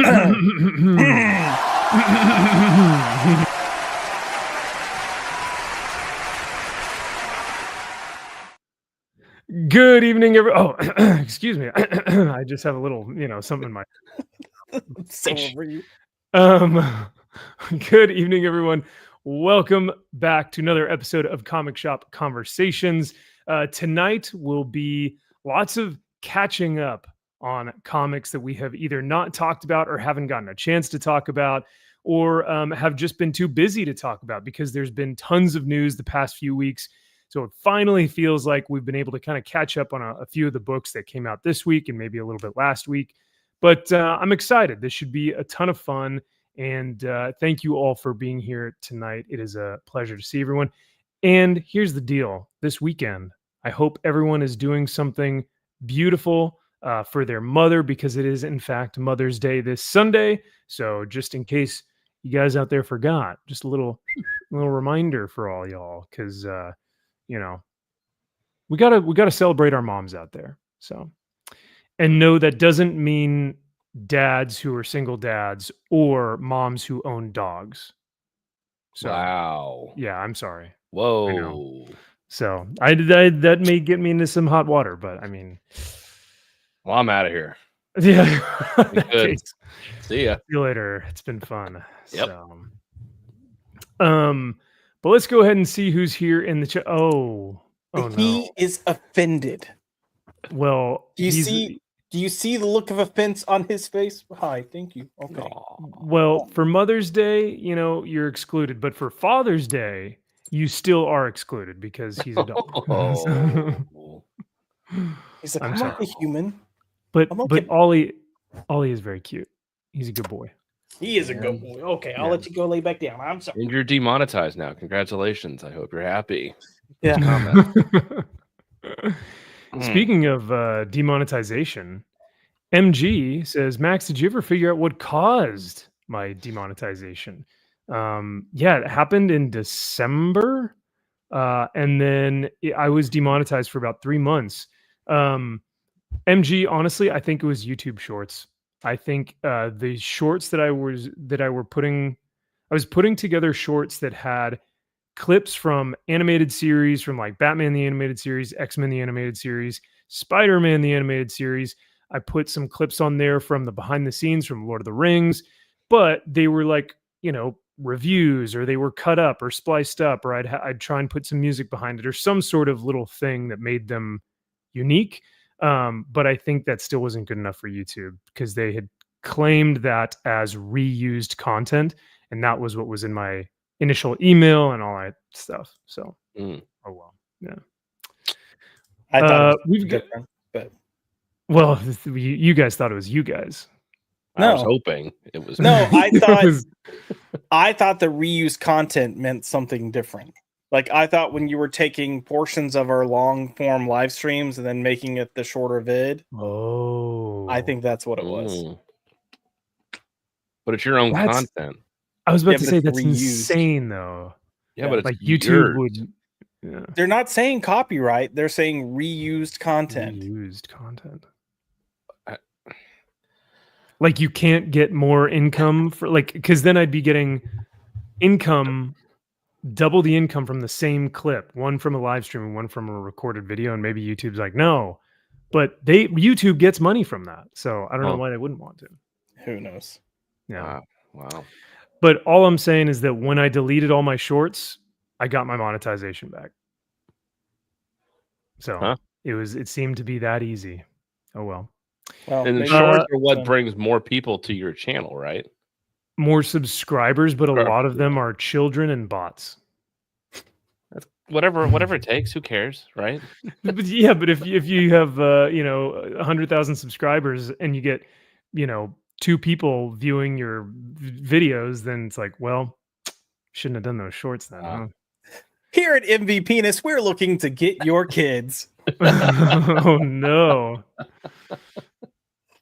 Good evening, everyone. Oh, excuse me. I just have a little, something in my. So over you. Good evening, everyone. Welcome back to another episode of Comic Shop Conversations. Tonight will be lots of catching up on comics that we have either not talked about or haven't gotten a chance to talk about, or have just been too busy to talk about because there's been tons of news the past few weeks. So it finally feels like we've been able to kind of catch up on a few of the books that came out this week and maybe a little bit last week. But I'm excited. This should be a ton of fun. And thank you all for being here tonight. It is a pleasure to see everyone. And here's the deal. This weekend, I hope everyone is doing something beautiful for their mother, because it is, in fact, Mother's Day this Sunday. So just in case you guys out there forgot, just a little reminder for all y'all, because we gotta celebrate our moms out there. So, and no, that doesn't mean dads who are single dads or moms who own dogs. So, wow. Yeah, I'm sorry. Whoa. So I that may get me into some hot water, but I mean, well, I'm out of here. Yeah. Good. See ya. See you later. It's been fun. Yep. So, but let's go ahead and see who's here in the chat. Oh no. He is offended. Well, do you see the look of offense on his face? Hi, thank you. Okay. Well, for Mother's Day, you're excluded, but for Father's Day, you still are excluded because he's a dog. He's like, I'm like a human. But Ollie is very cute. He's a good boy. He is a good boy. Okay, I'll let you go lay back down. I'm sorry. And you're demonetized now. Congratulations. I hope you're happy. Yeah. Speaking of demonetization, MG says, Max, did you ever figure out what caused my demonetization? Yeah, it happened in December. And then I was demonetized for about 3 months. MG, honestly, I think it was YouTube Shorts. I think the shorts that I was putting together shorts that had clips from animated series, from like Batman the Animated Series, X-Men the Animated Series, Spider-Man the Animated Series. I put some clips on there from the behind the scenes from Lord of the Rings, but they were like, reviews, or they were cut up or spliced up, or I'd try and put some music behind it or some sort of little thing that made them unique. But I think that still wasn't good enough for YouTube, because they had claimed that as reused content, and that was what was in my initial email and all that stuff. So, oh well, yeah. I thought it was different, but well, you guys thought it was you guys. No. I was hoping it was. No, I thought the reused content meant something different. Like, I thought when you were taking portions of our long form live streams and then making it the shorter vid. Oh, I think that's what it was. But it's your own content. I was about to say that's insane, though. Yeah, but it's like YouTube would. Yeah. They're not saying copyright; they're saying reused content. Reused content. Like, you can't get more income for, like, because then I'd be getting income, double the income from the same clip, one from a live stream and one from a recorded video, and maybe YouTube's like, no, but YouTube gets money from that, so I don't know why they wouldn't want to. Who knows? Yeah. Wow. But all I'm saying is that when I deleted all my shorts, I got my monetization back. So it seemed to be that easy. Oh well. And the shorts are what brings more people to your channel, right? More subscribers, but a lot of them are children and bots. That's whatever it takes. Who cares, right? But yeah, but if you have 100,000 subscribers and you get 2 people viewing your videos, then it's like, well, shouldn't have done those shorts then. Huh? Here at MV Penis, we're looking to get your kids. Oh no.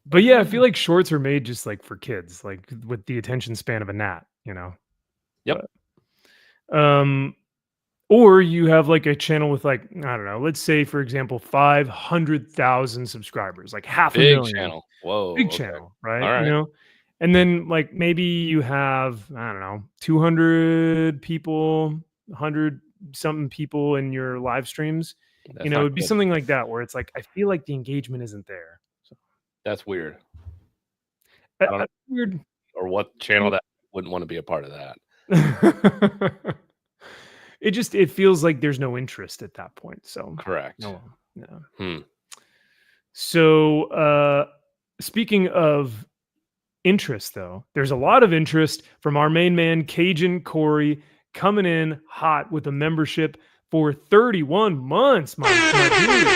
But yeah, I feel like shorts are made just like for kids, like with the attention span of a gnat, Yep. But, or you have like a channel with, like, I don't know, let's say, for example, 500,000 subscribers, like half a million. Big channel. Whoa. Big channel, right? All right. And then like maybe you have, I don't know, 200 people, 100 something people in your live streams. That's It'd not be good. something like that where it's like I feel like the engagement isn't there. So That's weird. I don't know weird. or what channel that wouldn't want to be a part of that. It feels like there's no interest at that point. So Correct. oh, well, yeah. Hmm. So speaking of interest, though, there's a lot of interest from our main man Cajun Corey coming in hot with a membership for 31 months. My dude.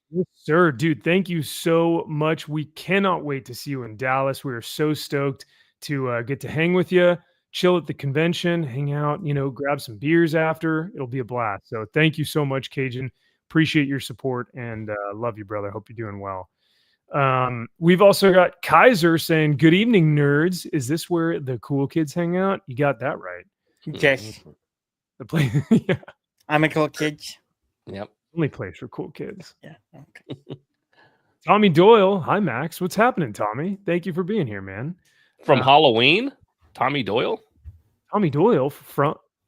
Yes, sir, dude. Thank you so much. We cannot wait to see you in Dallas. We are so stoked to get to hang with you, chill at the convention, hang out, grab some beers after. It'll be a blast. So thank you so much, Cajun. Appreciate your support and love you, brother. Hope you're doing well. We've also got Kaiser saying, "Good evening, nerds. Is this where the cool kids hang out?" You got that right. Yes. The place, yeah. I'm a cool kid. Yep. Only place for cool kids. Yeah. Okay. Tommy Doyle. Hi, Max. What's happening, Tommy? Thank you for being here, man. From Halloween, Tommy Doyle. Tommy Doyle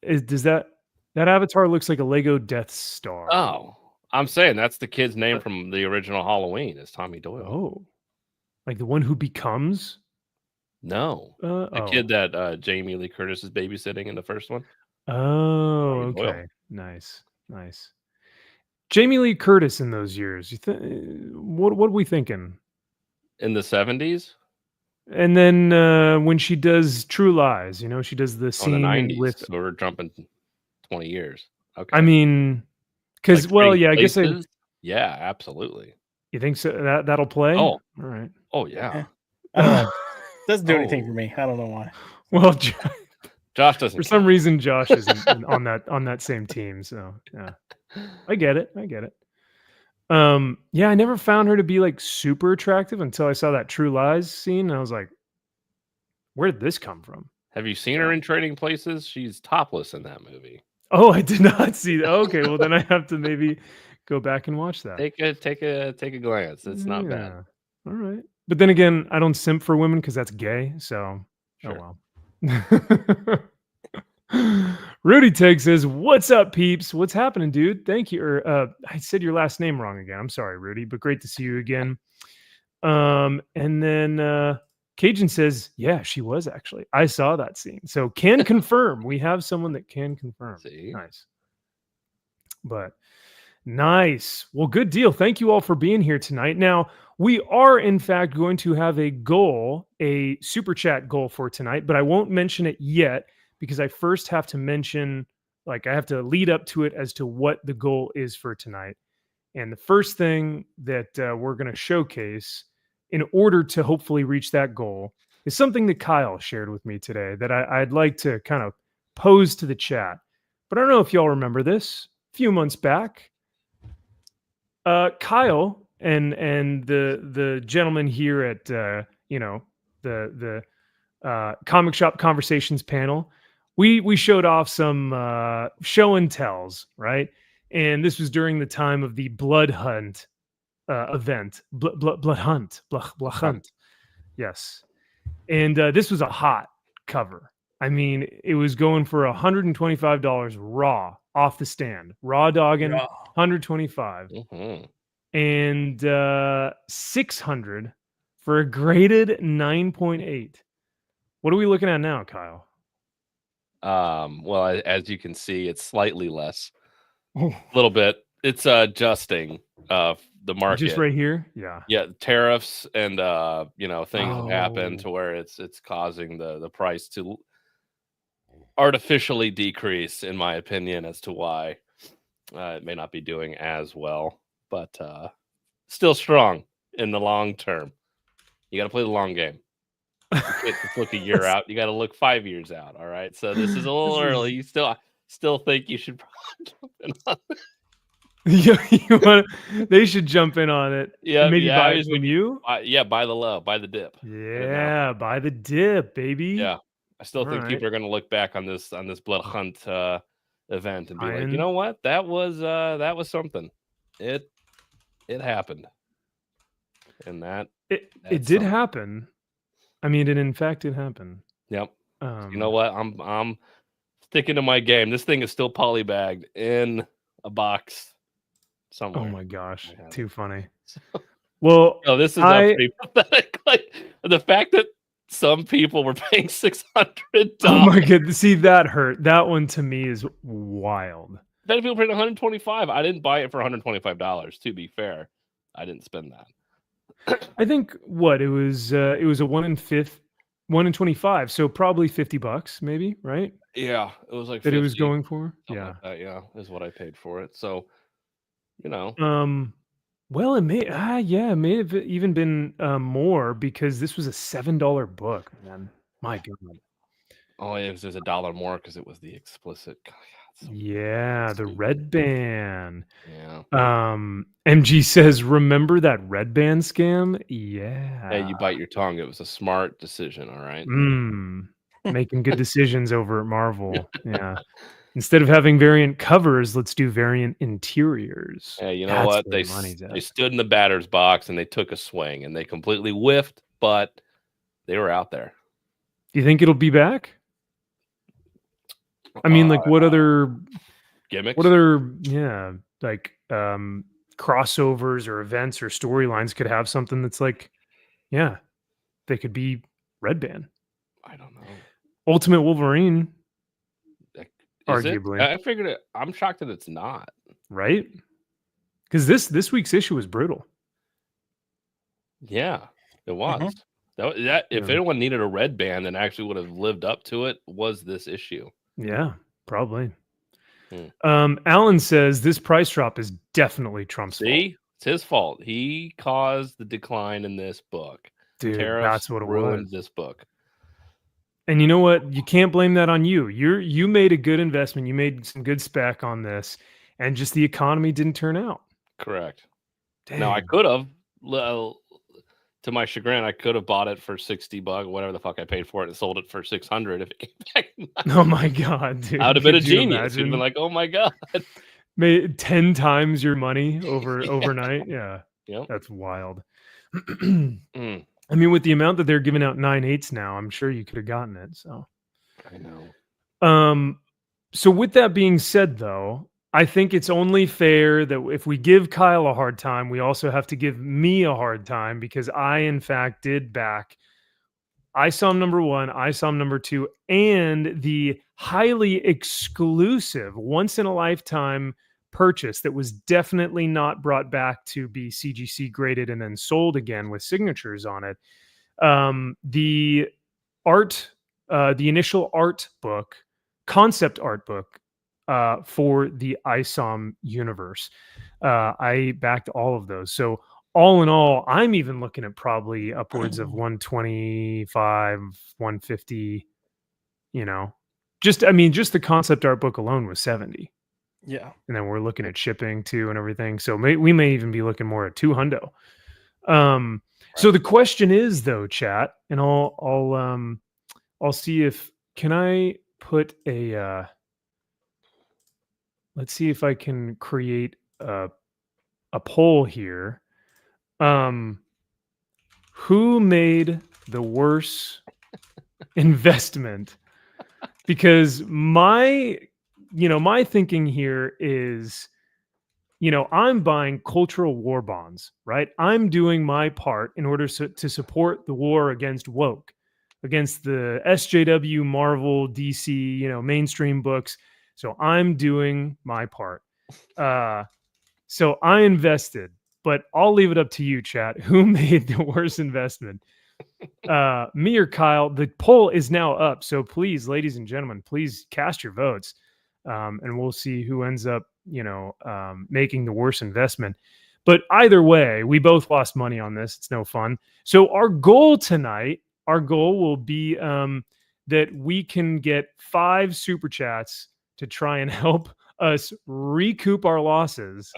does that avatar looks like a Lego Death Star? Oh, I'm saying that's the kid's name from the original Halloween. Is Tommy Doyle? Oh, like the one who becomes? No, the kid that Jamie Lee Curtis is babysitting in the first one. Oh, Tommy okay, Doyle. nice. Jamie Lee Curtis in those years. What are we thinking? In the 70s? And then when she does True Lies, she does the scene the 90s. with. So we're jumping 20 years. Okay. I mean, because I guess yeah, absolutely. You think so? That'll play? Oh, all right. Oh yeah. I don't know. Doesn't do anything for me. I don't know why. Well, Josh doesn't. For some reason, Josh isn't on that same team. So yeah, I get it. Yeah, I never found her to be like super attractive until I saw that True Lies scene. And I was like, where did this come from? Have you seen her in Trading Places? She's topless in that movie. Oh, I did not see that. Okay, well then I have to maybe go back and watch that. Take a glance. It's not bad. All right. But then again, I don't simp for women because that's gay. So sure. Oh well. Rudy Tag says, "What's up, peeps? What's happening, dude? Thank you." Or I said your last name wrong again. I'm sorry, Rudy, but great to see you again. And then Cajun says, "Yeah, she was actually. I saw that scene, so can confirm. We have someone that can confirm. See? Nice, but nice. Well, good deal. Thank you all for being here tonight. Now, we are in fact going to have a super chat goal for tonight, but I won't mention it yet because I first have to mention, I have to lead up to it as to what the goal is for tonight. And the first thing that we're going to showcase in order to hopefully reach that goal is something that Kyle shared with me today that I'd like to kind of pose to the chat. But I don't know if y'all remember this. A few months back, Kyle and the gentleman here at the Comic Shop Conversations panel, we showed off some show and tells, right? And this was during the time of the Blood Hunt event. Blood Hunt. Yes. And this was a hot cover. I mean, it was going for $125 raw off the stand. Raw dogging, 125. Mm-hmm. And 600 for a graded 9.8. What are we looking at now, Kyle? Well, as you can see, it's slightly less. A little bit. It's adjusting the market. Just right here? Yeah. Yeah, tariffs and things have happened to where it's causing the price to artificially decrease, in my opinion, as to why it may not be doing as well, but still strong in the long term. You got to play the long game. You can't just look a year out. You got to look 5 years out. All right. So this is a little early. You still think you should probably jump in on it. They should jump in on it. Yeah. Maybe buy it from you. Buy the low, buy the dip. Yeah. Buy the dip, baby. Yeah. I still think people are going to look back on this Blood Hunt event and be like, you know what? That was something. It happened. And that It That's did something. happen. I mean, it in fact did happen. Yep. You know what? I'm sticking to my game. This thing is still polybagged in a box somewhere. Oh my gosh, I have too it. funny. Well, Oh, this is pretty pathetic. Like the fact that some people were paying $600. oh my goodness, see that hurt. That one to me is wild. Then people paid $125. I didn't buy it for $125. To be fair, I didn't spend that. I think what it was a 1 in 25, so probably $50, maybe, right? Yeah, it was like That 50, it was going for. something Yeah. like that, yeah, is what I paid for it. So, you know, Well, it may it may have even been more because this was a $7 book, man. My God. oh, it was $1 more because it was the explicit. God, so Yeah, the stupid. red band. Yeah. MG says, remember that red band scam? Yeah. Hey, you bite your tongue. It was a smart decision. All right. Making good decisions over at Marvel. Yeah. Instead of having variant covers, let's do variant interiors. Hey, you know That's what? where They the money's at. they stood in the batter's box and they took a swing and they completely whiffed, but they were out there. Do you think it'll be back? I mean, like what other gimmicks? What other like crossovers or events or storylines could have something that's like, yeah, they could be red band. I don't know. Ultimate Wolverine, Is arguably. I figured it. I'm shocked that it's not. Right? Because this week's issue was brutal. Yeah, it was. Mm-hmm. That if anyone needed a red band and actually would have lived up to it, was this issue. Yeah, probably. Alan says this price drop is definitely Trump's fault. See, it's his fault. He caused the decline in this book. Dude, Tariffs that's what it ruined was. this book. And you know what? You can't blame that on you. You made a good investment. You made some good spec on this, and just the economy didn't turn out. Correct. Dang. Now I could have, to my chagrin, I could have bought it for $60, whatever the fuck I paid for it, and sold it for $600 if it came back. Oh my god, dude! I would have been a Could you genius. You'd have been like, "Oh my god!" Made 10 times your money overnight. Yeah, Yep. That's wild. I mean, with the amount that they're giving out 9/8 now, I'm sure you could have gotten it. So I know. So with that being said, though, I think it's only fair that if we give Kyle a hard time, we also have to give me a hard time because I, in fact, did back ISOM number 1, ISOM number 2, and the highly exclusive, once in a lifetime purchase that was definitely not brought back to be CGC graded and then sold again with signatures on it. The initial art book, concept art book for the ISOM universe. I backed all of those. So all in all, I'm even looking at probably upwards of 125, 150, just the concept art book alone was 70. Yeah. And then we're looking at shipping too and everything. So we may even be looking more at 200. So the question is though, chat, and I'll see if, can I put a, let's see if I can create a poll here. Who made the worst investment? Because my thinking here is, I'm buying cultural war bonds, right? I'm doing my part in order to support the war against woke, against the SJW, Marvel, DC, mainstream books. So I'm doing my part. So I invested, but I'll leave it up to you, chat. Who made the worst investment? Me or Kyle? The poll is now up. So please, ladies and gentlemen, please cast your votes. And we'll see who ends up, making the worst investment. But either way, we both lost money on this. It's no fun. So our goal tonight, will be that we can get 5 super chats to try and help us recoup our losses,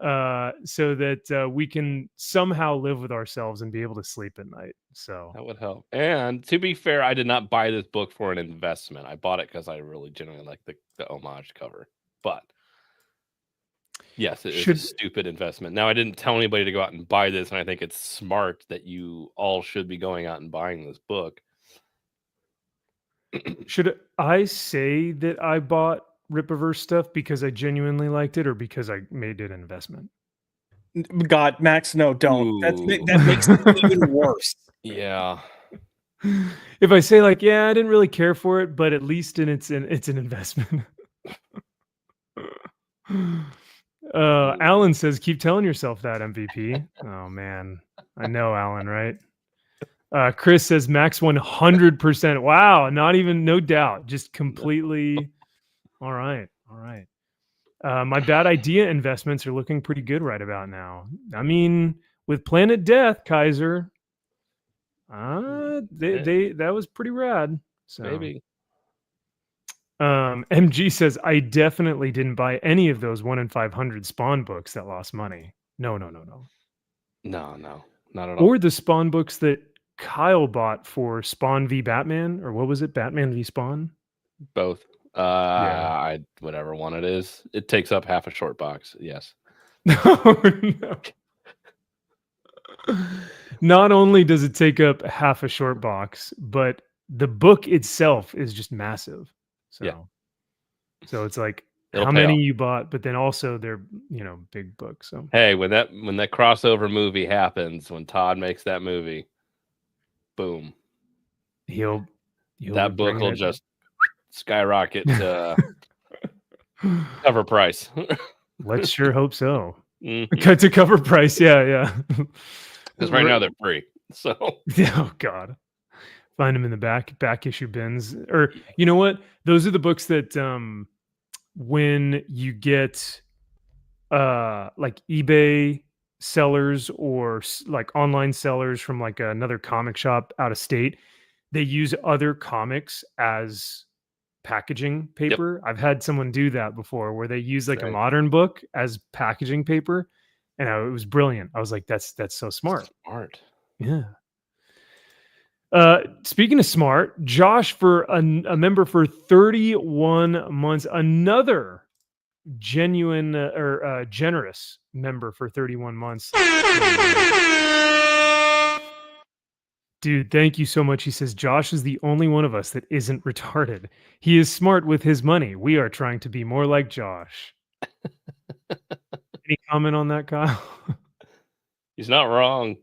so that we can somehow live with ourselves and be able to sleep at night. So that would help. And to be fair, I did not buy this book for an investment. I bought it because I really genuinely like the homage cover. But Yes, it's a stupid investment. Now, I didn't tell anybody to go out and buy this, and I think it's smart that you all should be going out and buying this book. Should I say that I bought Rippaverse stuff because I genuinely liked it, or because I made it an investment? God, Max, no, don't. Ooh. That makes it even worse. Yeah. If I say like, yeah, I didn't really care for it, but at least it's an investment. Alan says, keep telling yourself that, MVP. Oh man, I know, Alan, right? Chris says Max 100%. Wow, not even, no doubt, just completely. All right. My bad idea investments are looking pretty good right about now. I mean, with Planet Death, Kaiser, that was pretty rad. So Maybe. MG says, I definitely didn't buy any of those 1 in 500 Spawn books that lost money. No, not at all. Or the Spawn books that Kyle bought for Spawn v Batman, or what was it, Batman v Spawn? Both. Whatever one it is, it takes up half a short box. Yes. No. Not only does it take up half a short box, but the book itself is just massive. So it's like how many you bought, but then also they're, big books. So hey, when that crossover movie happens, when Todd makes that movie, boom, that book will just skyrocket cover price. Let's sure hope so. Mm-hmm. To cover price, yeah. Because right now they're free. So oh god, find them in the back issue bins, or you know what? Those are the books that when you get like eBay sellers or like online sellers from like another comic shop out of state, they use other comics as packaging paper. Yep. I've had someone do that before where they use like a modern book as packaging paper, and it was brilliant. I was like, that's so smart. Yeah. Speaking of smart, Josh, for a member for 31 months, another genuine or generous member for 31 months. Dude, thank you so much. He says, Josh is the only one of us that isn't retarded. He is smart with his money. We are trying to be more like Josh. Any comment on that, Kyle? He's not wrong.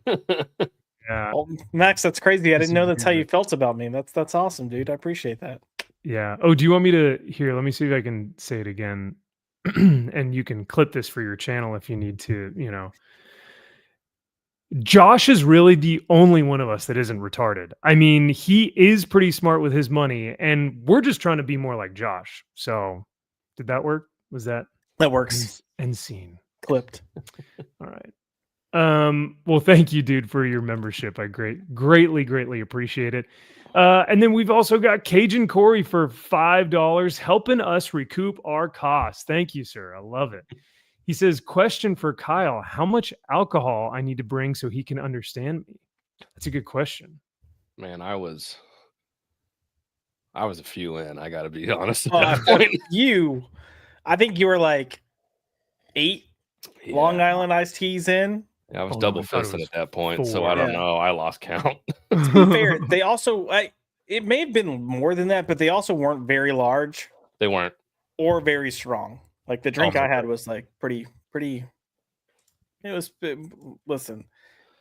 Yeah. Well, Max, that's crazy. I didn't know that's how you felt about me. That's awesome, dude. I appreciate that. Yeah. Oh, do you want me to here? Let me see if I can say it again. And you can clip this for your channel if you need to, Josh is really the only one of us that isn't retarded. I mean, he is pretty smart with his money, and we're just trying to be more like Josh. So did that work? Was that works? End scene. Clipped. All right. Well, thank you, dude, for your membership. I greatly appreciate it. And then we've also got Cajun Corey for $5 helping us recoup our costs. Thank you, sir. I love it. He says, question for Kyle, how much alcohol I need to bring so he can understand me? That's a good question. Man, I was a few in, I gotta be honest at that point. I think you were like 8 Long Island iced teas in. Yeah, I was double fisted at that point, 4. So I don't know. I lost count. To be fair, they also it may have been more than that, but they also weren't very large. They weren't. Or very strong. Like the drink I had was like pretty. It was. Listen,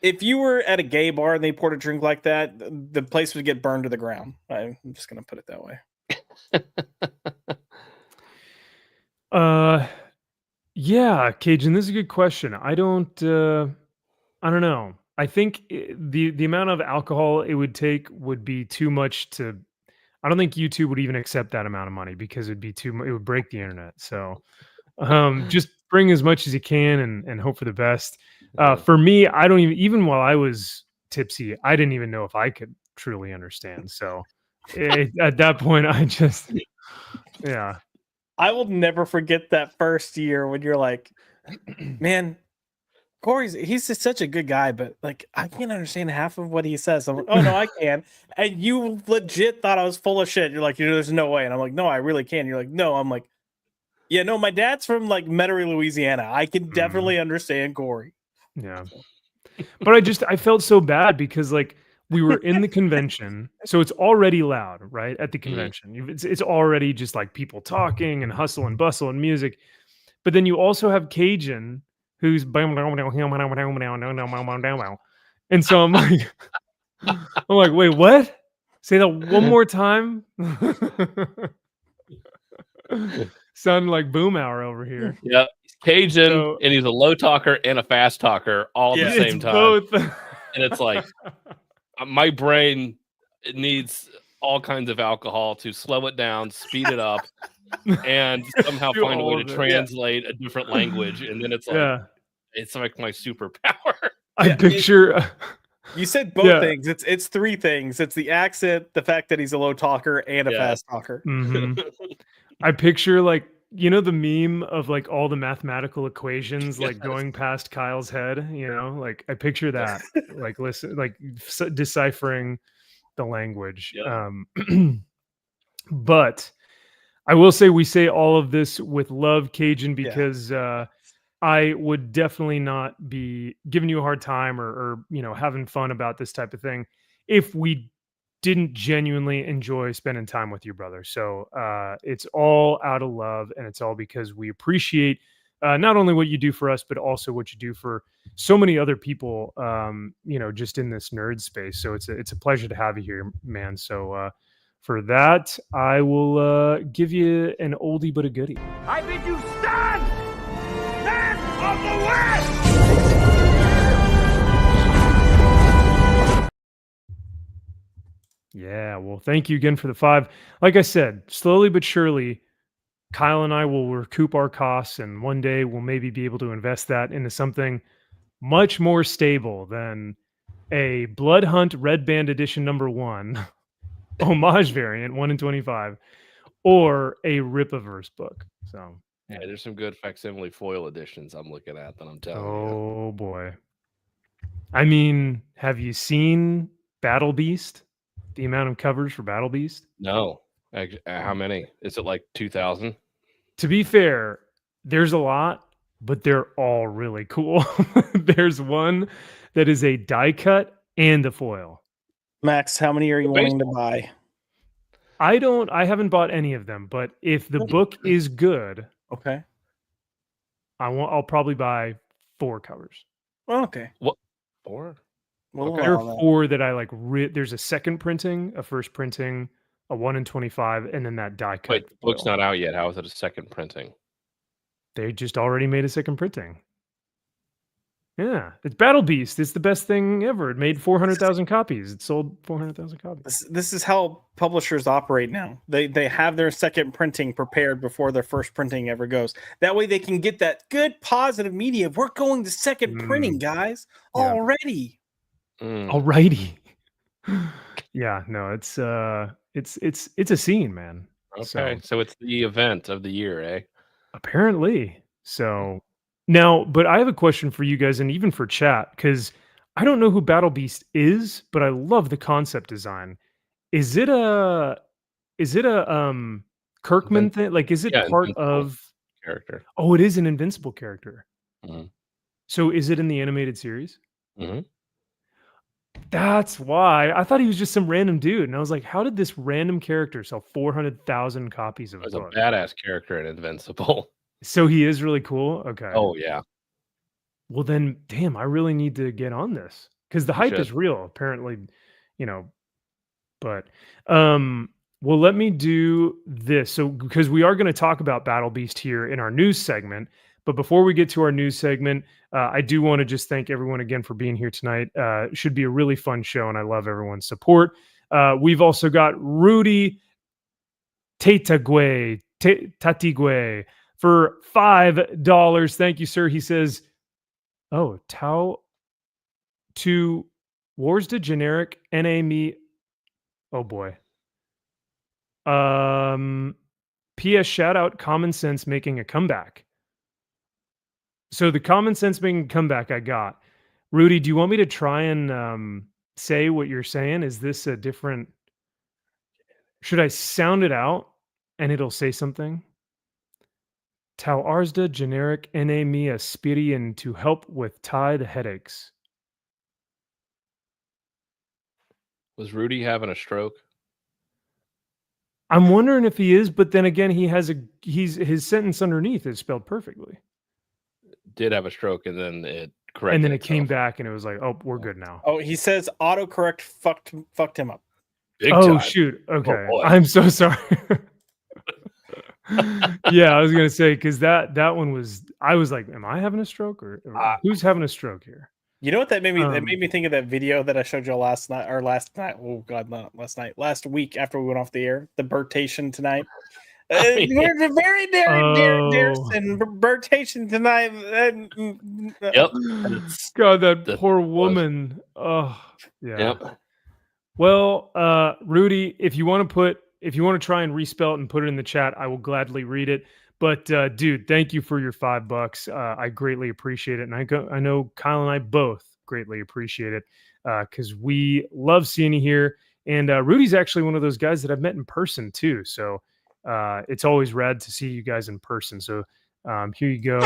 if you were at a gay bar and they poured a drink like that, the place would get burned to the ground. I'm just gonna put it that way. Yeah, Cajun, this is a good question. I don't know. I think the amount of alcohol it would take would be too much to. I don't think YouTube would even accept that amount of money because it would break the internet. So just bring as much as you can and hope for the best. For me, I don't even while I was tipsy, I didn't even know if I could truly understand. So at that point, I just, yeah. I will never forget that first year when you're like, man, he's just such a good guy, but like I can't understand half of what he says. I'm like, oh no, I can. And you legit thought I was full of shit. You're like, there's no way. And I'm like, no, I really can. You're like, no. I'm like, Yeah, no, my dad's from like Metairie, Louisiana. I can definitely understand Corey. Yeah. But I felt so bad because like we were in the convention, so it's already loud, right? At the convention. It's already just like people talking and hustle and bustle and music. But then you also have Cajun who's and so I'm like, wait, what? Say that one more time. Sounding like boom hour over here. Yep. Cajun, So- and he's a low talker and a fast talker all at the It's same time. both. And it's like my brain needs all kinds of alcohol to slow it down, speed it up, and somehow Do find a all way of to it. translate a different language. And then it's like Yeah. it's like my superpower. I picture You said both Yeah. things. It's three things. It's the accent, the fact that he's a low talker, and a Yeah. fast talker. Mhm. I picture like, you know, the meme of like all the mathematical equations like Yes. going past Kyle's head, you know, like I picture that like listen, like deciphering the language. Yeah. But I will say we say all of this with love, Cajun, because I would definitely not be giving you a hard time or you know having fun about this type of thing if we didn't genuinely enjoy spending time with you, brother. So it's all out of love, and it's all because we appreciate not only what you do for us, but also what you do for so many other people. You know, just in this nerd space. So it's a pleasure to have you here, man. So for that, I will give you an oldie but a goodie. I bid you stand, men of the West! Yeah, well, thank you again for the 5. Like I said, slowly but surely, Kyle and I will recoup our costs, and one day we'll maybe be able to invest that into something much more stable than a Blood Hunt Red Band Edition #1 homage variant, 1 in 25, or a Rippaverse book. So, Yeah, there's some good facsimile foil editions I'm looking at that I'm telling you. oh boy. I mean, have you seen Battle Beast? The amount of covers for Battle Beast? No. How many? Is it like 2,000? To be fair, there's a lot, but they're all really cool. There's one that is a die cut and a foil. Max, how many are you wanting to Baseball. buy? I haven't bought any of them, but if the book is good, Okay. I'll probably buy 4 covers. Well, okay. 4? We'll Okay. There allow are that. 4 that I like. There's a second printing, a first printing, a 1 in 25, and then that die cut. Wait, the book's foil. not out yet. How is it a second printing? They just already made a second printing. Yeah, it's Battle Beast. It's the best thing ever. It made 400,000 copies. It sold 400,000 copies. This is how publishers operate now. They have their second printing prepared before their first printing ever goes. That way they can get that good positive media. We're going to second printing, guys, Yeah. already. Alrighty. Yeah, no, it's a scene, man. Okay, so it's the event of the year, eh? Apparently. So now, but I have a question for you guys and even for chat, because I don't know who Battle Beast is, but I love the concept design. Is it a Kirkman thing? Like, is it Yeah, part Invincible of character. Oh, it is an Invincible character. Mhm. So is it in the animated series? Mhm. That's why. I thought he was just some random dude. And I was like, how did this random character sell 400,000 copies of a There's a book? badass character in Invincible. So he is really cool. Okay. Oh yeah. Well then, damn, I really need to get on this because the You hype should. is real, apparently, you know. But well, let me do this. So because we are going to talk about Battle Beast here in our news segment. But before we get to our news segment, I do want to just thank everyone again for being here tonight. Should be a really fun show, and I love everyone's support. We've also got Rudy Taitague for $5. Thank you, sir. He says, "Oh, Tau to Wars to generic NA me." Oh boy. P.S. Shout out Common Sense making a comeback. So the Common Sense making a comeback I got. Rudy, do you want me to try and say what you're saying? Is this a different? Should I sound it out and it'll say something? Tau Arsda generic NA Mia Spirian to help with the headaches. Was Rudy having a stroke? I'm wondering if he is, but then again, his sentence underneath is spelled perfectly. Did have a stroke, and then it corrected. And then it came itself. back, and it was like, "Oh, we're good now." Oh, he says autocorrect fucked him up. Big Oh time. shoot! Okay, boy. I'm so sorry. Yeah, I was gonna say because that one was. I was like, "Am I having a stroke, or who's having a stroke here?" You know what that made me? It made me think of that video that I showed you last night. Oh God, not last night. Last week after we went off the air, the birtation tonight. We're very Darrison birtation tonight. Yep. God, that poor woman. Oh, yeah. Yep. Well, Rudy, if you want to try and respell it and put it in the chat, I will gladly read it. But dude, thank you for your $5. I greatly appreciate it, and I know Kyle and I both greatly appreciate it because we love seeing you here. And Rudy's actually one of those guys that I've met in person too. So it's always rad to see you guys in person. So here you go.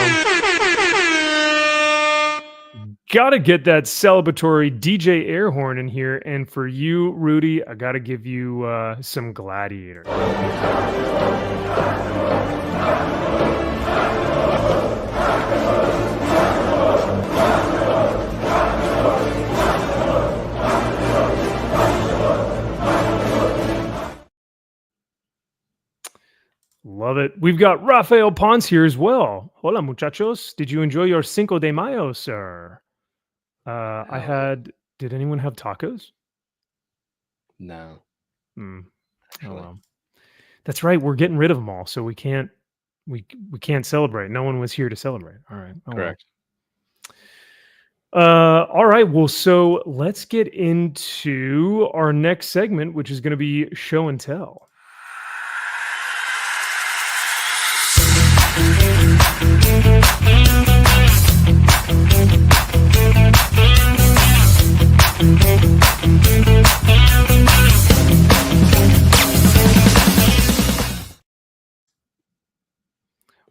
Gotta get that celebratory DJ air horn in here. And for you, Rudy, I gotta give you some Gladiator. Love it. We've got Rafael Ponce here as well. Hola, muchachos. Did you enjoy your Cinco de Mayo, sir? I had. Did anyone have tacos? No. Oh, well. That's right. We're getting rid of them all, so we can't. We can't celebrate. No one was here to celebrate. All right. Oh, correct. Well. All right. Well, so let's get into our next segment, which is going to be show and tell.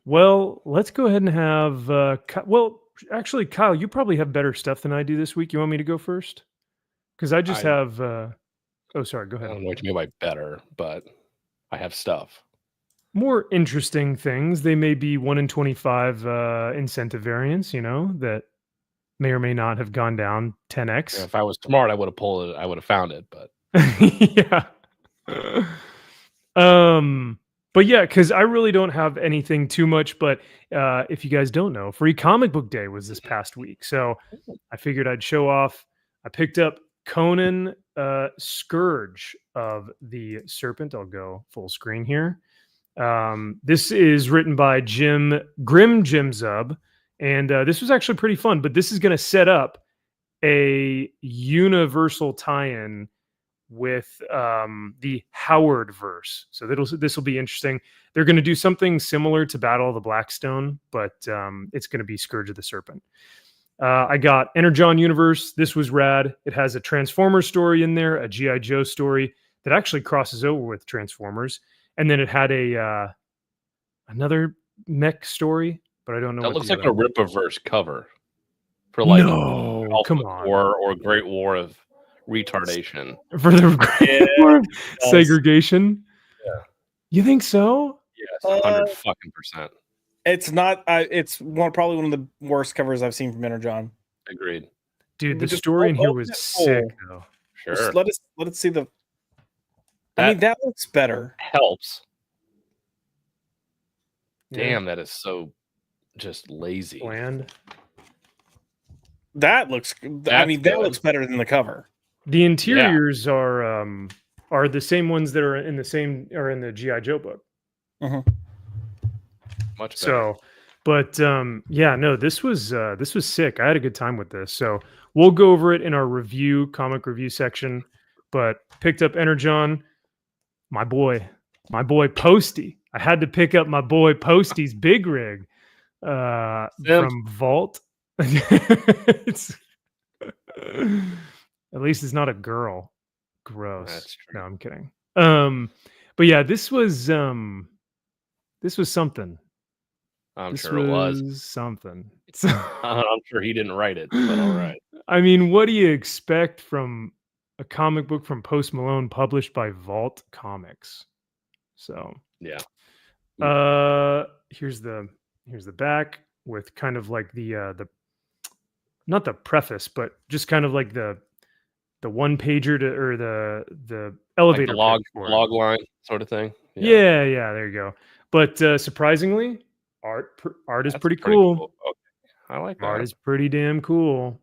Well, let's go ahead and have. Well, actually, Kyle, you probably have better stuff than I do this week. You want me to go first? Because I just have. Oh, sorry. Go I ahead. don't know what you mean by better, but I have stuff. More interesting things. They may be 1 in 25 incentive variants. That may or may not have gone down 10x. If I was smart, I would have pulled it. I would have found it, but yeah. But yeah, because I really don't have anything too much. But if you guys don't know, Free Comic Book Day was this past week, so I figured I'd show off. I picked up Conan, Scourge of the Serpent. I'll go full screen here. This is written by Grim Jim Zub, and this was actually pretty fun. But this is going to set up a universal tie-in with the Howard verse. So this will be interesting. They're going to do something similar to Battle of the Blackstone, but it's going to be Scourge of the Serpent. I got Energon Universe. This was rad. It has a Transformers story in there, a G.I. Joe story that actually crosses over with Transformers. And then it had another mech story, but I don't know. That what looks the like a other- Rippaverse cover for like No, Alpha come on. War or Great War of Retardation. For the Great War of segregation. Yeah. You think so? Yes, 100%. It's not. It's probably one of the worst covers I've seen from Energon. Agreed. Dude, the Just story in here open was it sick, full. though. Sure. Just let us see the. I mean, that looks better. Helps. Yeah. Damn, that is so just lazy. Bland. That looks. I mean, that looks better than the cover. The interiors are the same ones that are in the G.I. Joe book. Much better. So, but yeah, no, this was sick. I had a good time with this. So we'll go over it in our comic review section. But picked up Energon, my boy Posty. I had to pick up my boy Posty's big rig from Vault. It's at least it's not a girl. Gross. That's true. No, I'm kidding. But yeah, this was something. I'm This sure it was. something. I'm sure he didn't write it, but all right. I mean, what do you expect from a comic book from Post Malone published by Vault Comics? So Yeah. here's the back with kind of like the not the preface, but just kind of like the one pager or the Like elevator the log pitch for it. line sort of thing. Yeah, there you go. But surprisingly, art is That's pretty cool. Okay. I like that. Art is pretty damn cool.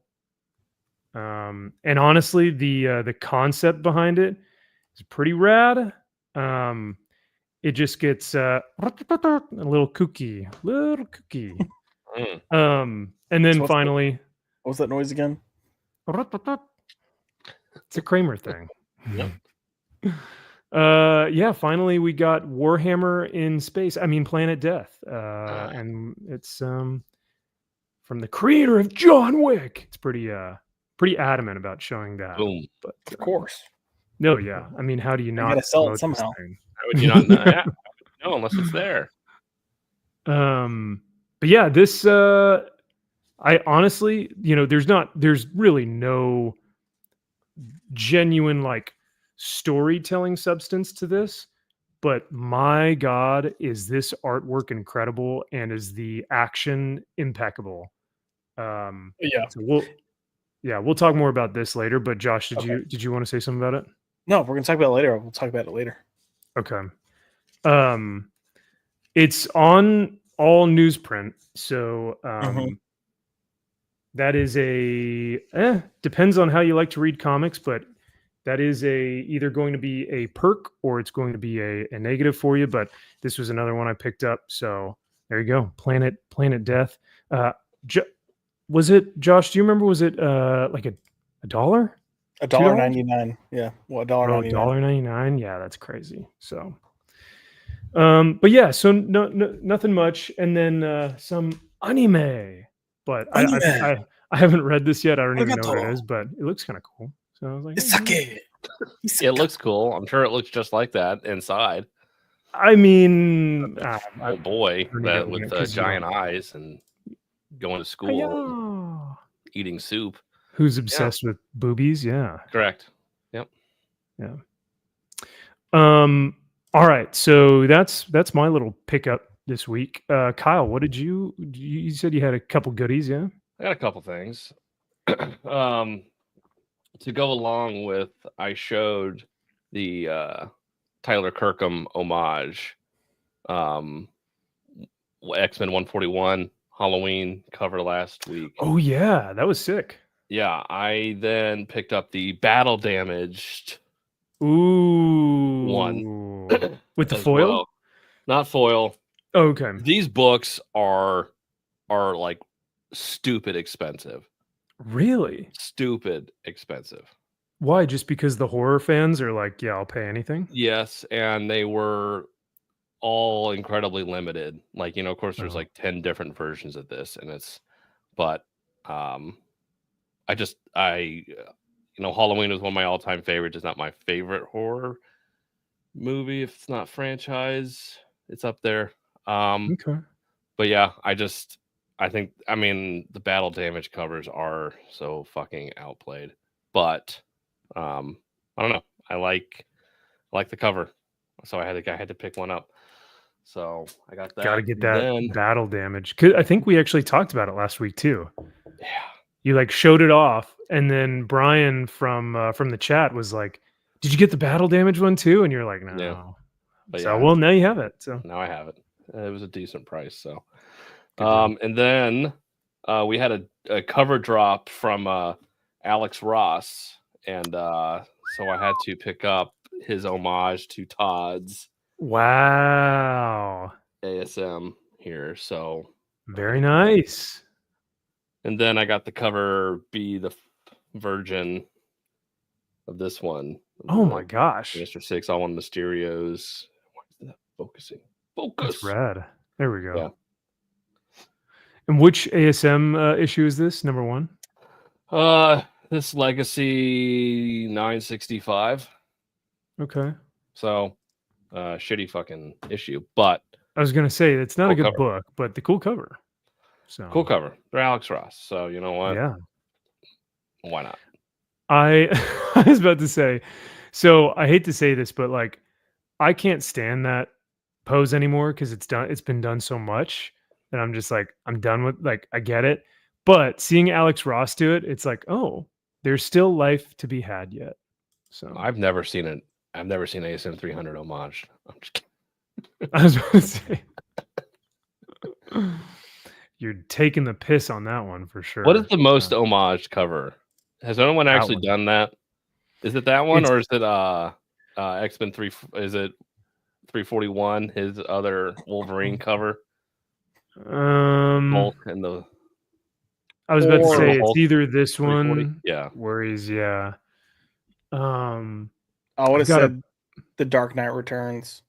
And honestly, the concept behind it is pretty rad. It just gets a little kooky. Mm. And then So finally, what was that noise again? it's a Kramer thing. Yep. Yeah, finally we got Warhammer in space. I mean Planet Death. And it's from the creator of John Wick. It's pretty adamant about showing that. Boom. But Of course. no, yeah. I mean, how do you not gotta sell it promote this somehow. thing? How would you not know? Yeah. No, unless it's there. But yeah, this I honestly, there's really no genuine like storytelling substance to this, but my god, is this artwork incredible and is the action impeccable. Yeah. So we'll talk more about this later, but Josh, did you want to say something about it? No, we're gonna talk about it later. We'll talk about it later. Okay. It's on all newsprint, so that is depends on how you like to read comics, but that is either going to be a perk or it's going to be a negative for you. But this was another one I picked up, so there you go. Planet Death. Was it, Josh? Do you remember? Was it like $1? $1.99. Yeah. Well, $1.99. $1.99. Yeah, that's crazy. So, but yeah, so no, nothing much, and then some anime. But I haven't read this yet. I don't even know what it is, but it looks kind of cool. So I was like, It looks cool. I'm sure it looks just like that inside. I mean, Oh boy, that with giant eyes. eyes and going to school, and eating soup. Who's obsessed with boobies? Yeah, correct. Yep. Yeah. All right, so that's my little pickup this week. Kyle, what did you said you had a couple goodies? Yeah, I got a couple things. To go along with, I showed the Tyler Kirkham homage, X-Men 141 Halloween cover last week. Oh yeah, that was sick. Yeah, I then picked up the battle damaged one with the foil. Well. Not foil. Oh, okay. These books are like stupid expensive. Really? Stupid expensive. Why? Just because the horror fans are like, yeah, I'll pay anything? Yes, and they were all incredibly limited. Like, of course there's like 10 different versions of this, and Halloween was one of my all-time favorites. It's not my favorite horror movie. If it's not franchise, it's up there. Okay. But yeah, I think the battle damage covers are so fucking outplayed. But I don't know. I like the cover, so I had to pick one up. So I got that. Got to get that battle damage. I think we actually talked about it last week too. Yeah. You like showed it off, and then Brian from the chat was like, "Did you get the battle damage one too?" And you're like, "No." Yeah. But so well, now you have it. So now I have it. It was a decent price. So, and then we had a cover drop from Alex Ross, and so I had to pick up his homage to Todd's. Wow. ASM here. So very nice. And then I got the cover be the version of this one. Oh my gosh. Mr. Six, all on Mysterios. Why is that focusing? Focus. That's rad. There we go. Yeah. And which ASM issue is this? Number 1? This Legacy 965. Okay. So shitty fucking issue, but I was gonna say it's not a Cool good cover. book, but the cool cover. So Cool cover. They're Alex Ross. So you know what? Yeah. Why not? I I was about to say, so I hate to say this, but like I can't stand that pose anymore because it's been done so much that I'm just like, I'm done with, like, I get it. But seeing Alex Ross do it, it's like, oh, there's still life to be had yet. So I've never seen it. I've never seen ASM 300 homage. I'm just kidding. I was about to say, you're taking the piss on that one for sure. What is the most homaged cover? Has anyone actually one. done that? Is it that one, It's- or is it X-Men 3? Is it 341? His other Wolverine cover, Hulk and the. I was about to Or say Hulk it's either this 340? one, Yeah. where he's I would have I've got said The Dark Knight Returns.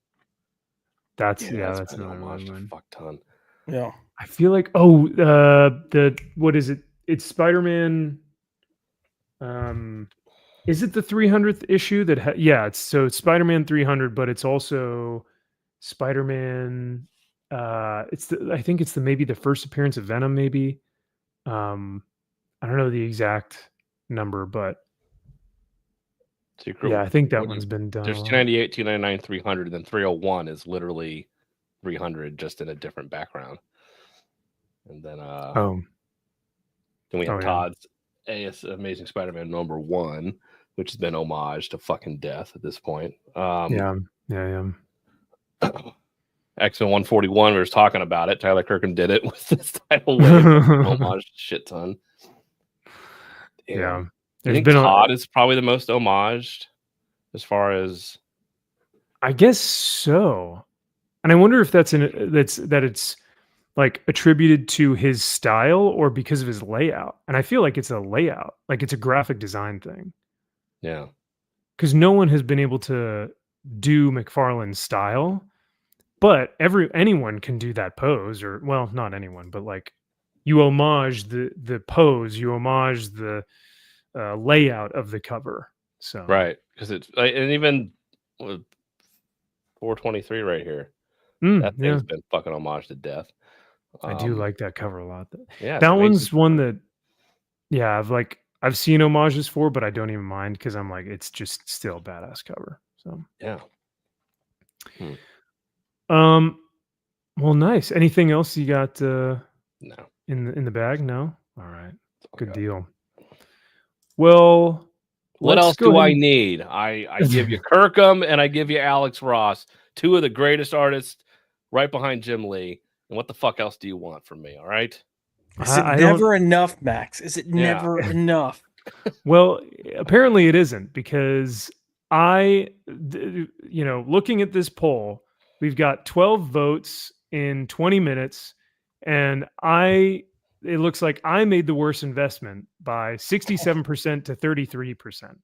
that's that's been another homaged a one. fuck ton. Yeah. I feel like what is it? It's Spider-Man. Is it the 300th issue that? It's Spider-Man 300, but it's also Spider-Man. I think it's maybe the first appearance of Venom. Maybe. I don't know the exact number, but Secret, yeah, I think that one's been done. There's 298, 299, 300, and then 301 is literally 300, just in a different background. And then then we have Todd's Amazing Spider-Man #1, which has been homage to fucking death at this point. Yeah. X-Men 141, we were talking about it. Tyler Kirkham did it with this title wave. Homage shit ton. Yeah. I think Todd is probably the most homaged as far as. I guess so. And I wonder if it's like attributed to his style or because of his layout. And I feel like it's a layout, like it's a graphic design thing. Yeah. Because no one has been able to do McFarlane's style, but anyone can do that pose, or well, not anyone, but like you homage the pose, you homage the layout of the cover. So right, because it's and even 423 right here. That thing's been fucking homage to death. I do like that cover a lot. Yeah, that one's one that, I've seen homages for, but I don't even mind because I'm like, it's just still a badass cover. So yeah. Well, nice. Anything else you got? No. In the bag? No. All right. Good deal. Well, what else do I need? I give you Kirkham and I give you Alex Ross, two of the greatest artists, right behind Jim Lee. And what the fuck else do you want from me? All right. Is it never enough, Max? Is it never enough? Well, apparently it isn't, because looking at this poll, we've got 12 votes in 20 minutes, and it looks like I made the worst investment by 67% to 33%.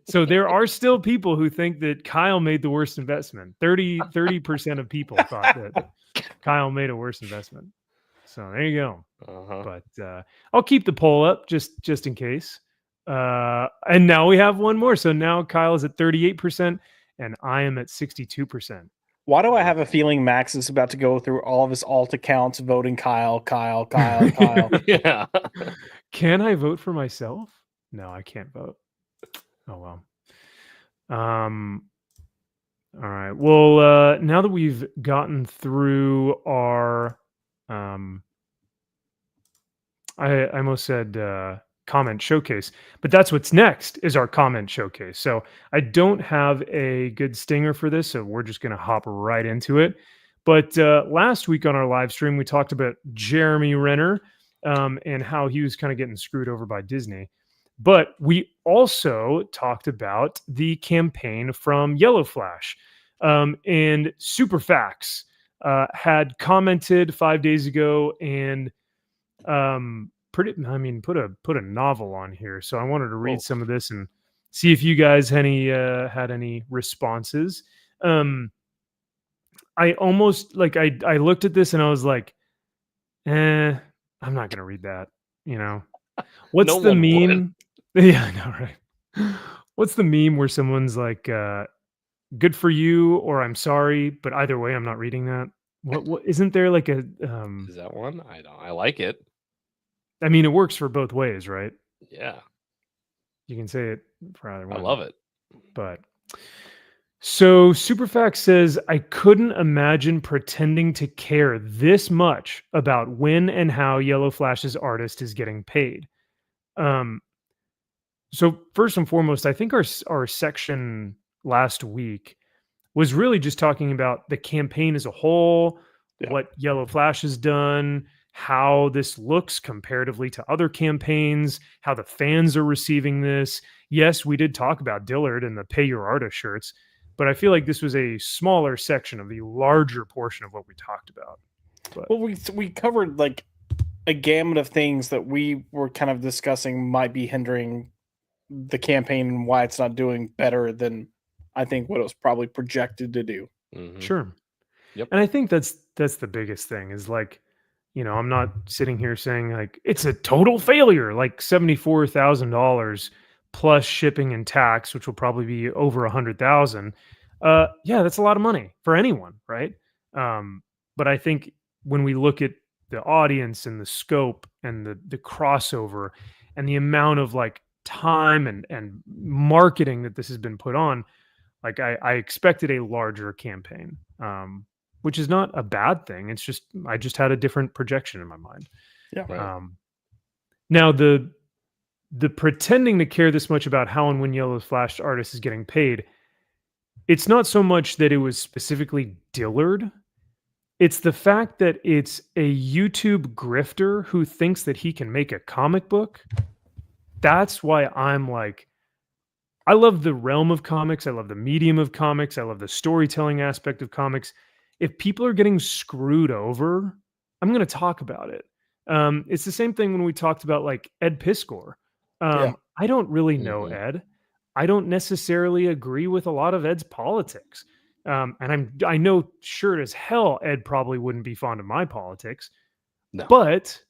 So there are still people who think that Kyle made the worst investment. 30% of people thought that Kyle made a worse investment. So there you go. But I'll keep the poll up just in case. And now we have one more. So now Kyle is at 38% and I am at 62%. Why do I have a feeling Max is about to go through all of his alt accounts voting Kyle? Yeah. Can I vote for myself? No, I can't vote. Oh, well. All right. Well, now that we've gotten through our, I almost said comment showcase, but that's what's next is our comment showcase. So I don't have a good stinger for this, so we're just going to hop right into it. But last week on our live stream, we talked about Jeremy Renner and how he was kind of getting screwed over by Disney. But we also talked about the campaign from YellowFlash, and Superfax had commented 5 days ago and put a novel on here. So I wanted to read some of this and see if you guys had any responses. I almost I looked at this and I was like, I'm not gonna read that. What's the meme? Yeah, I know, right? What's the meme where someone's like, good for you or I'm sorry, but either way, I'm not reading that. What isn't there like a Is that one? I like it. I mean, it works for both ways, right? Yeah. You can say it for either one. I love it. But so Superfax says, I couldn't imagine pretending to care this much about when and how YellowFlash's artist is getting paid. So first and foremost, I think our section last week was really just talking about the campaign as a whole, what YellowFlash has done, how this looks comparatively to other campaigns, how the fans are receiving this. Yes, we did talk about Dillard and the Pay Your Artist shirts, but I feel like this was a smaller section of the larger portion of what we talked about. But, well, we covered like a gamut of things that we were kind of discussing might be hindering the campaign and why it's not doing better than I think what it was probably projected to do. Mhm. Sure. Yep. And I think that's the biggest thing is like, I'm not sitting here saying like it's a total failure, like $74,000 plus shipping and tax, which will probably be over 100,000. Yeah, that's a lot of money for anyone, right? But I think when we look at the audience and the scope and the crossover and the amount of like time and marketing that this has been put on, like I expected a larger campaign, which is not a bad thing. It's just I just had a different projection in my mind. Yeah. Right. Now the pretending to care this much about how and when YellowFlash artist is getting paid, it's not so much that it was specifically Dillard. It's the fact that it's a YouTube grifter who thinks that he can make a comic book. That's why I'm like, I love the realm of comics. I love the medium of comics. I love the storytelling aspect of comics. If people are getting screwed over, I'm going to talk about it. It's the same thing when we talked about like Ed Piskor. I don't really know Ed. I don't necessarily agree with a lot of Ed's politics. And I know sure as hell Ed probably wouldn't be fond of my politics. No. But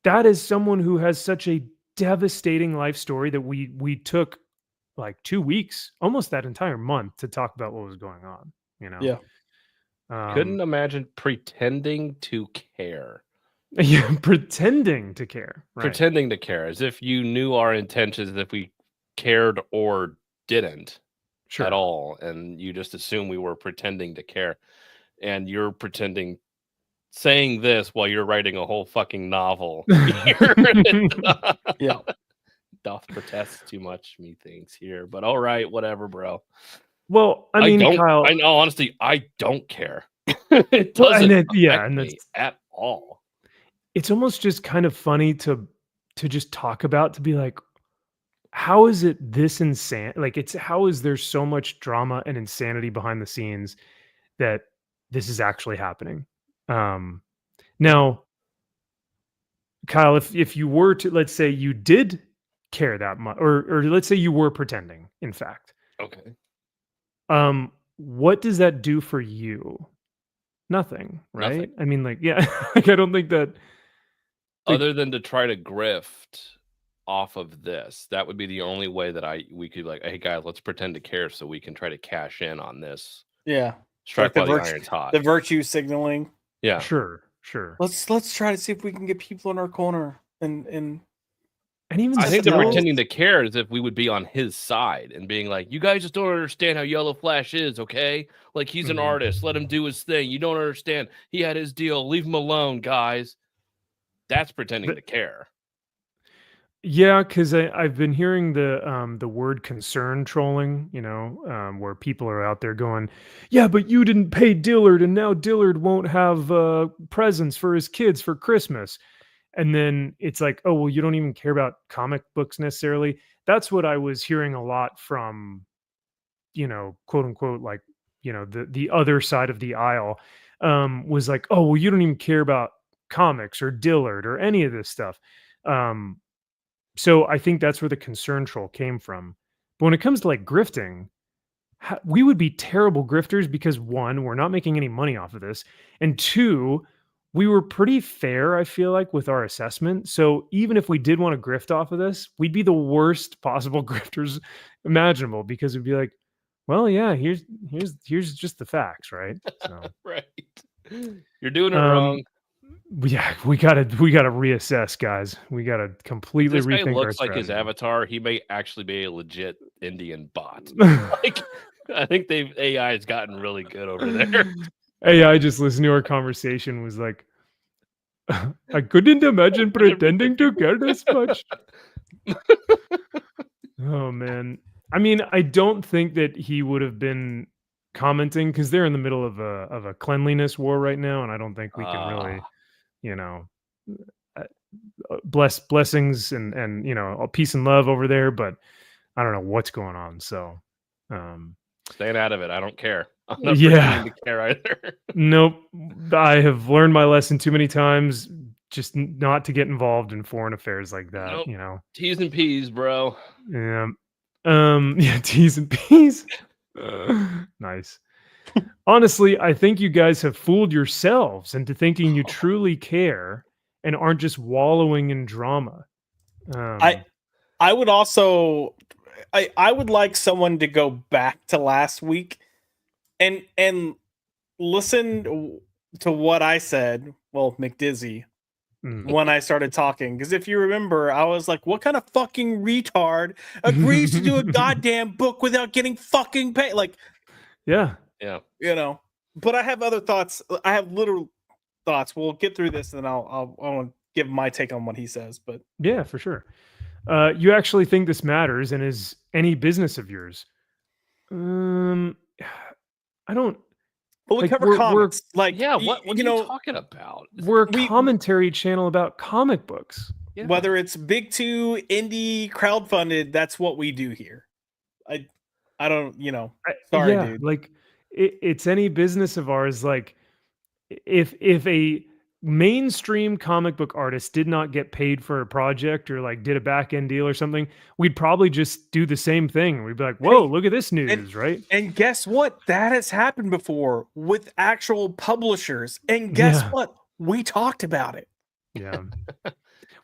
that is someone who has such a devastating life story that we took like 2 weeks, almost that entire month, to talk about what was going on. Yeah. Couldn't imagine pretending to care. Yeah, pretending to care. Right. Pretending to care, as if you knew our intentions, as if we cared or didn't at all, and you just assume we were pretending to care. And you're pretending, saying this while you're writing a whole fucking novel. Yeah. Doth protest too much, methinks here, but all right, whatever, bro. Well, I mean, Kyle, I know, honestly, I don't care. It doesn't affect me at all. It's almost just kind of funny to just talk about, to be like, how is it this insane? Like, how is there so much drama and insanity behind the scenes that this is actually happening? Now, Kyle, if you were to, let's say you did care that much, or let's say you were pretending, in fact. Okay. What does that do for you? Nothing, right? Nothing. I mean, like, yeah, like, I don't think that, other than to try to grift off of this, that would be the only way that we could like, hey guys, let's pretend to care so we can try to cash in on this. Yeah. Strike while the iron's hot. The virtue signaling. Yeah. Sure. Let's try to see if we can get people in our corner and even I think the pretending to care is if we would be on his side and being like, you guys just don't understand how YellowFlash is, okay? Like, he's an artist. Let him do his thing. You don't understand. He had his deal. Leave him alone, guys. That's pretending to care. Yeah, because I've been hearing the word concern trolling, where people are out there going, yeah, but you didn't pay Dillard, and now Dillard won't have presents for his kids for Christmas. And then it's like, oh, well, you don't even care about comic books necessarily. That's what I was hearing a lot from, quote unquote, like, the other side of the aisle, was like, oh, well, you don't even care about comics or Dillard or any of this stuff. So I think that's where the concern troll came from. But when it comes to like grifting, we would be terrible grifters because, one, we're not making any money off of this, and two, we were pretty fair, I feel like, with our assessment. So even if we did want to grift off of this, we'd be the worst possible grifters imaginable, because it'd be like, well, yeah, here's just the facts, right? So. Right. You're doing it wrong. Yeah, we gotta reassess, guys. We gotta completely This guy rethink our looks like his strategy. avatar. He may actually be a legit Indian bot. Like, I think AI has gotten really good over there. AI just listened to our conversation, was like, I couldn't imagine pretending to care this much. Oh man. I mean, I don't think that he would have been commenting because they're in the middle of a cleanliness war right now, and I don't think we can really, you know, uh, blessings and peace and love over there, but I don't know what's going on. So Staying out of it. I don't care. I'm not Yeah. pretending to care either. Nope. I have learned my lesson too many times just not to get involved in foreign affairs like that, Nope. you know. T's and P's, bro. Yeah. Yeah, T's and P's. Nice. Honestly, I think you guys have fooled yourselves into thinking you truly care and aren't just wallowing in drama. I would also I would like someone to go back to last week and listen to what I said, well, McDizzy, when I started talking. Because if you remember, I was like, what kind of fucking retard agrees to do a goddamn book without getting fucking paid? Like, yeah. Yeah. you know. But I have other thoughts. I have literal thoughts. We'll get through this, and then I want to give my take on what he says. But Yeah, for sure. You actually think this matters and is any business of yours? I don't. But we Like, cover we're- comics. Like, Yeah, what you are you know, talking about? We're a We- commentary channel about comic books. Yeah. whether it's big two, indie, crowdfunded, that's what we do here. I don't, you know. Sorry, Yeah, dude. like it's any business of ours. Like if a mainstream comic book artist did not get paid for a project or like did a back end deal or something, we'd probably just do the same thing. We'd be like, whoa, look at this news, right? And guess what? That has happened before with actual publishers. And guess Yeah. what? We talked about it. Yeah.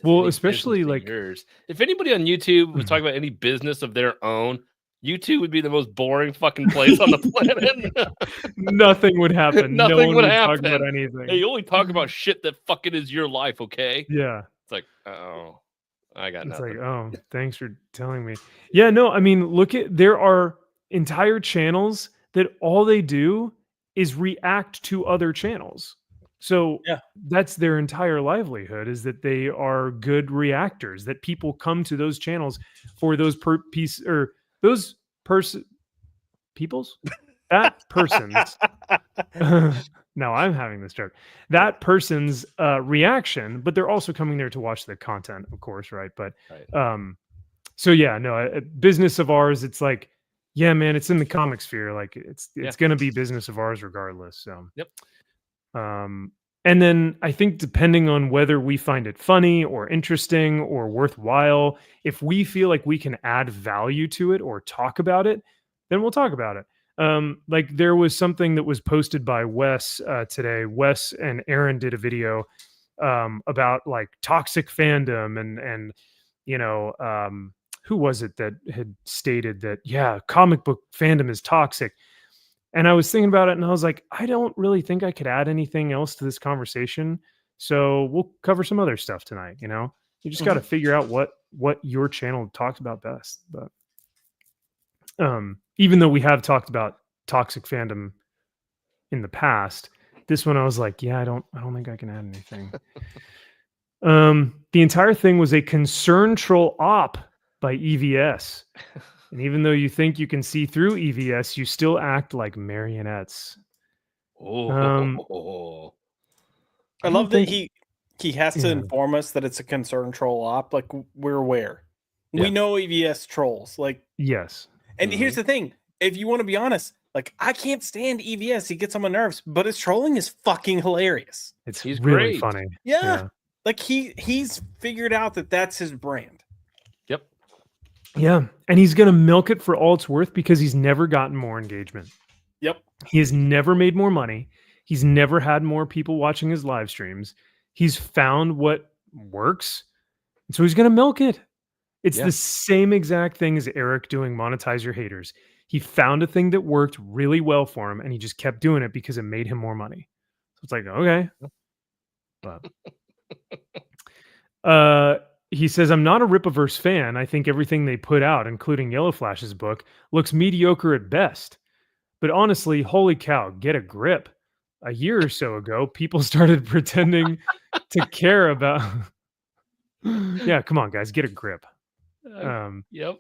Well, Any especially business of like yours. If anybody on YouTube was talking about any business of their own, YouTube would be the most boring fucking place on the planet. nothing would happen. No Nothing one would talk about happen. anything. Hey, you only talk about shit that fucking is your life, okay? Yeah. It's like, oh, I got It's nothing. like, oh, thanks for telling me. Yeah, no, I mean, there are entire channels that all they do is react to other channels. So Yeah. that's their entire livelihood, is that they are good reactors, that people come to those channels for those person's no, I'm having this joke. That person's reaction, but they're also coming there to watch the content, of course, right? But Right. so yeah, no, a business of ours, it's like, yeah, man, it's in the comic sphere. Like it's gonna be business of ours regardless. So Yep. And then I think depending on whether we find it funny or interesting or worthwhile, if we feel like we can add value to it or talk about it, then we'll talk about it. Like there was something that was posted by Wes today. Wes and Aaron did a video about like toxic fandom and who was it that had stated that, yeah, comic book fandom is toxic. And I was thinking about it and I was like, I don't really think I could add anything else to this conversation. So we'll cover some other stuff tonight. You just got to figure out what your channel talks about best. But even though we have talked about toxic fandom in the past, this one I was like, yeah, I don't think I can add anything. The entire thing was a concern troll op by EVS. And even though you think you can see through EVS, you still act like marionettes. Oh, I love that he has to inform us that it's a concerned troll op. Like, we're aware. Yeah. We know EVS trolls. Like, yes. And here's the thing. If you want to be honest, like, I can't stand EVS. He gets on my nerves, but his trolling is fucking hilarious. He's really great. funny. Yeah. Like he's figured out that that's his brand. Yep. Yeah. And he's going to milk it for all it's worth because he's never gotten more engagement. Yep. He has never made more money. He's never had more people watching his live streams. He's found what works. And so he's going to milk it. It's the same exact thing as Eric doing Monetize Your Haters. He found a thing that worked really well for him and he just kept doing it because it made him more money. So it's like, okay. But he says, I'm not a Rippaverse fan. I think everything they put out, including YellowFlash's book, looks mediocre at best. But honestly, holy cow, get a grip. A year or so ago, people started pretending to care about. Yeah, come on, guys, get a grip. Yep.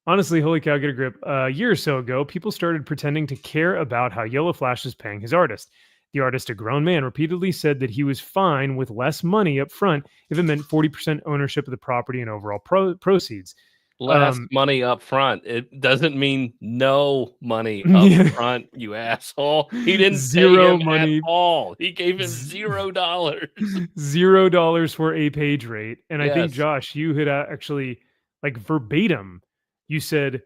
Honestly, holy cow, get a grip. A year or so ago, people started pretending to care about how YellowFlash is paying his artist. The artist, a grown man, repeatedly said that he was fine with less money up front if it meant 40% ownership of the property and overall proceeds. Less money up front. It doesn't mean no money up Yeah. front, you asshole. He didn't Zero pay him money. at all. He gave him $0. $0 for a page rate. And I think, Yes. Josh, you had actually, like verbatim, you said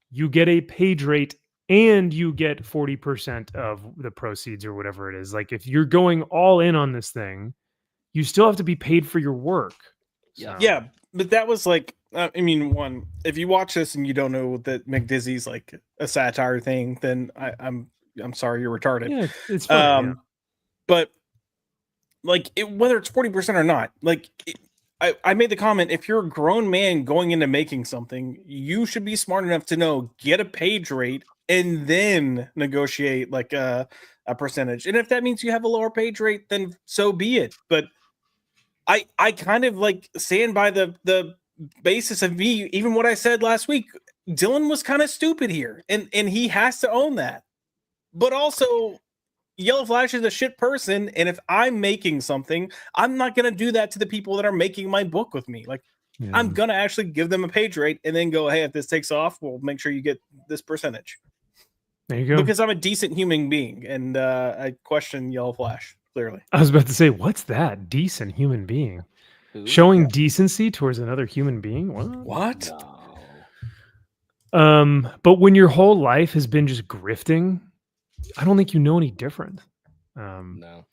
you get a page rate and you get 40% of the proceeds or whatever it is. Like if you're going all in on this thing, you still have to be paid for your work. Yeah. Yeah, but that was like, I mean, one, if you watch this and you don't know that McDizzy's like a satire thing, then I'm sorry, you're retarded. Yeah, it's fine. Yeah. But like whether it's 40% or not, like I made the comment, if you're a grown man going into making something, you should be smart enough to know, get a page rate and then negotiate like a percentage. And if that means you have a lower page rate, then so be it. But I kind of like stand by the basis of me, even what I said last week. Dylan was kind of stupid here, and he has to own that. But also, YellowFlash is a shit person, and if I'm making something, I'm not gonna do that to the people that are making my book with me. Like, Yeah. I'm gonna actually give them a page rate and then go, hey, if this takes off, we'll make sure you get this percentage. There you go. Because I'm a decent human being, and I question YellowFlash, clearly. I was about to say, what's that? Decent human being. Who? Showing decency towards another human being? What? No. But when your whole life has been just grifting, I don't think you know any different. No.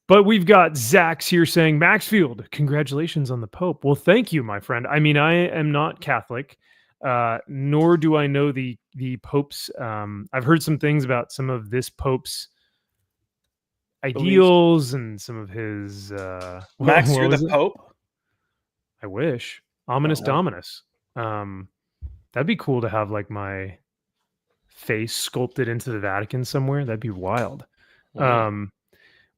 But we've got Zaxx here saying, Maxfield, congratulations on the Pope. Well, thank you, my friend. I mean, I am not Catholic, nor do I know the Pope's. I've heard some things about some of this Pope's ideals and some of his. Max, what you're was the it? Pope? I wish. Ominous Oh. Dominus. That'd be cool to have like my face sculpted into the Vatican somewhere. That'd be wild.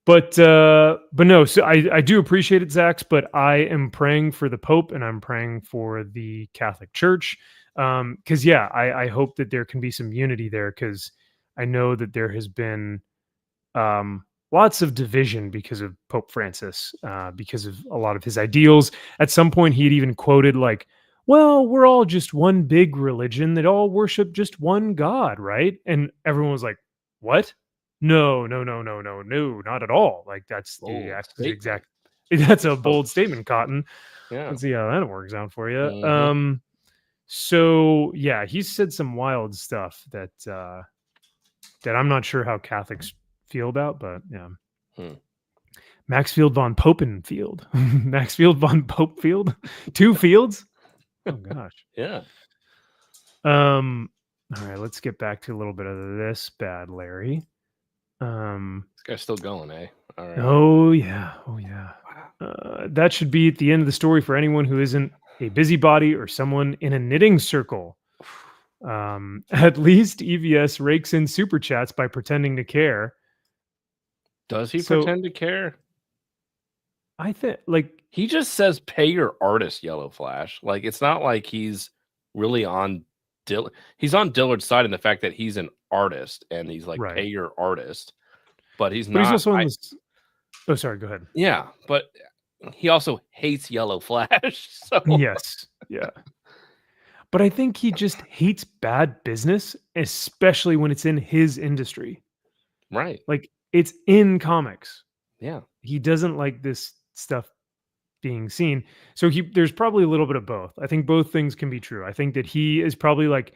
But no, so I do appreciate it, Zaxx, but I am praying for the Pope and I'm praying for the Catholic Church. Because yeah, I hope that there can be some unity there, because I know that there has been lots of division because of Pope Francis, because of a lot of his ideals. At some point, he had even quoted like, well, we're all just one big religion that all worship just one God, right? And everyone was like, what? No, not at all. Like that's the exact. That's a bold statement, Cotton. Yeah. Let's see how that works out for you. Mhm. So yeah, he said some wild stuff that that I'm not sure how Catholics feel about, but yeah. Maxfield von Popenfield. Maxfield von Popefield? 2 fields? Oh gosh. Yeah. All right, let's get back to a little bit of this bad Larry. This guy's still going, eh? All right. Oh yeah. That should be at the end of the story for anyone who isn't a busybody or someone in a knitting circle. At least EVS rakes in super chats by pretending to care. Does he So- pretend to care? I think like He just says pay your artist, YellowFlash. Like it's not like he's really on he's on Dillard's side in the fact that he's an artist and he's like Right. pay your artist. But he's but not he's also on this. Oh, sorry, go ahead. Yeah, but he also hates YellowFlash. So Yes. Yeah. But I think he just hates bad business, especially when it's in his industry. right. Like it's in comics. Yeah. He doesn't like this stuff being seen. So there's probably a little bit of both. I think both things can be true. I think that he is probably like,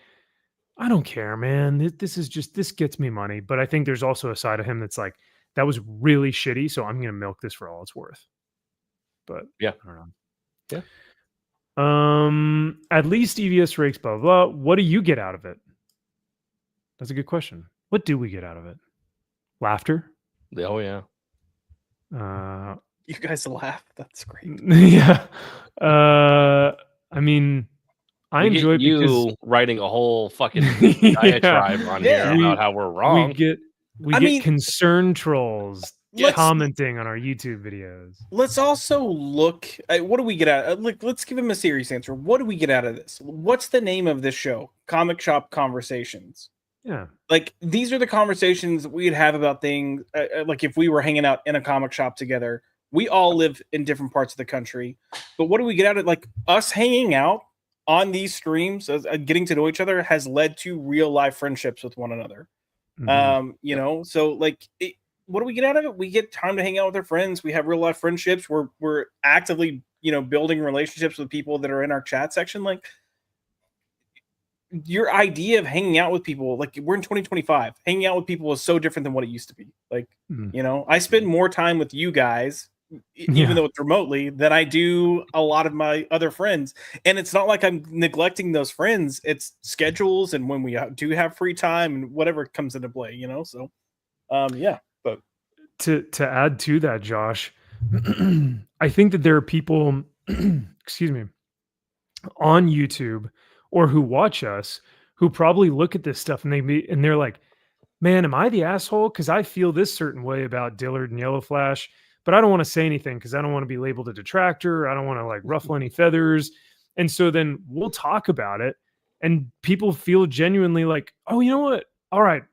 I don't care, man. This gets me money. But I think there's also a side of him that's like, that was really shitty, so I'm going to milk this for all it's worth. But Yeah. I don't know. Yeah. At least EVS rakes, blah, blah, blah. What do you get out of it? That's a good question. What do we get out of it? Laughter? Oh yeah. You guys laugh. That's great. Yeah. I mean, I We enjoy get it because you writing a whole fucking yeah, diatribe on here Yeah. about how we're we wrong. get I mean, concern trolls let's commenting on our YouTube videos. let's also look at what do we get out. Let's give him a serious answer. What do we get out of this? What's the name of this show? Comic Shop Conversations. Yeah. Like these are the conversations we'd have about things. Like if we were hanging out in a comic shop together, we all live in different parts of the country. But what do we get out of like us hanging out on these streams, getting to know each other has led to real life friendships with one another. Mhm. You know, so like what do we get out of it? We get time to hang out with our friends. We have real life friendships. We're actively, you know, building relationships with people that are in our chat section. Like your idea of hanging out with people, like we're in 2025, hanging out with people is so different than what it used to be. Like, Mhm. you know, I spend more time with you guys, Yeah. even though it's remotely, than I do a lot of my other friends. And it's not like I'm neglecting those friends. It's schedules and when we do have free time and whatever comes into play, you know? So, yeah, but To add to that, Josh, I think that there are people, excuse me, on YouTube or who watch us who probably look at this stuff and they're like, man, am I the asshole? Because I feel this certain way about Dillard and YellowFlash, but I don't want to say anything because I don't want to be labeled a detractor. I don't want to like ruffle any feathers. And so then we'll talk about it, and people feel genuinely like, oh, you know what? All right.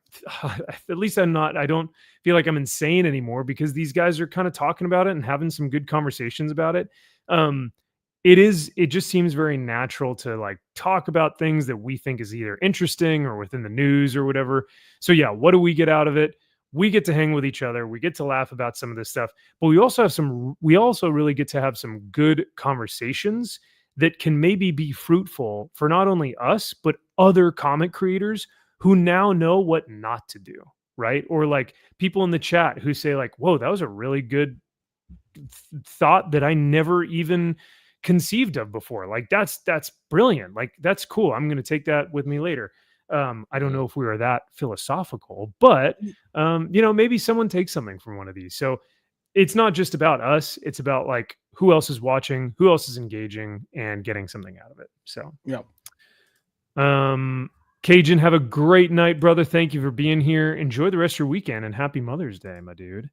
At least I don't feel like I'm insane anymore because these guys are kind of talking about it and having some good conversations about it. It just seems very natural to like talk about things that we think is either interesting or within the news or whatever. So yeah, what do we get out of it? We get to hang with each other. We get to laugh about some of this stuff, but we also really get to have some good conversations that can maybe be fruitful for not only us, but other comic creators who now know what not to do. Right. Or like people in the chat who say like, whoa, that was a really good thought that I never even conceived of before. Like that's brilliant. Like that's cool. I'm going to take that with me later. I don't know if we were that philosophical, but you know, maybe someone takes something from one of these. So it's not just about us. It's about like who else is watching, who else is engaging and getting something out of it. So, yeah. Cajun, have a great night, brother. Thank you for being here. Enjoy the rest of your weekend and happy Mother's Day, my dude.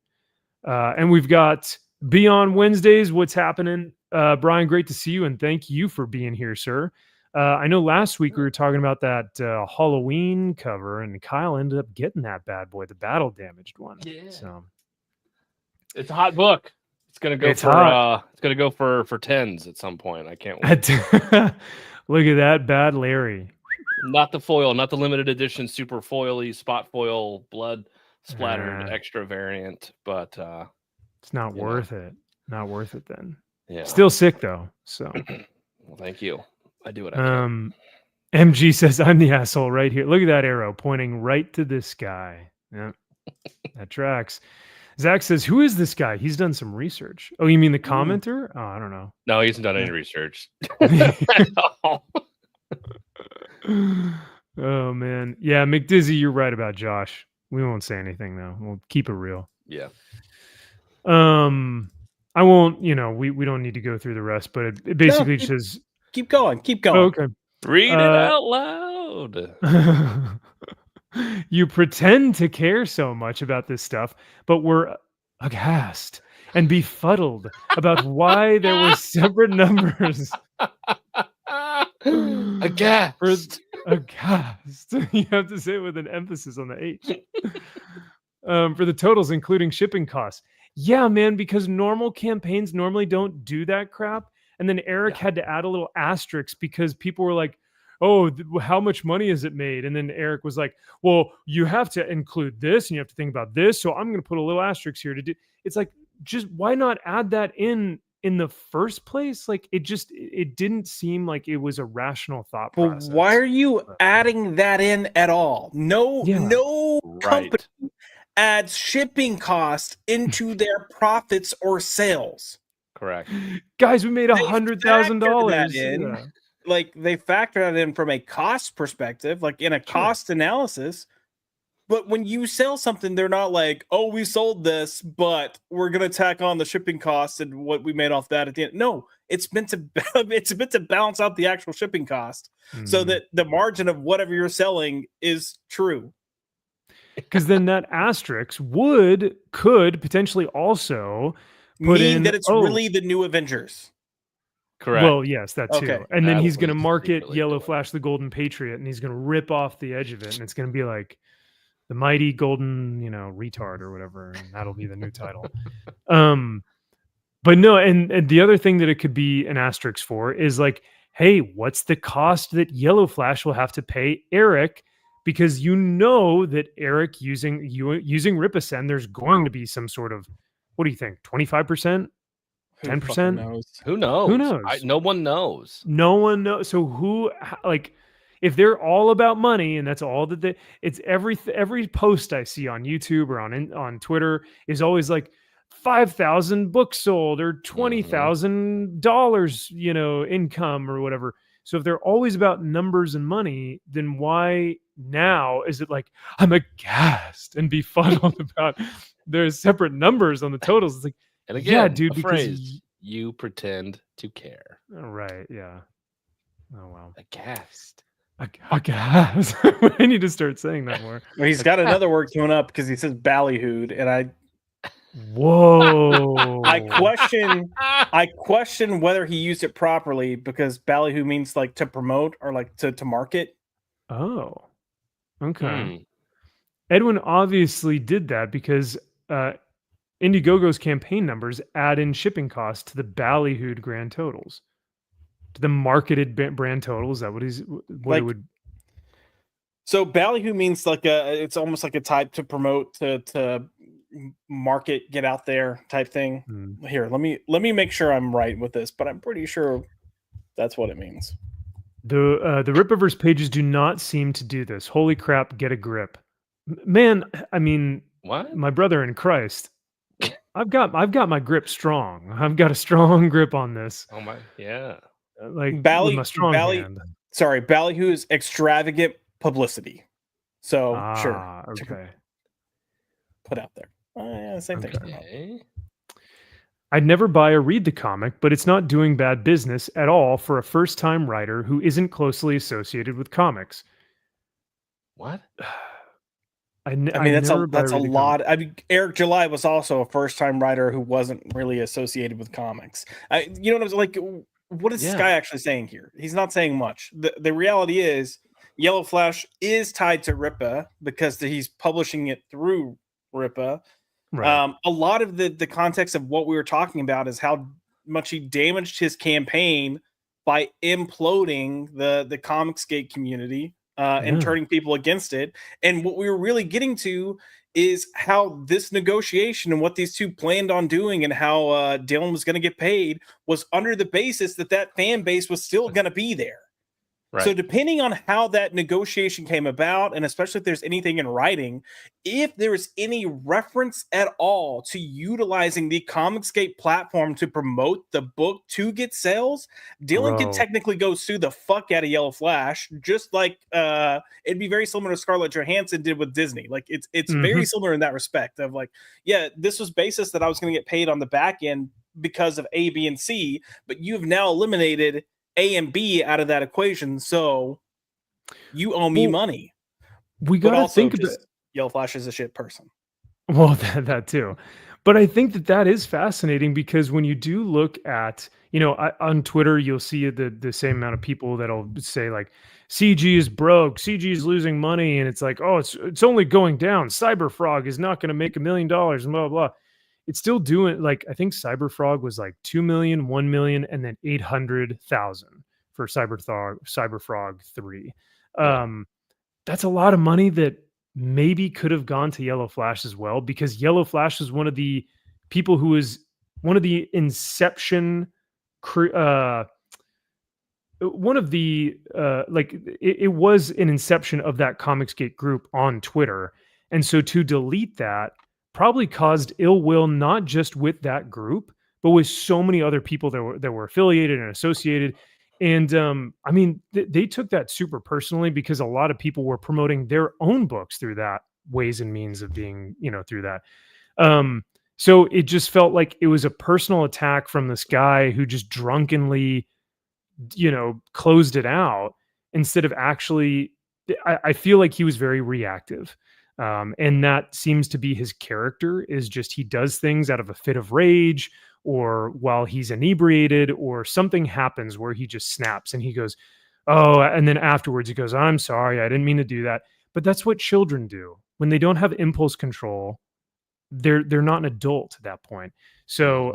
And we've got Beyond Wednesdays. What's happening? Brian, great to see you. And thank you for being here, sir. I know last week we were talking about that Halloween cover, and Kyle ended up getting that bad boy, the battle damaged one. Yeah. So It's a hot book. It's gonna go it's gonna go for tens at some point. I can't wait. Look at that bad Larry. Not the foil, not the limited edition super foily spot foil blood splattered extra variant, but it's not worth it. Not worth it then. Yeah. Still sick though. So well, thank you. I do what I can. MG says I'm the asshole right here. Look at that arrow pointing right to this guy. Yeah. That tracks. Zaxx says, who is this guy? He's done some research. Oh, you mean the commenter? Oh, I don't know. No, he hasn't done any research. Oh man. Yeah, McDizzy, you're right about Josh. We won't say anything though. We'll keep it real. Yeah. I won't, you know, we don't need to go through the rest, but it basically says keep going. Oh, okay. Read it out loud. You pretend to care so much about this stuff, but we're aghast and befuddled about why there were separate numbers. Aghast. Aghast. You have to say it with an emphasis on the H. For the totals, including shipping costs. Yeah, man, because normal campaigns normally don't do that crap. And then Eric had to add a little asterisk because people were like, oh, how much money has it made? And then Eric was like, well, you have to include this and you have to think about this. So I'm going to put a little asterisk here to do. It's like, just why not add that in the first place? Like it didn't seem like it was a rational thought process. Well, why are you adding that in at all? No company adds shipping costs into their profits or sales. Correct. Guys, we made $100,000. Yeah. Like they factor that in from a cost perspective, like in a cost analysis. But when you sell something, they're not like, oh, we sold this, but we're gonna tack on the shipping costs and what we made off that at the end. No, it's meant to balance out the actual shipping cost so that the margin of whatever you're selling is true. Because then that asterisk could potentially also mean that it's really the new Avengers. Correct. Well, yes, that too. Okay. And then That he's going to was market ridiculous. YellowFlash the Golden Patriot, and he's going to rip off the edge of it, and it's going to be like the mighty golden, retard or whatever, and that'll be the new title. But no, and the other thing that it could be an asterisk for is like, hey, what's the cost that YellowFlash will have to pay Eric? Because that Eric using Rippaverse, there's going to be some sort of, what do you think, 25%? 10%? Who knows? Who knows? No one knows. No one knows. So if they're all about money and that's all that it's every post I see on YouTube or on Twitter is always like 5,000 books sold or $20,000, income or whatever. So if they're always about numbers and money, then why now is it like I'm aghast and befuddled about there's separate numbers on the totals? It's like, and again, yeah, dude, because you pretend to care. Right? Yeah. Oh wow. Aghast. Aghast. I need to start saying that more. Well, he's got another word coming up because he says ballyhooed, and Whoa. I question whether he used it properly because ballyhoo means like to promote or like to market. Oh, okay. Edwin obviously did that because Indiegogo's campaign numbers add in shipping costs to the ballyhooed grand totals, to the marketed brand totals. Is that what it would? So ballyhoo means like it's almost like a type to promote, to market, get out there type thing. Here, let me make sure I'm right with this, but I'm pretty sure that's what it means. The Rippaverse pages do not seem to do this. Holy crap, get a grip. Man, I mean, what? My brother in Christ, I've got my grip strong. I've got a strong grip on this. Oh my, yeah. Like with my strong hand. Sorry, ballyhoo is extravagant publicity. So sure. Okay. Put out there. Yeah, same thing. Okay. I'd never buy or read the comic, but it's not doing bad business at all for a first-time writer who isn't closely associated with comics. What? I mean, that's a lot. I mean, Eric July was also a first-time writer who wasn't really associated with comics. You know what I was like? What is this guy actually saying here? He's not saying much. The reality is, YellowFlash is tied to Rippa because he's publishing it through Rippa. Right. A lot of the context of what we were talking about is how much he damaged his campaign by imploding the Comicsgate community and turning people against it. And what we were really getting to is how this negotiation and what these two planned on doing and how Dylan was going to get paid was under the basis that fan base was still going to be there. Right. So depending on how that negotiation came about, and especially if there's anything in writing, if there is any reference at all to utilizing the Comicsgate platform to promote the book to get sales, Dylan could technically go sue the fuck out of YellowFlash, just like it'd be very similar to Scarlett Johansson did with Disney. Like it's very similar in that respect of like, yeah, this was basis that I was going to get paid on the back end because of A, B, and C, but you've now eliminated A and B out of that equation, so you owe me money. We gotta think about YellowFlash is a shit person. Well, that too, but I think that is fascinating because when you do look at, on Twitter, you'll see the same amount of people that'll say like, CG is broke, CG is losing money, and it's like, oh, it's only going down. Cyberfrog is not going to make $1 million, and blah blah. It's still doing, like, I think Cyberfrog was like 2 million, 1 million, and then 800,000 for Cyberfrog 3. That's a lot of money that maybe could have gone to YellowFlash as well, because YellowFlash is one of the people who is one of the inception, it was an inception of that Comicsgate group on Twitter. And so to delete that probably caused ill will, not just with that group, but with so many other people that were affiliated and associated. And I mean, they took that super personally because a lot of people were promoting their own books through that ways and means of being, through that. So it just felt like it was a personal attack from this guy who just drunkenly, closed it out instead of actually, I feel like he was very reactive. And that seems to be his character, is just he does things out of a fit of rage or while he's inebriated, or something happens where he just snaps and he goes, oh, and then afterwards he goes, I'm sorry, I didn't mean to do that. But that's what children do. When they don't have impulse control, they're not an adult at that point. So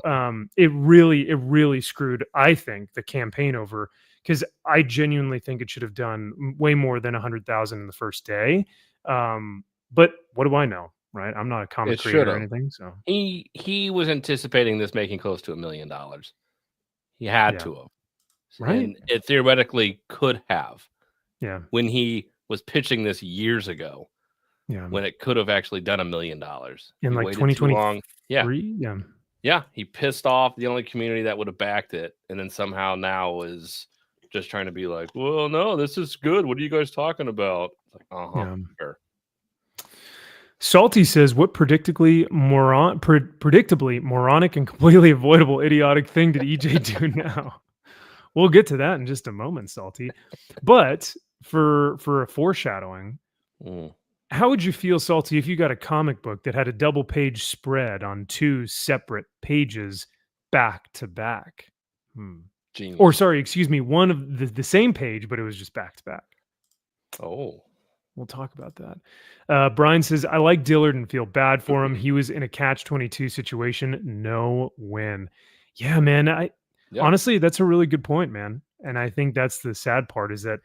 it really screwed, I think, the campaign over, because I genuinely think it should have done way more than 100,000 in the first day. But what do I know, right? I'm not a comic creator or anything. So he was anticipating this making close to $1 million. He had to have, right? And it theoretically could have. Yeah. When he was pitching this years ago. Yeah. When it could have actually done $1 million in like 2023. Yeah. Yeah. He pissed off the only community that would have backed it, and then somehow now is just trying to be like, well, no, this is good. What are you guys talking about? It's like, sure. Salty says, what predictably moronic and completely avoidable idiotic thing did EJ do now? We'll get to that in just a moment, Salty. But for a foreshadowing, how would you feel, Salty, if you got a comic book that had a double page spread on 2 separate pages back to back? Genius. Or sorry, excuse me, one of the same page, but it was just back to back. Oh. We'll talk about that. Brian says, I like Dillard and feel bad for him. He was in a catch-22 situation. No win. Yeah, man. Honestly, that's a really good point, man. And I think that's the sad part, is that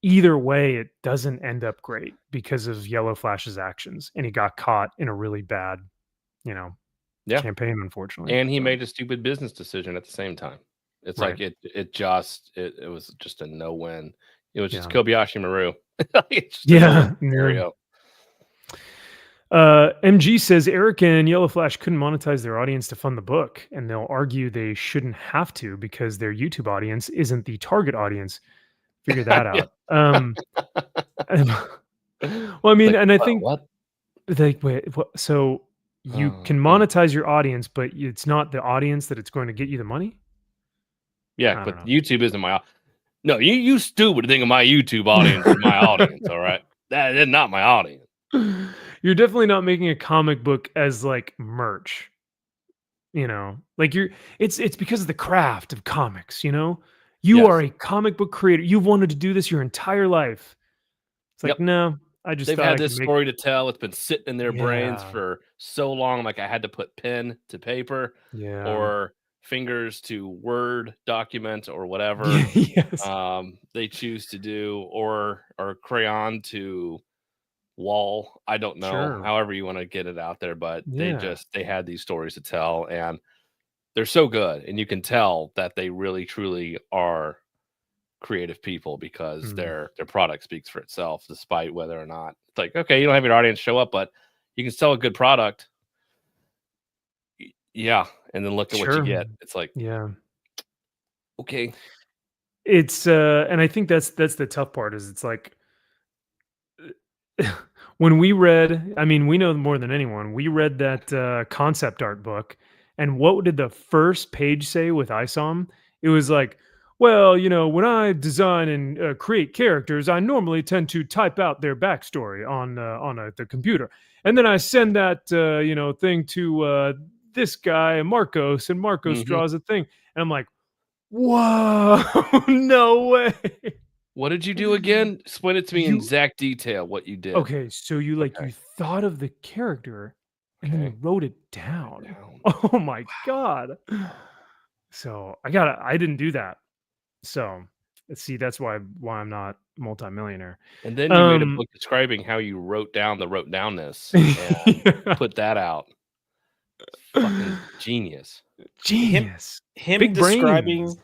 either way, it doesn't end up great because of YellowFlash's actions. And he got caught in a really bad, campaign, unfortunately. And he made a stupid business decision at the same time. It's like it was just a no-win. It was just Kobayashi Maru. Scenario. MG says Eric and YellowFlash couldn't monetize their audience to fund the book, and they'll argue they shouldn't have to because their YouTube audience isn't the target audience. Figure that out. Well, I mean, and I think what? Like, wait, what? So you can monetize your audience, but it's not the audience that it's going to get you the money. Yeah, but YouTube isn't my. No, you stupid think of my YouTube audience as my audience. All right, that is not my audience. You're definitely not making a comic book as like merch. Like it's because of the craft of comics. You are a comic book creator. You've wanted to do this your entire life. It's like, no, they've had this story to tell. It's been sitting in their brains for so long. Like I had to put pen to paper, or fingers to Word document, or whatever they choose to do, or crayon to wall. I don't know, however you want to get it out there, but they had these stories to tell, and they're so good, and you can tell that they really truly are creative people because their product speaks for itself, despite whether or not it's like, okay, you don't have your audience show up, but you can sell a good product. And then look at what you get. It's like, okay. It's and I think that's the tough part, is it's like when we read, I mean, we know more than anyone, we read that concept art book, and what did the first page say with ISOM? It was like, well, when I design and create characters, I normally tend to type out their backstory on the computer, and then I send that thing to this guy Marcos, and Marcos draws a thing, and I'm like, whoa, no way. What did you do again? Explain it to me in exact detail what you did. Okay, so you thought of the character and then you wrote it down. Oh my god. So I didn't do that. So let's see, that's why I'm not multimillionaire. And then you made a book describing how you wrote down the wrote downness and put that out. Fucking genius. Him Big describing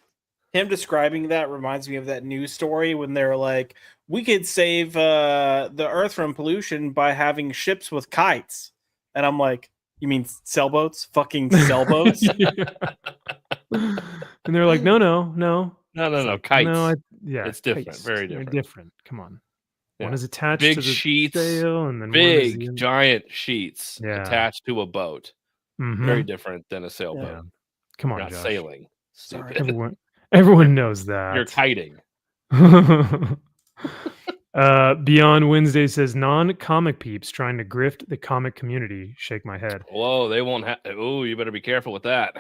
that reminds me of that news story when they're like, we could save the earth from pollution by having ships with kites. And I'm like, you mean sailboats? Fucking sailboats? And they're like, no. Kites. No, it's different. kites. Very They're different. different. Come on. One is attached Big to the sheets, sail, and then one is big giant sheets Yeah. attached to a boat. Mhm. Very different than a sailboat. Yeah. Come You're on, not Josh. sailing. Sorry. Stupid. Everyone knows that. You're kiting. Beyond Wednesday says non-comic peeps trying to grift the comic community. Shake my head. Whoa, they won't have. Oh, you better be careful with that.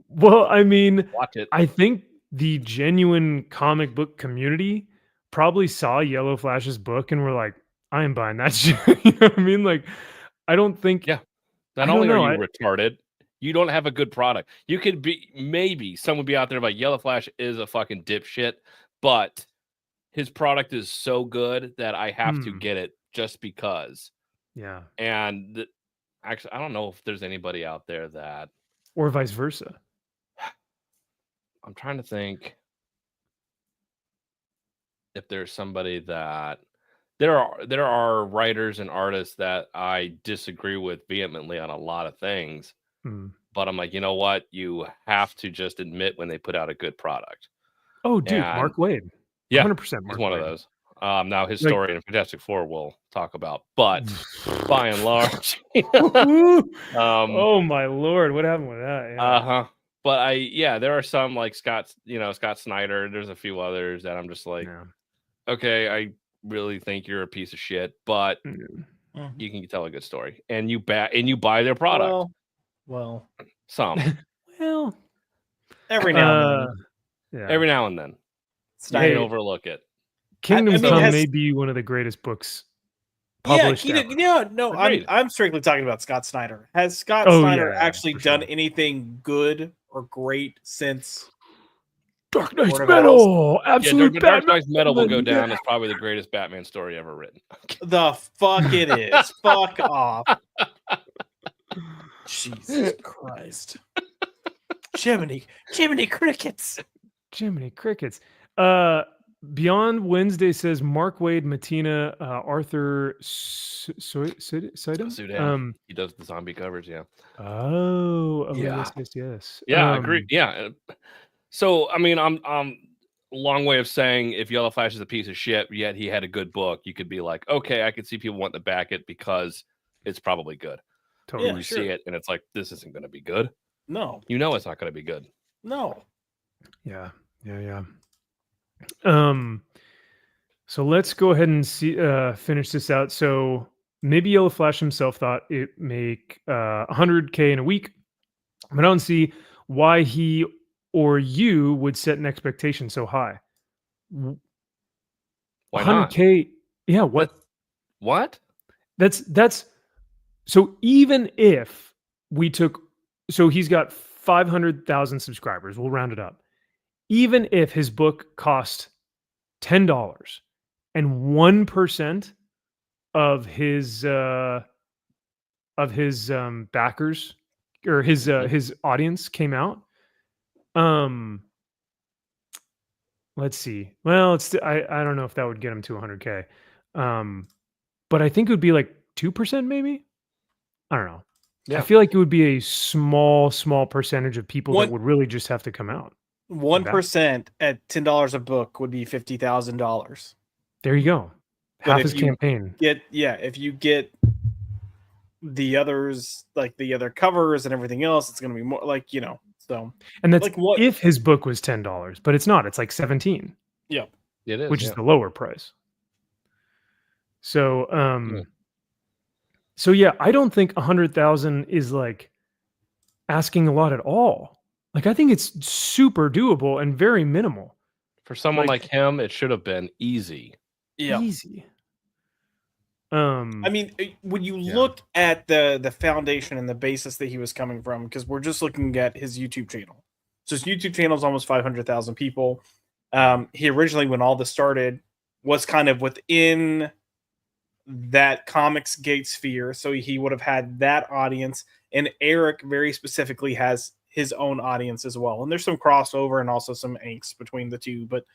Well, I mean, Watch it. I think the genuine comic book community probably saw YellowFlash's book and were like, I am buying that shit. You know what I mean? Like, I don't think. Yeah. I Not don't only know, are you retarded, you don't have a good product. You could be, maybe someone would be out there like YellowFlash is a fucking dipshit, but his product is so good that I have to get it just because. Yeah. And actually, I don't know if there's anybody out there that. Or vice versa. I'm trying to think if there's somebody that. There are writers and artists that I disagree with vehemently on a lot of things, but I'm like, you know what? You have to just admit when they put out a good product. Oh, dude, And, Mark Wade. Yeah, 100% Mark he's one Wade. of those. Now his story in Fantastic Four we'll talk about, but by and large, oh my lord, what happened with that? Yeah. But there are some like Scott Snyder. There's a few others that I'm just like, okay, I really think you're a piece of shit, but you can tell a good story, and you buy their product. Well, some, well, every now and then. Yeah. Every now and then, you can overlook it. Kingdom Come may be one of the greatest books published. I'm strictly talking about Scott Snyder. Has Scott Snyder actually done anything good or great since Dark Knight's Metal? Absolute Dark Knight's Metal will go down as probably the greatest Batman story ever written. The fuck it is. Fuck off. Jesus Christ. Jiminy crickets. Jiminy crickets. Beyond Wednesday says Mark Wade, Matina, Arthur Sudam. He does the zombie covers, yeah. Yes. Yeah, I agree. Yeah. So I mean, I'm a long way of saying if YellowFlash is a piece of shit, yet he had a good book, you could be like, okay, I could see people wanting to back it because it's probably good. Totally. You see it and it's like, this isn't going to be good. No. You know it's not going to be good. No. Yeah. So let's go ahead and finish this out. So maybe YellowFlash himself thought it make 100K in a week, but I don't see why he or you would set an expectation so high. Why 100K? Yeah. What? That's so even if we took, so he's got 500,000 subscribers, we'll round it up. Even if his book cost $10 and 1% of his backers or his audience came out, let's see. Well, I don't know if that would get him to 100K. But I think it would be like 2% maybe. I don't know. Yeah. I feel like it would be a small percentage of people that would really just have to come out. 1% at $10 a book would be $50,000. There you go. Half his campaign. If you get the others, like the other covers and everything else, it's going to be more like, so. And that's like if his book was $10, but it's not. It's like 17. Yep. It is. Which is the lower price. So, So yeah, I don't think 100,000 is like asking a lot at all. Like I think it's super doable and very minimal. For someone like him, it should have been easy. Yeah. Easy. I mean, when you look at the foundation and the basis that he was coming from, because we're just looking at his YouTube channel. So his YouTube channel is almost 500,000 people. He originally, when all this started, was kind of within that Comics Gate sphere, so he would have had that audience, and Eric very specifically has his own audience as well, and there's some crossover and also some angst between the two, but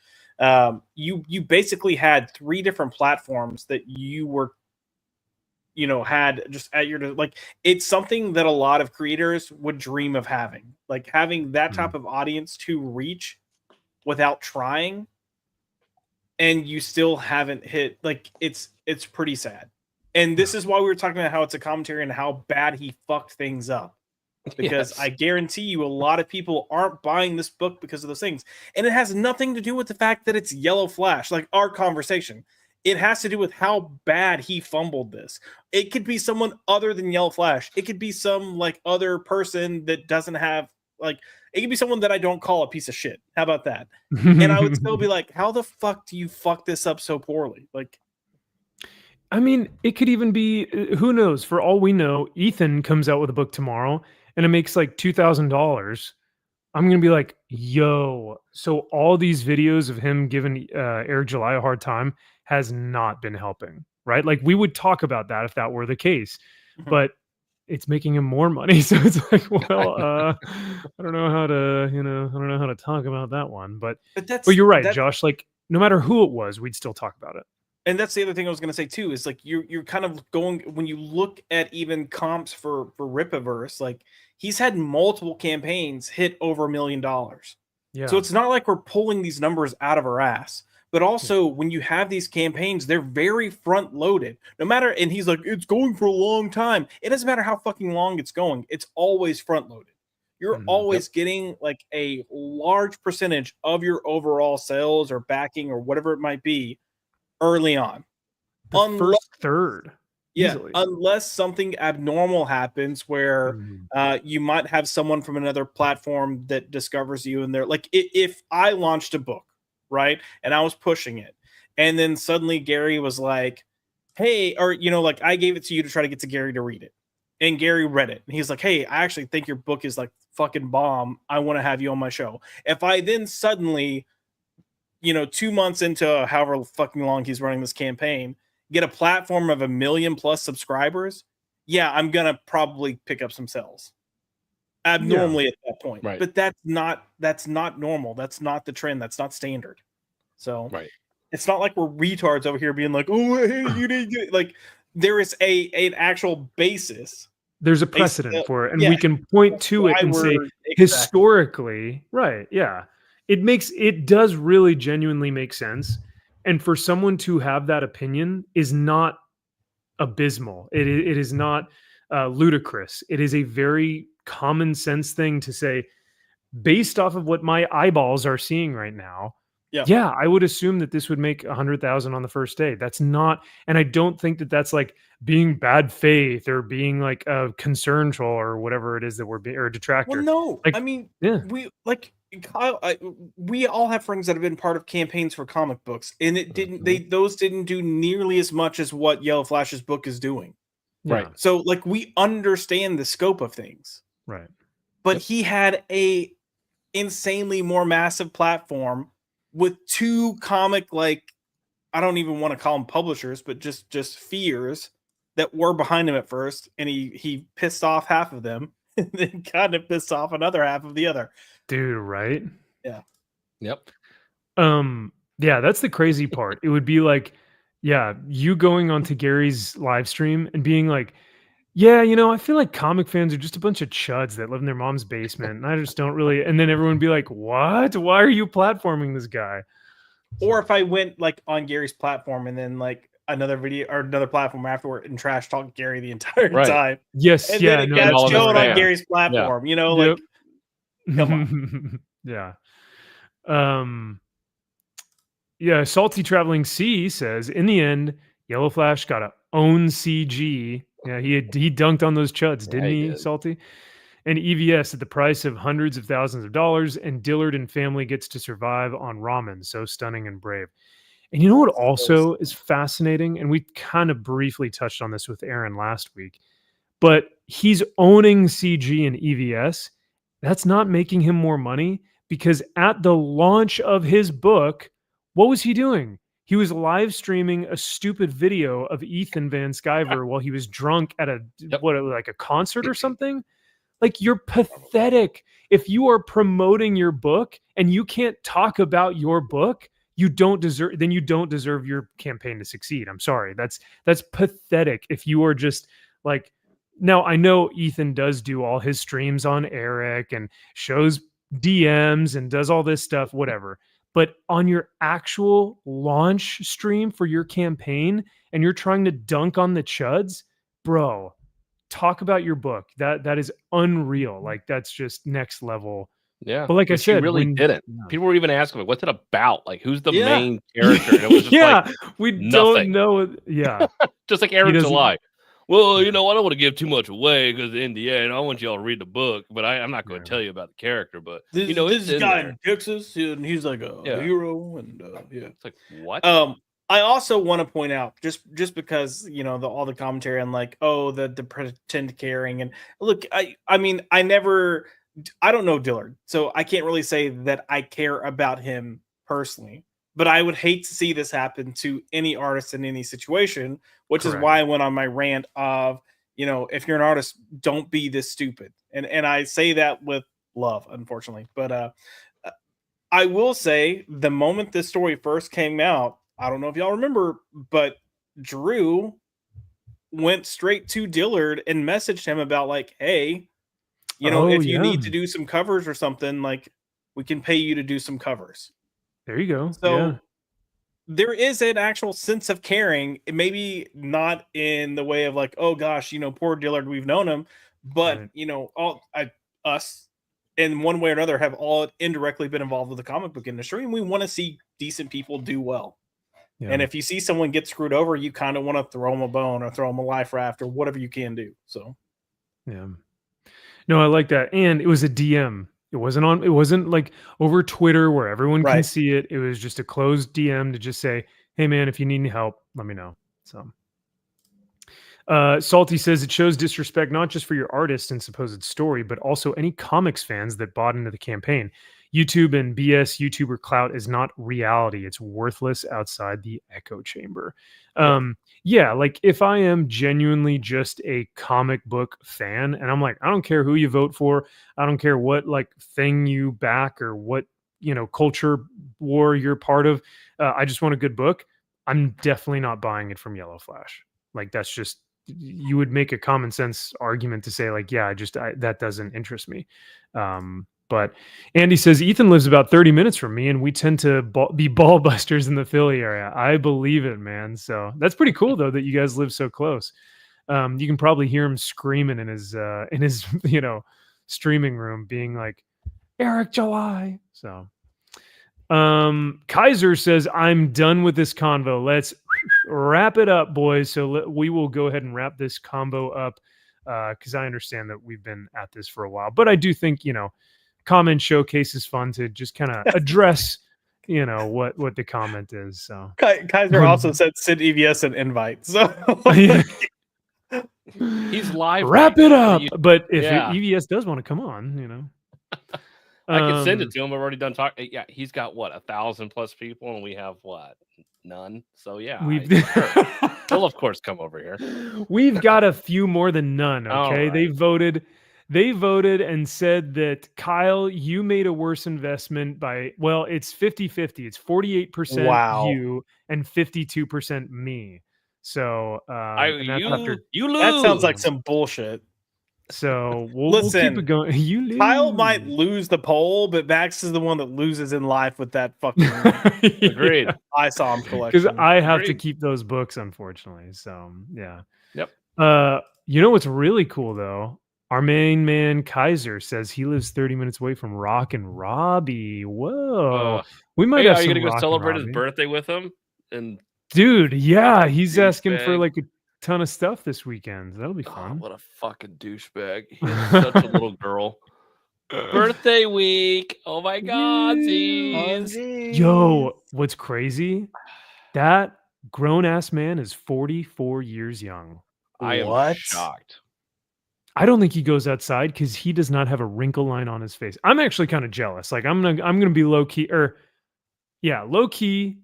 you basically had 3 different platforms that you were had just at your, like, it's something that a lot of creators would dream of having, like having that type of audience to reach without trying. and you still haven't hit, like, it's pretty sad. And this is why we were talking about how it's a commentary and how bad he fucked things up. Because Yes. I guarantee you a lot of people aren't buying this book because of those things. And it has nothing to do with the fact that it's YellowFlash, like our conversation. It has to do with how bad he fumbled this. It could be someone other than YellowFlash. It could be some like other person that doesn't have, like, it could be someone that I don't call a piece of shit. How about that? And I would still be like, how the fuck do you fuck this up so poorly? Like, I mean, it could even be, who knows? For all we know, Ethan comes out with a book tomorrow and it makes like $2,000. I'm going to be like, yo, so all these videos of him giving Eric July a hard time has not been helping, right? Like, we would talk about that if that were the case, but it's making him more money. So it's like, well, I don't know how to, I don't know how to talk about that one, but you're right, Josh, like, no matter who it was, we'd still talk about it. And that's the other thing I was going to say too, is like you're kind of going, when you look at even comps for Rippaverse, like, he's had multiple campaigns hit over $1 million. Yeah. So it's not like we're pulling these numbers out of our ass. But also, when you have these campaigns, they're very front loaded. No matter, and he's like, it's going for a long time. It doesn't matter how fucking long it's going. It's always front loaded. You're always getting like a large percentage of your overall sales or backing or whatever it might be early on. The first third. Yeah, easily. Unless something abnormal happens where you might have someone from another platform that discovers you, and they're like, if I launched a book, right, and I was pushing it, and then suddenly Gary was like, hey, or like, I gave it to you to try to get to Gary to read it, and Gary read it, and he's like, hey, I actually think your book is like fucking bomb. I want to have you on my show. If I then suddenly, 2 months into however fucking long he's running this campaign, get a platform of 1 million plus subscribers, yeah, I'm gonna probably pick up some sales abnormally at that point. Right. But that's not normal. That's not the trend. That's not standard. So it's not like we're retards over here being like, oh, hey, you didn't get it. Like, there is an actual basis. There's a precedent for it, and we can point to it and say, historically, right? Yeah, it does really genuinely make sense. And for someone to have that opinion is not abysmal. It is not ludicrous. It is a very common sense thing to say, based off of what my eyeballs are seeing right now. Yeah, I would assume that this would make 100,000 on the first day. That's not, and I don't think that that's like being bad faith or being like a concern troll or whatever it is that we're being, or a detractor. Well, no, like, I mean, we like Kyle. We all have friends that have been part of campaigns for comic books, and it didn't. Those didn't do nearly as much as what YellowFlash's book is doing. Right. So, like, we understand the scope of things. Right. But he had a insanely more massive platform with two comic, like, I don't even want to call them publishers, but just fears that were behind him at first, and he pissed off half of them, and then kind of pissed off another half of the other. Dude, right? Yeah. Yep. Yeah, that's the crazy part. It would be like, yeah, you going onto Gary's live stream and being like, yeah, I feel like comic fans are just a bunch of chuds that live in their mom's basement, and I just don't really. And then everyone would be like, "What? Why are you platforming this guy?" Or if I went like on Gary's platform and then like another video or another platform afterward and trash talk Gary the entire time. Yes, and yeah, then it got shown on Gary's platform. Like, come on. Yeah. Yeah, Salty Traveling C says, in the end, YellowFlash got to own CG. Yeah, he dunked on those chuds, didn't he, Salty? And EVS at the price of hundreds of thousands of dollars, and Dillard and family gets to survive on ramen. So stunning and brave. And you know what also is fascinating? And we kind of briefly touched on this with Aaron last week, but he's owning CG and EVS. That's not making him more money, because at the launch of his book, what was he doing? He was live streaming a stupid video of Ethan Van Sciver while he was drunk at a concert or something. Like, you're pathetic. If you are promoting your book and you can't talk about your book, you don't deserve your campaign to succeed. I'm sorry. That's pathetic. If you are just like, now I know Ethan does do all his streams on Eric and shows DMs and does all this stuff, whatever. but on your actual launch stream for your campaign and you're trying to dunk on the chuds, bro, talk about your book. That is unreal. Like that's just next level. Yeah. But like I Which said, you really didn't. Yeah. People were even asking me, what's it about? Like, who's the main character? And it was just yeah, like, we nothing. don't know. Yeah. Just like Eric July. Well, you know, I don't want to give too much away because the NDA, and I want y'all to read the book, but I'm not going to tell you about the character. But you know, this guy in Texas, and he's like a hero, and it's like what? I also want to point out just because you know all the commentary on like the pretend caring, and look, I mean I don't know Dillard, so I can't really say that I care about him personally. But I would hate to see this happen to any artist in any situation, which is why I went on my rant of, you know, if you're an artist, don't be this stupid. And I say that with love, unfortunately. But I will say the moment this story first came out, I don't know if y'all remember, but Drew went straight to Dillard and messaged him about like, hey, you know, if you need to do some covers or something, like we can pay you to do some covers. There you go. So there is an actual sense of caring, maybe not in the way of like, oh gosh, you know, poor Dillard, we've known him, but you know, us in one way or another have all indirectly been involved with the comic book industry, and we want to see decent people do well. Yeah. And if you see someone get screwed over, you kind of want to throw them a bone or throw them a life raft or whatever you can do. So, yeah, no, I like that. And it was a DM. It wasn't like over Twitter where everyone can see it. It was just a closed DM to just say, hey man, if you need any help, let me know. So Salty says it shows disrespect, not just for your artist and supposed story, but also any comics fans that bought into the campaign. YouTube and BS YouTuber clout is not reality. It's worthless outside the echo chamber. Yeah, like if I am genuinely just a comic book fan and I'm like, I don't care who you vote for, I don't care what like thing you back or what, you know, culture war you're part of, I just want a good book. I'm definitely not buying it from YellowFlash. Like that's just, you would make a common sense argument to say like, yeah, that doesn't interest me. But Andy says, Ethan lives about 30 minutes from me, and we tend to be ball busters in the Philly area. I believe it, man. So that's pretty cool, though, that you guys live so close. You can probably hear him screaming in his you know, streaming room, being like, Eric July. So Kaiser says, I'm done with this convo. Let's wrap it up, boys. So we will go ahead and wrap this combo up because I understand that we've been at this for a while. But I do think, you know, comment showcase is fun to just kind of address, you know, what the comment is. So Kaiser also said send EVS an invite. So he's live. Wrap it up. But if EVS does want to come on, you know, I can send it to him. I've already done talk. Yeah, he's got what 1,000+ people, and we have what none. So yeah, he'll of course come over here. We've got a few more than none. Okay, right. They voted and said that, Kyle, you made a worse investment by, well, it's 50-50. It's 48% you and 52% me. So you lose. That sounds like some bullshit. So we'll keep it going. You lose. Kyle might lose the poll, but Max is the one that loses in life with that fucking Agreed. I saw him collection. Because I have to keep those books, unfortunately. So yeah. Yep. You know what's really cool though? Our main man Kaiser says he lives 30 minutes away from Rockin' Robbie. Whoa. We might have are you some gonna go celebrate Robbie. his birthday with him? And dude, yeah, he's asking for like a ton of stuff this weekend. That'll be fun. What a fucking douchebag. He's such a little girl. Birthday week. Oh my god. Yo, what's crazy? That grown ass man is 44 years young. I am shocked. I don't think he goes outside because he does not have a wrinkle line on his face. I'm actually kind of jealous. Like I'm gonna be low key, low key.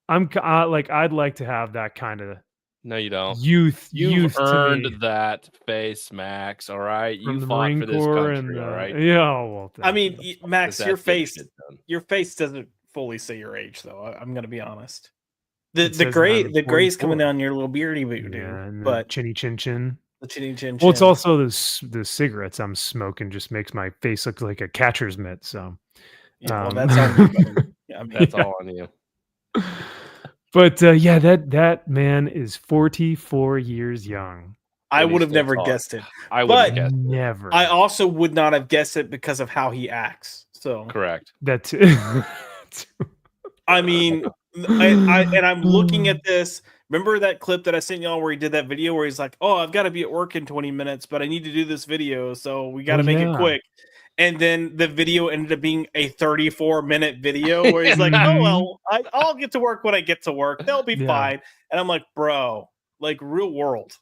I'd like to have that kind of. No, you don't. You've earned that face, Max. All right, you fought for this country. All right. Yeah. Well, I mean, Max, your face doesn't fully say your age, though. I'm gonna be honest. The gray's coming down your little beardy boot, dude. But chinny chin chin. The chinny chin. Well, it's also the cigarettes I'm smoking just makes my face look like a catcher's mitt. So, yeah, well, that sounds better. I mean, That's all on you. But yeah, that man is 44 years young. I And he would have still never talks. guessed it. I would But have guessed. Never. I also would not have guessed it because of how he acts. So Correct. That's I mean, I'm looking at this. Remember that clip that I sent y'all where he did that video where he's like, "Oh, I've got to be at work in 20 minutes, but I need to do this video, so we got to make it quick." And then the video ended up being a 34-minute video where he's like, "Oh well, I'll get to work when I get to work. They'll be fine." And I'm like, "Bro, like real world."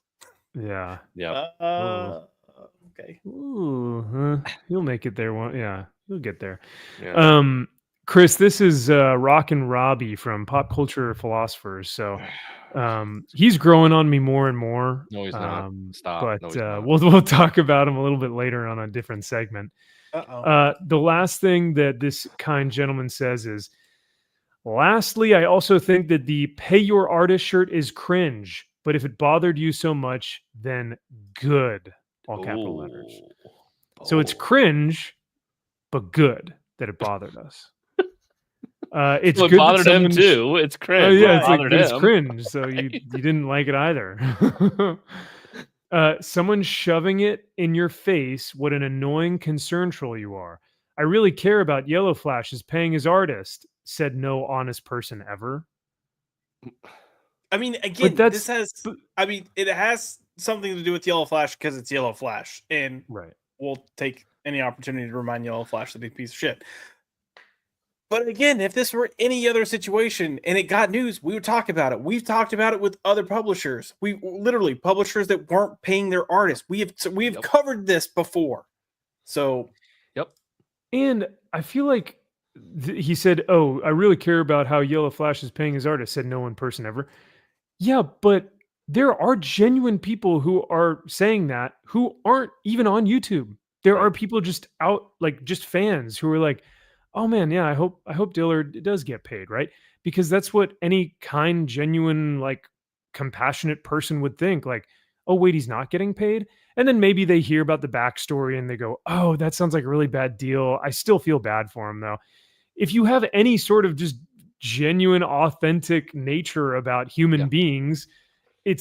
Yeah. Yeah. Okay. Ooh, he'll make it there. Yeah, he'll get there. Yeah. Chris, this is Rockin' Robbie from Pop Culture Philosophers. So he's growing on me more and more. No, he's not. Stop. But No, he's not. we'll talk about him a little bit later on a different segment. The last thing that this kind gentleman says is, lastly, I also think that the pay your artist shirt is cringe, but if it bothered you so much, then good. All capital letters. So it's cringe, but good that it bothered us. It's so it good bothered him too. It's cringe. Oh yeah, it's cringe. So you didn't like it either. Someone shoving it in your face. What an annoying concern troll you are. I really care about YellowFlash is paying his artist. Said no honest person ever. I mean, again, this has. I mean, it has something to do with YellowFlash because it's YellowFlash, and we'll take any opportunity to remind YellowFlash that he's a piece of shit. But again, if this were any other situation and it got news, we would talk about it. We've talked about it with other publishers. We literally publishers that weren't paying their artists. We have covered this before. So, and I feel like he said, "Oh, I really care about how YellowFlash is paying his artist." Said no one person ever. Yeah, but there are genuine people who are saying that who aren't even on YouTube. There are people just out, like just fans who are like, "Oh man, yeah, I hope Dillard does get paid," right? Because that's what any kind, genuine, like compassionate person would think. Like, oh wait, he's not getting paid, and then maybe they hear about the backstory and they go, "Oh, that sounds like a really bad deal. I still feel bad for him though." If you have any sort of just genuine, authentic nature about human beings,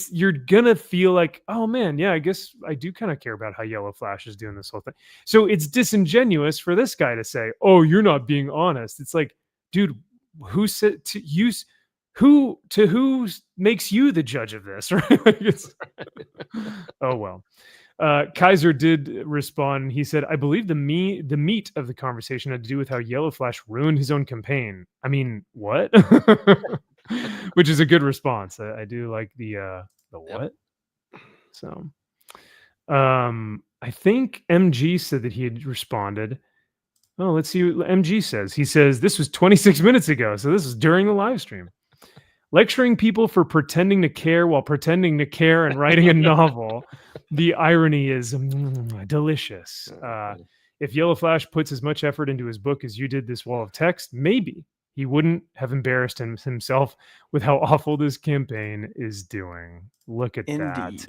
you're gonna feel like, oh man, yeah, I guess I do kind of care about how YellowFlash is doing this whole thing. So it's disingenuous for this guy to say, "Oh, you're not being honest." It's like, dude, who said to use who makes you the judge of this, right? Oh well. Kaiser did respond. He said, "I believe the meat of the conversation had to do with how YellowFlash ruined his own campaign." I mean, what? Which is a good response. I do like the what. So, I think MG said that he had responded. Oh, let's see what MG says. He says this was 26 minutes ago, so this is during the live stream. Lecturing people for pretending to care while pretending to care and writing a novel. The irony is delicious. If YellowFlash puts as much effort into his book as you did this wall of text, maybe he wouldn't have embarrassed himself with how awful this campaign is doing. Look at that.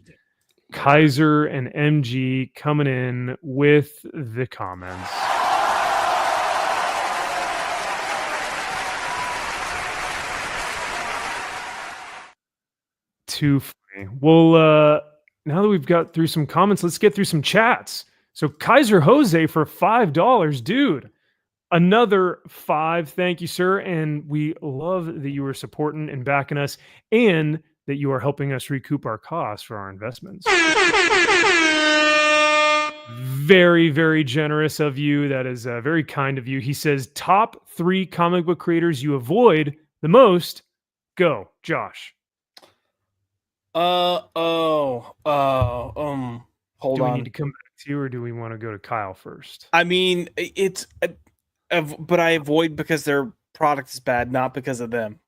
Kaiser and MG coming in with the comments. Too funny. Well, now that we've got through some comments, let's get through some chats. So Kaiser Jose for $5, dude. Another 5. Thank you, sir. And we love that you are supporting and backing us, and that you are helping us recoup our costs for our investments. Very, very generous of you. That is very kind of you. He says, top 3 comic book creators you avoid the most. Go, Josh. Hold on. Do we need to come back to you, or do we want to go to Kyle first? I mean, it's, but I avoid because their product is bad, not because of them.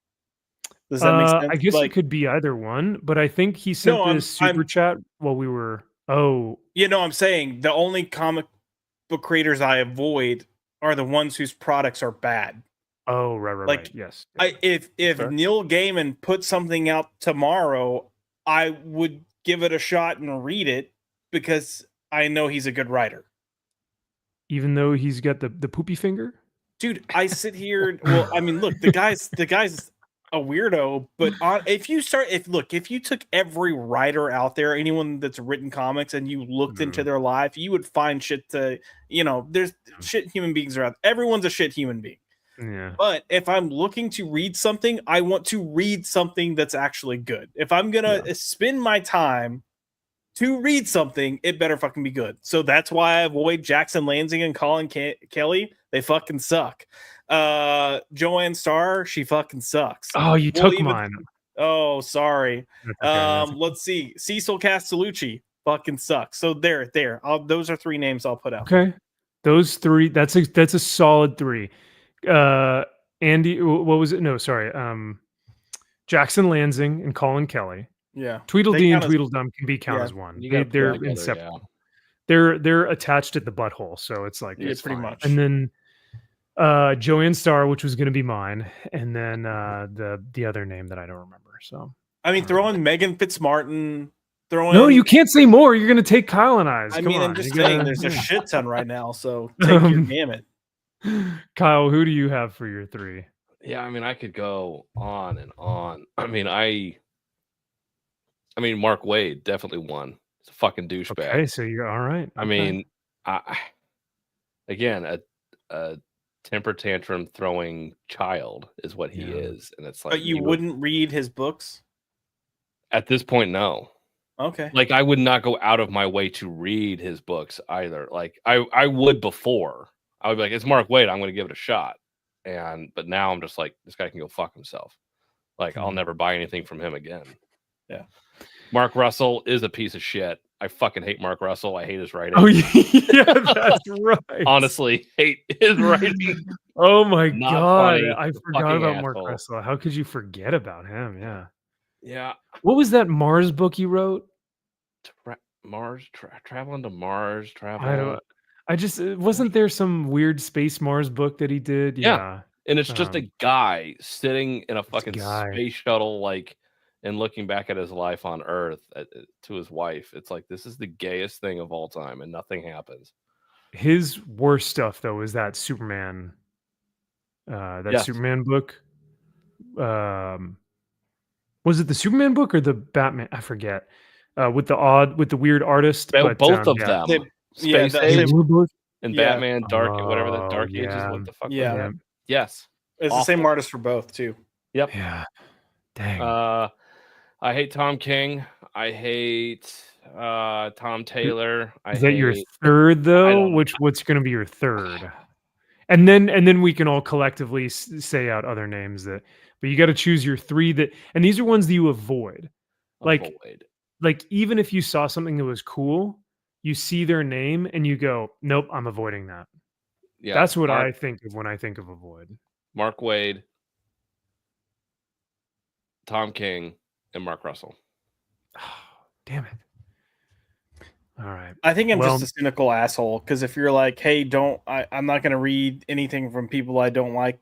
Does that make sense? I guess it could be either one, but I think he sent this super chat while we were. Oh, I'm saying the only comic book creators I avoid are the ones whose products are bad. Oh, right. Yes. If Neil Gaiman put something out tomorrow, I would give it a shot and read it because I know he's a good writer. Even though he's got the poopy finger? dude, I sit here. Well, I mean, look, the guy's a weirdo. But if you took every writer out there, anyone that's written comics, and you looked into their life, you would find shit to, there's shit human beings around. Everyone's a shit human being. Yeah. But if I'm looking to read something, I want to read something that's actually good. If I'm gonna spend my time to read something, it better fucking be good. So that's why I avoid Jackson Lansing and Colin Kelly. They fucking suck. Joanne Starr, she fucking sucks. Oh, you took mine. Oh, sorry. Okay. Let's see. Cecil Castellucci fucking sucks. So there. Those are 3 names I'll put out. Okay. Those 3. That's a solid 3. Andy, what was it? No, sorry. Jackson Lansing and Colin Kelly. Yeah. Tweedledee and Tweedledum can be counted as one. They're together, inseparable. They're attached at the butthole, so it's like it's pretty much. And then Joanne Starr, which was going to be mine, and then the other name that I don't remember. So I mean, throw in Megan Fitzmartin. No, you can't say more. You're going to take Kyle and I's. Come on. I'm just saying, there's a shit ton right now. So take your damn it. Kyle, who do you have for your 3? Yeah, I mean, I could go on and on. I mean, Mark Waid definitely won. It's a fucking douchebag. Okay, so you're all right. I mean, again, a temper tantrum throwing child is what he is, and it's like. But you wouldn't read his books? At this point, no. Okay. Like, I would not go out of my way to read his books either. Like, I would before. I would be like, it's Mark Waid, I'm going to give it a shot. But now I'm just like, this guy can go fuck himself. Like, I'll never buy anything from him again. Yeah. Mark Russell is a piece of shit. I fucking hate Mark Russell. I hate his writing. Oh, yeah, that's right. Honestly, hate his writing. Oh my Not God. funny. I forgot about Mark asshole. Russell. How could you forget about him? Yeah. Yeah. What was that Mars book he wrote? Traveling to Mars. Wasn't there some weird space Mars book that he did? Yeah. And it's just a guy sitting in a fucking space shuttle, like, and looking back at his life on Earth to his wife. It's like, this is the gayest thing of all time, and nothing happens. His worst stuff, though, is that Superman. Superman book. Was it the Superman book or the Batman? I forget. With the weird artist. Both of them. Space Age and Batman Dark, whatever the Dark Ages. What the fuck? Yeah. Yes. It's the same artist for both too. Yep. Yeah. Dang. I hate Tom King. I hate Tom Taylor. Is that your 3rd though? What's going to be your 3rd? And then we can all collectively say out other names but you got to choose your 3 and these are ones that you avoid. Like even if you saw something that was cool, you see their name and you go, nope, I'm avoiding that. Yeah, that's what I think of when I think of avoid. Mark Waid, Tom King, and Mark Russell. Oh, damn it. All right. I think I'm just a cynical asshole, because if you're like, hey, I'm not going to read anything from people I don't like,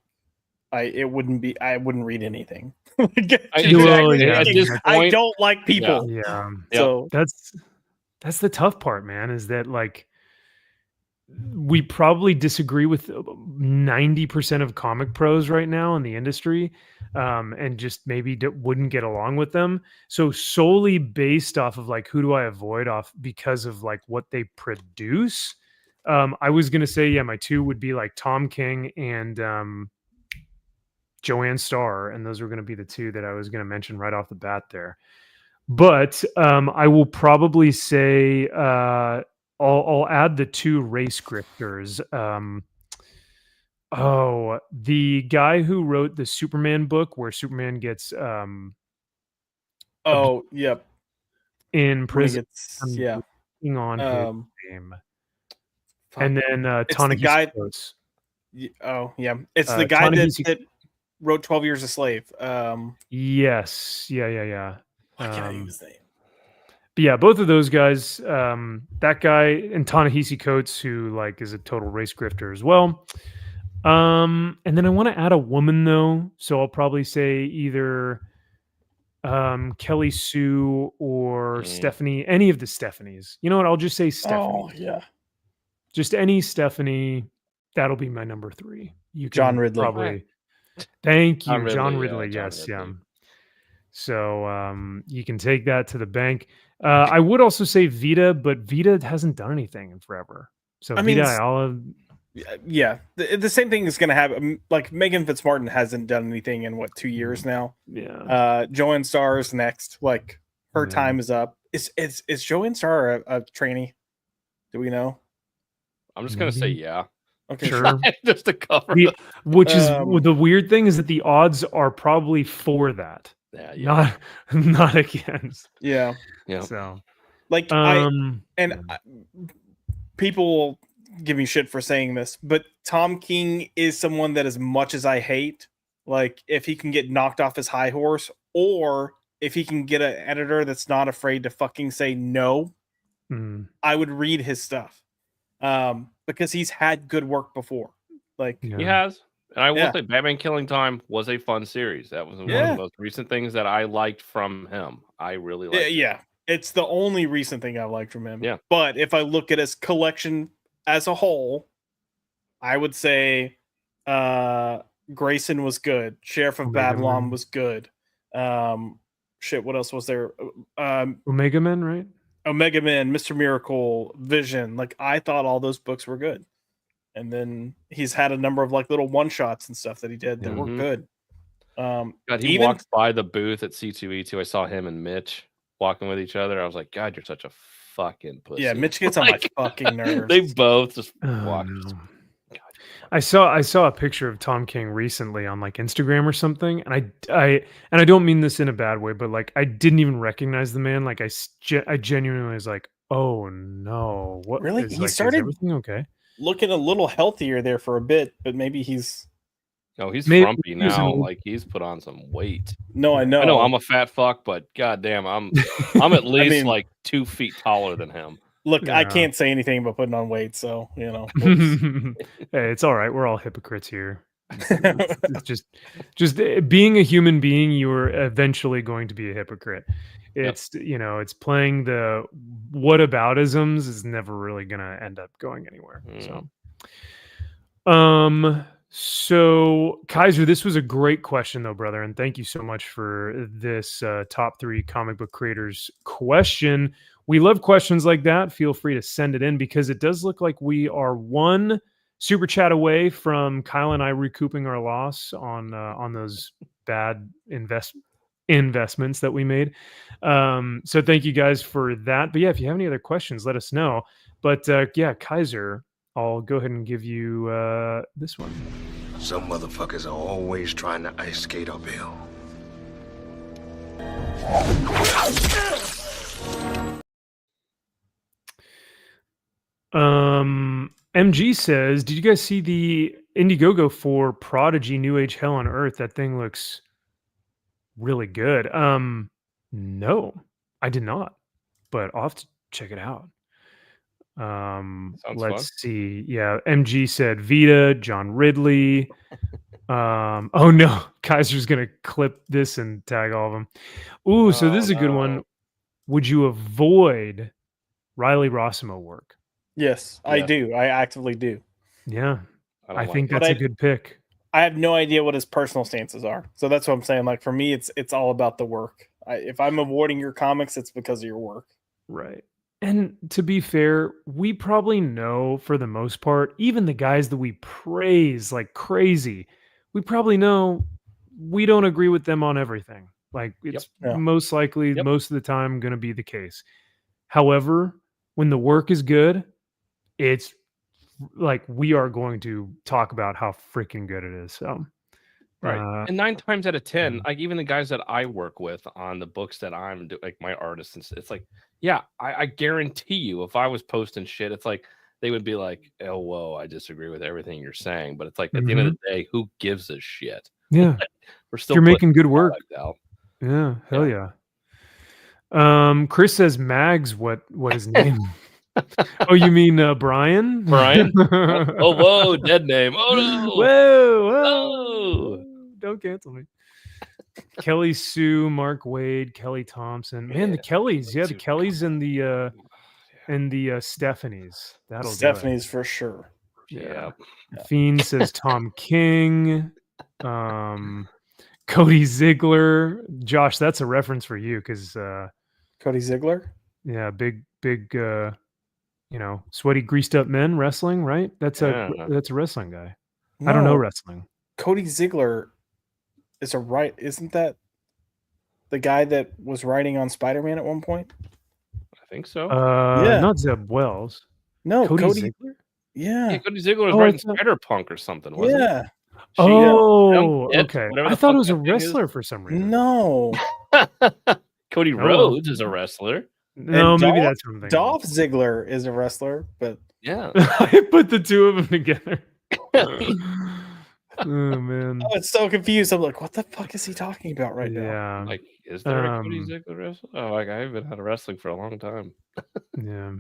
I wouldn't read anything. I don't like people. Yeah. So that's the tough part, man, is that like we probably disagree with 90% of comic pros right now in the industry, and just maybe wouldn't get along with them. So solely based off of like, who do I avoid off because of like what they produce? I was going to say, my 2 would be like Tom King and Joanne Starr. And those were going to be the 2 that I was going to mention right off the bat there. But I will probably say, I'll add the 2 race grifters. The guy who wrote the Superman book where Superman gets in prison. On his name. And then Ta-Nehisi Coates. It's the guy that wrote 12 Years a Slave. Yes. Yeah. I can't think of his name. But yeah, both of those guys, that guy and Ta-Nehisi Coates, who like is a total race grifter as well. And then I want to add a woman though, so I'll probably say either Kelly Sue or Stephanie, any of the Stephanies. You know what? I'll just say Stephanie. Oh yeah, just any Stephanie. That'll be my number 3. you can John Ridley. probably. Thank you, John John Ridley, Ridley. John Yes, yeah. Ridley. So you can take that to the bank. I would also say Vita, but Vita hasn't done anything in forever. So I mean, Vita Ayala, Yeah, the same thing is going to happen. Like Megan Fitzmartin hasn't done anything in 2 years now. yeah. Joanne Starr is next. Like her Yeah. time is up. Is Joanne Starr a trainee? Do we know? I'm just gonna say Maybe. yeah, Okay, Sure. just to cover. The- which is Um, the weird thing is that the odds are probably for that, Yeah. not against. Yeah, Yeah. So like people will give me shit for saying this, but Tom King is someone that, as much as I hate, like if he can get knocked off his high horse, or if he can get an editor that's not afraid to fucking say no, mm, I would read his stuff. Because he's had good work before. Like yeah. He has. And I will Yeah. say Batman Killing Time was a fun series. That was one of Yeah. the most recent things that I liked from him. I really liked it. yeah, it's the only recent thing I liked from him. Yeah. But if I look at his collection as a whole, I would say Grayson was good. Sheriff of Omega Babylon Man. was good. What else was there? Omega Men, right? Omega Man, Mr. Miracle, Vision. Like I thought all those books were good. And then he's had a number of like little one shots and stuff that he did that were Mhm. good. God, he even- walked by the booth at C2E2. I saw him and Mitch walking with each other. I was like, God, you're such a fucking pussy. Yeah, Mitch gets on Like, my fucking nerves. They both just Oh, walked. no. God. I saw a picture of Tom King recently on like Instagram or something, and I don't mean this in a bad way, but like I didn't even recognize the man. Like I genuinely was like, oh no, what Really? is, He like, is started- everything okay? Looking a little healthier there for a bit, but maybe he's No, he's Maybe frumpy he was now. an- Like he's put on some weight. no, I know. I know I'm a fat fuck, but goddamn, I'm at least mean- like 2 feet taller than him. Look, I Yeah. can't say anything about putting on weight, so you know. whoops. Hey, it's all right. We're all hypocrites here. It's just being a human being, you are eventually going to be a hypocrite. It's it's playing the whataboutisms is never really gonna end up going anywhere. So Kaiser, this was a great question though, brother, and thank you so much for this top 3 comic book creators question. We love questions like that. Feel free to send it in because it does look like we are one super chat away from Kyle and I recouping our loss on those bad investments that we made. So thank you guys for that. But yeah, if you have any other questions, let us know. But yeah, Kaiser, I'll go ahead and give you this one. Some motherfuckers are always trying to ice skate uphill. MG says, did you guys see the Indiegogo for Prodigy New Age Hell on Earth? That thing looks really good. No, I did not, but I'll have to check it out. Let's fun. see. Yeah, MG said Vita, John Ridley. Oh no, Kaiser's gonna clip this and tag all of them. Ooh, so this is a good one. no. Would you avoid Riley Rossimo work? Yes, I Yeah. do. I actively do. Yeah, don't I like think it. that's a But good pick. I have no idea what his personal stances are, so that's what I'm saying. Like for me, it's all about the work. If I'm avoiding your comics, it's because of your work. Right. And to be fair, we probably know for the most part, even the guys that we praise like crazy, we probably know we don't agree with them on everything. Like it's Yeah. most likely Yep. most of the time going to be the case. However, when the work is good, it's like we are going to talk about how freaking good it is. So, Right. And 9 times out of 10, Mhm. like even the guys that I work with on the books that I'm doing, like my artists, and it's like, yeah, I guarantee you, if I was posting shit, it's like they would be like, "Oh, whoa, I disagree with everything you're saying." But it's like at the end of the day, who gives a shit? yeah, We're still you're putting making good work. product out. Yeah, hell yeah. Chris says Mags. What his name? Oh, you mean Brian? Brian? Oh, whoa, dead name. Oh no. Whoa! Don't cancel me. Kelly Sue, Mark Wade, Kelly Thompson. Man, the Kellys. Yeah, the Kellys and the Stephanies. That'll do it. Stephanie's for sure. Yeah. Fiend says Tom King. Cody Ziegler. Josh, that's a reference for you because Cody Ziegler. yeah, big sweaty greased up men wrestling, right? That's a wrestling guy. I don't know wrestling. Cody Ziegler is isn't that the guy that was writing on Spider-Man at one point? I think so. Yeah. Not Zeb Wells. No, Cody Ziegler? Yeah. Cody Ziegler was writing Spider-Punk or something, wasn't Yeah. Okay. I thought it was a fuck that thing is. wrestler for some reason. No. Cody Rhodes is a wrestler. No, And maybe that's something. Dolph Ziggler is a wrestler, but Yeah. I put the two of them together. Oh man. I was so confused. I'm like, what the fuck is he talking about right now? Yeah. Like, is there a Cody Ziegler wrestler? Oh, like I haven't had a wrestling for a long time. Yeah.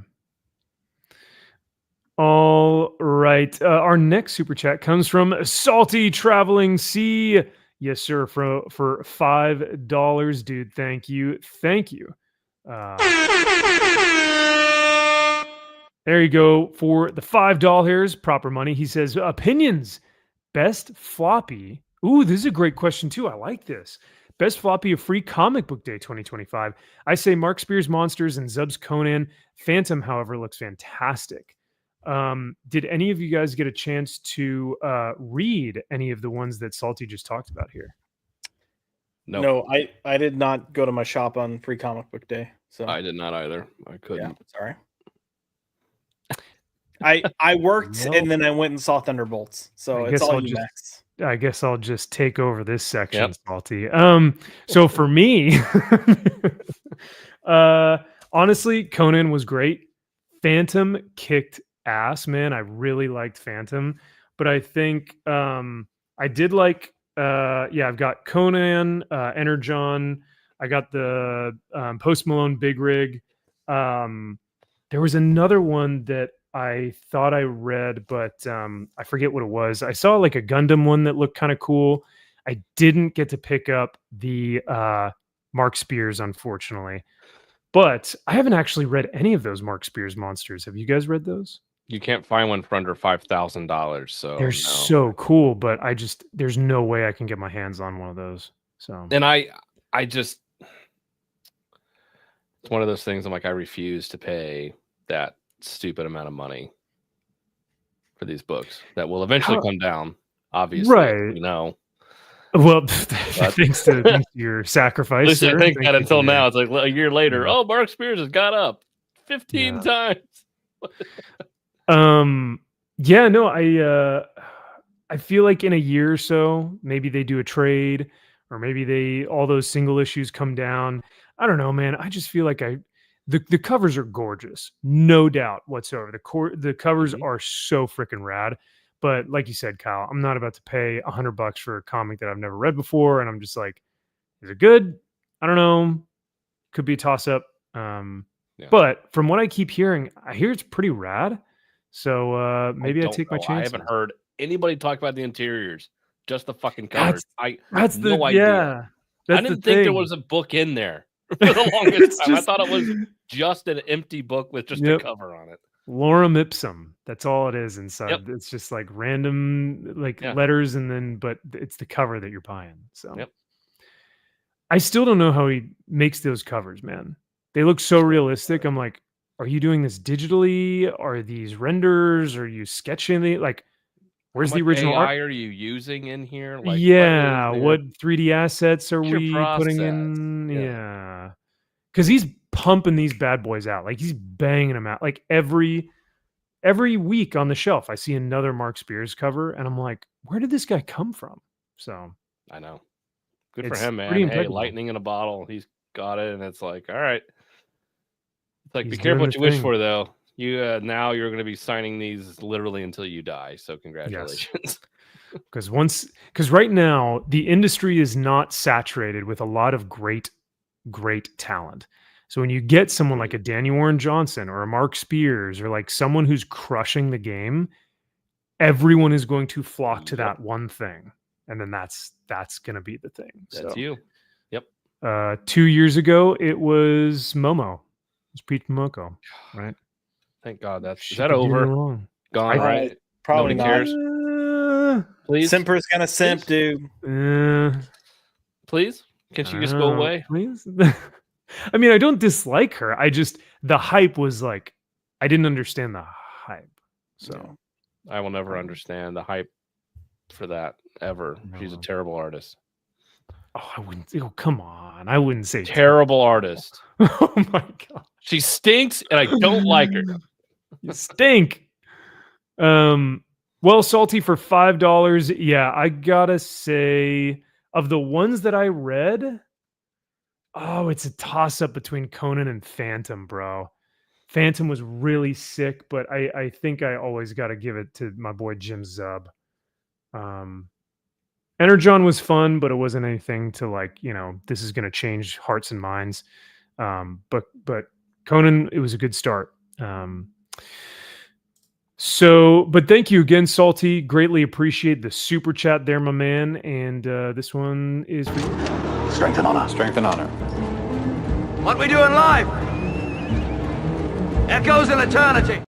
All right. Our next super chat comes from Salty Traveling Sea. Yes, sir. For $5, dude. Thank you. There you go for the $5. Proper money. He says opinions. Best floppy. Ooh, this is a great question too. I like this. Best floppy of Free Comic Book Day 2025. I say Mark Spears Monsters and Zub's Conan. Phantom, however, looks fantastic. Did any of you guys get a chance to read any of the ones that Salty just talked about here? No, I did not go to my shop on Free Comic Book Day. So I did not either. I couldn't. Yeah, sorry. I worked and then I went and saw Thunderbolts. So it's all you, Max. I guess I'll just take over this section, Salty. So for me, honestly, Conan was great. Phantom kicked ass, man. I really liked Phantom, but I think I did like I've got Conan, Energon. I got the Post Malone Big Rig. There was another one that I thought I read, but I forget what it was. I saw like a Gundam one that looked kind of cool. I didn't get to pick up the Mark Spears, unfortunately. But I haven't actually read any of those Mark Spears monsters. Have you guys read those? You can't find one for under $5,000. So they're so cool, but there's no way I can get my hands on one of those. So and I just it's one of those things. I'm like, I refuse to pay that stupid amount of money for these books that will eventually come down. Obviously, right? Well, thanks to your sacrifice. At least I think that until now. It's like a year later. Oh, Mark Spears has got up 15 times. I feel like in a year or so, maybe they do a trade, or maybe all those single issues come down. I don't know, man. I just feel like the covers are gorgeous, no doubt whatsoever. The covers are so freaking rad. But like you said, Kyle, I'm not about to pay $100 for a comic that I've never read before, and I'm just like, is it good? I don't know. Could be a toss up. But from what I keep hearing, I hear it's pretty rad. So maybe I take my chance. I haven't heard anybody talk about the interiors, just the fucking covers. That's no idea. I didn't think there was a book in there for the longest time. I thought it was just an empty book with just a cover on it. Lorem ipsum. That's all it is inside. It's just like random letters, and then but it's the cover that you're buying. So I still don't know how he makes those covers, man. They look so realistic. I'm like, are you doing this digitally? Are these renders? Are you sketching it? Like, where's the original AI art? are you using in here? Like, what 3D assets are we putting in? Yeah. Because he's pumping these bad boys out. Like, he's banging them out. Like, every week on the shelf, I see another Mark Spears cover, and I'm like, where did this guy come from? So I know. Good for him, man. Hey, lightning in a bottle. He's got it, and it's like, all right. It's like, be careful what you wish for, though. You now you're going to be signing these literally until you die. So congratulations. Because right now the industry is not saturated with a lot of great talent. So when you get someone like a Danny Warren Johnson or a Mark Spears or like someone who's crushing the game, everyone is going to flock to that one thing, and then that's going to be the thing. That's you. Yep. 2 years ago, it was Momo. It's Pete Momoko, right? Thank God is that over? Gone, right? Probably Nobody not. cares. Please, Simper's gonna simp, dude. please. Can she just go away? Please. I mean, I don't dislike her. The hype was like, I didn't understand the hype. So I will never understand the hype for that ever. She's a terrible artist. Oh, I wouldn't. Oh, come on. I wouldn't say Terrible artist. Oh my god. She stinks, and I don't like her. You stink. Well, Salty for $5. Yeah, I gotta say, of the ones that I read, oh, it's a toss-up between Conan and Phantom, bro. Phantom was really sick, but I think I always gotta give it to my boy Jim Zub. Energon was fun, but it wasn't anything to like, this is gonna change hearts and minds. But Conan, it was a good start. But thank you again, Salty. Greatly appreciate the super chat there, my man. And this one is for you. Strength and honor. Strength and honor. What we doing live? Echoes in eternity.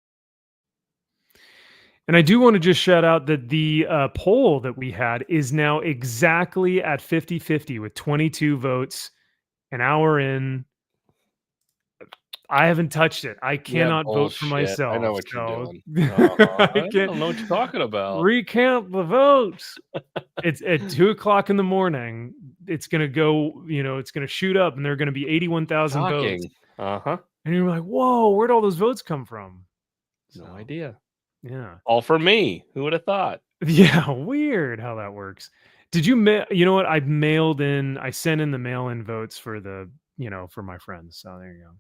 And I do want to just shout out that the poll that we had is now exactly at 50-50 with 22 votes. An hour in. I haven't touched it. I cannot vote for myself. I know what you're doing. I don't know what you're talking about. Recount the votes. It's at 2:00 in the morning. It's gonna go. It's gonna shoot up, and there are gonna be 81,000 votes. And you're like, "Whoa, where'd all those votes come from?" No idea. Yeah. All for me. Who would have thought? Yeah, weird how that works. Did you? You know what? I sent in the mail-in votes for for my friends. So there you go.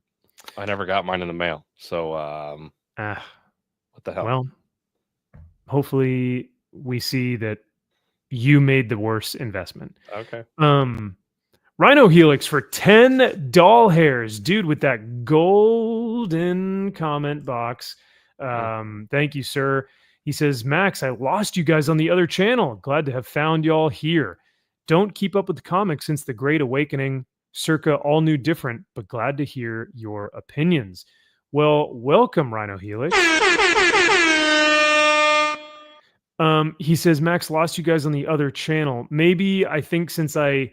I never got mine in the mail. So what the hell? Well, hopefully we see that you made the worst investment. Okay. Rhino Helix for 10 doll hairs, dude, with that golden comment box. Thank you, sir. He says, Max, I lost you guys on the other channel. Glad to have found y'all here. Don't keep up with the comics since the Great Awakening. Circa all new different, but glad to hear your opinions. Well, welcome, Rhino Helix. He says, Max, lost you guys on the other channel. Maybe I think so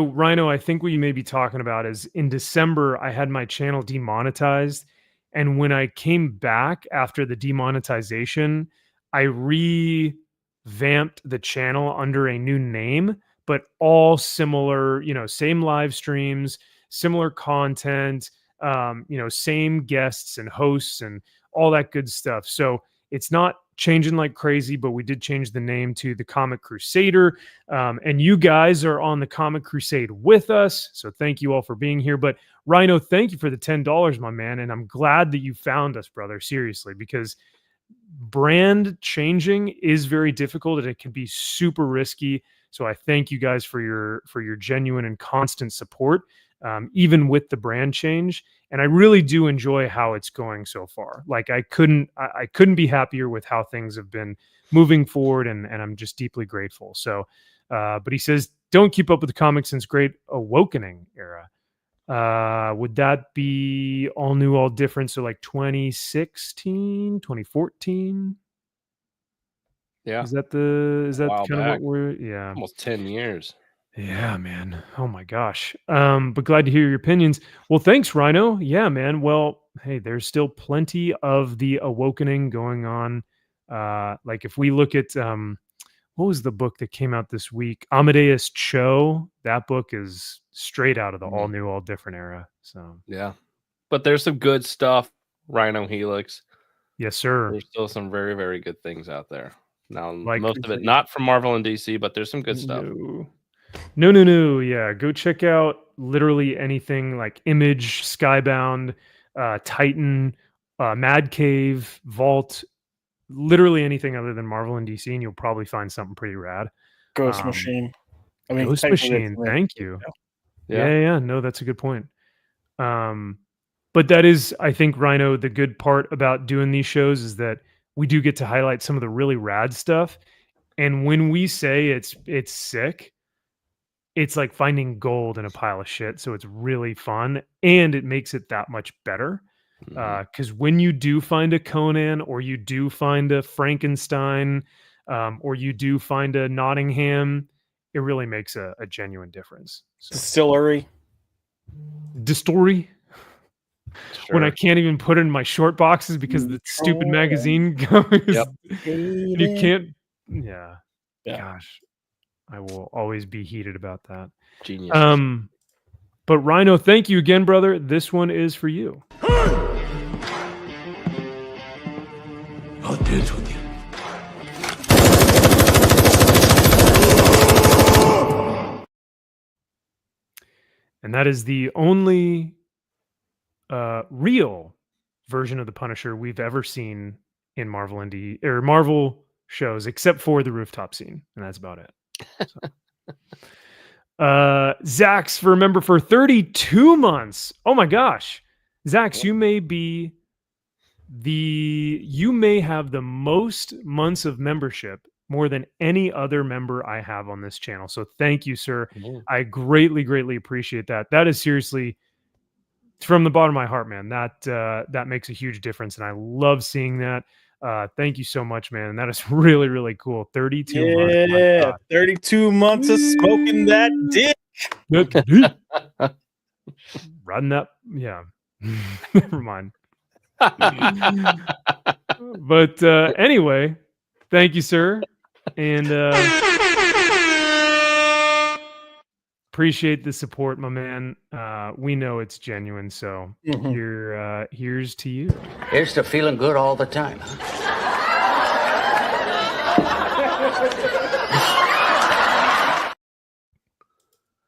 Rhino, I think what you may be talking about is in December, I had my channel demonetized. And when I came back after the demonetization, I revamped the channel under a new name, but all similar, same live streams, similar content, same guests and hosts and all that good stuff. So it's not changing like crazy, but we did change the name to the Comic Crusader. And you guys are on the Comic Crusade with us. So thank you all for being here. But Rhino, thank you for the $10, my man. And I'm glad that you found us, brother, seriously, because brand changing is very difficult and it can be super risky. So I thank you guys for your genuine and constant support, even with the brand change. And I really do enjoy how it's going so far. Like I couldn't be happier with how things have been moving forward, and I'm just deeply grateful. So, but he says, don't keep up with the comics since Great Awakening era. Would that be all new, all different? So like 2016, 2014? Yeah. Is that kind of what we're, yeah. Almost 10 years. Yeah, man. Oh my gosh. But glad to hear your opinions. Well, thanks, Rhino. Yeah, man. Well, hey, there's still plenty of the Awakening going on. Like if we look at what was the book that came out this week? Amadeus Cho. That book is straight out of the all new, all different era. So yeah. But there's some good stuff, Rhino Helix. Yes, sir. There's still some very, very good things out there. Now, like, most of it not from Marvel and DC, but there's some good stuff. No. Yeah, go check out literally anything like Image, Skybound, Titan, Mad Cave, Vault, literally anything other than Marvel and DC, and you'll probably find something pretty rad. Ghost Machine. I mean, Ghost Machine. Thank you. Yeah. No, that's a good point. But that is, I think, Rhino, the good part about doing these shows is that we do get to highlight some of the really rad stuff. And when we say it's sick, it's like finding gold in a pile of shit. So it's really fun and it makes it that much better. Because when you do find a Conan, or you do find a Frankenstein, or you do find a Nottingham, it really makes a genuine difference. So, Distillery. Distillery. Sure. When I can't even put it in my short boxes because the stupid magazine goes. Yep. You can't. Yeah. Yeah. Gosh, I will always be heated about that. Genius. But Rhino, thank you again, brother. This one is for you. I'll dance with you. And that is the only real version of the Punisher we've ever seen in Marvel Indie or Marvel shows, except for the rooftop scene, and that's about it. So. Zaxx for a member for 32 months. Oh my gosh, Zaxx, you may have the most months of membership, more than any other member I have on this channel. So thank you, sir. I greatly appreciate that. That is seriously, from the bottom of my heart, man. That makes a huge difference, and I love seeing that. Thank you so much, man. And that is really cool. 32 months. Yeah, 32 months of smoking that dick. Riding that, yeah. Never mind. But anyway, thank you, sir. And appreciate the support, my man. We know it's genuine, so here's to you. Here's to feeling good all the time.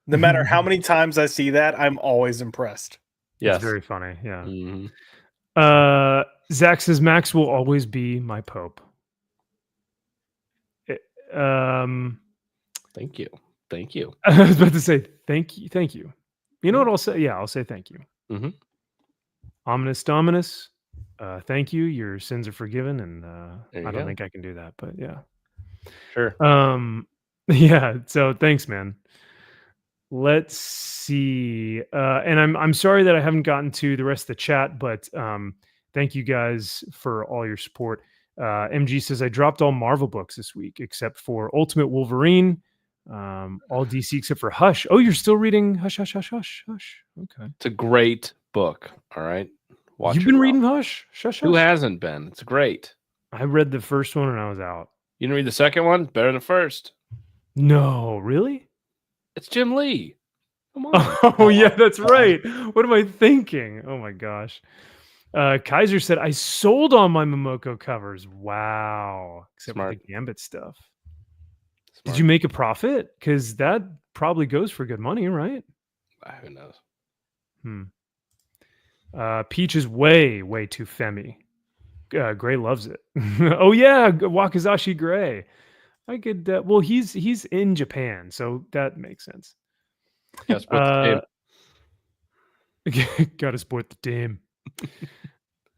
No matter how many times I see that, I'm always impressed. Yes. It's very funny. Yeah. Mhm. Zaxx says Max will always be my Pope. Thank you. Thank you. I was about to say thank you. You know what I'll say? Yeah, I'll say thank you. Mhm. Ominous Dominus. Thank you. Your sins are forgiven, and There you I don't go. think I can do that, but yeah. Sure. Yeah. So thanks, man. Let's see. And I'm sorry that I haven't gotten to the rest of the chat, but thank you guys for all your support. MG says I dropped all Marvel books this week except for Ultimate Wolverine. All DC except for Housh. Oh, you're still reading Housh. Okay. It's a great book. All right. Watch You've your been mouth. reading Housh? Who hasn't been? It's great. I read the first one and I was out. You didn't read the second one? Better than the first. No, really? It's Jim Lee. Come on. Oh, yeah, that's right. What am I thinking? Oh my gosh. Kaiser said I sold all my Momoko covers. Wow. Except for Smart. the Gambit stuff. Smart. Did you make a profit? Because that probably goes for good money, right? Who knows? Peach is way too femmy. Gray loves it. Oh yeah, Wakazashi Gray. I could. Well, he's in Japan, so that makes sense. Yes, but Gotta support the team.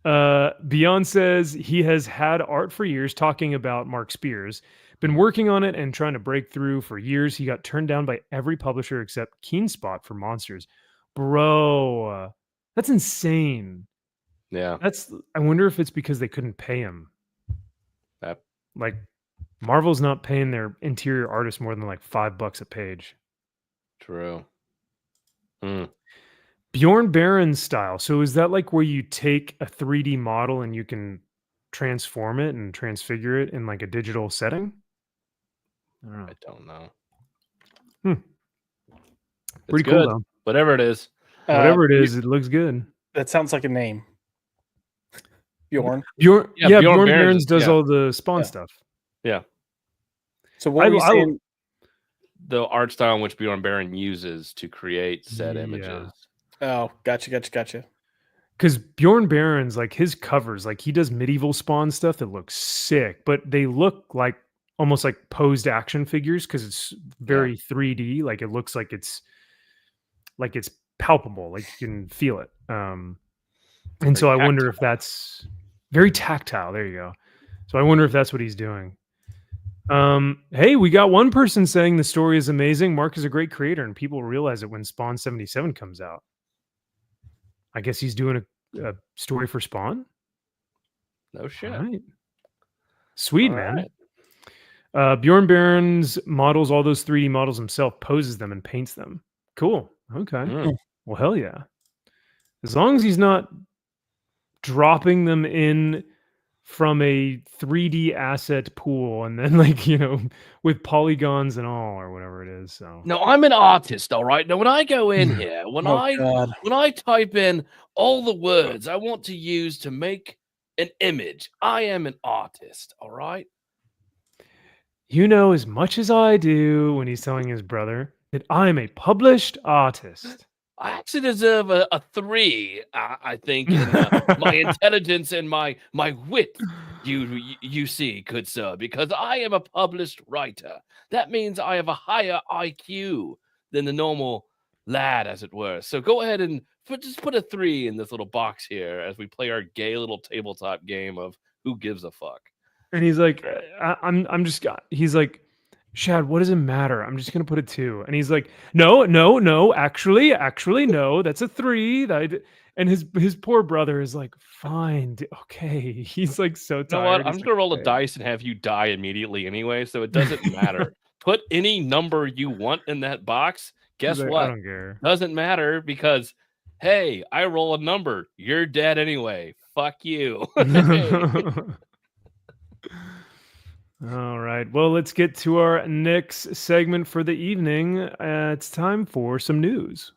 Beyond says he has had art for years, talking about Mark Spears. Been working on it and trying to break through for years. He got turned down by every publisher except Keenspot for Monsters. Bro, that's insane. yeah. I wonder if it's because they couldn't pay him. That- Like Marvel's not paying their interior artists more than like $5 a page. True. Bjorn Barron style. So is that like where you take a 3D model and you can transform it and transfigure it in like a digital setting? I don't know. I don't know. It's Pretty good. cool though. Whatever it is. Whatever it is, it looks good. That sounds like a name. Bjorn. Bjorn Bjorn Barron's Barron's- does yeah. all the Spawn Yeah. stuff. Yeah. So what were you saying? The art style in which Bjorn Barron uses to create said Yeah. images. Oh, gotcha. Because Bjorn Barron's like his covers, like he does medieval Spawn stuff that looks sick, but they look like almost like posed action figures because it's very 3D. Like it looks like it's palpable, like you can feel it. And so I wonder if that's very tactile. There you go. So I wonder if that's what he's doing. Hey, we got one person saying the story is amazing. Mark is a great creator, and people will realize it when Spawn 77 comes out. I guess he's doing story for Spawn. No shit. All right. Sweet, All man. right. Bjorn Barons models all those 3D models himself, poses them, and paints them. Cool. Okay. Mm. Well, hell yeah. As long as he's not dropping them in from a 3D asset pool and then with polygons and all or whatever it is. So No, I'm an artist, all right. Now, when I go in here, when God. I type in all the words I want to use to make an image, I am an artist, all right. you know as much as I do when he's telling his brother that I'm a published artist. I actually deserve a 3, I think, in my intelligence and my wit, you see, good sir, because I am a published writer. That means I have a higher IQ than the normal lad, as it were. So go ahead and just put a 3 in this little box here as we play our gay little tabletop game of who gives a fuck. And he's like, he's like, Shad, what does it matter? I'm just gonna put a 2. And he's like, no, actually, no, that's a 3. And his poor brother is like, fine, okay. He's like so tired. You know what? I'm just gonna roll a dice and have you die immediately anyway, so it doesn't matter. Put any number you want in that box. Guess like, what? I don't care. Doesn't matter because, hey, I roll a number. You're dead anyway. Fuck you. All right. Well, let's get to our next segment for the evening. It's time for some news.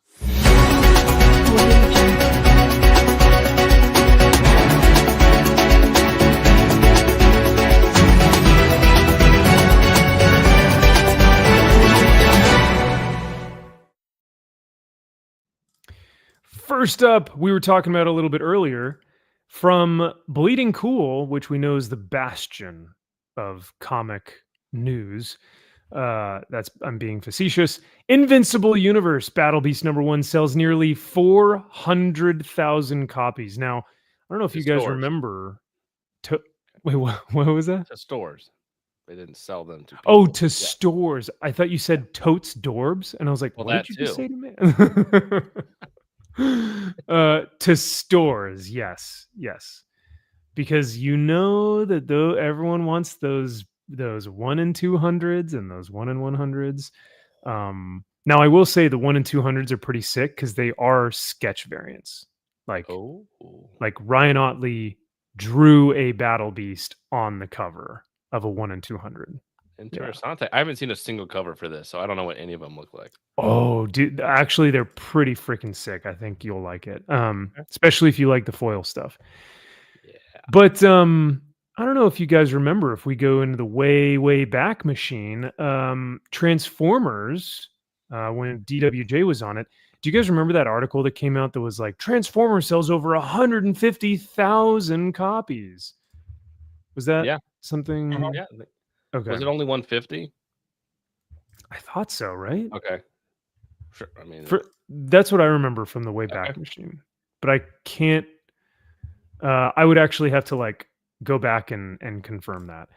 First up, we were talking about a little bit earlier from Bleeding Cool, which we know is the bastion of comic news. I'm being facetious. Invincible Universe Battle Beast #1 sells nearly 400,000 copies. Now, I don't know if you guys remember. Wait, what was that? To stores. They didn't sell them to people. Oh, to stores. I thought you said totes dorbs, and I was like, Well, what that did you just too. say to me? To stores, yes. Because you know that though everyone wants those 1 in 200s and those 1 in 100s. Now I will say the 1 in 200s are pretty sick because they are sketch variants. Like Ryan Otley drew a battle beast on the cover of a 1 in 200. Interessante. Yeah. I haven't seen a single cover for this, so I don't know what any of them look like. Oh, dude, actually they're pretty freaking sick. I think you'll like it. Especially if you like the foil stuff. But I don't know if you guys remember, if we go into the way back machine, Transformers, when DWJ was on it, do you guys remember that article that came out that was like, Transformers sells over 150,000 copies? Was that something? Yeah. Okay. Was it only 150? I thought so, right? Okay. Sure. I mean, that's what I remember from the way back machine. But I can't. I would actually have to go back and confirm that.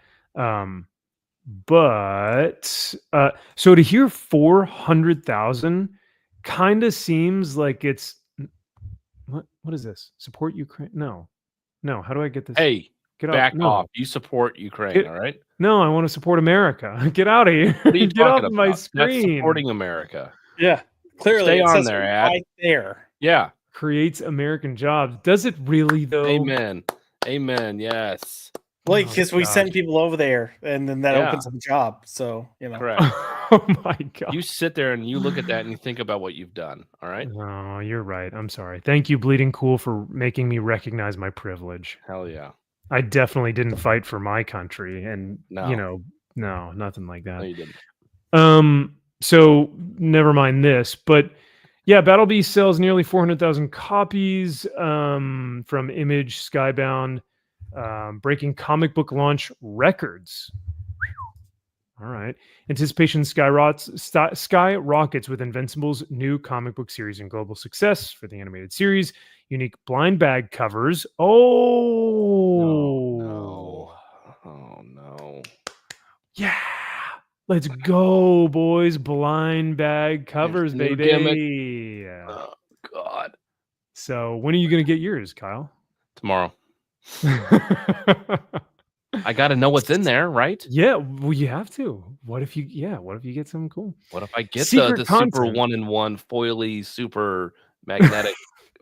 But so to hear 400,000 kind of seems like it's what is this? Support Ukraine? No. How do I get this? Hey, get back off. You support Ukraine, all right? No, I want to support America. Get out of here. What are you get off about? my screen. That's supporting America. Yeah, clearly. Stay on there, right there. Yeah. Creates American jobs. Does it really though? Amen. Yes. Well, because we send people over there, and then that opens up a job. So correct. Oh my god! You sit there and you look at that and you think about what you've done. All right. No, you're right. I'm sorry. Thank you, Bleeding Cool, for making me recognize my privilege. Hell yeah. I definitely didn't fight for my country, and no, nothing like that. No, you didn't. So never mind this, but. Yeah, Battle Beast sells nearly 400,000 copies from Image Skybound, breaking comic book launch records. All right. Anticipation skyrockets with Invincible's new comic book series and global success for the animated series. Unique blind bag covers. Oh, no. Yeah. Let's go, boys. Blind bag covers, baby. Gimmick. Oh, God. So when are you going to get yours, Kyle? Tomorrow. I got to know what's in there, right? Yeah, well, you have to. What if you get something cool? What if I get Secret the super content. 1-in-1 foily super magnetic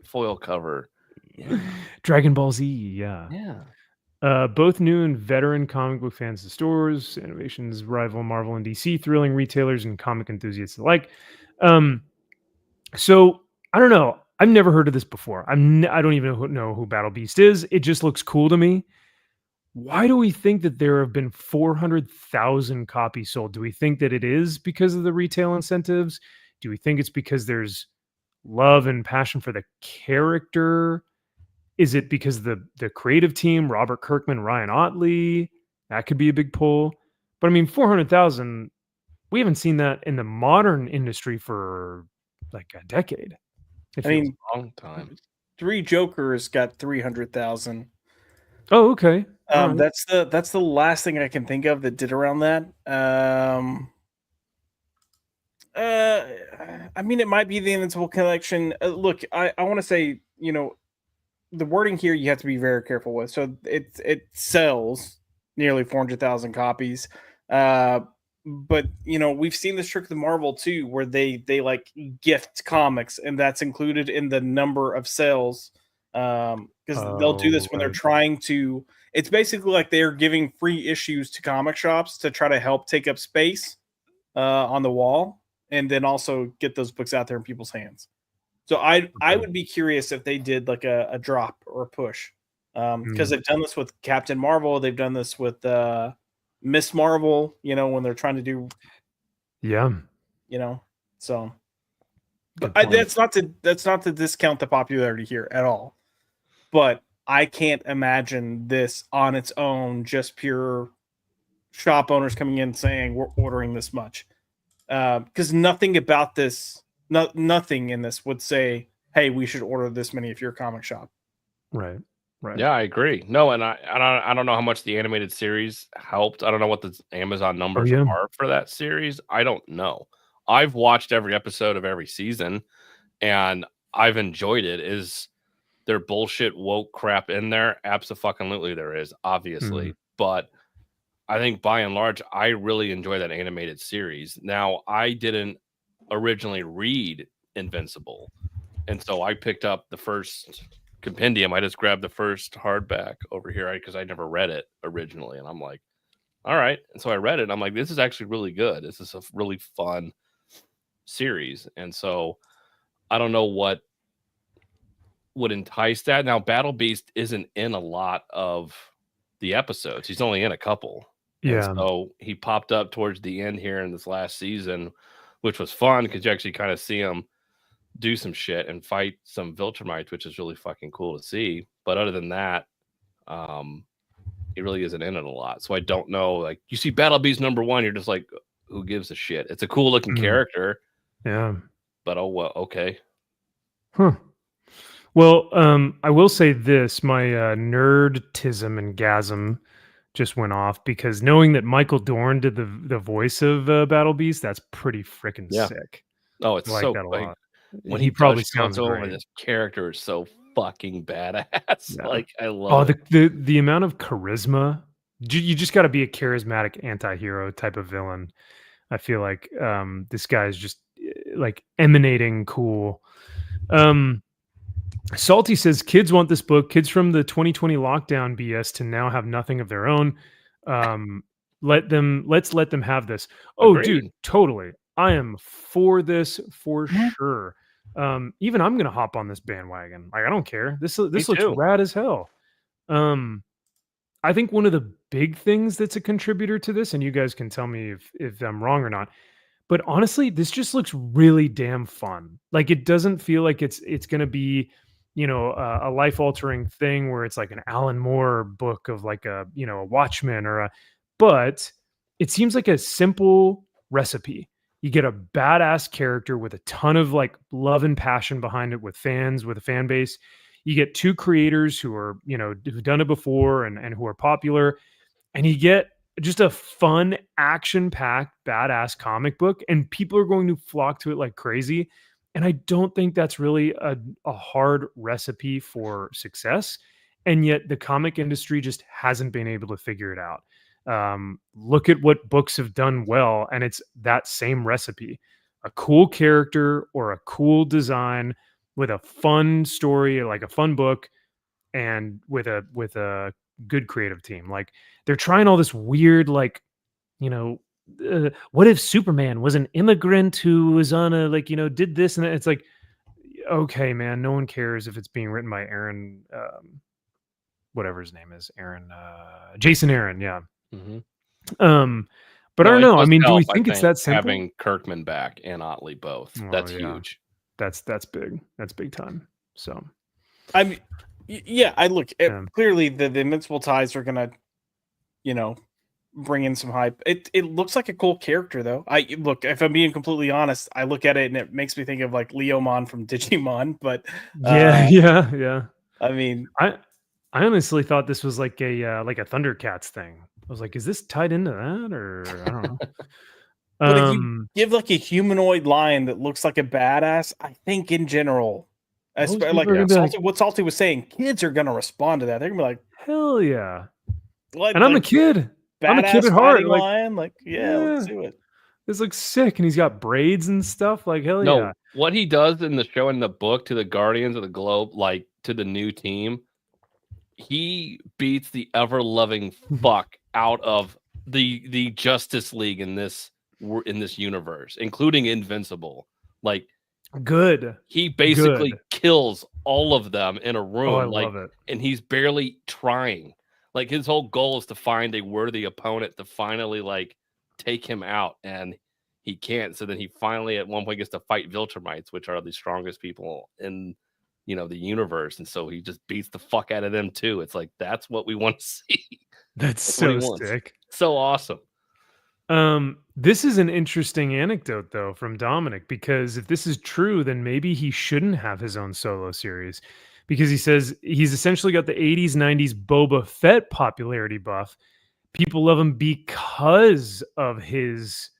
foil cover? Yeah. Dragon Ball Z, yeah. Yeah. Both new and veteran comic book fans of stores, innovations rival Marvel and DC, thrilling retailers and comic enthusiasts alike. So I don't know. I've never heard of this before. I don't even know who Battle Beast is. It just looks cool to me. Why do we think that there have been 400,000 copies sold? Do we think that it is because of the retail incentives? Do we think it's because there's love and passion for the character? Is it because the creative team, Robert Kirkman, Ryan Ottley? That could be a big pull. But I mean, 400,000, we haven't seen that in the modern industry for like a decade. I mean, A long time. 3 Jokers got 300,000. Oh, okay. All right. That's the last thing I can think of that did around that. I mean, it might be the Invincible collection. Look, I want to say, the wording here you have to be very careful with. So it sells nearly 400,000 copies. But we've seen this trick with Marvel too, where they like gift comics, and that's included in the number of sales. Because they'll do this when they're trying to. It's basically like they're giving free issues to comic shops to try to help take up space on the wall, and then also get those books out there in people's hands. So I would be curious if they did like a drop or a push, because they've done this with Captain Marvel, they've done this with Miss Marvel, when they're trying to do, so. But that's not to discount the popularity here at all. But I can't imagine this on its own, just pure shop owners coming in saying we're ordering this much, because nothing about this. Nothing in this would say, "Hey, we should order this many if you're a comic shop." Right. Yeah, I agree. No, and I don't know how much the animated series helped. I don't know what the Amazon numbers are for that series. I don't know. I've watched every episode of every season, and I've enjoyed it. Is there bullshit woke crap in there? Absolutely, there is, obviously. But I think by and large, I really enjoy that animated series. Now, I didn't originally read Invincible, and so I picked up the first compendium. I just grabbed the first hardback over here because I never read it originally, and I'm like, all right. And so I read it, and I'm like, this is actually really good. This is a really fun series. And so I don't know what would entice that. Now, Battle Beast isn't in a lot of the episodes. He's only in a couple. Yeah. And so he popped up towards the end here in this last season, which was fun because you actually kind of see him do some shit and fight some Viltrumites, which is really fucking cool to see. But other than that, he really isn't in it a lot. So I don't know. Like, you see Battle Beast #1, you're just like, who gives a shit? It's a cool looking character. Yeah. But oh well, okay. Huh. Well, I will say this: my nerdtism and gasm just went off because knowing that Michael Dorn did the voice of Battle Beast, that's pretty freaking sick. Oh, it's I like so that a lot. When he probably sounds over, great. this character is so fucking badass. Yeah. Like, I love it. The amount of charisma. You just got to be a charismatic anti-hero type of villain. I feel like this guy is just like emanating cool. Salty says kids want this book. Kids from the 2020 lockdown BS to now have nothing of their own. Let's let them have this. Oh, Agreed. dude, totally. I am for this for sure. Even I'm gonna hop on this bandwagon. Like, I don't care. This looks too. rad as hell. I think one of the big things that's a contributor to this, and you guys can tell me if I'm wrong or not, but honestly, this just looks really damn fun. Like, it doesn't feel like it's gonna be, a life-altering thing where it's like an Alan Moore book of like a Watchmen but it seems like a simple recipe. You get a badass character with a ton of like love and passion behind it with fans, with a fan base. You get 2 creators who are, who've done it before and who are popular, and you get just a fun, action-packed, badass comic book, and people are going to flock to it like crazy. And I don't think that's really a hard recipe for success. And yet the comic industry just hasn't been able to figure it out. Look at what books have done well, and it's that same recipe: a cool character or a cool design with a fun story, like a fun book, and with a good creative team. Like they're trying all this weird, like, what if Superman was an immigrant who was on a, like, did this and that? It's like, okay, man, no one cares if it's being written by Aaron, whatever his name is, Jason Aaron, yeah. But I don't know. I mean, do we think it's that simple? Having Kirkman back and Otley both, that's huge. That's big. That's big time. So, I mean, I look clearly the Invincible Ties are gonna, bring in some hype. It looks like a cool character though. Look, if I'm being completely honest, I look at it and it makes me think of like Leomon from Digimon. But yeah. I mean, I honestly thought this was like a Thundercats thing. I was like, is this tied into that, or I don't know. But if you give like a humanoid lion that looks like a badass, I think in general, what Salty was saying, kids are gonna respond to that. They're gonna be like, hell yeah. And I'm a kid. I'm a kid at heart. Lion, let's do it. This looks sick, and he's got braids and stuff. Like, hell no, yeah. What he does in the show, in the book, to the Guardians of the Globe, like to the new team, he beats the ever-loving fuck out of the Justice League in this universe, including Invincible. Like, good. He basically kills all of them in a room. I love it. And he's barely trying. Like, his whole goal is to find a worthy opponent to finally take him out, and he can't. So then he finally at one point gets to fight Viltrumites, which are the strongest people in the universe, and so he just beats the fuck out of them too. It's like, that's what we want to see. That's so sick. So awesome. This is an interesting anecdote though from Dominic, because if this is true, then maybe he shouldn't have his own solo series, because he says he's essentially got the 80s 90s Boba Fett popularity buff. People love him because of his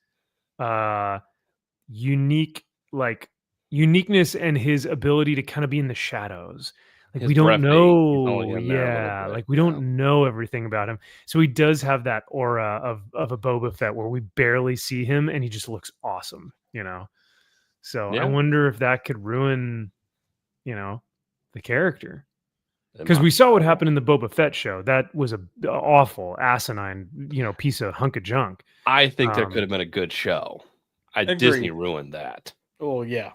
uniqueness and his ability to kind of be in the shadows. Like, we don't know. Yeah. Like, we don't know everything about him. So he does have that aura of a Boba Fett where we barely see him and he just looks awesome, So I wonder if that could ruin, the character. Because we saw what happened in the Boba Fett show. That was a awful, asinine, piece of hunk of junk. I think there could have been a good show. Disney ruined that. Oh yeah.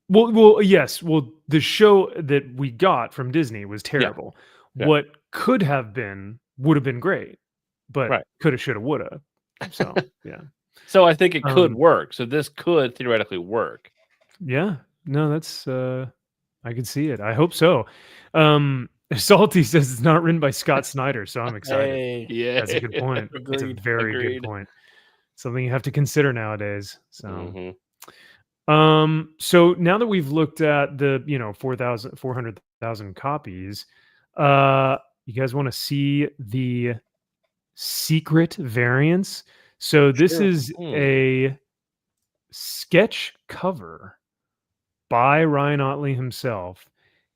Well, yes. Well, the show that we got from Disney was terrible. Yeah. What could have been would have been great, but coulda, shoulda, woulda. So yeah. So I think it could work. So this could theoretically work. Yeah. No, that's I can see it. I hope so. Salty says it's not written by Scott Snyder, so I'm excited. Hey, yeah, that's a good point. It's a very good point. Something you have to consider nowadays. So, so now that we've looked at the 400,000 copies, you guys want to see the secret variants? So this is a sketch cover by Ryan Otley himself.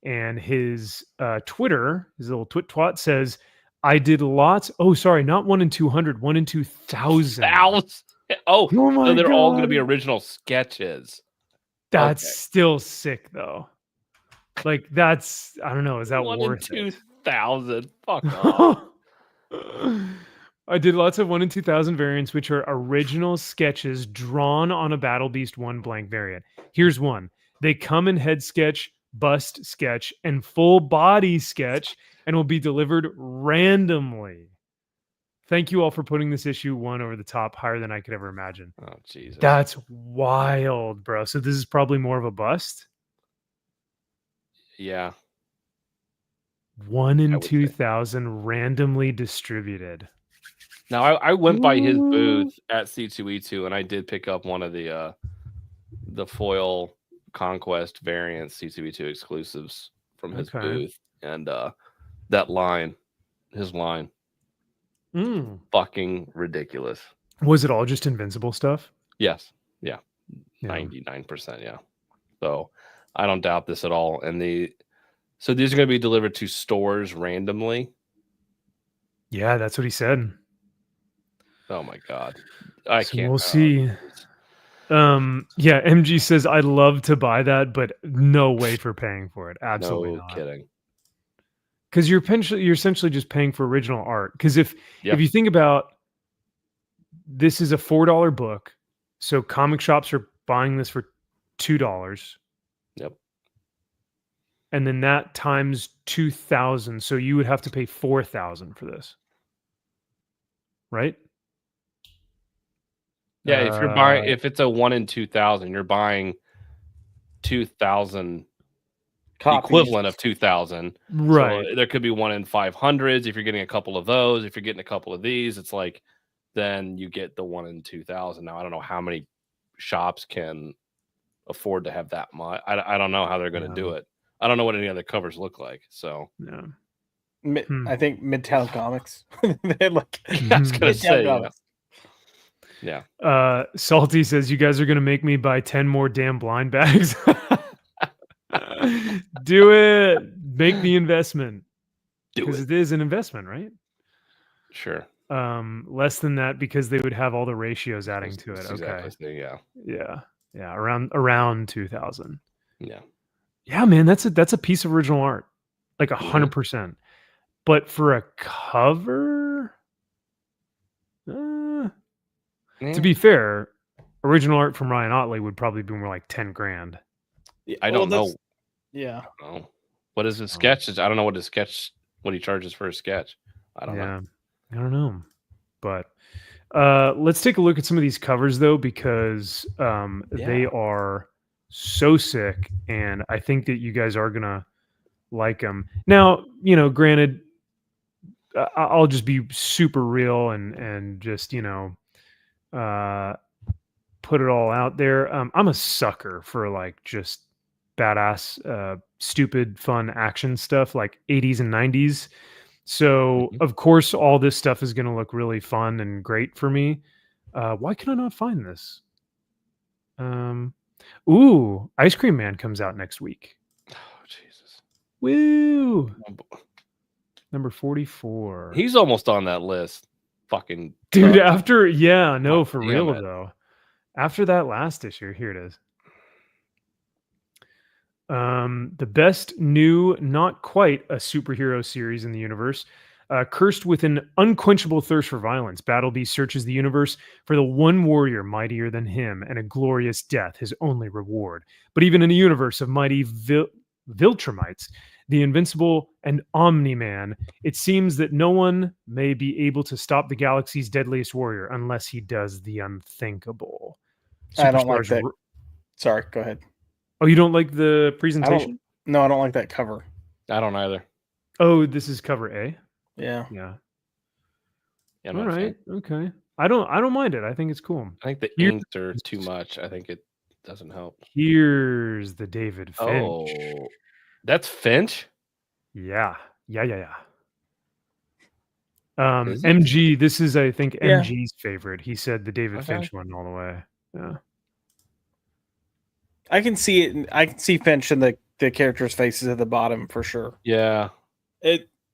And his Twitter, his little twat says, I did lots. Oh, sorry, not 1 in 200, 1 in 2,000. Oh so they're all going to be original sketches. That's still sick, though. Like, that's, I don't know, is that 1 worth in it? 2,000. Fuck off. I did lots of 1 in 2,000 variants, which are original sketches drawn on a Battle Beast 1 blank variant. Here's one. They come in head sketch, bust sketch, and full body sketch, and will be delivered randomly. Thank you all for putting this issue 1 over the top, higher than I could ever imagine. Oh, Jesus. That's wild, bro. So this is probably more of a bust? Yeah. 1 in 2,000 randomly distributed. Now, I went by his booth at C2E2, and I did pick up one of the foil Conquest variants, C2E2 exclusives from his booth, and that line, his line, fucking ridiculous. Was it all just Invincible stuff? Yes, yeah, 99%, yeah. So I don't doubt this at all. And so these are going to be delivered to stores randomly. Yeah, that's what he said. Oh my god, I So can't. we'll see. Yeah, MG says I'd love to buy that, but no way for paying for it. Absolutely No not. kidding. Because you're essentially just paying for original art. Because if you think about, this is a $4 book, so comic shops are buying this for $2. Yep. And then that times 2,000, so you would have to pay 4,000 for this, right? Yeah, if you're buying, if it's a 1 in 2,000, you're buying 2,000 equivalent of 2,000. Right. So there could be 1 in 500s. If you're getting a couple of those, if you're getting a couple of these, it's like then you get the 1 in 2,000. Now I don't know how many shops can afford to have that much. I don't know how they're going to do it. I don't know what any other covers look like. So yeah. I think Midtown Comics. They look. I was going to say. Yeah. Salty says you guys are going to make me buy 10 more damn blind bags. Do it. Make the investment. Because it is an investment, right? Sure. Less than that because they would have all the ratios adding to it. Exactly. Yeah. Around 2,000. Yeah. Yeah, man, that's a piece of original art. Like 100%. But for a cover, to be fair, original art from Ryan Otley would probably be more like 10 grand. I don't know. Yeah. I don't know. What is a sketch? I don't know what he charges for a sketch. I don't know. I don't know. But let's take a look at some of these covers though, because they are so sick, and I think that you guys are gonna like them. Now, granted, I'll just be super real and just put it all out there. I'm a sucker for like just badass, stupid, fun action stuff like 80s and 90s. So of course, all this stuff is going to look really fun and great for me. Why can I not find this? Ooh, Ice Cream Man comes out next week. Oh, Jesus. Woo! Number 44. He's almost on that list. Fucking dude, for real though. After that last issue, here it is. The best new, not quite a superhero series in the universe. Cursed with an unquenchable thirst for violence, Battleby searches the universe for the one warrior mightier than him, and a glorious death, his only reward. But even in a universe of mighty Viltrumites, the invincible and Omni-Man, it seems that no one may be able to stop the galaxy's deadliest warrior unless he does the unthinkable. I don't like that. Sorry, go ahead. Oh, you don't like the presentation? I don't like that cover. I don't either. Oh, this is cover A? Yeah. All right. Okay. I don't mind it. I think it's cool. I think the inks are too much. I think it doesn't help. Here's the David Finch. Oh, that's Finch? Yeah. MG, this is, I think, MG's favorite. He said the David Finch one all the way. Yeah. I can see it. I can see Finch in the characters' faces at the bottom for sure. Yeah.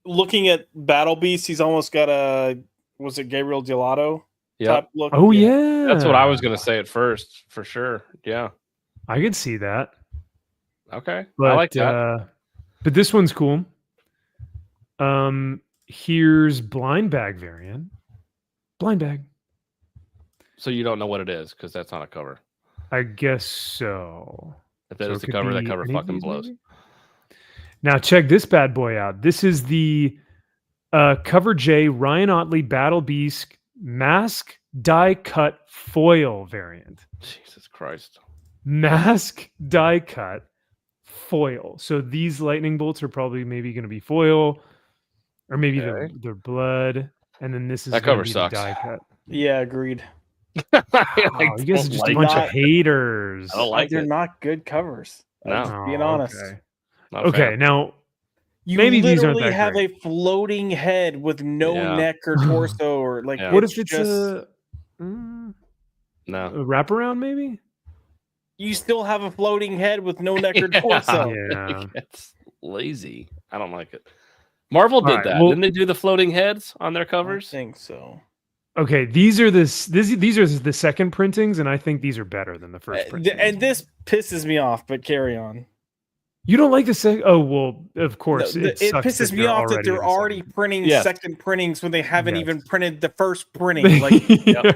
Looking at Battle Beast, he's almost got was it Gabriel Gelato type look? Oh, yeah. That's what I was going to say at first, for sure. Yeah. I could see that. Okay. But, I like that. But this one's cool. Here's Blind Bag variant. Blind Bag. So you don't know what it is because that's not a cover. I guess so. If that is the cover, that cover fucking blows. Maybe? Now check this bad boy out. This is the cover J Ryan Otley Battle Beast mask die cut foil variant. Jesus Christ. Mask die cut foil. So these lightning bolts are probably maybe going to be foil, or maybe they're blood, and then this is that cover sucks. Die cut. Yeah, agreed. You guys are just a bunch of haters. I don't like They're not good covers. No. Being honest. Okay, now you maybe these aren't literally that have great. a floating head with no neck or torso, or like. What if it's just a no wraparound? Maybe you still have a floating head with no neck or torso. Yeah. It's lazy. I don't like it. Marvel did Alright, that. well- Didn't they do the floating heads on their I covers? think so. Okay, these are the second printings, and I think these are better than the first printings. And this pisses me off, but carry on. You don't like the second? Oh well, of course. It sucks pisses that me they're off that in they're the already second. printing Yes. second printings when they haven't Yes. even printed the first printing. Like, Yeah.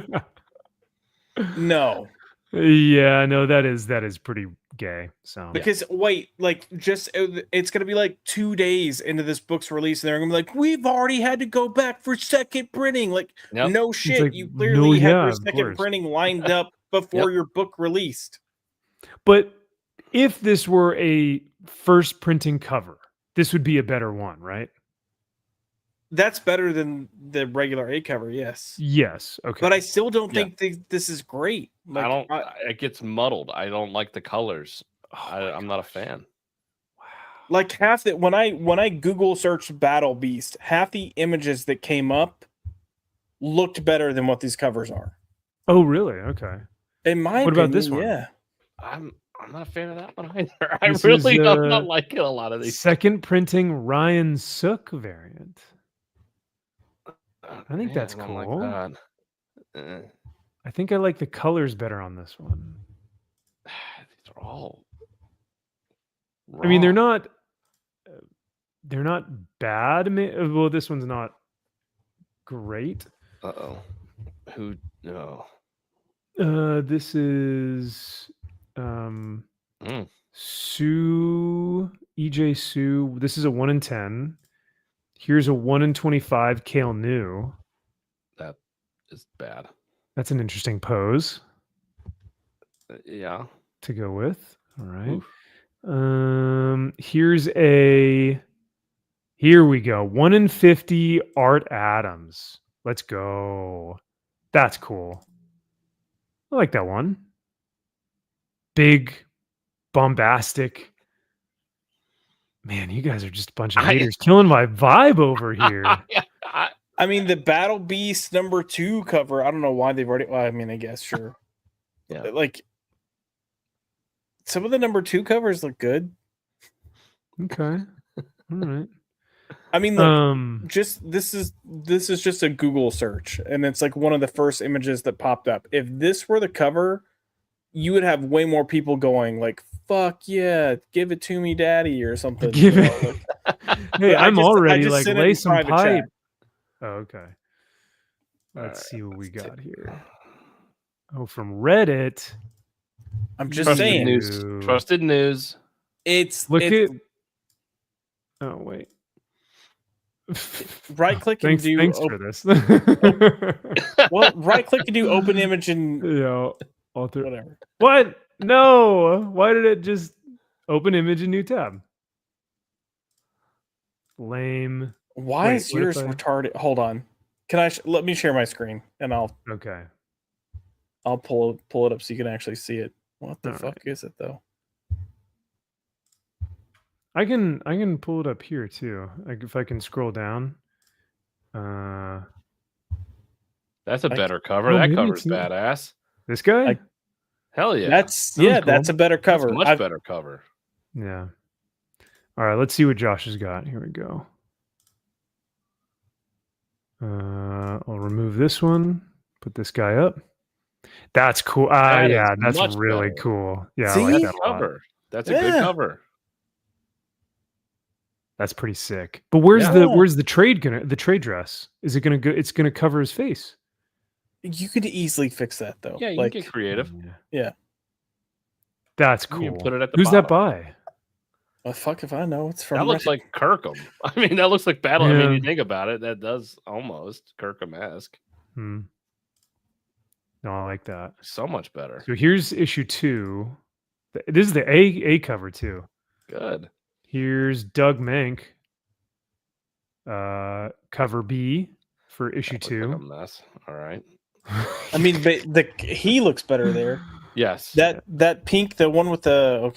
no. Yeah, no, that is pretty gay. So Because wait, like it's gonna be like 2 days into this book's release, and they're gonna be like, we've already had to go back for second printing. Like, Yep. no shit, like, you clearly no, had yeah, your of second course. printing lined up before your book released. But if this were a first printing cover, this would be a better one, right? That's better than the regular A cover, yes. Yes. Okay. But I still don't Yeah. think this is great. Like, I don't. It gets muddled. I don't like the colors. I'm not a fan. like half that when I Google searched Battle Beast, half the images that came up looked better than what these covers are. Oh, really? Okay. In my What about this opinion, one? Yeah. I'm not a fan of that one either. I This really is, am not liking a lot of these. Second printing Ryan Sook variant. I think that's don't like cool. that. Eh, I think I like the colors better on this one. these are all. I mean, they're wrong. not bad. Well, this one's not great. Uh-oh. Who? No. This is Mm. Sue, EJ Sue. This is a 1 in 10. Here's a 1 in 25 Kale New. That is bad. That's an interesting pose Yeah. to go with. All right. Oof. Here we go. 1 in 50 Art Adams. Let's go. That's cool. I like that one. Big, bombastic. Man, you guys are just a bunch of haters killing my vibe over here. I mean, the Battle Beast #2 cover, I don't know why they've already. Well, I mean, I guess, sure. Yeah. Like, some of the #2 covers look good. Okay. All right. I mean, look, just this is just a Google search, and it's like one of the first images that popped up. If this were the cover, you would have way more people going like, "Fuck yeah, give it to me, daddy," or something. Give you it. know, like, Hey, I I'm just- I already just like sent it lay in some private pipe. chat. Oh, okay. Let's see what we let's got here. Oh, from Reddit. I'm just Trusted saying, news. Ew. Trusted news. it's Look it's, at. Oh wait. right click and Thanks, do thanks for this. well, right click and do open image and Yeah. Author. whatever. What? No. Why did it just open image in new tab? Lame. Why Wait, is what if yours I- retarded? Hold on. Can I let me share my screen and I'll Okay. pull it up so you can actually see it. What the All fuck is it though? I can pull it up here too. Like if I can scroll down. That's a Like- better cover. Oh, That maybe cover's it's not. badass. This guy? Like- Hell yeah. That's That was yeah, that's cool. a better That's cover. a much I've- better cover. Yeah. All right, let's see what Josh has got. Here we go. I'll remove this one. Put this guy up. That's cool. That Yeah, is that's much really better. cool. Yeah, I See? like That's that a a lot. cover. That's a good Yeah. cover. That's pretty sick. But where's Yeah. the trade dress? Is it gonna go? It's gonna cover his face. You could easily fix that though. Yeah, you like can get creative. yeah. That's You cool. can put it at the Who's that bottom. by? well, fuck if I know. It's from That looks Reddit. like Kirkham. I mean, that looks like Battle. I Yeah. mean, you think about it, that does almost Kirkham-esque. Hmm. No, I like that. So much better. So here's issue 2. This is the A cover too. Good. Here's Doug Mank. Cover B for issue That looks like 2. a mess. All right. I mean, but he looks better there. Yes. That pink, the one with the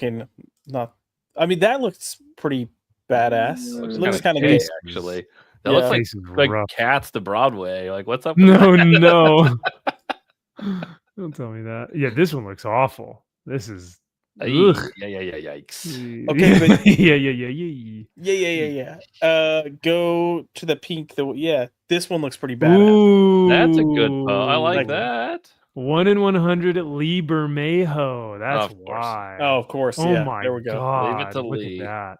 not. I mean, that looks pretty badass. looks Looks kind of gay, gay. actually. That Yeah. looks Face is like rough. Cats to Broadway. Like, what's up? With No, that? no. Don't tell me that. Yeah, this one looks awful. This is Ay, ugh. yeah, yikes. Okay, but- yeah. Go to the pink. This one looks pretty bad. Ooh, That's a good poll. I like Like- that. 1 in 100 at Lee Bermejo. That's Of course. why. Oh, of course. Oh Yeah, my there we go. god! Leave it to Look Lee. at that.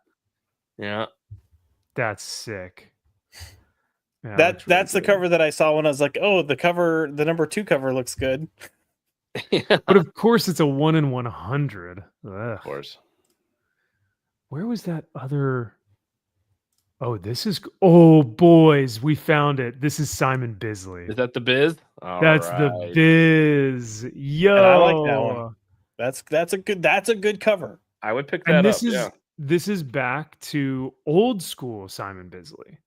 Yeah. That's sick. Yeah, That's really the good. cover that I saw when I was like, oh, the number 2 cover looks good. But of course, it's a 1 in 100. Ugh. Of course. Where was that other? Oh, this is. Oh, boys, we found it. This is Simon Bisley. Is that the biz? That's the Alright. biz. Yo, I like that one. That's a good cover. I would pick that And this up. is Yeah. this is back to old school Simon Bisley.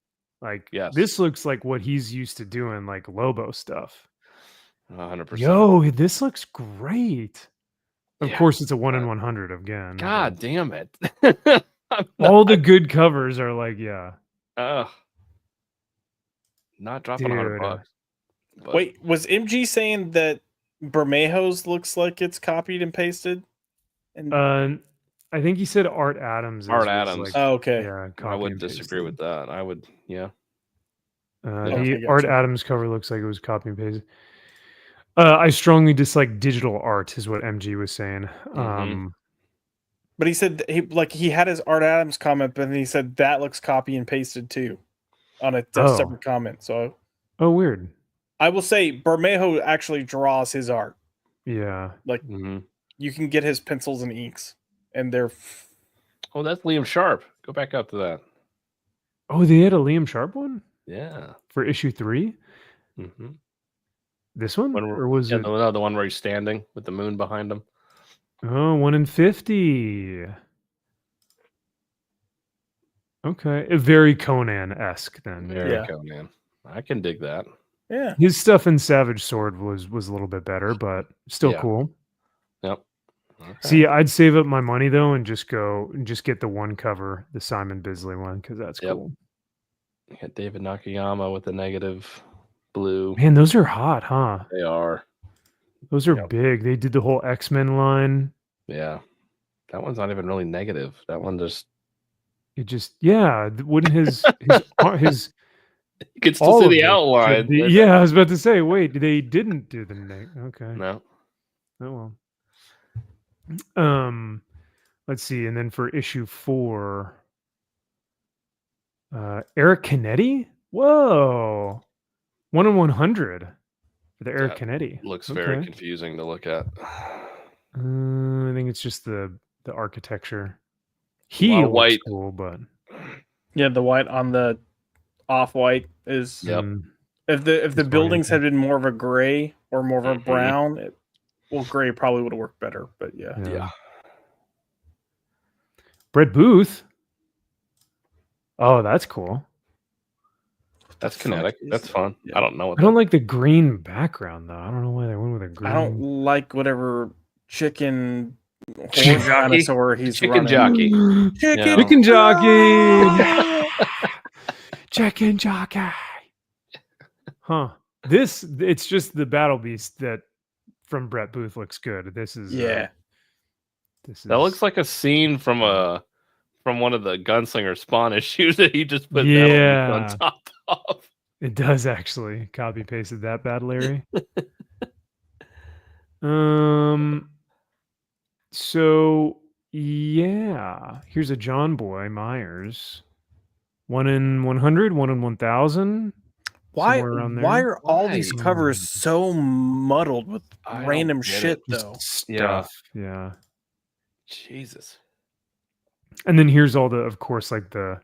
Like Yes. this looks like what he's used to doing, like Lobo stuff. 100%. Yo, this looks great. Of Yeah. course, it's a 1 in 100 again. God damn it. All the good covers are like, yeah. Ugh. Not dropping $100. Dude. But Wait, was MG saying that Bermejo's looks like it's copied and pasted? And I think he said Art Adams. Art Adams. oh, okay. Yeah, I copy would and disagree pasted. with that. I would, yeah. Okay, The Art gotcha. Adams cover looks like it was copy and pasted. I strongly dislike digital art, is what MG was saying. But he said he had his Art Adams comment, but then he said that looks copy and pasted too on a Oh. separate comment. So Oh, weird. I will say Bermejo actually draws his art. Yeah. Mhm. You can get his pencils and inks, and they're Oh, that's Liam Sharp. Go back up to that. Oh, they had a Liam Sharp one Yeah. for issue 3. Mm-hmm. This one, or was it? the one where he's standing with the moon behind him? Oh, 1 in 50. Okay, very Conan-esque then. Very Yeah. Conan. I can dig that. yeah. His stuff in Savage Sword was a little bit better, but still Yeah. cool. Yep. Okay. See, I'd save up my money though and just get the one cover, the Simon Bisley one, because that's Yep. cool. You got David Nakayama with the negative blue. Man, those are hot, huh? They are. Those are Yep. big. They did the whole X-Men line. Yeah. That one's not even really negative. That one just It just, yeah. Wouldn't his you can still all see of the it outline. should be- yeah, I was about to say, wait, they didn't do the neg. Okay. No. Oh well. Let's see, and then for issue 4, Eric Canetti. Whoa, 1 in 100 for the Eric That Canetti. Looks very Okay. confusing to look at. I think it's just the architecture. lot He of looks white. cool, but Yeah, the white on the off-white is Yep. if the It's buildings had oriented. been more of a gray or more of a Mhm. brown, gray probably would have worked better. But yeah. Yeah. Brett Booth. Oh, that's cool. That's fuck kinetic. is That's that? fun. Yeah. I don't know what I don't like the green background though. I don't know why they went with a green. I don't like whatever chicken Chicken horse jockey? dinosaur he's Chicken running. jockey. Chicken, Yeah. Chicken jockey. Chicken jockey. Huh. It's just the Battle Beast that from Brett Booth looks good. This is Yeah. this is That looks like a scene from one of the Gunslinger Spawn issues that he just put that Yeah. on top of. It does actually copy pasted that bad, Larry. So yeah, here's a John Boy Myers. 1 in 100, 1 in 1,000. Why somewhere around there. why are all these Why? covers so muddled with I don't random get shit it. though? Stuff. Yeah. Jesus. And then here's all the, of course, like the.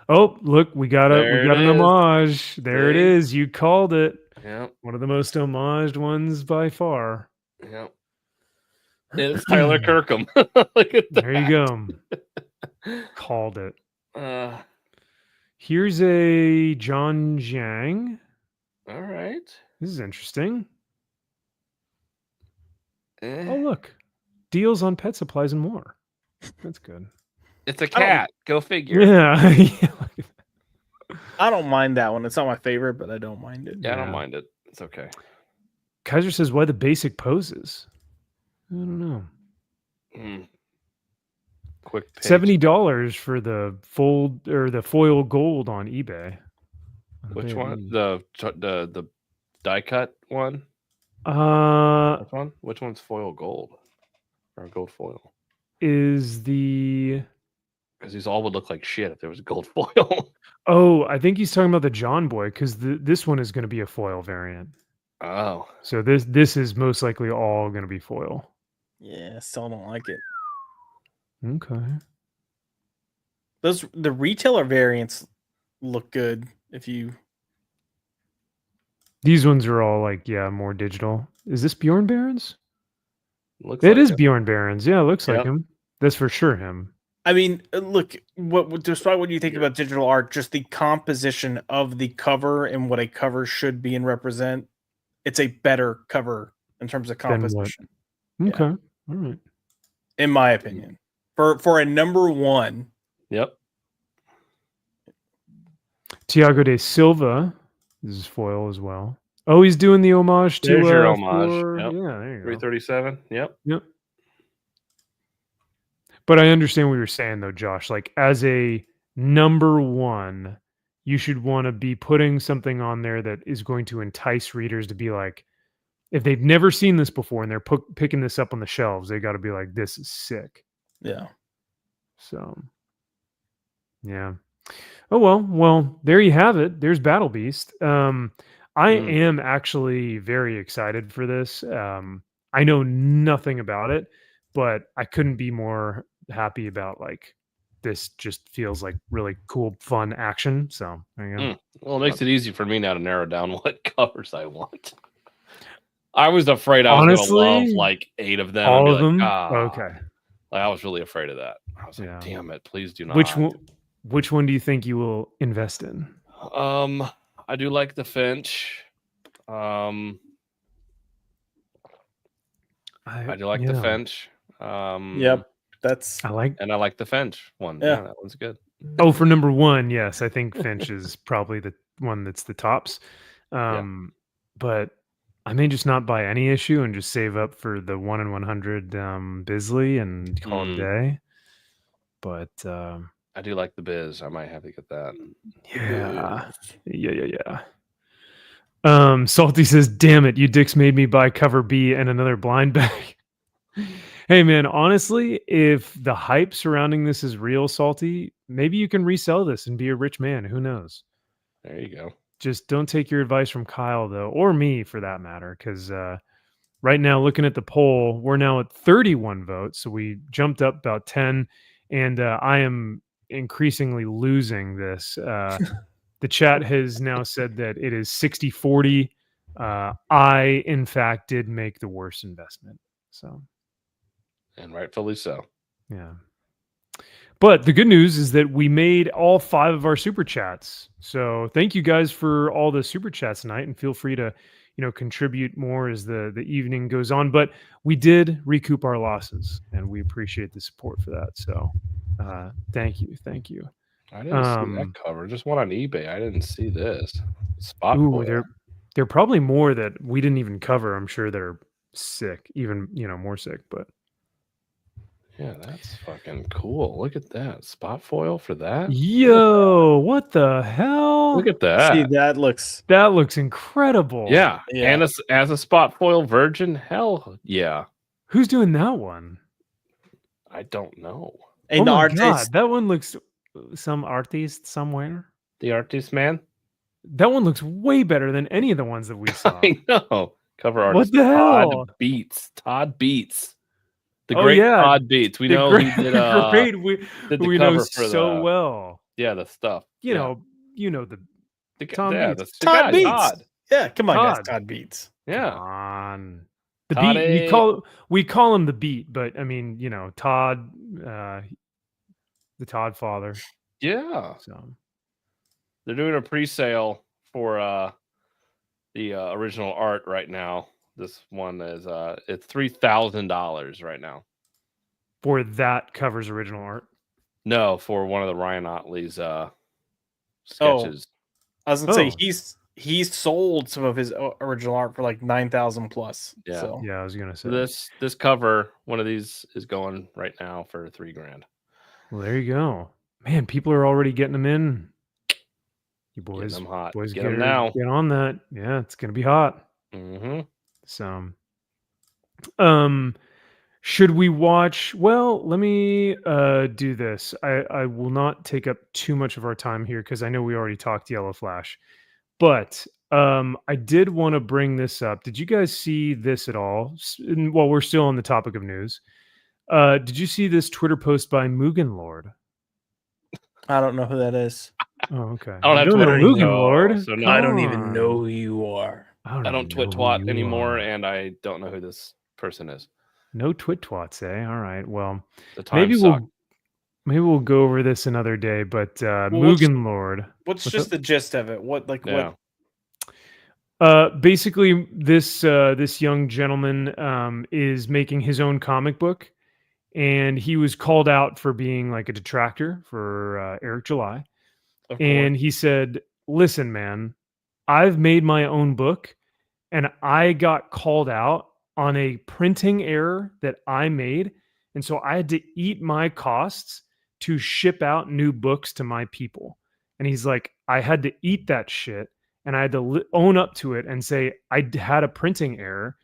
Oh, look, we got There it an is. homage. There it See? is. You called it. Yep. One of the most homaged ones by far. Yep. It's Tyler Kirkham. Look at that. There you go. Called it. Uh, Here's a John Zhang. all right. This is interesting. Eh. Oh, look. Deals on pet supplies and more. That's good. It's a cat. Go figure. Yeah. Yeah. I don't mind that one. It's not my favorite, but I don't mind it. Yeah, I don't Yeah. mind it. It's okay. Kaiser says, why the basic poses? I don't know. Quick page. $70 for the fold or the foil gold on eBay. Which one? The die cut one? Which one? Which one's foil gold? Or gold foil? Is the Because these all would look like shit if there was gold foil. Oh, I think he's talking about the John Boy because this one is going to be a foil variant. Oh. So this is most likely all going to be foil. Yeah, still don't like it. Okay. The retailer variants look good if you. These ones are all like, more digital. Is this Bjorn Barons? Looks It like is Bjorn Barons. Yeah, it looks like Yep. him. That's for sure him. I mean, look, despite what you think about digital art, just the composition of the cover and what a cover should be and represent, it's a better cover in terms of Than what? composition, Okay. All right. in my opinion. For a number one, Yep. Tiago de Silva. This is foil as well. Oh, he's doing the homage to There's your homage. Yep. Yeah, there you go. 337. Yep. Yep. But I understand what you're saying though, Josh. Like as a number one, you should want to be putting something on there that is going to entice readers to be like, if they've never seen this before and they're picking this up on the shelves, they got to be like, this is sick. yeah. So, yeah. Oh, well, there you have it. There's Battle Beast. I am actually very excited for this. I know nothing about it, but I couldn't be more happy about like this. Just feels like really cool, fun action. So there you go. Well, it makes it easy for me now to narrow down what covers I want. I was afraid I was going to love like 8 of them. All and of be like, them. "Ah." Okay. Like I was really afraid of that. I was Yeah. like, damn it, please do not. Which one do you think you will invest in? I do like the Finch. I do like the Finch. Yep. I like the Finch one. Yeah. That one's good. Oh, for number one, yes, I think Finch is probably the one that's the tops. But I may just not buy any issue and just save up for the 1 in 100 Bisley and call it a day. But I do like the Biz. I might have to get that. Yeah. Salty says, "Damn it, you dicks made me buy cover B and another blind bag." Hey man, honestly, if the hype surrounding this is real, Salty, maybe you can resell this and be a rich man. Who knows? There you go. Just don't take your advice from Kyle though, or me for that matter, because right now, looking at the poll, we're now at 31 votes, so we jumped up about 10, and I am increasingly losing this. The chat has now said that it is 60-40. I, in fact, did make the worst investment. So, and rightfully so. Yeah. But the good news is that we made all 5 of our super chats. So thank you guys for all the super chats tonight, and feel free to, contribute more as the evening goes on. But we did recoup our losses, and we appreciate the support for that. So thank you. I didn't see that cover. Just one on eBay. I didn't see this. Spot. There are probably more that we didn't even cover. I'm sure they're sick, even more sick. But yeah, that's fucking cool. Look at that spot foil for that. Yo, what the hell? Look at that. See, that looks incredible. Yeah. And as a spot foil virgin, hell yeah. Who's doing that one? I don't know. And oh my God, that one looks some artist somewhere. The artist man. That one looks way better than any of the ones that we saw. I know. Cover artist. What the hell? Todd Beats. The Oh, great yeah. Todd Beats. We know he did. Great. Did the We know cover for so well. Yeah, the stuff. You know the Tom Beats. Todd Beats. Todd. Yeah, come on, Todd. guys. Todd Beats. Yeah. Come on. The Todd beat. We call him the beat, but I mean, Todd, the Todd father. Yeah. So they're doing a pre-sale for the original art right now. This one is it's $3,000 right now. For that covers original art. No, for one of the Ryan Otley's sketches. I was gonna say he sold some of his original art for like 9,000 plus. Yeah. So. Yeah, I was gonna say This cover, one of these is going right now for $3,000. Well, there you go, man. People are already getting them in. You Getting boys, them hot. boys, Get them now. Get on that. Yeah, it's gonna be hot. Mm-hmm. So, should we watch? Well, let me do this. I will not take up too much of our time here because I know we already talked YellowFlash, but I did want to bring this up. Did you guys see this at all? Well, we're still on the topic of news. Did you see this Twitter post by Mugen Lord? I don't know who that is. Oh, okay. I don't have Twitter Mugen anymore, Lord. so no. I don't even know who you are. I don't twit twat anymore, and I don't know who this person is. No twit twats, eh? All right. Well, The time maybe we'll go over this another day. But Mugen Lord. What's just the gist of it? What basically this young gentleman is making his own comic book, and he was called out for being like a detractor for Eric July. And he said, "Listen, man, I've made my own book, and I got called out on a printing error that I made, and so I had to eat my costs to ship out new books to my people." And he's like, "I had to eat that shit, and I had to own up to it and say I had a printing error."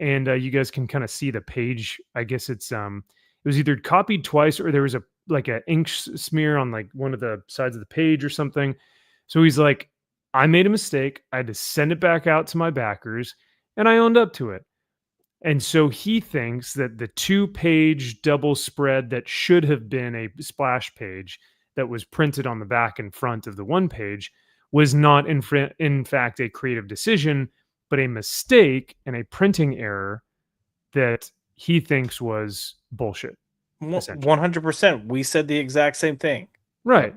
And you guys can kind of see the page. I guess it was either copied twice or there was like an ink smear on like one of the sides of the page or something. So he's like, "I made a mistake. I had to send it back out to my backers, and I owned up to it." And so he thinks that the 2-page double spread that should have been a splash page that was printed on the back and front of the 1 page was not in fact a creative decision, but a mistake and a printing error that he thinks was bullshit. 100%. We said the exact same thing. Right.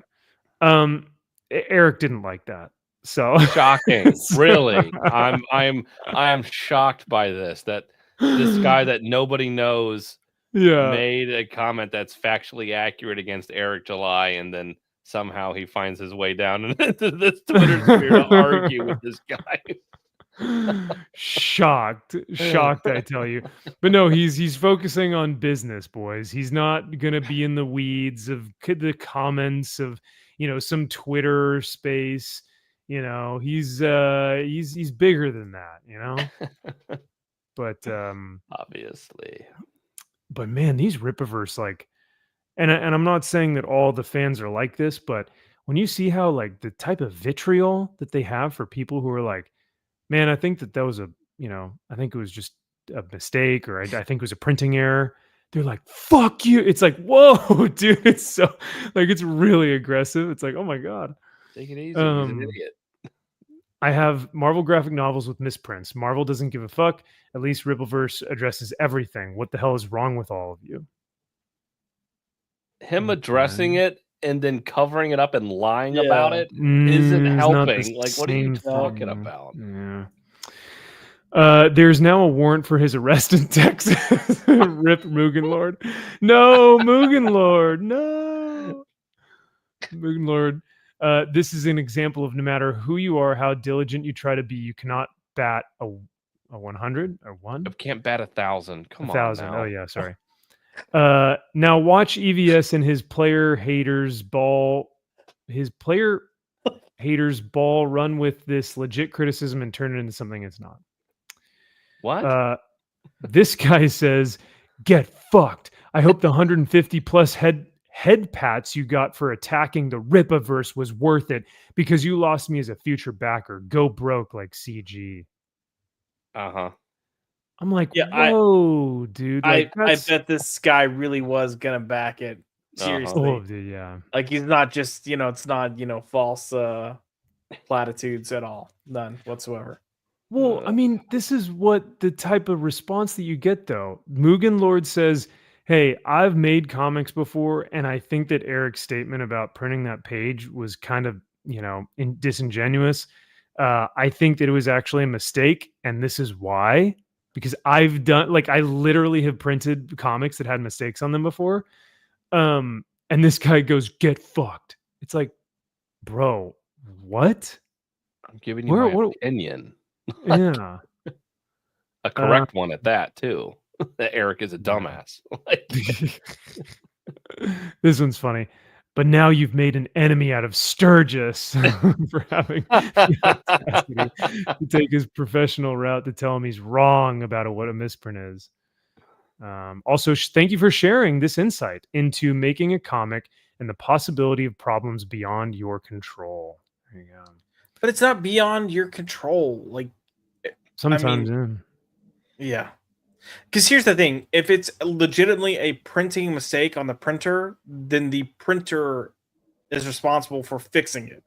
Eric didn't like that. So shocking. Really. I am shocked by this, that this guy that nobody knows made a comment that's factually accurate against Eric July, and then somehow he finds his way down into this Twitter sphere to argue with this guy. Shocked, I tell you. But no, he's focusing on business, boys. He's not gonna be in the weeds of the comments of some Twitter space. He's bigger than that. But obviously. But man, these Rippaverse, like, and I'm not saying that all the fans are like this, but when you see how like the type of vitriol that they have for people who are like, "Man, I think that was I think it was just a mistake, or I think it was a printing error." They're like, "Fuck you." It's like, whoa, dude. It's so like, it's really aggressive. It's like, oh my God. Take it easy. He's an idiot. I have Marvel graphic novels with misprints. Marvel doesn't give a fuck. At least Rippaverse addresses everything. What the hell is wrong with all of you? Him addressing it and then covering it up and lying about it isn't helping. Like, what are you talking about? Yeah. There's now a warrant for his arrest in Texas. Rip Mugen Lord. No, Mugen Lord. No. Mugen Lord. This is an example of no matter who you are, how diligent you try to be, you cannot bat a 100 or 1. You can't bat 1,000. Come 1,000. on now. Oh yeah, sorry. Now watch EVS and his player haters ball run with this legit criticism and turn it into something it's not. What? This guy says, "Get fucked. I hope the 150 plus head pats you got for attacking the Rippaverse was worth it, because you lost me as a future backer. Go broke like CG." Uh-huh. I'm like, whoa, dude. Like, I bet this guy really was gonna back it. Seriously. Oh, dude, yeah. Like, he's not just, it's not, false platitudes at all. None whatsoever. Well, I mean, this is what the type of response that you get, though. Mugen Lord says, "Hey, I've made comics before, and I think that Eric's statement about printing that page was kind of, disingenuous. I think that it was actually a mistake, and this is why. Because I literally have printed comics that had mistakes on them before." And this guy goes, "Get fucked." It's like, bro, what? I'm giving you my What? opinion. Yeah. A correct one at that, too. That Eric is a dumbass. This one's funny. But now you've made an enemy out of Sturgis for having the audacity to take his professional route to tell him he's wrong about what a misprint is. Also, thank you for sharing this insight into making a comic and the possibility of problems beyond your control. There you go. But it's not beyond your control. Like, Sometimes, yeah. Because here's the thing: if it's legitimately a printing mistake on the printer, then the printer is responsible for fixing it.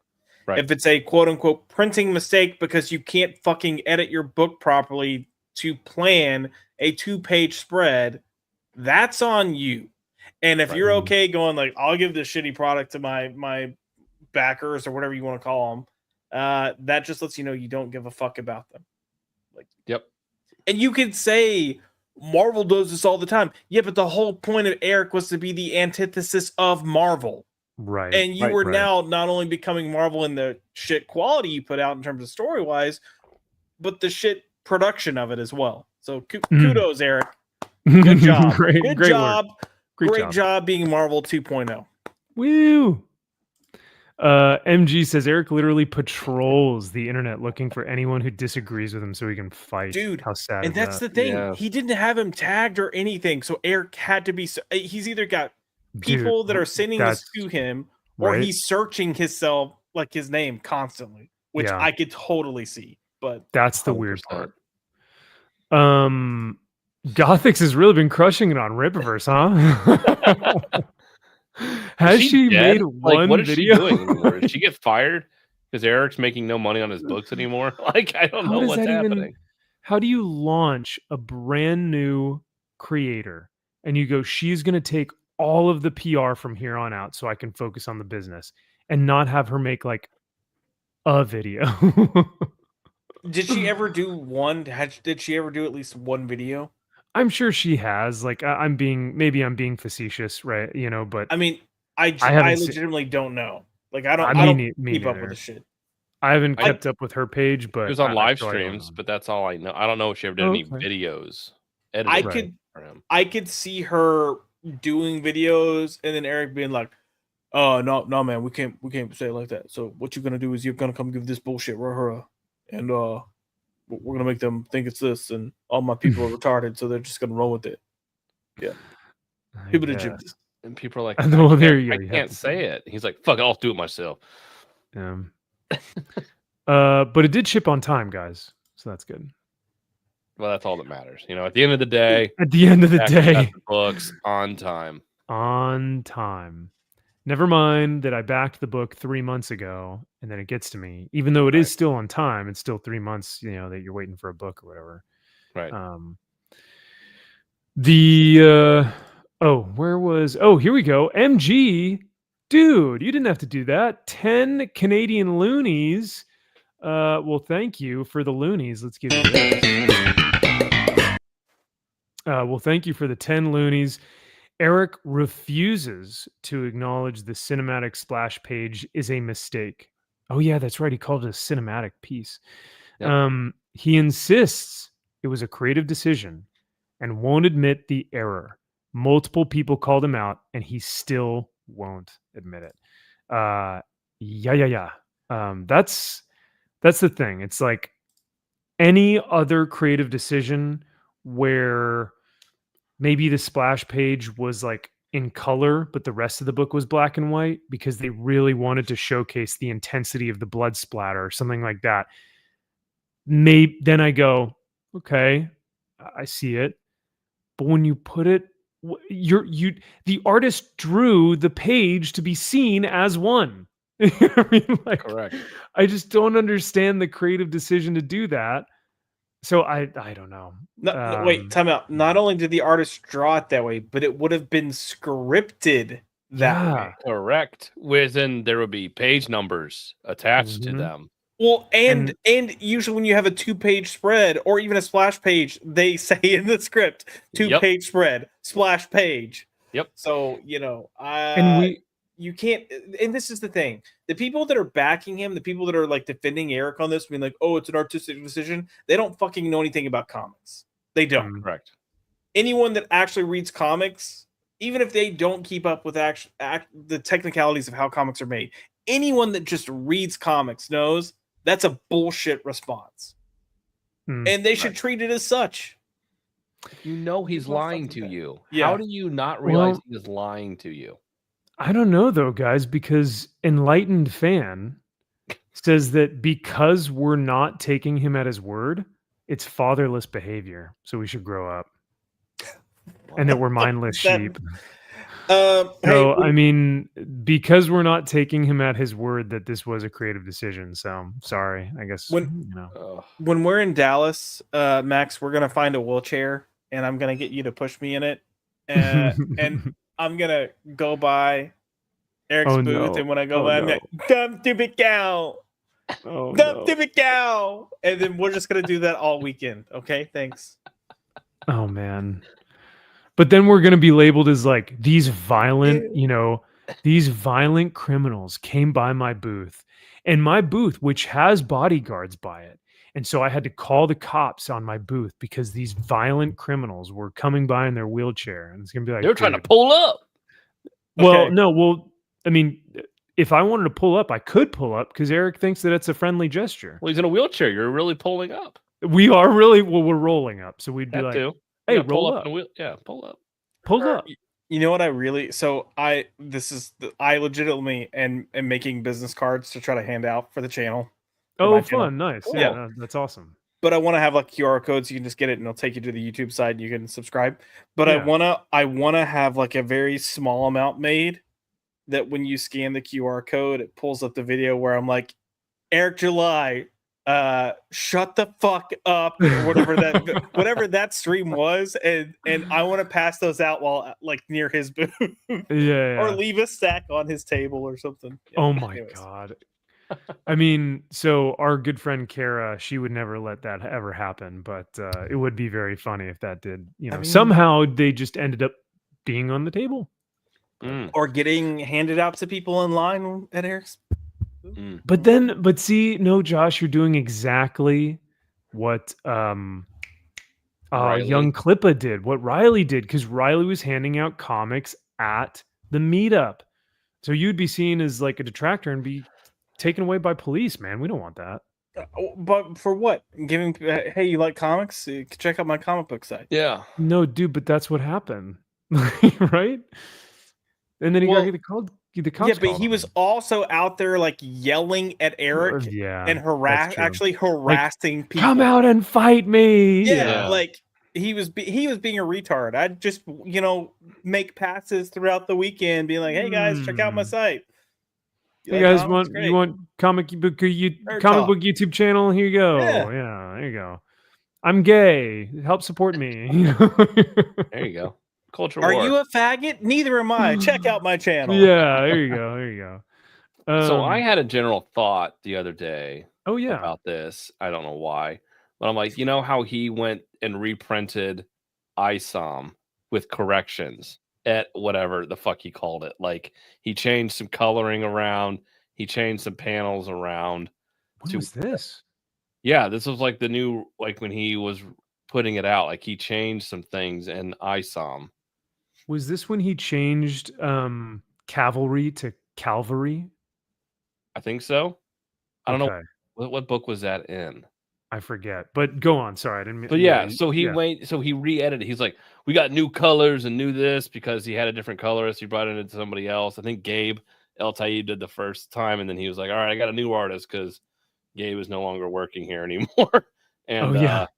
Right. If it's a quote unquote printing mistake because you can't fucking edit your book properly to plan a 2-page spread, that's on you. And if you're okay going like, I'll give this shitty product to my backers or whatever you want to call them, that just lets you know you don't give a fuck about them. Like, yep. And you could say Marvel does this all the time. Yeah, but the whole point of Eric was to be the antithesis of Marvel. Right. And you were now not only becoming Marvel in the shit quality you put out in terms of story-wise, but the shit production of it as well. So kudos, Eric. Good job. Good job. Great job being Marvel 2.0. Woo! MG says Eric literally patrols the internet looking for anyone who disagrees with him so he can fight. Dude, how sad! And that's the thing. Yeah. He didn't have him tagged or anything, so Eric had to be. He's either got people that are sending this to him, or he's searching himself, like his name, constantly, which I could totally see. But that's the 100%. Weird part. Gothix has really been crushing it on Rippaverse, huh? Has she made one what is video? She doing anymore? Did she get fired because Eric's making no money on his books anymore? Like, I don't know what's happening. How do you launch a brand new creator and you go, she's going to take all of the PR from here on out so I can focus on the business and not have her make like a video? Did she ever do one? Did she ever do at least one video? I'm sure she has. Like, I'm being facetious, right? You know, but I mean, I legitimately don't know. Like, I don't keep up with the shit. I haven't kept up with her page, but it was on live streams. But that's all I know. I don't know if she ever did any videos. I could see her doing videos, and then Eric being like, "Oh no, man, we can't say it like that. So what you're gonna do is you're gonna come give this bullshit, and we're gonna make them think it's this, and all my people are retarded, so they're just gonna roll with it." Yeah, people did you, and people are like, I can't say it. He's like, "Fuck it, I'll do it myself." But it did ship on time, guys, so that's good. Well, that's all that matters. You know, at the end of the day, books on time. On time. Never mind that I backed the book 3 months ago and then it gets to me. Even though it is still on time, it's still 3 months, you know, that you're waiting for a book or whatever. Right. Here we go. MG, dude, you didn't have to do that. 10 Canadian loonies. Well, thank you for the loonies. Let's give you this. Well, thank you for the 10 loonies. Eric refuses to acknowledge the cinematic splash page is a mistake. Oh, yeah, that's right. He called it a cinematic piece. Yep. He insists it was a creative decision and won't admit the error. Multiple people called him out, and he still won't admit it. That's the thing. It's like any other creative decision where maybe the splash page was like in color, but the rest of the book was black and white because they really wanted to showcase the intensity of the blood splatter or something like that. Maybe then I go, okay, I see it. But when you put it, the artist drew the page to be seen as one. I mean, like, correct. I just don't understand the creative decision to do that. So I don't know. No, wait, time out. Not only did the artist draw it that way, but it would have been scripted that way. Correct. Within there would be page numbers attached to them. Well, and usually when you have a 2-page spread or even a splash page, they say in the script 2-page spread, splash page. Yep. So, you know, you can't. And this is the thing: the people that are backing him, the people that are like defending Eric on this, being like, "Oh, it's an artistic decision," they don't fucking know anything about comics. They don't. Correct. Anyone that actually reads comics, even if they don't keep up with the technicalities of how comics are made, anyone that just reads comics knows that's a bullshit response, and they should treat it as such. You know he's lying to you. Yeah. How do you not realize he is lying to you? I don't know though, guys, because Enlightened Fan says that because we're not taking him at his word, it's fatherless behavior. So we should grow up. And that we're mindless sheep. So, I mean, because we're not taking him at his word that this was a creative decision. So sorry, I guess. When we're in Dallas, Max, we're going to find a wheelchair and I'm going to get you to push me in it. And I'm going to go by Eric's booth. And when I go by, I'm like, come to me cow. Come to me cow. And then we're just going to do that all weekend. Okay. Thanks. Oh, man. But then we're going to be labeled as like these violent, these violent criminals came by my booth, and my booth, which has bodyguards by it. And so I had to call the cops on my booth because these violent criminals were coming by in their wheelchair. And it's going to be like, they're trying to pull up. Well, no. Well, I mean, if I wanted to pull up, I could pull up because Eric thinks that it's a friendly gesture. Well, he's in a wheelchair. You're really pulling up. We are really, we're rolling up. So we'd be like, hey, yeah, roll up. Pull up. Pull up. You know what I legitimately am making business cards to try to hand out for the channel. Oh, fun. Nice. Cool. Yeah, that's awesome. But I want to have like QR codes. You can just get it and it'll take you to the YouTube side. And you can subscribe. But I want to have like a very small amount made that when you scan the QR code, it pulls up the video where I'm like, Eric July, shut the fuck up, or whatever that stream was, and I want to pass those out while like near his booth, or leave a stack on his table or something. Yeah, oh my god! I mean, so our good friend Kara, she would never let that ever happen, but it would be very funny if that did. Somehow they just ended up being on the table, or getting handed out to people in line at Eric's. But see, no, Josh, you're doing exactly what young Klippa did, what Riley did, because Riley was handing out comics at the meetup. So you'd be seen as like a detractor and be taken away by police, man. We don't want that. But for what? Giving, hey, you like comics? You can check out my comic book site. Yeah. No, dude, but that's what happened. Right? And then he got the cops. Yeah, but he was also out there like yelling at Eric and harassing people. Come out and fight me. Yeah, like he was being a retard. I'd just make passes throughout the weekend, being like, "Hey guys, check out my site. You guys want comic book YouTube channel? Here you go. Yeah, there you go. I'm gay. Help support me." There you go. Cultural Are war. you a faggot? Neither am I. Check out my channel. Yeah, there you go. So I had a general thought the other day. Oh yeah, about this. I don't know why, but I'm like, how he went and reprinted ISOM with corrections at whatever the fuck he called it. Like he changed some coloring around. He changed some panels around. What was this? Yeah, this was like the new, like when he was putting it out, like he changed some things in ISOM. Was this when he changed cavalry to Calvary? I think so. I don't know what book was that in. I forget, but go on. Sorry, I didn't. But yeah, so he re-edited. He's like, we got new colors and new this because he had a different colorist. He brought it into somebody else. I think Gabe El Taib did the first time, and then he was like, all right, I got a new artist because Gabe is no longer working here anymore. And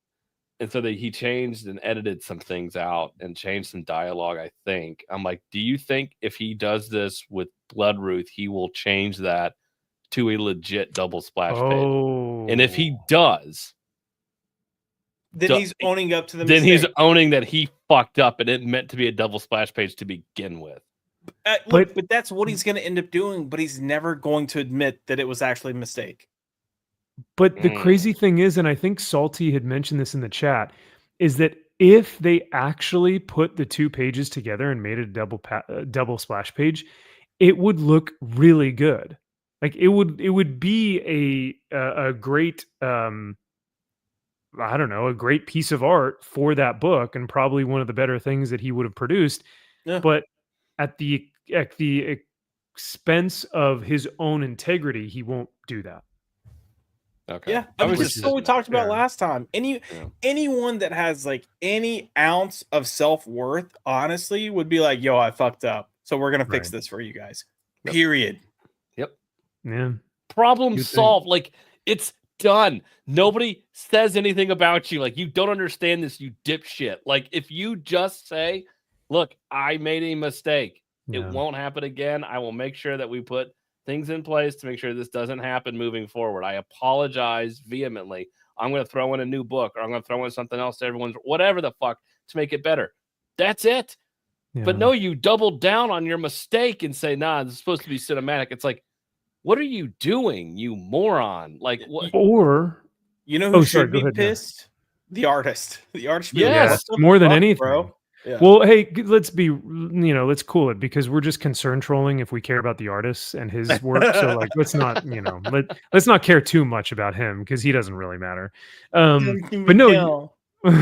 and so he changed and edited some things out and changed some dialogue, I think. I'm like, do you think if he does this with Bloodruth, he will change that to a legit double splash page? And if he does, then he's owning up to the mistake. Then he's owning that he fucked up and it meant to be a double splash page to begin with. But that's what he's going to end up doing, but he's never going to admit that it was actually a mistake. But the crazy thing is, and I think Salty had mentioned this in the chat, is that if they actually put the two pages together and made it a double splash page, it would look really good. Like it would be a great I don't know, a great piece of art for that book, and probably one of the better things that he would have produced. Yeah. But at the expense of his own integrity, he won't do that. Okay. Yeah, I I mean, was this just is what we talked about Yeah. last time. Anyone that has like any ounce of self-worth, honestly, would be like, "Yo, I fucked up, so we're gonna fix Right. this for you guys." Yep. Period. Yeah. problem You'd think. solved. Like, it's done. Nobody says anything about you. Like, you don't understand this, you dipshit. Like, if you just say, look, I made a mistake, Yeah. it won't happen again. I will make sure that we put things in place to make sure this doesn't happen moving forward. I apologize vehemently. I'm going to throw in a new book, or I'm going to throw in something else to everyone's, whatever the fuck, to make it better. That's it. Yeah. But no, you double down on your mistake and say, nah, this is supposed to be cinematic. It's like, what are you doing, you moron? Like, what? Or You know who sorry, should go be ahead, no. pissed? The artist. The artist should be Yes, like, "What the more than fuck, anything. bro." Yeah. Well, hey, let's be, let's cool it, because we're just concern trolling if we care about the artist and his work. So like, let's not, let's not care too much about him, because he doesn't really matter. But no, And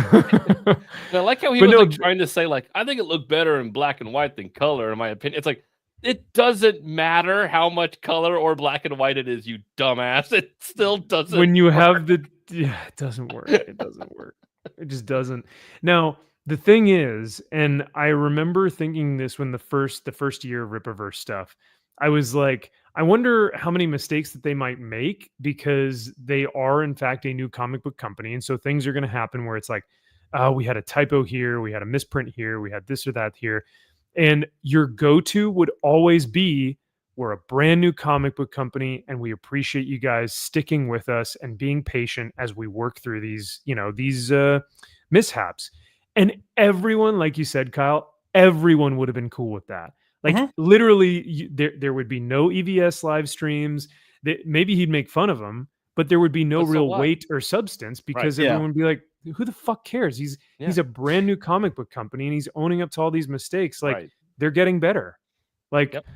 I like how he But was no, like trying to say, like, I think it looked better in black and white than color, in my opinion. It's like, it doesn't matter how much color or black and white it is, you dumbass. It still doesn't. when you have it doesn't work. It doesn't work. It just doesn't. Now, the thing is, and I remember thinking this when the first year of Rippaverse stuff, I was like, I wonder how many mistakes that they might make, because they are in fact a new comic book company, and so things are going to happen where it's like, we had a typo here, we had a misprint here, we had this or that here, and your go-to would always be, we're a brand new comic book company, and we appreciate you guys sticking with us and being patient as we work through these mishaps. And everyone, like you said, Kyle, everyone would have been cool with that. Like literally, there would be no EVS live streams. Maybe he'd make fun of them, but there would be no But so real what? weight or substance, because yeah. everyone would be like, who the fuck cares? He's a brand new comic book company, and he's owning up to all these mistakes. Like, Right. they're getting better. Like, Yep.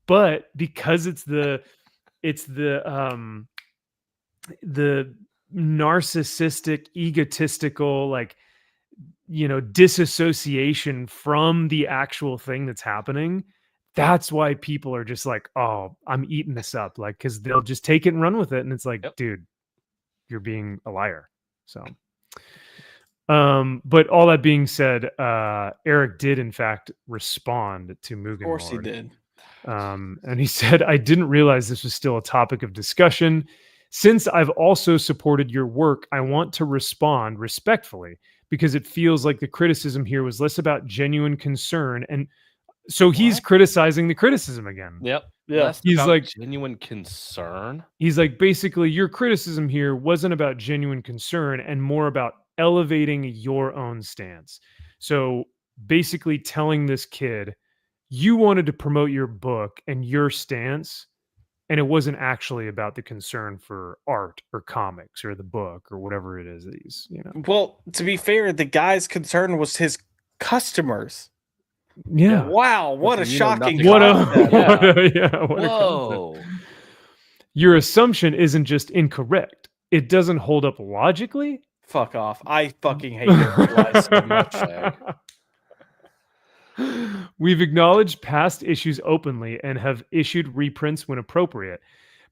but because it's the narcissistic, egotistical, like, disassociation from the actual thing that's happening, that's why people are just like, oh, I'm eating this up. Like, because they'll just take it and run with it. And it's like, Yep. dude, you're being a liar. So, but all that being said, Eric did in fact respond to Mugen. Of course he did. And he said, I didn't realize this was still a topic of discussion. Since I've also supported your work, I want to respond respectfully, because it feels like the criticism here was less about genuine concern. And so he's criticizing the criticism again. Yep. Yeah. Less He's about like, genuine concern. he's like, basically, your criticism here wasn't about genuine concern and more about elevating your own stance. So basically telling this kid, you wanted to promote your book and your stance, and it wasn't actually about the concern for art or comics or the book or whatever it is that he's, Well, to be fair, the guy's concern was his customers. Yeah. Wow, what a You know shocking nothing concept. What a concept. Whoa. Your assumption isn't just incorrect. It doesn't hold up logically. Fuck off. I fucking hate it lies so much. We've acknowledged past issues openly and have issued reprints when appropriate.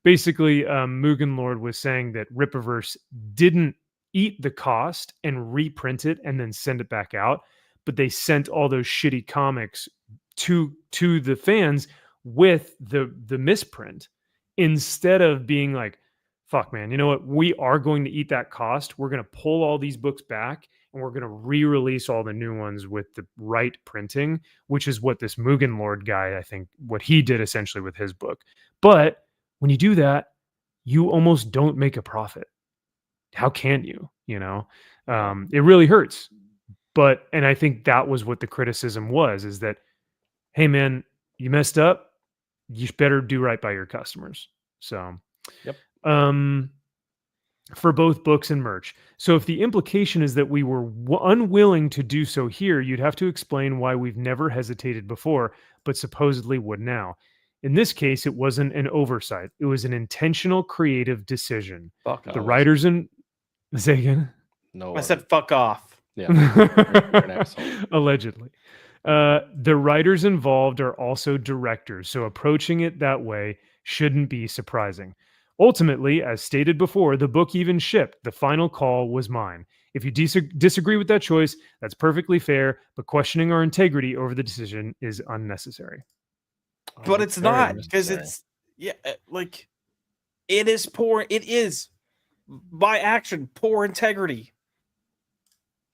Basically, Mugen Lord was saying that Rippaverse didn't eat the cost and reprint it and then send it back out, but they sent all those shitty comics to the fans with the misprint, instead of being like, fuck, man, you know what? We are going to eat that cost. We're going to pull all these books back, and we're going to re-release all the new ones with the right printing, which is what this Mugen Lord guy, I think, what he did essentially with his book. But when you do that, you almost don't make a profit. How can you? It really hurts. And I think that was what the criticism was, is that, hey, man, you messed up. You better do right by your customers. So, Yep. For both books and merch. So if the implication is that we were unwilling to do so here, you'd have to explain why we've never hesitated before, but supposedly would now. In this case, it wasn't an oversight. It was an intentional creative decision. Fuck The off. writers and say again. No, I said fuck off. yeah, you're an asshole. Allegedly. The writers involved are also directors, so approaching it that way shouldn't be surprising. Ultimately, as stated before, the book even shipped. The final call was mine. If you disagree with that choice, that's perfectly fair, but questioning our integrity over the decision is unnecessary. But it's Very not, because unnecessary. like it is poor. It is by action poor integrity.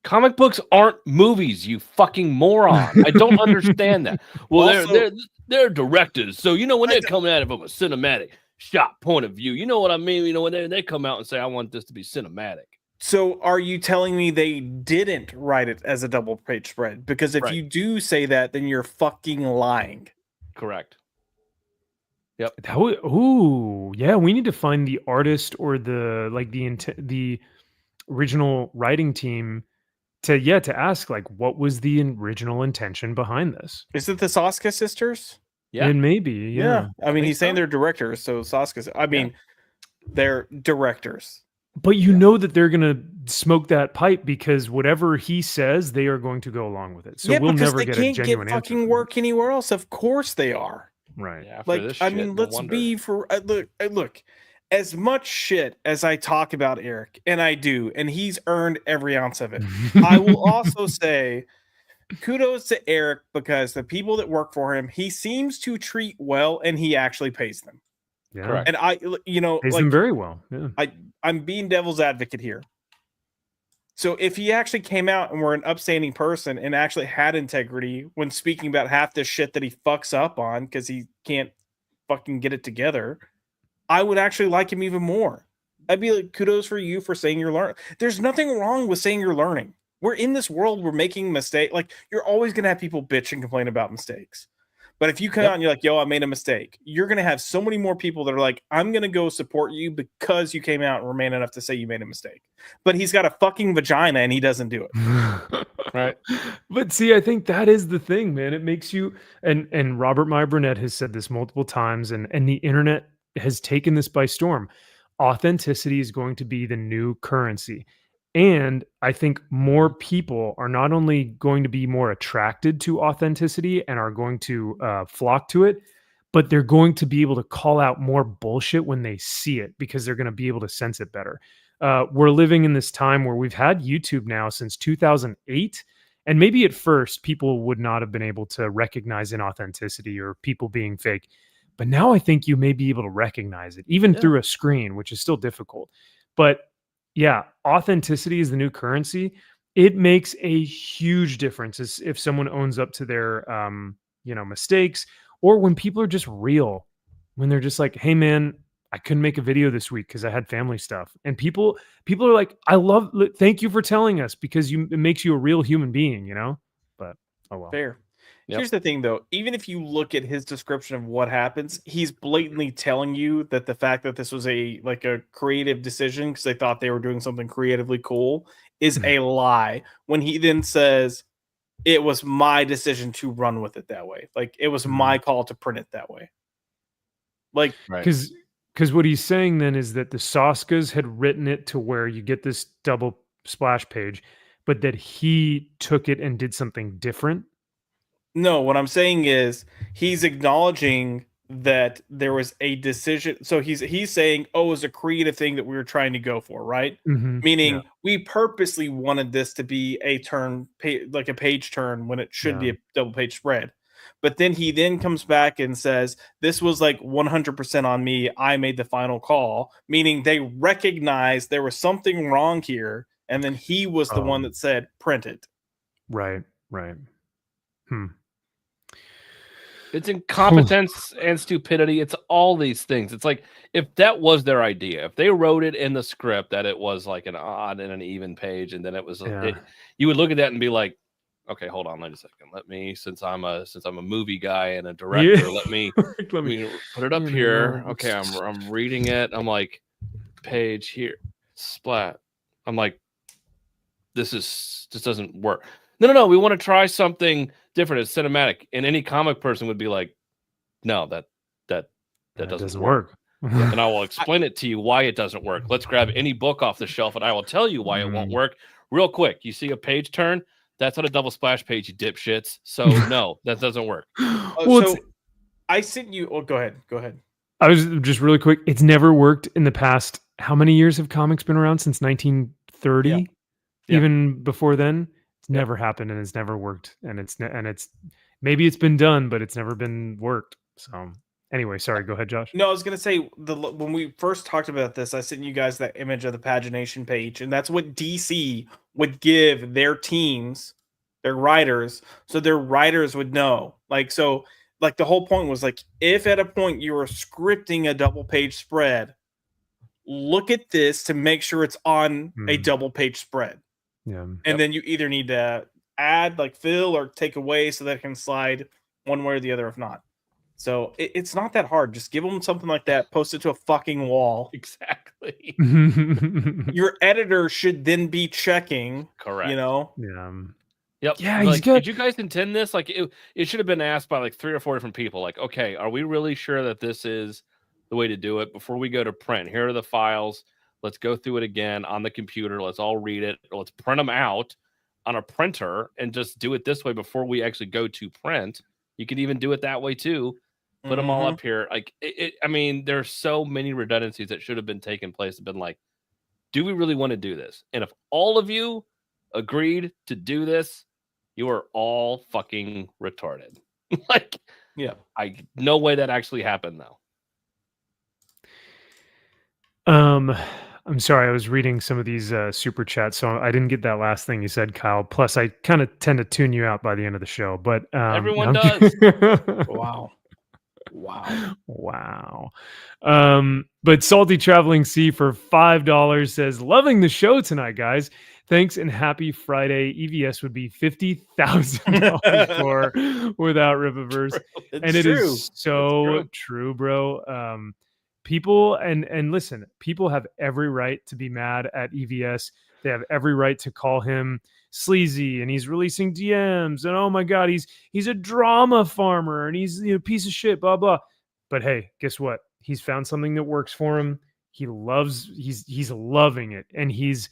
Comic books aren't movies, you fucking moron. I don't understand that. Well, Also- they're directors, so you know when I they're don't- coming at it from a cinematic shot point of view, you know what I mean? You know when they come out and say, "I want this to be cinematic." So are you telling me they didn't write it as a double page spread? Because if Right. you do say that, then you're fucking lying. Correct. That would, ooh, yeah. We need to find the artist or the original writing team to ask like what was the original intention behind this. Is it the Saska sisters? Yeah. And maybe, yeah. I mean, think he's saying so. they're directors, so Saska's. I mean, they're directors. But you know that they're gonna smoke that pipe because whatever he says, they are going to go along with it. So yeah, we'll because never they get a can't genuine get answer. fucking from work anywhere else. Of course they are. them. Right. Yeah, after Like, this I shit, mean, no let's wonder. be for look. As much shit as I talk about Eric, and I do, and he's earned every ounce of it. I will also say kudos to Eric because the people that work for him, he seems to treat well, and he actually pays them. Yeah. Correct. And I, Pays like them very well. Yeah. I'm being devil's advocate here. So if he actually came out and were an upstanding person and actually had integrity when speaking about half the shit that he fucks up on because he can't fucking get it together, I would actually like him even more. I'd be like, kudos for you for saying you're learning. There's nothing wrong with saying you're learning. We're in this world, we're making mistakes. Like, you're always going to have people bitch and complain about mistakes. But if you come out and you're like, yo, I made a mistake, you're going to have so many more people that are like, I'm going to go support you because you came out and were man enough to say you made a mistake. But he's got a fucking vagina and he doesn't do it. Right. But see, I think that is the thing, man. It makes you and Robert Meyer Burnett has said this multiple times, and the internet has taken this by storm. Authenticity is going to be the new currency. And I think more people are not only going to be more attracted to authenticity and are going to flock to it, but they're going to be able to call out more bullshit when they see it because they're going to be able to sense it better. We're living in this time where we've had YouTube now since 2008. And maybe at first people would not have been able to recognize inauthenticity or people being fake. But now I think you may be able to recognize it, even through a screen, which is still difficult. But yeah, authenticity is the new currency. It makes a huge difference if someone owns up to their mistakes, or when people are just real, when they're just like, hey man, I couldn't make a video this week because I had family stuff. And people are like, thank you for telling us because it makes you a real human being, But oh well. Fair. Yep. Here's the thing, though. Even if you look at his description of what happens, he's blatantly telling you that the fact that this was a creative decision because they thought they were doing something creatively cool is a lie. When he then says it was my decision to run with it that way, like it was my call to print it that way. Like, Right. Because what he's saying then is that the Saskas had written it to where you get this double splash page, but that he took it and did something different. no, what I'm saying is he's acknowledging that there was a decision. So he's saying, oh, it was a creative thing that we were trying to go for, right? Meaning we purposely wanted this to be a like a page turn when it should be a double page spread. But then he then comes back and says, this was like 100% on me. I made the final call, meaning they recognized there was something wrong here. And then he was the one that said, print it. Right. It's incompetence and stupidity. It's all these things. It's like if that was their idea, if they wrote it in the script that it was like an odd and an even page, and then it was, you would look at that and be like, okay, hold on, wait a second. Let me, since I'm a movie guy and a director, let me put it up here. Okay, I'm reading it. I'm like, page here, splat. I'm like, this doesn't work. No. We want to try something different. It's cinematic, and any comic person would be like, no, that doesn't work. And I will explain it to you why it doesn't work. Let's grab any book off the shelf and I will tell you why it won't work real quick. You see a page turn? That's not a double splash page, you dipshits. So no, that doesn't work. So I sent you. Oh, go ahead. I was just really quick. It's never worked in the past. How many years have comics been around? Since 1930? Yeah. Even before then? It's never happened and it's never worked. And it's maybe it's been done, but it's never been worked. So anyway, sorry. Go ahead, Josh. No, I was gonna say when we first talked about this, I sent you guys that image of the pagination page, and that's what DC would give their teams, their writers, so their writers would know. Like the whole point was like, if at a point you were scripting a double page spread, look at this to make sure it's on a double page spread. Yeah, and then you either need to add, like fill, or take away so that it can slide one way or the other. If not. So it's not that hard. Just give them something like that. Post it to a fucking wall. Exactly. Your editor should then be checking. Correct. You know. Yeah. Yep. Yeah. Like, He's good. did you guys intend this? Like it should have been asked by like 3 or 4 different people. Like, okay, are we really sure that this is the way to do it? Before we go to print, here are the files. Let's go through it again on the computer. Let's all read it. Let's print them out on a printer and just do it this way before we actually go to print. You could even do it that way too. Put them all up here. Like I mean, there's so many redundancies that should have been taking place. Have been like, do we really want to do this? And if all of you agreed to do this, you are all fucking retarded. Like, yeah, no way that actually happened though. I'm sorry, I was reading some of these super chats, so I didn't get that last thing you said, Kyle. Plus, I kind of tend to tune you out by the end of the show, but everyone does. Wow. But Salty Traveling Sea for $5 says, loving the show tonight, guys. Thanks and happy Friday. EVS would be $50,000 for without Rippaverse. And it is so true, bro. People and listen, people have every right to be mad at EVS. They have every right to call him sleazy and he's releasing DMs and oh my god, he's a drama farmer and he's a piece of shit, blah blah. But hey, guess what? He's found something that works for him. He's loving it, and he's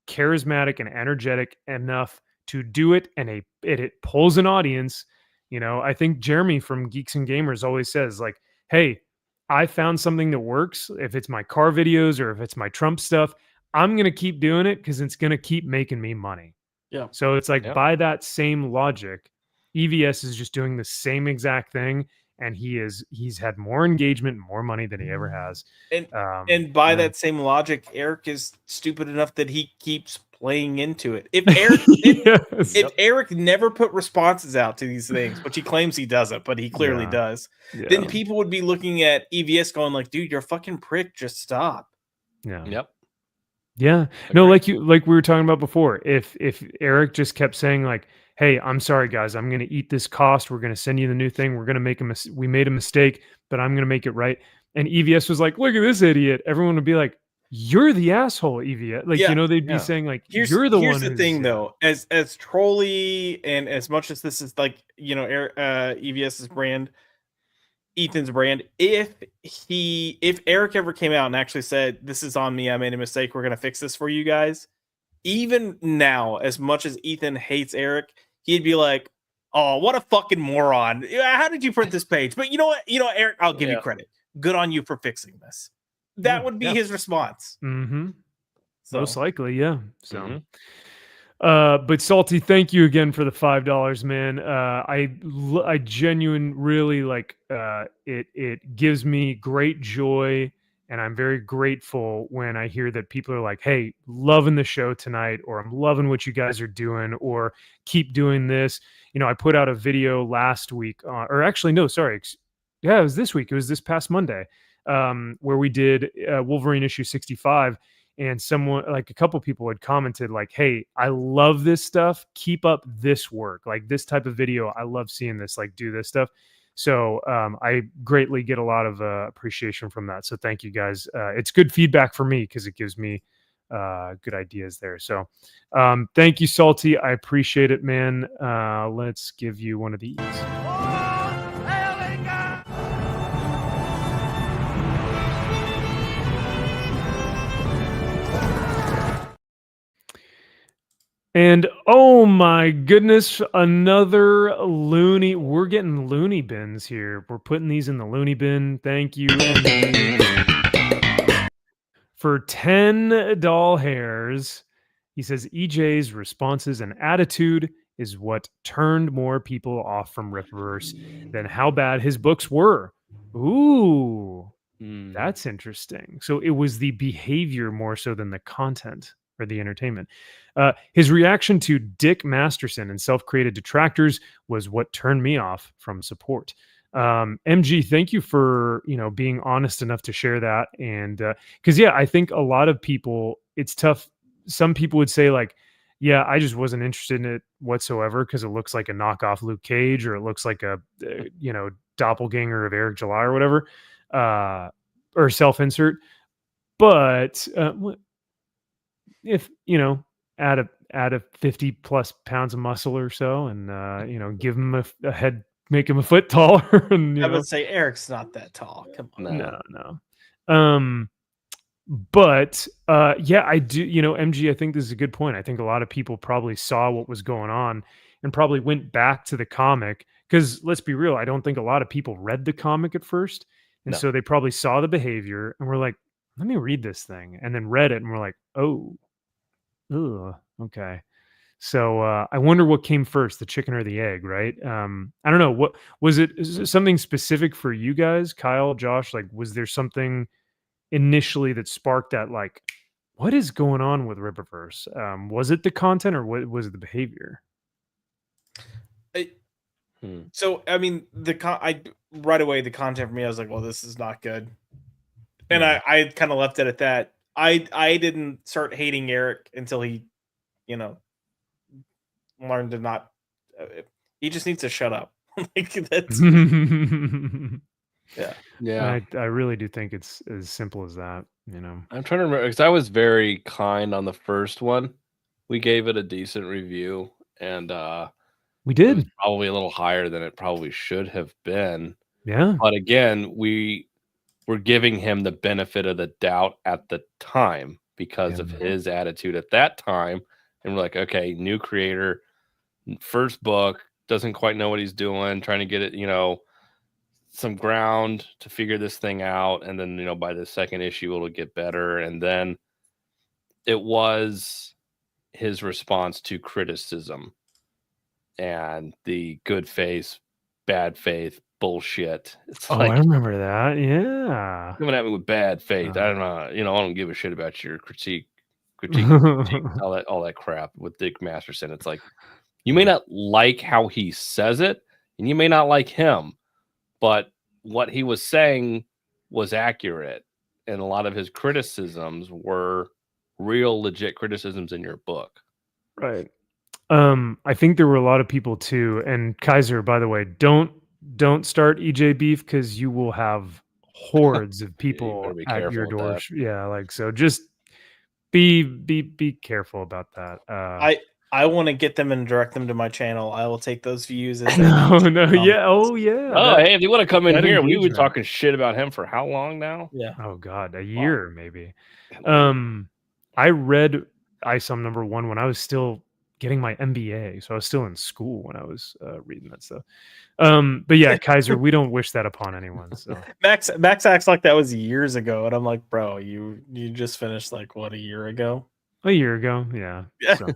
charismatic and energetic enough to do it, and it pulls an audience. You know, I think Jeremy from Geeks and Gamers always says, like, hey, I found something that works. If it's my car videos or if it's my Trump stuff, I'm going to keep doing it because it's going to keep making me money. Yeah. So it's like by that same logic, EVS is just doing the same exact thing. And he's had more engagement, more money than he ever has. And by that same logic, Eric is stupid enough that he keeps playing into it. If Eric, Eric never put responses out to these things, which he claims he doesn't, but he clearly does, then people would be looking at EVS going like, dude, you're a fucking prick. Just stop. Yeah. Yep. Yeah. No, like we were talking about before. If Eric just kept saying like, hey, I'm sorry guys, I'm going to eat this cost. We're going to send you the new thing. We're going to make we made a mistake, but I'm going to make it right. And EVS was like, look at this idiot. Everyone would be like, you're the asshole, EVS. Like, they'd be saying like, you're the one. Here's the thing though, as trolly and as much as this is like, EVS's brand, Ethan's brand, if Eric ever came out and actually said, this is on me, I made a mistake, we're going to fix this for you guys. Even now, as much as Ethan hates Eric, he'd be like, oh, what a fucking moron. How did you print this page? But you know what, Eric, I'll give you credit. Good on you for fixing this. That would be his response. Mm-hmm. So. Most likely, yeah. So, but Salty, thank you again for the $5, man. I genuinely really like it gives me great joy, and I'm very grateful when I hear that people are like, hey, loving the show tonight, or I'm loving what you guys are doing, or keep doing this. I put out a video last week, or actually, no, sorry. Yeah, it was this week. It was this past Monday, where we did Wolverine issue 65. And someone, like a couple people had commented like, hey, I love this stuff. Keep up this work. Like this type of video. I love seeing this, like do this stuff. So I greatly get a lot of appreciation from that. So thank you guys. It's good feedback for me because it gives me good ideas there. So thank you, Salty. I appreciate it, man. Let's give you one of these. And oh my goodness, another loony. We're getting loony bins here. We're putting these in the loony bin. Thank you. For 10 doll hairs, he says EJ's responses and attitude is what turned more people off from Rippaverse than how bad his books were. Ooh, that's interesting. So it was the behavior more so than the content or the entertainment. His reaction to Dick Masterson and self-created detractors was what turned me off from support. MG, thank you for being honest enough to share that. And because I think a lot of people, it's tough. Some people would say like, yeah, I just wasn't interested in it whatsoever because it looks like a knockoff Luke Cage, or it looks like a doppelganger of Eric July or whatever, or self-insert. But if add a 50 plus pounds of muscle or so, and give him a head, make him a foot taller. And, I would say Eric's not that tall. Come on. No. But I do, MG, I think this is a good point. I think a lot of people probably saw what was going on and probably went back to the comic, because let's be real, I don't think a lot of people read the comic at first. And so they probably saw the behavior and were like, let me read this thing, and then read it and we're like, oh, okay. So I wonder what came first, the chicken or the egg, right? I don't know. What was it? Is it something specific for you guys, Kyle, Josh? Like, was there something initially that sparked that? Like, what is going on with Rippaverse? Was it the content, or what was it the behavior? So I mean, right away the content for me, I was like, well, this is not good, and I kind of left it at that. I didn't start hating Eric until he, learned to not. He just needs to shut up. Like that's. Yeah. I really do think it's as simple as that. I'm trying to remember, because I was very kind on the first one. We gave it a decent review, and we did. It was probably a little higher than it probably should have been. Yeah. But again, we were giving him the benefit of the doubt at the time because of his attitude at that time. And we're like, okay, new creator, first book, doesn't quite know what he's doing, trying to get it, some ground to figure this thing out. And then, by the second issue, it'll get better. And then it was his response to criticism and the good faith, bad faith bullshit. It's I remember that. Yeah. Coming at me with bad faith. I don't know. I don't give a shit about your critique, all that crap with Dick Masterson. It's like, you may not like how he says it, and you may not like him, but what he was saying was accurate. And a lot of his criticisms were real, legit criticisms in your book. Right. I think there were a lot of people too. And Kaiser, by the way, don't start EJ beef, because you will have hordes of people at your door. Yeah, so just be careful about that. I want to get them and direct them to my channel. I will take those views. As yeah. Hey, if you want to come in here, we were talking shit about him for how long now? Yeah. Oh God, a year maybe. I read ISOM #1 when I was still getting my MBA, so I was still in school when I was reading that stuff. But yeah, Kaiser, we don't wish that upon anyone. So Max acts like that was years ago, and I'm like, bro, you just finished like what, a year ago? A year ago, yeah. So,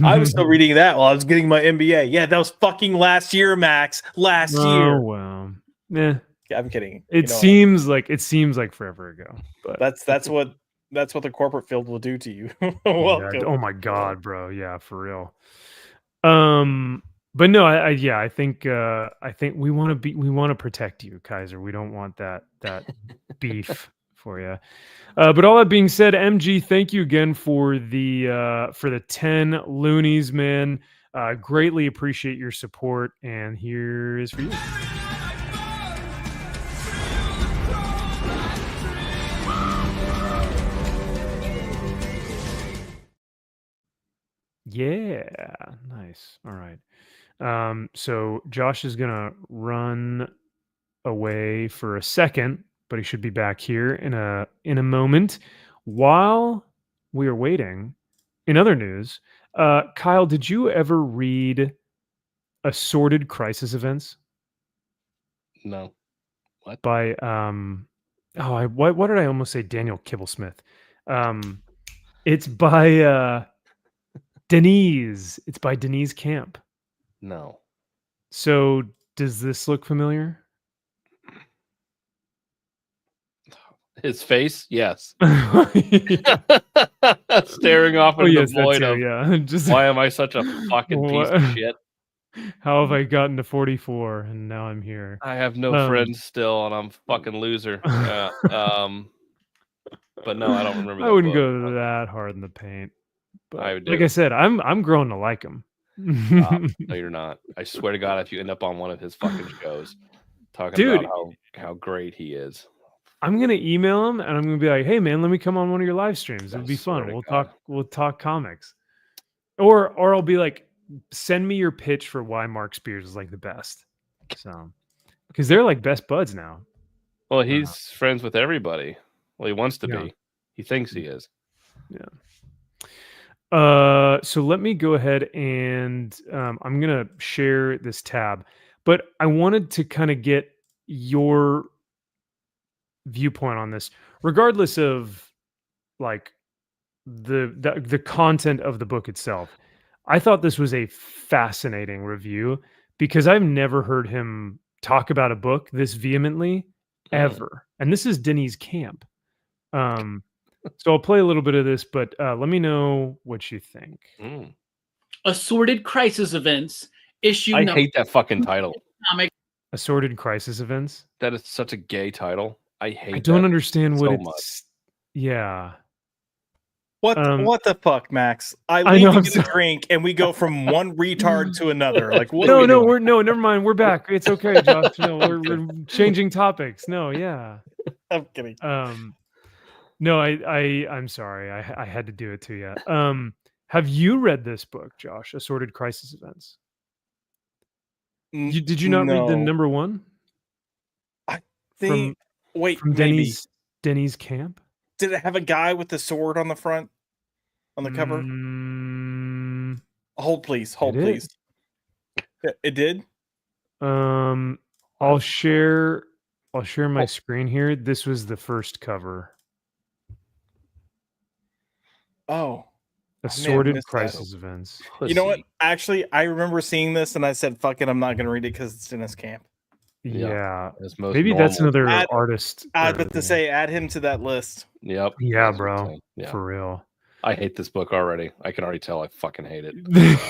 I was still reading that while I was getting my MBA. Yeah, that was fucking last year, Max. Last year. Oh well. Yeah. I'm kidding. It seems like forever ago. But that's what the corporate field will do to you. Welcome. Oh my God, bro. Yeah, for real. But no, I think we want to protect you, Kaiser. We don't want that beef for you. But all that being said, MG, thank you again for the 10 loonies, man. Greatly appreciate your support, and here is for you. Yeah, nice. All right. So Josh is gonna run away for a second, but he should be back here in a moment. While we are waiting, in other news, Kyle, did you ever read Assorted Crisis Events No. What? by what did I almost say? Daniel Kibblesmith. It's by Denise. It's by Denise Camp. No. So does this look familiar? His face? Yes. Yeah. Staring off into yes, the that's void you, of yeah. Just why am I such a fucking piece of What- shit? how have I gotten to 44 and now I'm here? I have no friends still, and I'm a fucking loser. But no, I don't remember. I wouldn't book. go that hard in the paint. But I would like do. I said, I'm growing to like him. No, you're not. I swear to God, if you end up on one of his fucking shows talking Dude. about how great he is, I'm gonna email him and I'm gonna be like, "Hey man, let me come on one of your live streams. I It'd be swear fun. to We'll God. talk comics." Or I'll be like, "Send me your pitch for why Mark Spears is like the best." So, because they're like best buds now. well, he's friends with everybody. Well, he wants to Yeah. be. He thinks he is. So let me go ahead and I'm gonna share this tab, but I wanted to kind of get your viewpoint on this, regardless of like the content of the book itself. I thought this was a fascinating review because I've never heard him talk about a book this vehemently ever. And this is Denny's Camp. So I'll play a little bit of this, but let me know what you think. Assorted Crisis Events, issue I number hate that fucking title. comic. Assorted Crisis Events. That is such a gay title. I hate. I don't that understand what so it's. much. Yeah. What the fuck, Max? I I leave know, to I'm get a sorry. drink, and we go from one retard to another. Like, what? No, are we doing? never mind. We're back. It's okay, Josh. No, we're changing topics. No, yeah. I'm kidding. No, I'm sorry. I had to do it to you. Have you read this book, Josh? Assorted Crisis Events. Did you not read the number one? Wait, from maybe. Denny's Camp? Did it have a guy with the sword on the front, on the cover? Hold, please. Hold, please. It did. I'll share my screen here. This was the first cover. Oh. Assorted Crisis Events. You know what? Actually, I remember seeing this and I said, fuck it, I'm not going to read it because it's Dennis Camp. Yeah. Most Maybe that's normal. another artist. I was about to say, add him to that list. Yep. Yeah, bro. Yeah. For real. I hate this book already. I can already tell I fucking hate it.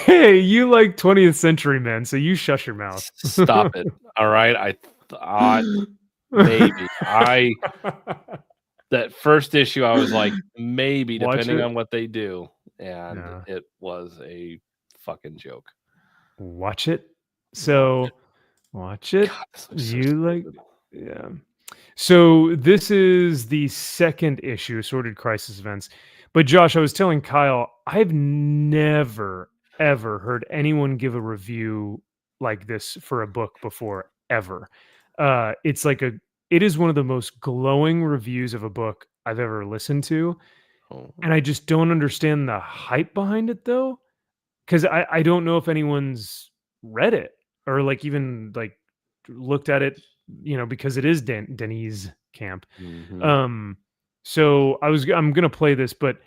Hey, you like 20th century men, so you shush your mouth. Stop it. All right. I thought maybe. That first issue, I was like, maybe, depending on what they do. And it was a fucking joke. Watch it. So watch it. God, yeah. So this is the second issue, Assorted Crisis Events. But Josh, I was telling Kyle, I've never, ever heard anyone give a review like this for a book before, ever. It is one of the most glowing reviews of a book I've ever listened to. And I just don't understand the hype behind it, though. Because I don't know if anyone's read it or like even like looked at it, because it is Denny's Camp. So I'm gonna play this, but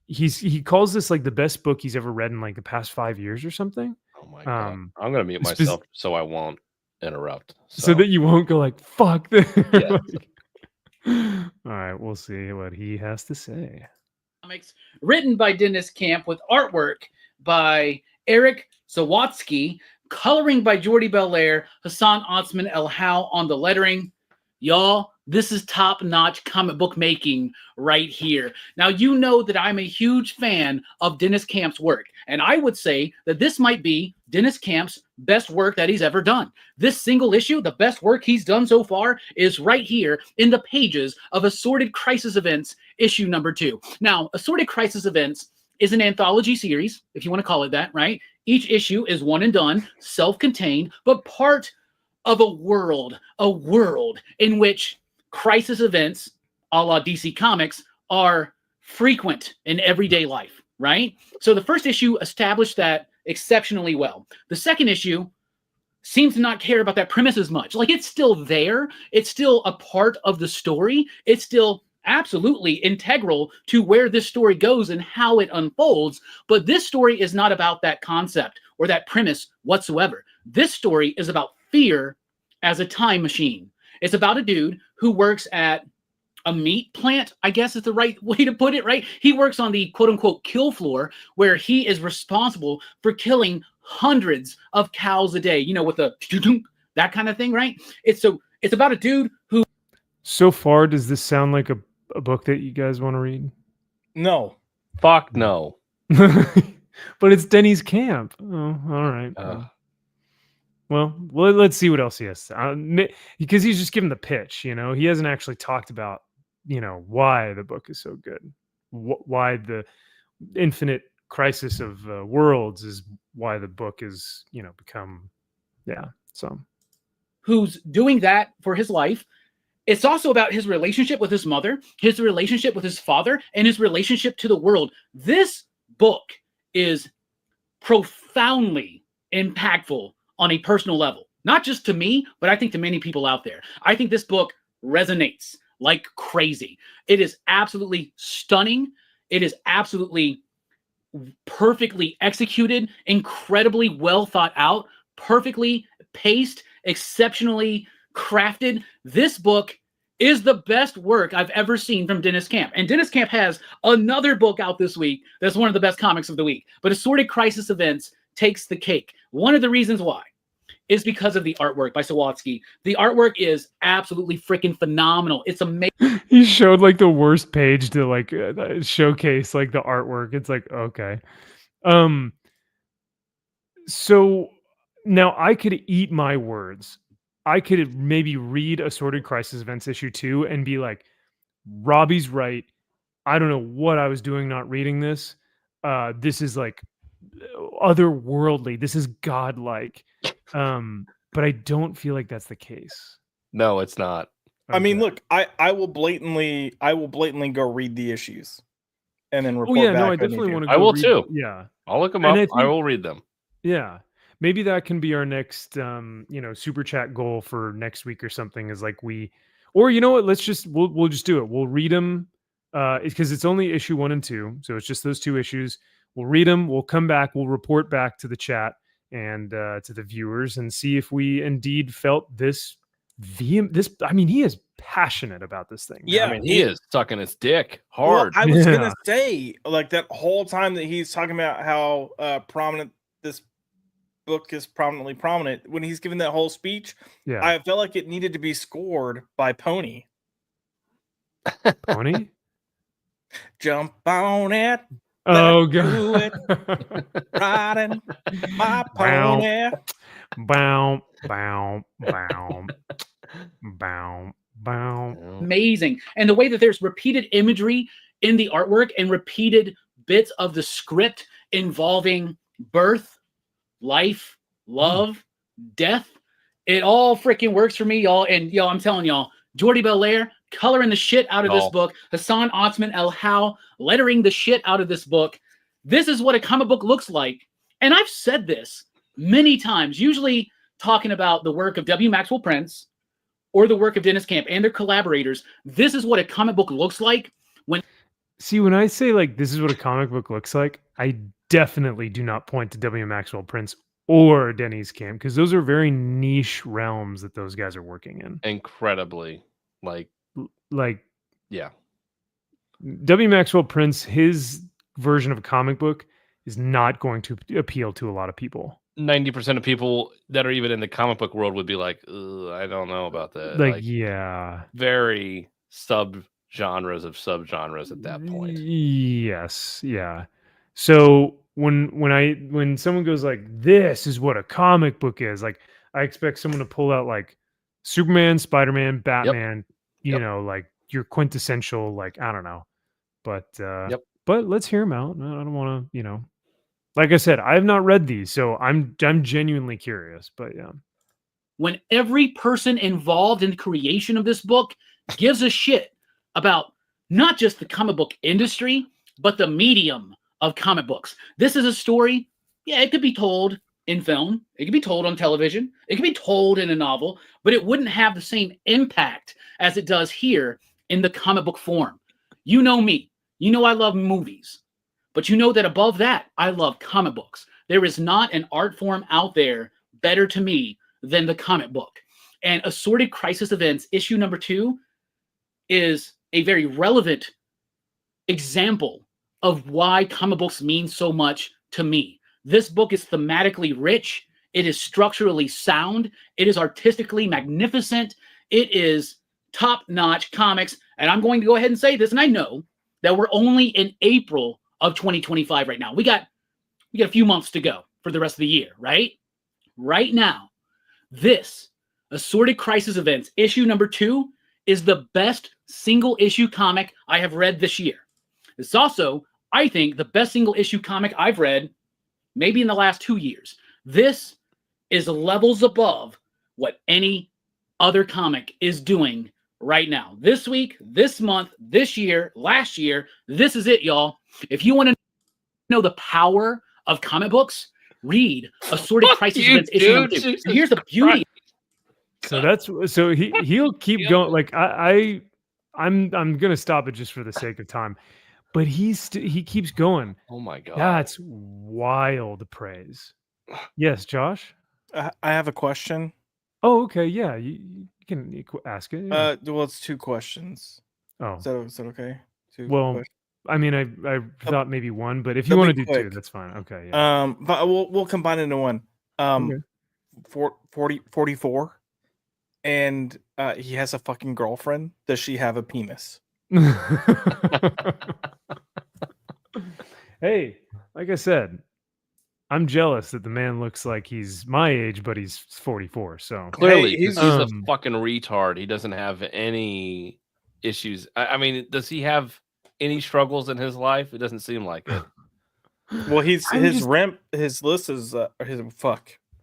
he calls this like the best book he's ever read in like the past 5 years or something. Oh my God. I'm gonna mute myself so I won't interrupt. So that you won't go like, fuck this. Yeah. All right, we'll see what he has to say. Comics written by Dennis Camp with artwork by Eric Zawatsky, coloring by Jordi Belair, Hassan Osman El How on the lettering. Y'all, this is top-notch comic book making right here. Now, you know that I'm a huge fan of Dennis Camp's work, and I would say that this might be Dennis Camp's best work that he's ever done. This single issue, the best work he's done so far, is right here in the pages of Assorted Crisis Events, issue number 2. Now, Assorted Crisis Events is an anthology series, if you want to call it that, right? Each issue is one and done, self-contained, but part of a world in which crisis events, a la DC Comics, are frequent in everyday life, right? So the first issue established that exceptionally well. The second issue seems to not care about that premise as much. Like, it's still there. It's still a part of the story. It's still absolutely integral to where this story goes and how it unfolds. But this story is not about that concept or that premise whatsoever. This story is about fear as a time machine. It's about a dude who works at a meat plant, I guess is the right way to put it, right? He works on the quote-unquote kill floor, where he is responsible for killing hundreds of cows a day, you know, with the that kind of thing, right? It's about a dude who... So far, does this sound like a book that you guys want to read? No. Fuck no. But it's Denny's camp. Oh, all right. Well, let's see what else he has. Because he's just given the pitch, you know. He hasn't actually talked about, you know, why the book is so good. Why the infinite crisis of worlds is why the book is, you know, become, yeah. So, who's doing that for his life. It's also about his relationship with his mother, his relationship with his father, and his relationship to the world. This book is profoundly impactful on a personal level, not just to me, but I think to many people out there. I think this book resonates like crazy. It is absolutely stunning. It is absolutely perfectly executed, incredibly well thought out, perfectly paced, exceptionally crafted. This book is the best work I've ever seen from Dennis Camp. And Dennis Camp has another book out this week that's one of the best comics of the week. But Assorted Crisis Events takes the cake. One of the reasons why is because of the artwork by Sawatsky. The artwork is absolutely freaking phenomenal. It's amazing. He showed like the worst page to like showcase like the artwork. It's like, okay. So now I could eat my words. I could maybe read Assorted Crisis Events issue 2 and be like, Robbie's right. I don't know what I was doing not reading this. This is like otherworldly. This is godlike. But I don't feel like that's the case. No, it's not. Okay. I mean, look, I will blatantly go read the issues and then report back. No, I definitely want to. I will too. Yeah, I'll look them up. I will read them. Yeah, maybe that can be our next, super chat goal for next week or something. Is like or you know what? We'll just do it. We'll read them because it's only issue 1 and 2, so it's just those 2 issues. We'll read them. We'll come back. We'll report back to the chat and to the viewers and see if we indeed felt this. I mean, he is passionate about this thing. Yeah, I mean, he is sucking his dick hard. Well, I was gonna say, like, that whole time that he's talking about how prominent this book is, prominently prominent, when he's giving that whole speech, Yeah, I felt like it needed to be scored by Pony. Pony. Jump on it. Oh do god. it. Riding my pony. Bow, bow, bow, bow, bow. Amazing. And the way that there's repeated imagery in the artwork and repeated bits of the script involving birth, life, love, death, it all freaking works for me, y'all. And y'all, I'm telling y'all, Jordi Belair coloring the shit out of this book, Hassan Otsman El How lettering the shit out of this book. This is what a comic book looks like. And I've said this many times, usually talking about the work of W. Maxwell Prince or the work of Dennis Camp and their collaborators. This is what a comic book looks like. When I say like this is what a comic book looks like, I definitely do not point to W. Maxwell Prince or Denny's Camp, because those are very niche realms that those guys are working in. Incredibly, yeah. W. Maxwell Prince, his version of a comic book is not going to appeal to a lot of people. 90% of people that are even in the comic book world would be like, I don't know about that. Yeah. Very sub-genres of sub-genres at that point. Yes. Yeah. So when someone goes like, this is what a comic book is, like, I expect someone to pull out like Superman, Spider-Man, Batman, you know, like your quintessential, like, I don't know. But but let's hear them out. I don't want to, you know. Like I said, I have not read these, so I'm genuinely curious. But yeah, when every person involved in the creation of this book gives a shit about not just the comic book industry, but the medium of comic books. This is a story, yeah, it could be told in film, it could be told on television, it could be told in a novel, but it wouldn't have the same impact as it does here in the comic book form. You know me. You know I love movies. But you know that above that, I love comic books. There is not an art form out there better to me than the comic book. And Assorted Crisis Events, issue number 2, is a very relevant example of why comic books mean so much to me. This book is thematically rich. It is structurally sound. It is artistically magnificent. It is top-notch comics. And I'm going to go ahead and say this, and I know that we're only in April of 2025 right now. We got a few months to go for the rest of the year, right? Right now, this Assorted Crisis Events, issue number 2, is the best single issue comic I have read this year. It's also, I think, the best single issue comic I've read maybe in the last 2 years. This is levels above what any other comic is doing right now. This week, this month, this year, last year, this is it, y'all. If you want to know the power of comic books, read Assorted Crisis Events issue number 2. And here's the beauty. So he'll keep going. Like I'm gonna stop it just for the sake of time, but he keeps going. Oh my god, that's wild praise. Yes, Josh. I have a question. Oh, okay, yeah, you can ask it. Yeah. Well, it's 2 questions. Oh, Is that okay? 2 well, questions. I mean, I thought maybe one, but if you want to do quick. 2, that's fine. Okay, yeah. But we'll combine into one. Okay. 44, and he has a fucking girlfriend. Does she have a penis? Hey, like I said, I'm jealous that the man looks like he's my age, but he's 44. So clearly, Hey, he's he's- a fucking retard. He doesn't have any issues. I mean, does he have any struggles in his life? It doesn't seem like it. Well, his list is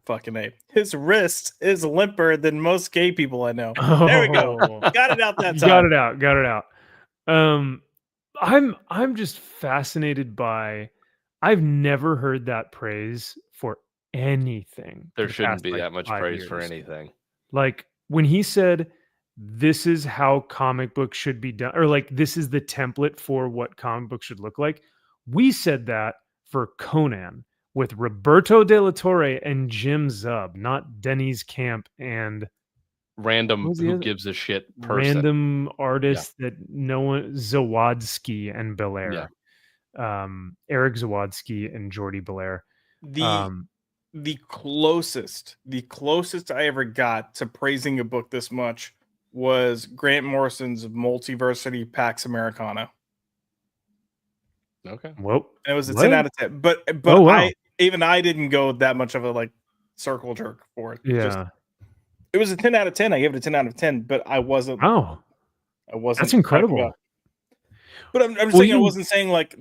fucking name. His wrist is limper than most gay people I know. There we go. Got it out that You time. got it out. I'm just fascinated by. I've never heard that praise for anything. There for the shouldn't past, be like, that much 5 praise for years. anything. Like when he said, "This is how comic books should be done," or like this is the template for what comic books should look like. We said that for Conan with Roberto De La Torre and Jim Zub, not Denny's Camp and Random What was the who other- gives a shit person. random artists that no one, Zawadsky and Belair. Eric Zawadsky and Jordy Belair. The closest I ever got to praising a book this much was Grant Morrison's Multiversity Pax Americana. Okay. Whoa. And it was a What? 10 out of 10. But Oh, wow. I didn't go that much of a like circle jerk for it. Yeah. It was a 10 out of 10. I gave it a 10 out of 10, but I wasn't. Oh, That's that's incredible. But I'm just Well, saying I you- wasn't saying like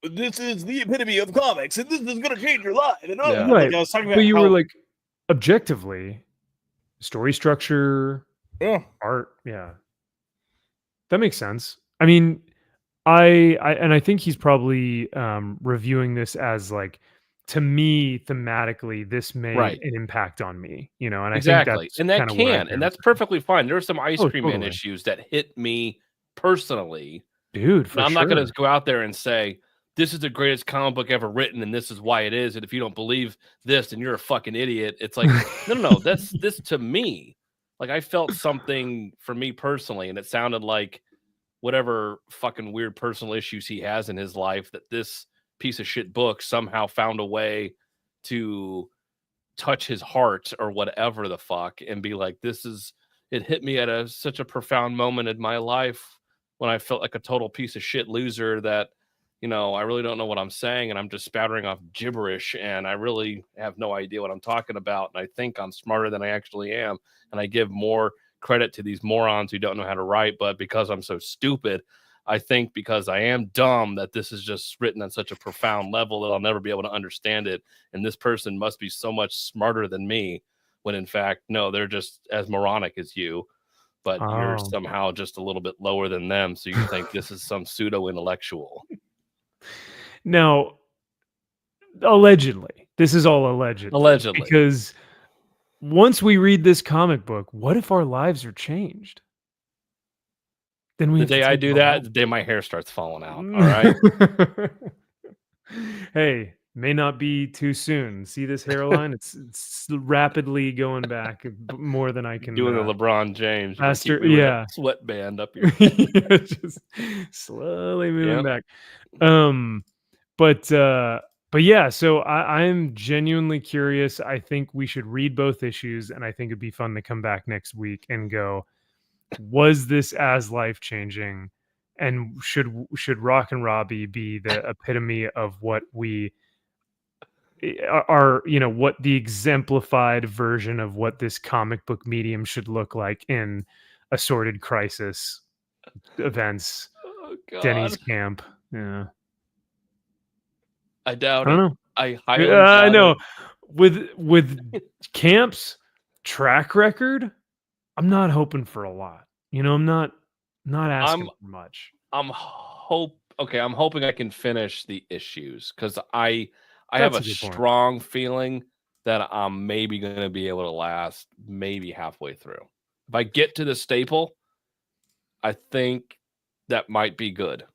this is the epitome of comics and this is going to change your life. And Yeah. like, Right. I was talking about But you how, were like, objectively, story structure, yeah. art. Yeah. That makes sense. I mean, I think he's probably reviewing this as like, to me, thematically, this made Right. an impact on me, and I Exactly. think that's And that kinda where I can, came and that's from. perfectly fine. There are some Ice Oh, Cream Man totally. issues that hit me personally. Dude, for Now, I'm sure. not going to go out there and say, this is the greatest comic book ever written, and this is why it is. And if you don't believe this, then you're a fucking idiot. It's like, no. That's this to me. Like, I felt something for me personally, and it sounded like whatever fucking weird personal issues he has in his life, that this piece of shit book somehow found a way to touch his heart or whatever the fuck, and be like, it hit me at such a profound moment in my life when I felt like a total piece of shit loser that, I really don't know what I'm saying, and I'm just spattering off gibberish, and I really have no idea what I'm talking about, and I think I'm smarter than I actually am, and I give more credit to these morons who don't know how to write, but because I'm so stupid, I think because I am dumb that this is just written on such a profound level that I'll never be able to understand it, and this person must be so much smarter than me, when in fact, no, they're just as moronic as you, but you're Oh. somehow just a little bit lower than them, so you think this is some pseudo-intellectual. Now, allegedly. This is all allegedly. Allegedly. Because once we read this comic book, what if our lives are changed? Then we The have to day I take do it all that, out. the day my hair starts falling out. All right. Hey, may not be too soon. See this hairline? It's rapidly going back more than I can. Doing the LeBron James. You better faster, keep moving yeah. that sweatband up your Yeah, just slowly moving Yep. back. But yeah, so I'm genuinely curious. I think we should read both issues, and I think it'd be fun to come back next week and go, was this as life changing? And should Rock and Robbie be the epitome of what we are, what the exemplified version of what this comic book medium should look like in assorted crisis events, Oh God. Denny's camp. Yeah. I doubt I don't it. know. I highly I doubt know. it. With Camp's track record, I'm not hoping for a lot. I'm not asking for much. I'm hoping I can finish the issues because I have That's a a good point. strong feeling that I'm maybe going to be able to last maybe halfway through. If I get to the staple, I think that might be good.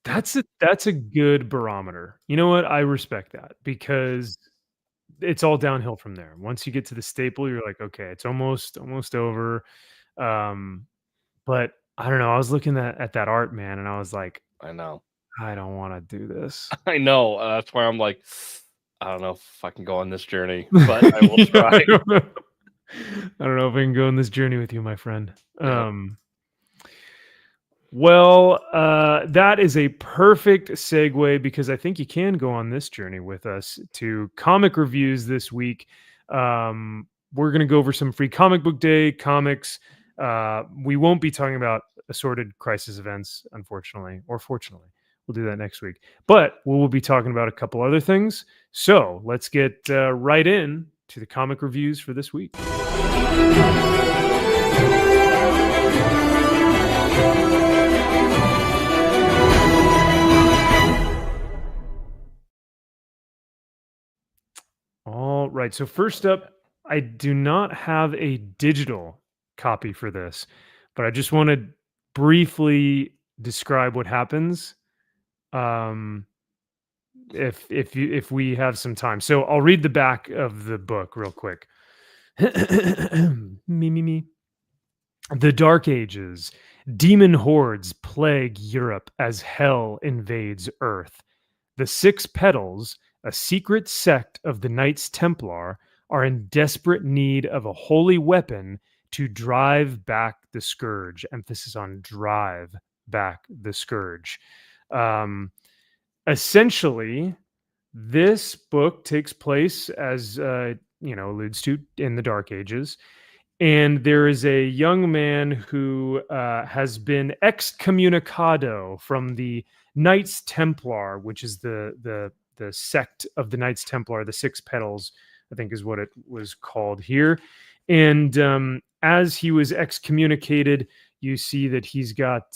That's a good barometer. You know what? I respect that because it's all downhill from there. Once you get to the staple, you're like, okay, it's almost over. But I don't know. I was looking at that art, man, and I was like, I know. I don't want to do this. I know. That's why I'm like, I don't know if I can go on this journey, but I will try. I don't know if I can go on this journey with you, my friend. Yeah. Well, that is a perfect segue because I think you can go on this journey with us to comic reviews this week. We're going to go over some free comic book day comics. We won't be talking about assorted crisis events, unfortunately, or fortunately. We'll do that next week. But we will be talking about a couple other things. So let's get right in to the comic reviews for this week. All right. So first up, I do not have a digital copy for this, but I just want to briefly describe what happens. If we have some time. So I'll read the back of the book real quick. Me. The Dark Ages. Demon hordes plague Europe as hell invades Earth. The Six Petals, a secret sect of the Knights Templar, are in desperate need of a holy weapon to drive back the scourge. Emphasis on drive back the scourge. Essentially, this book takes place, as alludes to, in the Dark Ages. And there is a young man who has been excommunicado from the Knights Templar, which is the sect of the Knights Templar, the Six Petals, I think is what it was called here. And as he was excommunicated, you see that he's got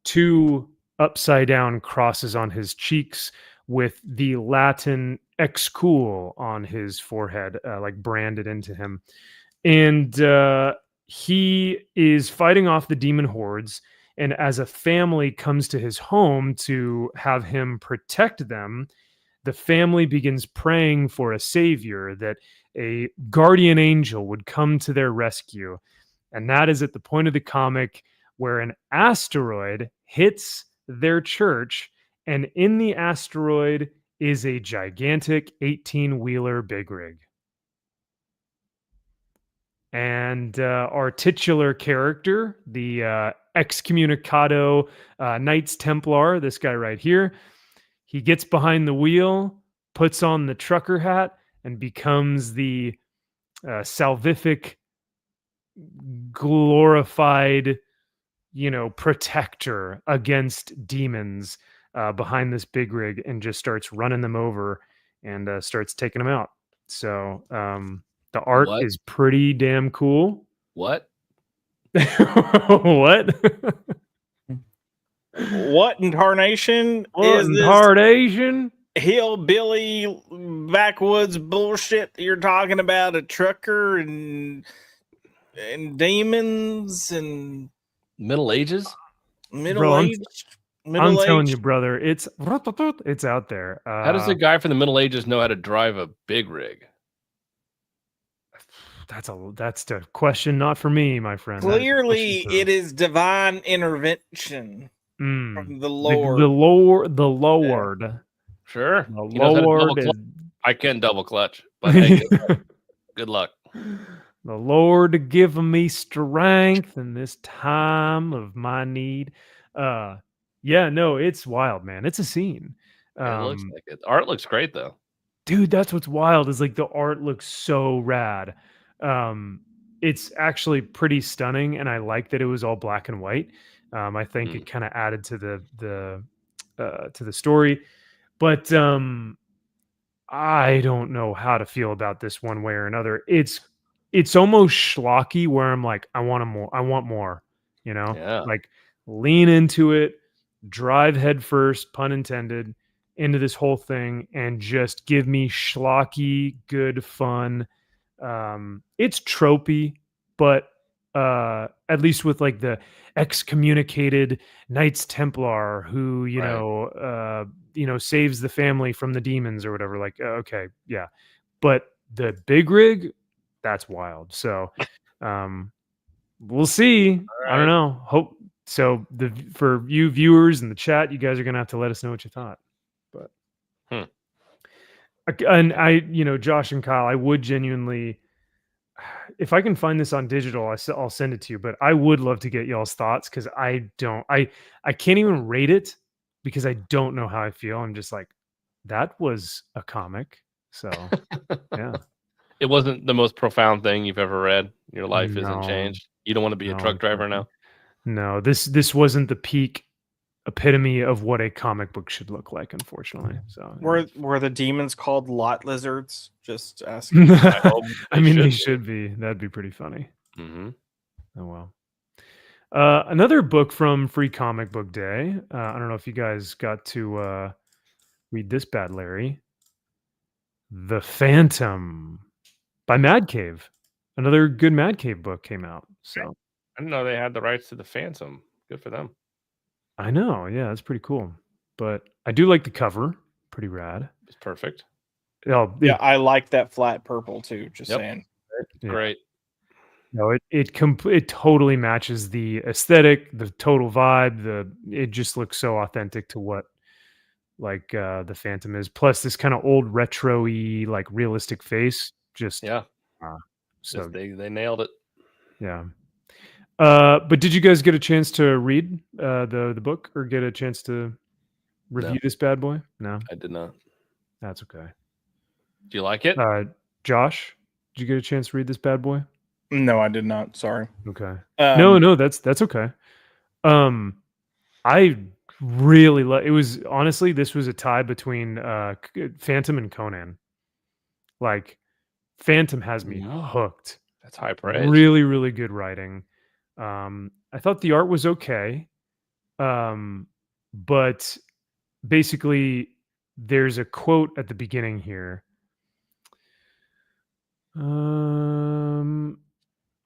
two upside down crosses on his cheeks with the Latin excul on his forehead, like branded into him. And he is fighting off the demon hordes. And as a family comes to his home to have him protect them, the family begins praying for a savior, that a guardian angel would come to their rescue. And that is at the point of the comic where an asteroid hits their church, and in the asteroid is a gigantic 18-wheeler big rig. And our titular character, the excommunicado Knights Templar, this guy right here, he gets behind the wheel, puts on the trucker hat, and becomes the salvific, glorified, protector against demons behind this big rig, and just starts running them over and starts taking them out. So the art is pretty damn cool. What? What? What incarnation What is this incarnation? hillbilly backwoods bullshit that you're talking about? A trucker and demons and Middle Ages? middle I'm age. telling you, brother, it's out there. How does a guy from the Middle Ages know how to drive a big rig? That's the question, not for me, my friend. That is a Clearly, question it is divine intervention for- from the the Lord. the Lord. Sure. The He knows how to double Lord is clutch. I can double clutch, but hey, good luck. the Lord give me strength in this time of my need. Yeah, no, it's wild, man. It's a scene. It looks like it. Art looks great though. Dude, that's what's wild is like the art looks so rad. It's actually pretty stunning, and I like that it was all black and white. I think it kind of added to the story, but I don't know how to feel about this one way or another. It's almost schlocky where I'm like, I want more. I want more. You know, Yeah. like lean into it, drive head first, pun intended, into this whole thing, and just give me schlocky, good fun. It's tropey, but at least with like the excommunicated Knights Templar who saves the family from the demons or whatever. Like, okay, yeah, but the big rig, that's wild. So we'll see. Right. I don't know. Hope so. For you viewers in the chat, you guys are gonna have to let us know what you thought. But and I, Josh and Kyle, I would genuinely, if I can find this on digital, I'll send it to you. But I would love to get y'all's thoughts because I can't even rate it because I don't know how I feel. I'm just like, that was a comic. So yeah. It wasn't the most profound thing you've ever read. Your life isn't No. changed. You don't want to be a truck driver now. No, this wasn't the peak epitome of what a comic book should look like, unfortunately. So Were the demons called lot lizards? Just asking. I mean, they should be. That'd be pretty funny. Mm-hmm. Oh well. Another book from Free Comic Book Day. I don't know if you guys got to read this bad, Larry. The Phantom by Mad Cave. Another good Mad Cave book came out. So I didn't know they had the rights to the Phantom. Good for them. I know, yeah, that's pretty cool. But I do like the cover. Pretty rad. It's perfect. Oh, Yeah, I like that flat purple too. Just Yep. saying. Yeah. Great. No, it totally matches the aesthetic, the total vibe. It just looks so authentic to what like the Phantom is. Plus this kind of old retro-y, like realistic face. Just Yeah. so they nailed it. yeah. But did you guys get a chance to read the book or get a chance to review this bad boy? No, I did not. that's okay. Do you like it? Josh, did you get a chance to read this bad boy? No, I did not. Sorry. Okay. No, that's okay. I really it was honestly, this was a tie between Phantom and Conan. Like Phantom has me hooked. That's high praise. Really, really good writing. I thought the art was okay. But basically there's a quote at the beginning here.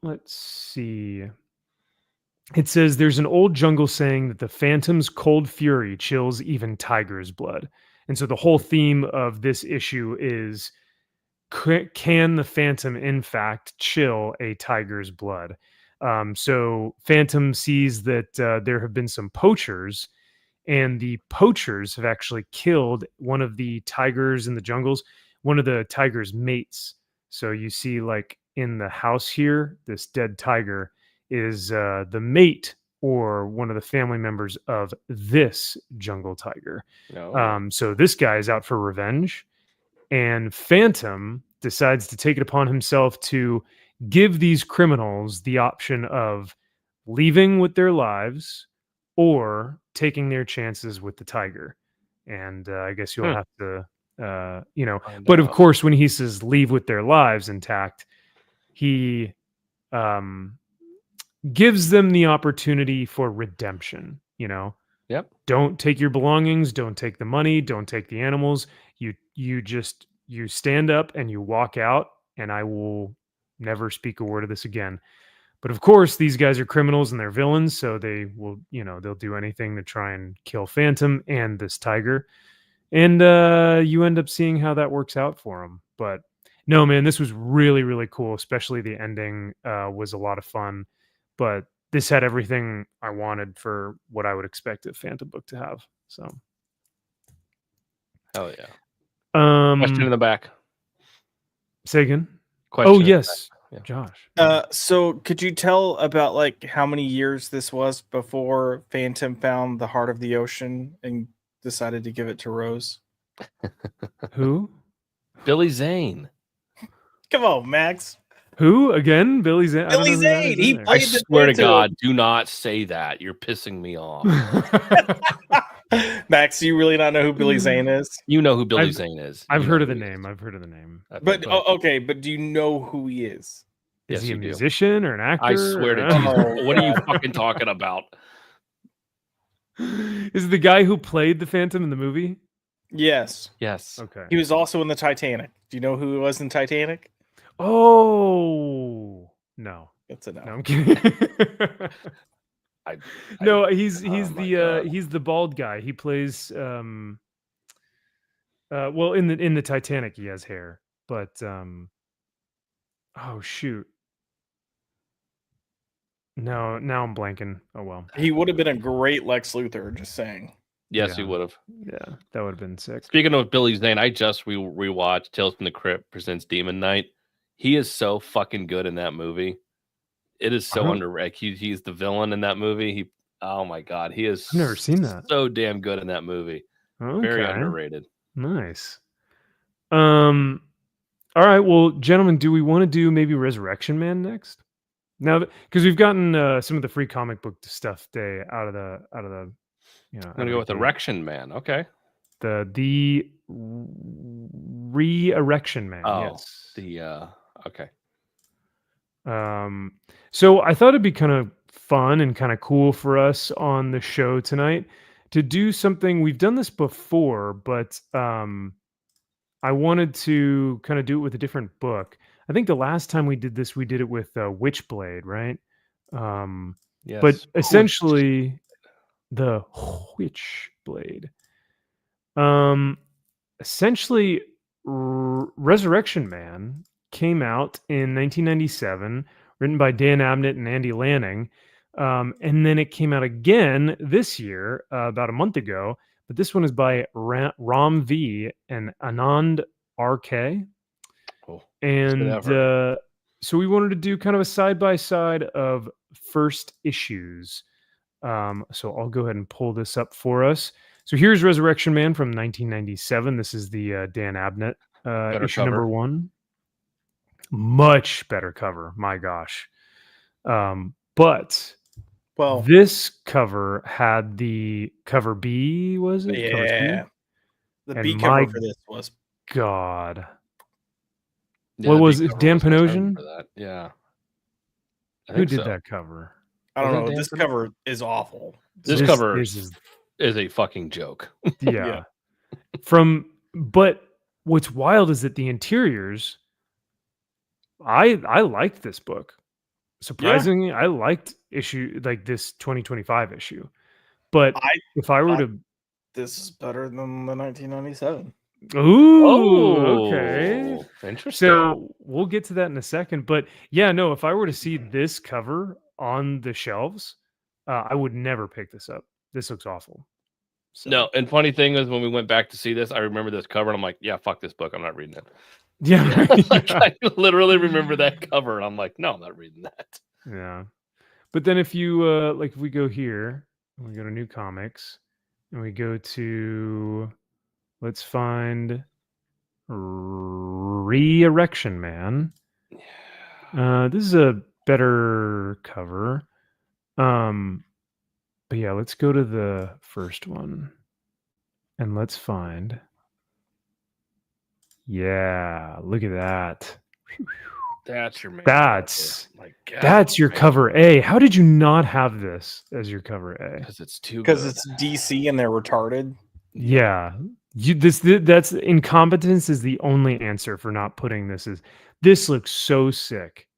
Let's see. It says there's an old jungle saying that the Phantom's cold fury chills even tiger's blood. And so the whole theme of this issue is, can the Phantom in fact chill a tiger's blood? So Phantom sees that there have been some poachers, and the poachers have actually killed one of the tigers in the jungles, one of the tiger's mates. So you see, like in the house here, this dead tiger is the mate or one of the family members of this jungle tiger. No. So this guy is out for revenge, and Phantom decides to take it upon himself to give these criminals the option of leaving with their lives or taking their chances with the tiger. And I guess you'll have to, but of course, when he says leave with their lives intact, he gives them the opportunity for redemption, Yep. don't take your belongings, don't take the money, don't take the animals. You stand up and you walk out, and I will never speak a word of this again. But of course, these guys are criminals and they're villains, so they will, they'll do anything to try and kill Phantom and this tiger. And you end up seeing how that works out for them. But no, man, this was really, really cool. Especially the ending was a lot of fun. But this had everything I wanted for what I would expect a Phantom book to have. So, Hell yeah. Question in the back. Say again. Question Oh in the yes, back. Josh. So could you tell about like how many years this was before Phantom found the heart of the ocean and decided to give it to Rose? Who? Billy Zane. Come on, Max. Who again? Billy Zane. Billy Zane. He I played the swear to Phantom. God, do not say that. You're pissing me off. Max, do you really not know who Billy Zane is? You know who Billy Zane is. I've You heard know of the who he name. is. I've heard of the name. But okay, but do you know who he is? Is Yes, he a you do. musician or an actor? I swear to or- Jesus. What are you fucking talking about? Is it the guy who played the Phantom in the movie? Yes. Yes. Okay. He was also in the Titanic. Do you know who he was in Titanic? Oh no. It's a no. No, I'm kidding. I- no, he's oh my the God. he's the bald guy. He plays well in the Titanic he has hair, but oh shoot. No, now I'm blanking. Oh well. He would have been a great Lex Luthor, just saying. Yes, Yeah. he would have. Yeah, that would have been sick. Speaking of Billy Zane, I just rewatched Tales from the Crypt presents Demon Knight. He is so fucking good in that movie. It is so Uh-huh. underrated. He's the villain in that movie. Oh my God, he is. I've never seen that. So damn good in that movie. Okay. Very underrated. Nice. All right, well, gentlemen, do we want to do maybe Resurrection Man next? Now, because we've gotten some of the free comic book stuff today out of the I'm gonna go with Erection Man. Okay. the re-erection man. Oh, Yes. okay. So I thought it'd be kind of fun and kind of cool for us on the show tonight to do something. We've done this before, but I wanted to kind of do it with a different book. I think the last time we did this, we did it with Witchblade, right? Yes. But essentially, the Witchblade. Essentially, Resurrection Man came out in 1997, written by Dan Abnett and Andy Lanning. And then it came out again this year, about a month ago. But this one is by Ram V and Anand RK. Cool. And so we wanted to do kind of a side-by-side of first issues. So I'll go ahead and pull this up for us. So here's Resurrection Man from 1997. This is the Dan Abnett issue cover. number 1. Much better cover, my gosh. But Well, this cover had the cover B, was it? Cover C? yeah. The And B my cover for this was God. Yeah, What the was big it? cover Dan was awesome Panosian? for that. Yeah. I Who think did so. that cover? I don't Was it know. Dan This Panosian? cover is awful. This cover this is is a fucking joke. yeah. But what's wild is that the interiors, I liked this book. Surprisingly, I liked issue like this 2025 issue. But if I were to This is better than the 1997. Ooh, okay. Interesting. So we'll get to that in a second. But yeah, no, if I were to see this cover on the shelves, I would never pick this up. This looks awful. So, No, and funny thing is when we went back to see this, I remember this cover and I'm like, yeah, fuck this book. I'm not reading it. Yeah. Like, I literally remember that cover and I'm like, no, I'm not reading that. Yeah. But then if you like if we go here, and we go to new comics, and we go to let's find Re-Erection Man. This is a better cover. But yeah, let's go to the first one. And let's find. Yeah, look at that. That's your main That's cover. My that's your cover A. How did you not have this as your cover A? because it's too Because good. it's DC and they're retarded. Yeah. That's incompetence is the only answer for not putting this as this looks so sick.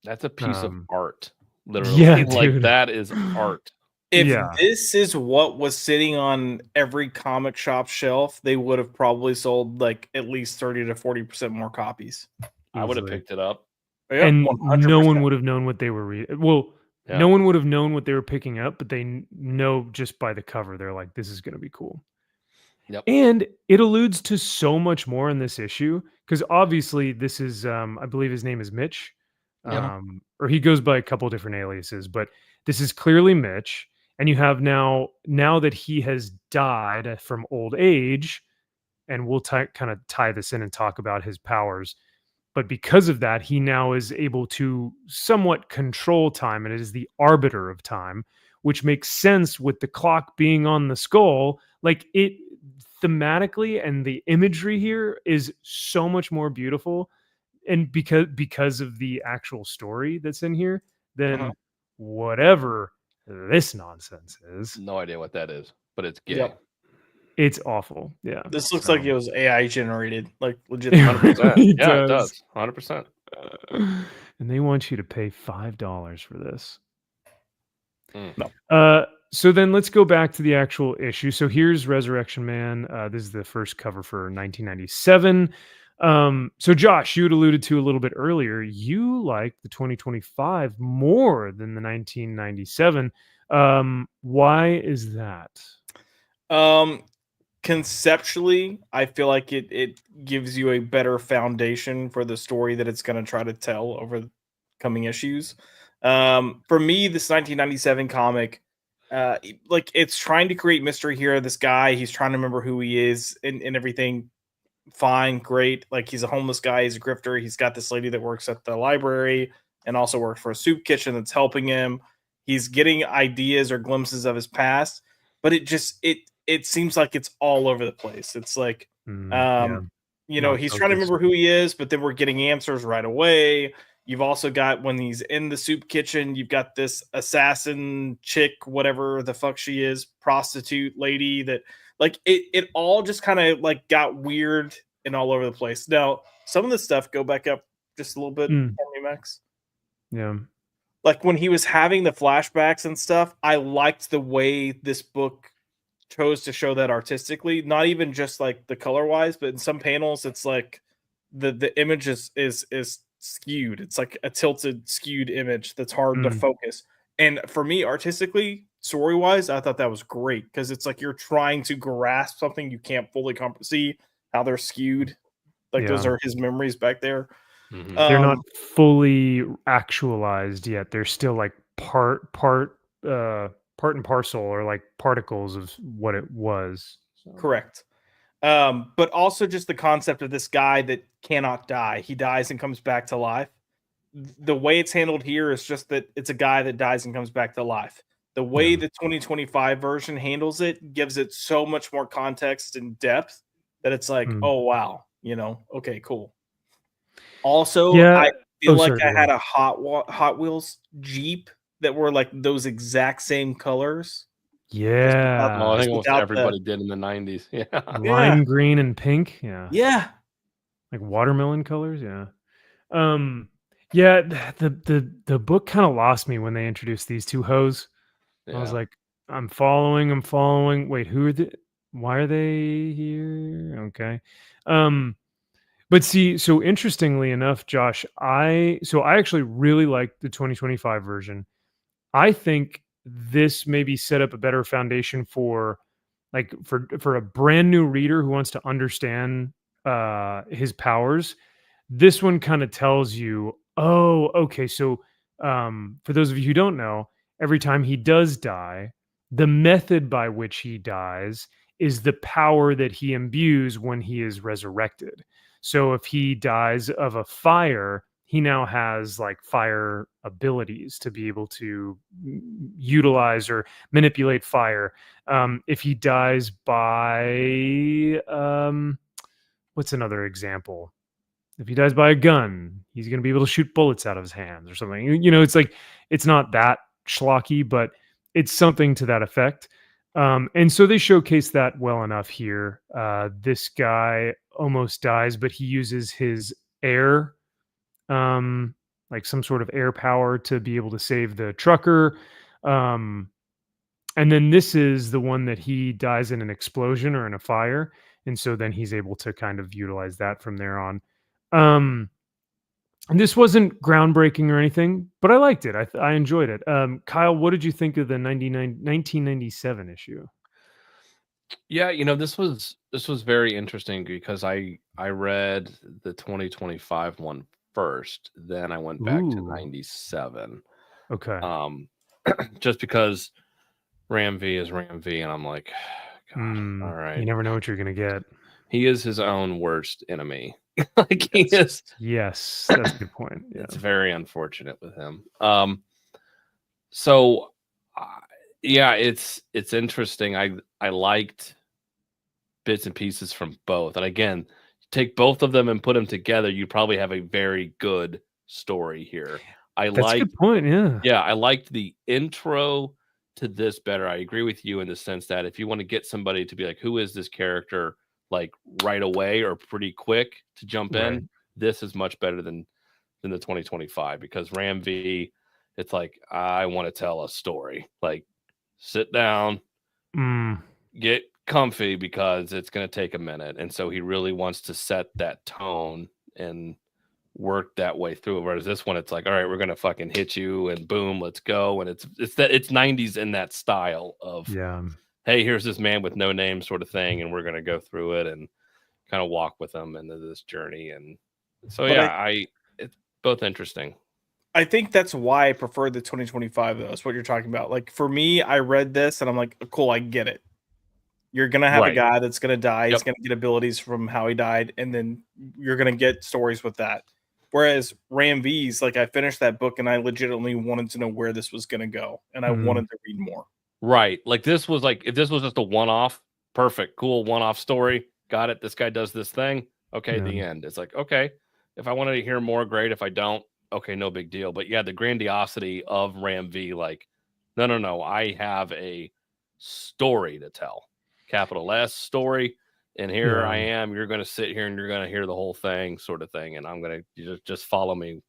That's a piece of Um, art. Literally. yeah, like dude. that is art. If Yeah. this is what was sitting on every comic shop shelf, they would have probably sold like at least 30 to 40% more copies. I would have Easily. picked it up. Yep, And 100%. no one would have known what they were reading. Well, Yeah. no one would have known what they were picking up, but they know just by the cover. They're like, this is going to be cool. Yep. And it alludes to so much more in this issue because obviously this is, I believe his name is Mitch, Yeah. or he goes by a couple different aliases, but this is clearly Mitch. And you have now that he has died from old age, and we'll kind of tie this in and talk about his powers. But because of that, he now is able to somewhat control time, and it is the arbiter of time, which makes sense with the clock being on the skull. Like it thematically, and the imagery here is so much more beautiful, and because of the actual story that's in here, than whatever this nonsense is. No idea what that is, but it's gay. Yep. It's awful. Yeah. This looks So- like it was AI generated, like legit. It 100%. really Yeah, it does. 100%. And they want you to pay $5 for this. Mm. So then let's go back to the actual issue. So here's Resurrection Man. This is the first cover for 1997. So Josh, you had alluded to a little bit earlier, you like the 2025 more than the 1997. Why is that? Conceptually, I feel like it gives you a better foundation for the story that it's going to try to tell over coming issues. For me, this 1997 comic, like it's trying to create mystery here. This guy, he's trying to remember who he is and everything. Fine, great. Like he's a homeless guy, he's a grifter. He's got this lady that works at the library and also works for a soup kitchen that's helping him. He's getting ideas or glimpses of his past, but it seems like it's all over the place. It's like, you know, he's trying to remember who he is, but then we're getting answers right away. You've also got when he's in the soup kitchen, you've got this assassin chick, whatever the fuck she is, prostitute lady that like it all just kind of like got weird and all over the place. Now, some of the stuff go back up just a little bit for me, Max. Yeah. Like when he was having the flashbacks and stuff, I liked the way this book chose to show that artistically, not even just like the color wise, but in some panels, it's like the image is skewed. It's like a tilted, skewed image that's hard to focus. And for me, artistically, story wise, I thought that was great because it's like you're trying to grasp something you can't fully see how they're skewed. Like those are his memories back there. Mm-hmm. They're not fully actualized yet. They're still like part and parcel, or like particles of what it was. So. Correct. But also just the concept of this guy that cannot die. He dies and comes back to life. The way it's handled here is just that it's a guy that dies and comes back to life. The way the 2025 version handles it gives it so much more context and depth that it's like, oh wow, you know, okay, cool. Also, I feel like I had a Hot Wheels Jeep that were like those exact same colors. Yeah. I think almost everybody did in the 90s. Yeah. Lime green and pink. Yeah. Yeah. Like watermelon colors. Yeah. Yeah. The book kind of lost me when they introduced these two hoes. Yeah. I was like, I'm following. Wait, who are they? Why are they here? Okay. But see, so interestingly enough, Josh, I actually really like the 2025 version. I think this maybe set up a better foundation for a brand new reader who wants to understand his powers. This one kind of tells you, oh, okay, so for those of you who don't know, every time he does die, the method by which he dies is the power that he imbues when he is resurrected. So if he dies of a fire, he now has like fire abilities to be able to utilize or manipulate fire. If he dies by, what's another example? if he dies by a gun, he's going to be able to shoot bullets out of his hands or something. It's like, it's not that schlocky, but it's something to that effect. And so they showcase that well enough here. This guy almost dies, but he uses his air, like some sort of air power to be able to save the trucker. And then this is the one that he dies in an explosion or in a fire. And so then he's able to kind of utilize that from there on. And this wasn't groundbreaking or anything, but I liked it. I enjoyed it. Kyle, what did you think of the 1997 issue? Yeah, this was very interesting because I read the 2025 one first, then I went back to 97. Okay. Just because Ram V is Ram V, and I'm like, God, all right. You never know what you're gonna get. He is his own worst enemy. Like he is. Yes, that's a good point. Yeah. It's very unfortunate with him. So yeah, it's interesting. I liked bits and pieces from both, and again, take both of them and put them together, you probably have a very good story here. That's a good point. Yeah, I liked the intro to this better. I agree with you in the sense that if you want to get somebody to be like, who is this character, like right away or pretty quick to jump in, this is much better than the 2025, because Ram V, it's like, I want to tell a story. Like, sit down, get comfy, because it's going to take a minute. And so he really wants to set that tone and work that way through it. Whereas this one, it's like, all right, we're going to fucking hit you and boom, let's go. And it's 90s in that style of, hey, here's this man with no name sort of thing, and we're going to go through it and kind of walk with him into this journey. And so, it's both interesting. I think that's why I prefer the 2025, though. That's what you're talking about. Like, for me, I read this and I'm like, cool, I get it. You're going to have a guy that's going to die. He's going to get abilities from how he died, and then you're going to get stories with that. Whereas Ram V's, like, I finished that book and I legitimately wanted to know where this was going to go, and I wanted to read more. Right. Like, this was like, if this was just a one-off, perfect, cool one-off story, got it, this guy does this thing, okay, the end. It's like, okay, if I wanted to hear more, great. If I don't, okay, no big deal. But yeah, the grandiosity of Ram V, like, no, I have a story to tell. Capital S story. And here I am. You're going to sit here and you're going to hear the whole thing, sort of thing. And I'm going to just follow me,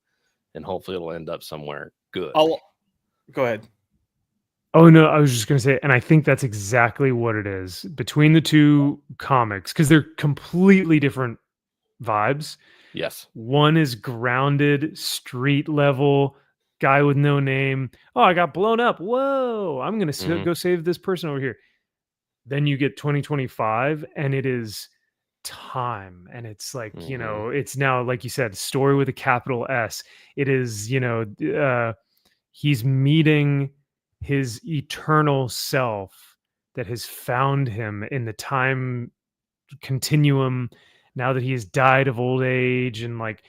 and hopefully it'll end up somewhere good. Go ahead. Oh, no, I was just going to say, and I think that's exactly what it is between the two comics, because they're completely different vibes. Yes. One is grounded, street level, guy with no name. Oh, I got blown up. Whoa, I'm going to go save this person over here. Then you get 2025, and it is time. And it's like, it's now, like you said, story with a capital S. It is, he's meeting his eternal self that has found him in the time continuum now that he has died of old age. And like,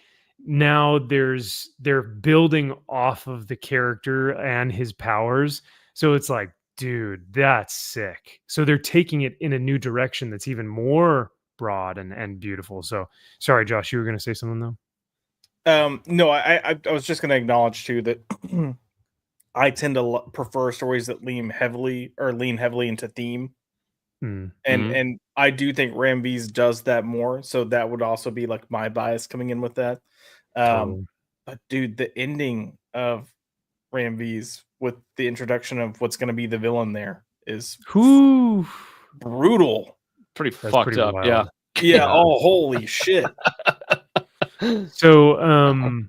now they're building off of the character and his powers. So it's like, dude, that's sick. So they're taking it in a new direction that's even more broad and beautiful. So sorry, Josh, you were going to say something though? No, I was just going to acknowledge too that I tend to prefer stories that lean heavily into theme. And I do think Ram V's does that more. So that would also be like my bias coming in with that. But dude, the ending of Ram V's with the introduction of what's going to be the villain there is brutal. Pretty fucked up. Wild. Yeah. Oh, holy shit. So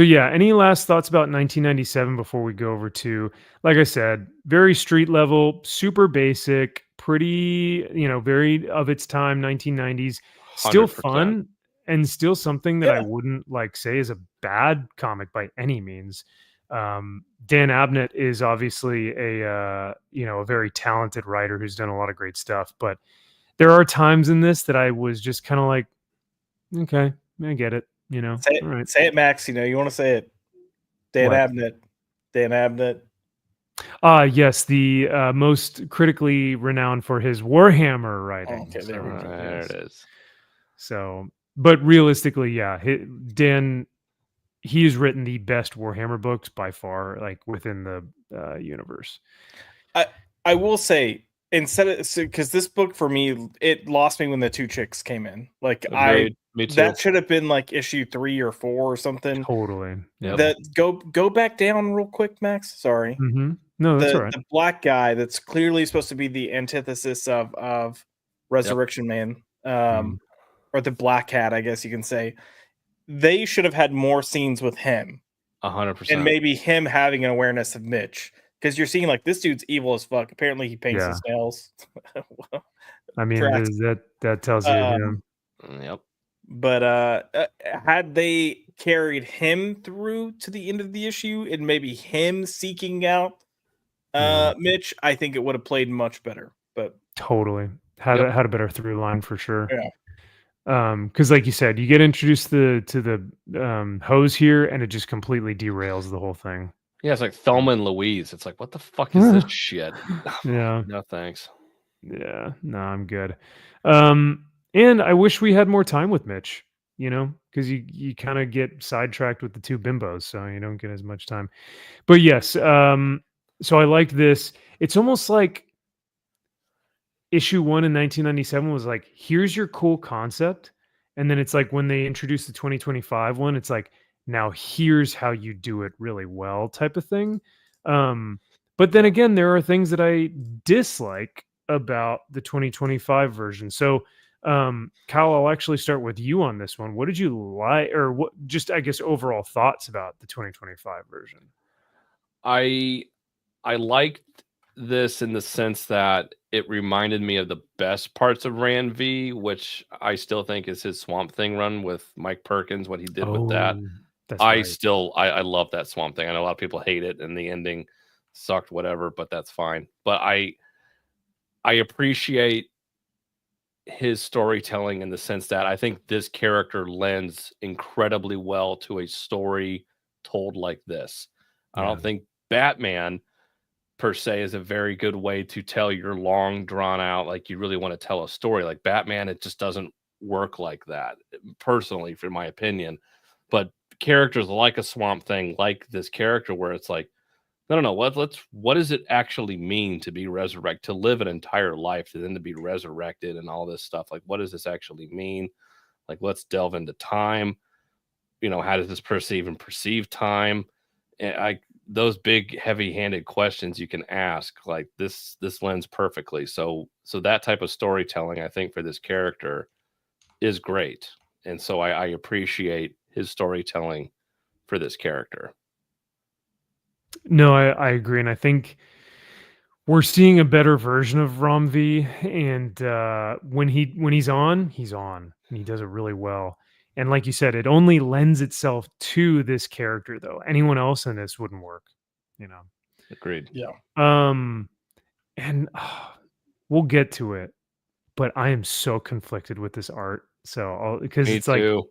yeah, any last thoughts about 1997 before we go over to, like I said, very street level, super basic, pretty, very of its time, 1990s, still 100%. Fun, and still something that I wouldn't like say is a bad comic by any means. Dan Abnett is obviously a very talented writer who's done a lot of great stuff, but there are times in this that I was just kind of like, okay, I get it. Say it, Max. You want to say it. Dan Abnett. Yes, the most critically renowned for his Warhammer writing. Okay, there it is. So but realistically, yeah, Dan, he has written the best Warhammer books by far, like within the universe. I will say, instead of, because this book for me, it lost me when the 2 chicks came in. Like Agreed. Me too. that should have been like issue 3 or 4 or something. Totally. Yep. That go back down real quick, Max. Sorry. No, that's all right. The black guy that's clearly supposed to be the antithesis of Resurrection Man, or the Black Hat, I guess you can say. They should have had more scenes with him, 100%, and maybe him having an awareness of Mitch. Because you're seeing like this dude's evil as fuck. Apparently he paints his nails. I mean, that tells you him. Yep. But had they carried him through to the end of the issue and maybe him seeking out Mitch, I think it would have played much better. But totally had a better through line for sure. Yeah. Because like you said, you get introduced to the hose here, and it just completely derails the whole thing. Yeah, it's like Thelma and Louise. It's like, what the fuck is this shit? Yeah. No thanks. Yeah. No, I'm good. And I wish we had more time with Mitch, because you kind of get sidetracked with the 2 bimbos, so you don't get as much time. But yes, so I liked this. It's almost like issue 1 in 1997 was like, here's your cool concept. And then it's like when they introduced the 2025 one, it's like, now here's how you do it really well type of thing. But then again, there are things that I dislike about the 2025 version. So Kyle, I'll actually start with you on this one. What did you like, or what, just I guess overall thoughts about the 2025 version? I liked this in the sense that it reminded me of the best parts of Ran V, which I still think is his Swamp Thing run with Mike Perkins, what he did with that. I love that Swamp Thing. I know a lot of people hate it and the ending sucked, whatever, but that's fine. But I appreciate his storytelling in the sense that I think this character lends incredibly well to a story told like this. I don't think Batman per se is a very good way to tell your long drawn out, like you really want to tell a story. Like Batman, it just doesn't work like that, personally, for my opinion. But characters like a Swamp Thing, like this character, where it's like, no, what does it actually mean to be resurrected, to live an entire life, to then to be resurrected and all this stuff? Like, what does this actually mean? Like, let's delve into time. How does this person even perceive time? And those big, heavy-handed questions you can ask, like this lends perfectly. So that type of storytelling, I think, for this character is great. And so I appreciate his storytelling for this character. No, I agree. And I think we're seeing a better version of Rom V. And when he's on, and he does it really well. And like you said, it only lends itself to this character, though. Anyone else in this wouldn't work, Agreed. Yeah. And we'll get to it, but I am so conflicted with this art. So because it's too. Like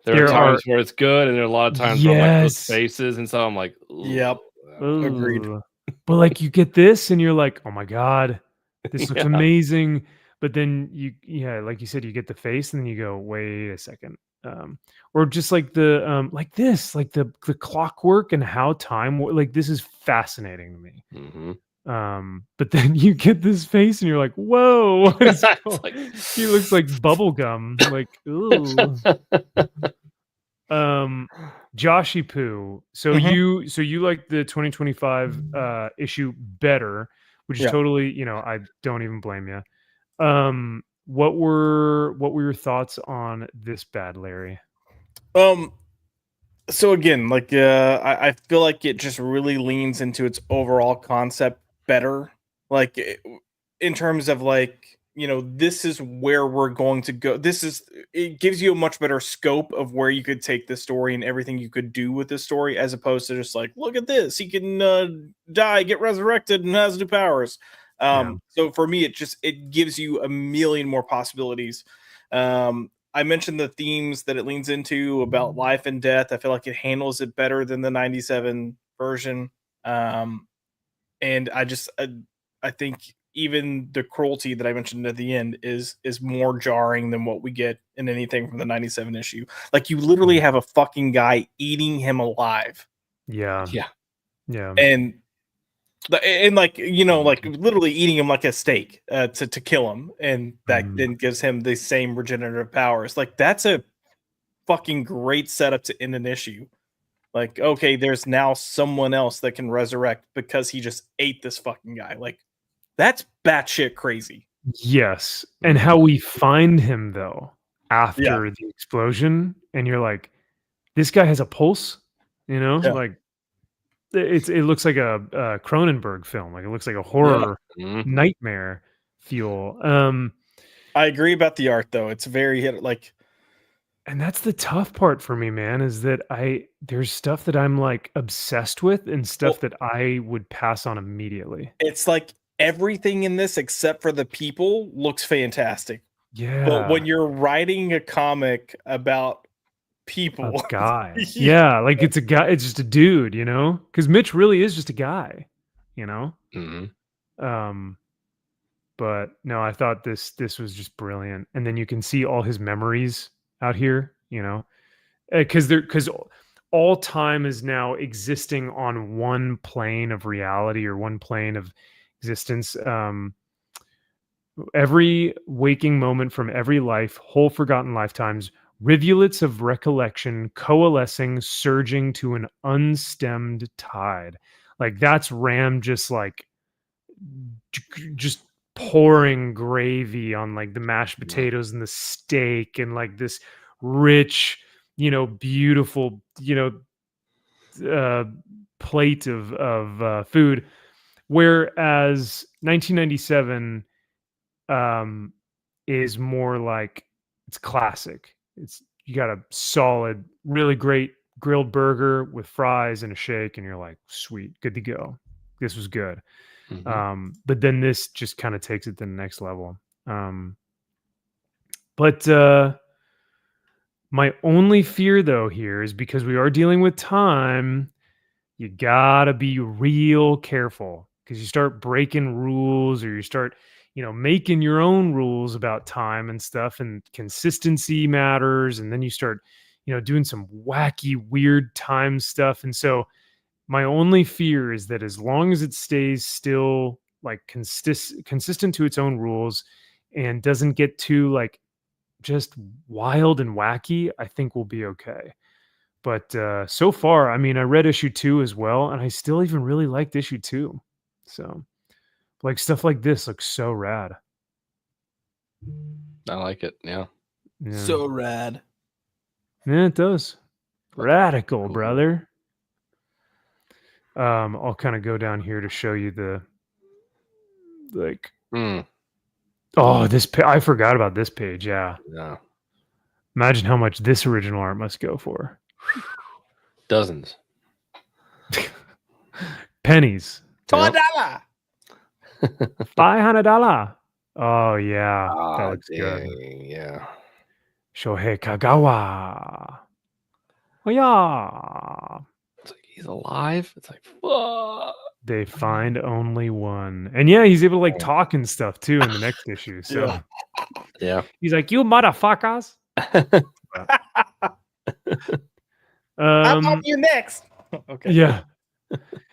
there are times where it's good, and there are a lot of times where I'm like those faces, and so I'm like, yep, agreed. But like you get this, and you're like, oh my god, this looks amazing. But then like you said, you get the face, and then you go, wait a second. Or just like the like this, like the clockwork and how time, like this is fascinating to me. Mm-hmm. But then you get this face and you're like, whoa, what is he looks like bubblegum. Like, ooh. Joshy Poo. So you like the 2025 issue better, which is totally, I don't even blame you. What were your thoughts on this bad, Larry? So again, like I feel like it just really leans into its overall concept better. Like in terms of like, this is where we're going to go. It gives you a much better scope of where you could take this story and everything you could do with this story, as opposed to just like, look at this, he can die, get resurrected, and has new powers. So for me, it gives you a million more possibilities. I mentioned the themes that it leans into about life and death. I feel like it handles it better than the 97 version. And I think even the cruelty that I mentioned at the end is more jarring than what we get in anything from the 97 issue. Like, you literally have a fucking guy eating him alive. Yeah. And like, like literally eating him like a steak to kill him, and that then gives him the same regenerative powers. Like, that's a fucking great setup to end an issue. Like, okay, there's now someone else that can resurrect because he just ate this fucking guy. Like, that's batshit crazy. Yes. And how we find him though after the explosion, and you're like, this guy has a pulse, like it looks like a Cronenberg film. Like, it looks like a horror nightmare feel. I agree about the art though. It's very like, and that's the tough part for me, man, is that there's stuff that I'm like obsessed with and stuff that I would pass on immediately. It's like everything in this except for the people looks fantastic. Yeah. But when you're writing a comic about people, a guy, like it's a guy, it's just a dude, because Mitch really is just a guy, but no, I thought this was just brilliant. And then you can see all his memories out here, because all time is now existing on one plane of reality, or one plane of existence. Every waking moment from every life, whole forgotten lifetimes, rivulets of recollection coalescing, surging to an unstemmed tide. Like, that's Ram just pouring gravy on like the mashed potatoes and the steak, and like this rich, beautiful, plate of food. Whereas 1997 is more like, it's classic. You got a solid, really great grilled burger with fries and a shake, and you're like, sweet, good to go. This was good. But then this just kind of takes it to the next level. But my only fear though here is, because we are dealing with time, you gotta be real careful, because you start breaking rules, or you start making your own rules about time and stuff, and consistency matters. And then you start, doing some wacky, weird time stuff. And so my only fear is that as long as it stays still, like consistent to its own rules, and doesn't get too like just wild and wacky, I think we'll be okay. But so far, I mean, I read issue 2 as well, and I still even really liked issue 2. So, like, stuff like this looks so rad. I like it. Yeah. So rad. Yeah, it does. Radical, brother. I'll kind of go down here to show you the like. Oh, this I forgot about this page. Yeah. Imagine how much this original art must go for. Dozens. Pennies. $1. $500. Oh yeah, that looks good. Yeah. Shohei Kagawa. Oh yeah. It's like, he's alive. It's like, fuck. They find only one, and yeah, he's able to like talk and stuff too in the next issue. So yeah, he's like, "You motherfuckers." I'm on you next. Okay. Yeah.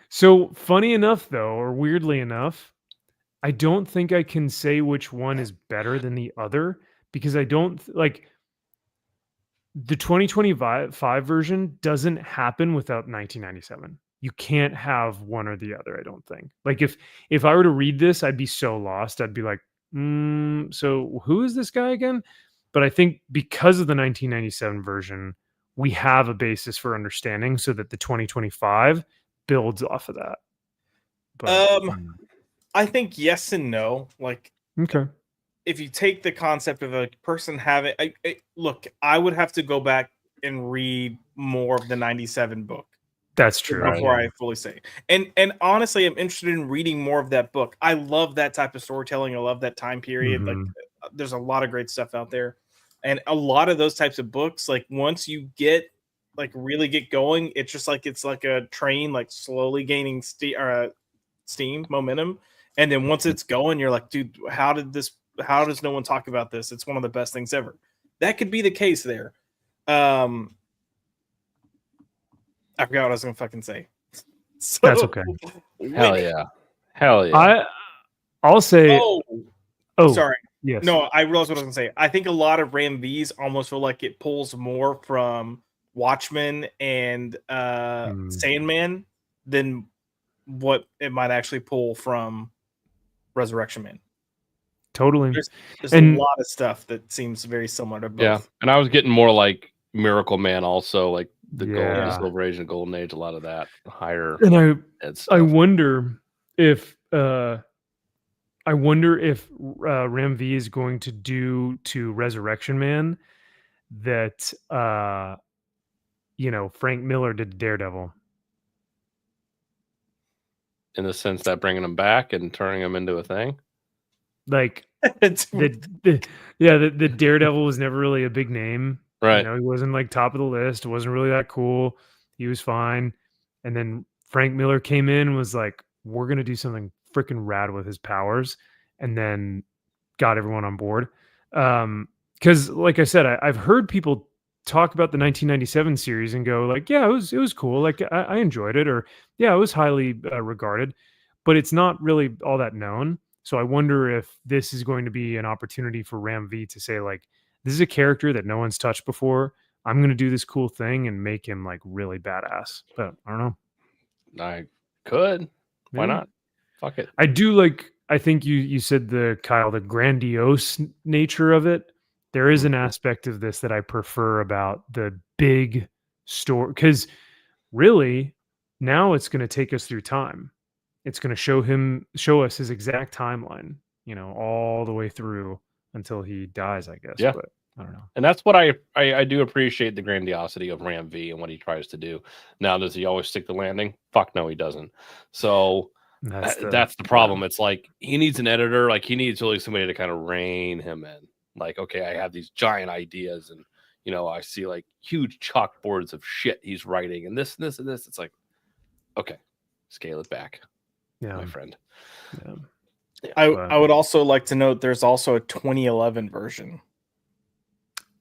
So funny enough, though, or weirdly enough, I don't think I can say which one is better than the other, because I don't like the 2025 version doesn't happen without 1997. You can't have one or the other, I don't think. Like if I were to read this, I'd be so lost. I'd be like, so who is this guy again? But I think because of the 1997 version, we have a basis for understanding, so that the 2025 builds off of that. But, I think yes and no. Like, okay, if you take the concept of a person having, look, I would have to go back and read more of the 97 book. That's true. Before I fully say, and honestly, I'm interested in reading more of that book. I love that type of storytelling. I love that time period. Like, there's a lot of great stuff out there, and a lot of those types of books, like once you get really get going, it's like a train, like slowly gaining steam momentum, And then once it's going, you're like, dude, how does no one talk about this? It's one of the best things ever. That could be the case there. I forgot what I was gonna fucking say. So, That's okay. Hell yeah. Hell yeah. I'll say. Oh, sorry. Yes. No, I realized what I was gonna say. I think a lot of Ram V's almost feel like it pulls more from Watchmen and Sandman than what it might actually pull from Resurrection Man. Totally. There's a lot of stuff that seems very similar to both. Yeah, and I was getting more like Miracle Man, also like the Yeah. Gold, Silver Age and Golden Age. A lot of that higher. And stuff. I wonder if Ram V is going to do to Resurrection Man that Frank Miller did to Daredevil. In the sense that bringing him back and turning him into a thing. Like the Daredevil was never really a big name. Right. He wasn't like top of the list. It wasn't really that cool. He was fine. And then Frank Miller came in and was like, we're going to do something freaking rad with his powers. And then got everyone on board. Because like I said, I've heard people talk about the 1997 series and go like, yeah, it was cool. Like I enjoyed it, or yeah, it was highly regarded, but it's not really all that known. So I wonder if this is going to be an opportunity for Ram V to say like, this is a character that no one's touched before. I'm going to do this cool thing and make him like really badass. But I don't know. I could. Why Maybe. not? Fuck it. I think you said the grandiose nature of it. There is an aspect of this that I prefer about the big story, because really now it's going to take us through time. It's going to show us his exact timeline, all the way through until he dies, I guess. Yeah. But I don't know. And that's what I do appreciate, the grandiosity of Ram V and what he tries to do. Now, does he always stick the landing? Fuck no, he doesn't. So that's the problem. Yeah. It's like he needs an editor. Like he needs really somebody to kind of rein him in. Like, okay, I have these giant ideas, and I see like huge chalkboards of shit he's writing, and this and this and this. It's like, okay, scale it back, my friend. Yeah. I would also like to note there's also a 2011 version.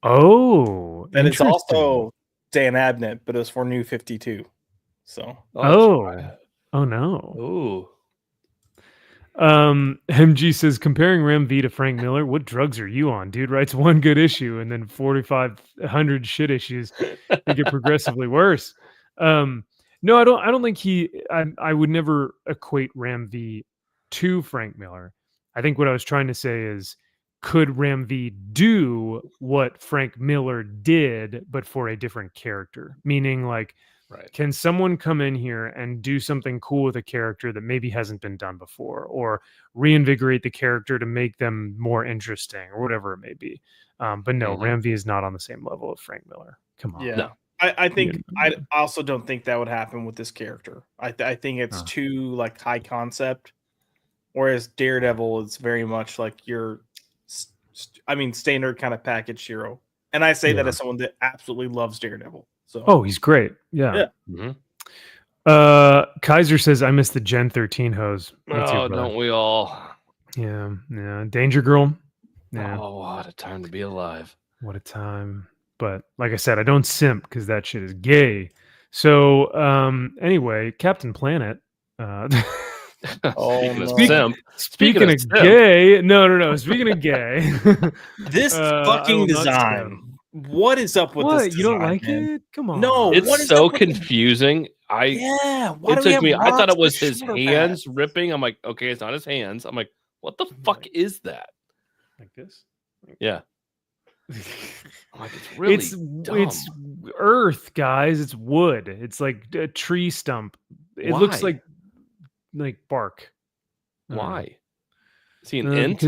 Oh, that is also Dan Abnett, but it was for New 52. So oh no. Ooh. MG says, comparing Ram V to Frank Miller, what drugs are you on? Dude writes one good issue and then 4,500 shit issues. They get progressively worse. No, I don't think I would never equate Ram V to Frank Miller. I think what I was trying to say is, could Ram V do what Frank Miller did, but for a different character? Meaning, like, can someone come in here and do something cool with a character that maybe hasn't been done before, or reinvigorate the character to make them more interesting, or whatever it may be? But no, Ram V is not on the same level of Frank Miller. Come on. Yeah. No. I think I also don't think that would happen with this character. I think it's too like high concept, whereas Daredevil is very much like your standard kind of package hero. And I say that as someone that absolutely loves Daredevil. So he's great. Yeah. Mm-hmm. Kaiser says, I miss the Gen 13 hose. Don't we all? Yeah. Danger Girl. Yeah. Oh, what a time to be alive. What a time. But like I said, I don't simp because that shit is gay. So anyway, Captain Planet. Speaking of gay. No. Speaking of gay. This fucking design. What is up with this design? You don't like man? it? Come on. No, it's so confusing. I thought it was his hands ripping. I'm like, okay, it's not his hands. I'm like, what the fuck is that? Like this? Yeah. I'm like, it's really it's earth, guys. It's wood. It's like a tree stump. It looks like bark. Why? Is he an int?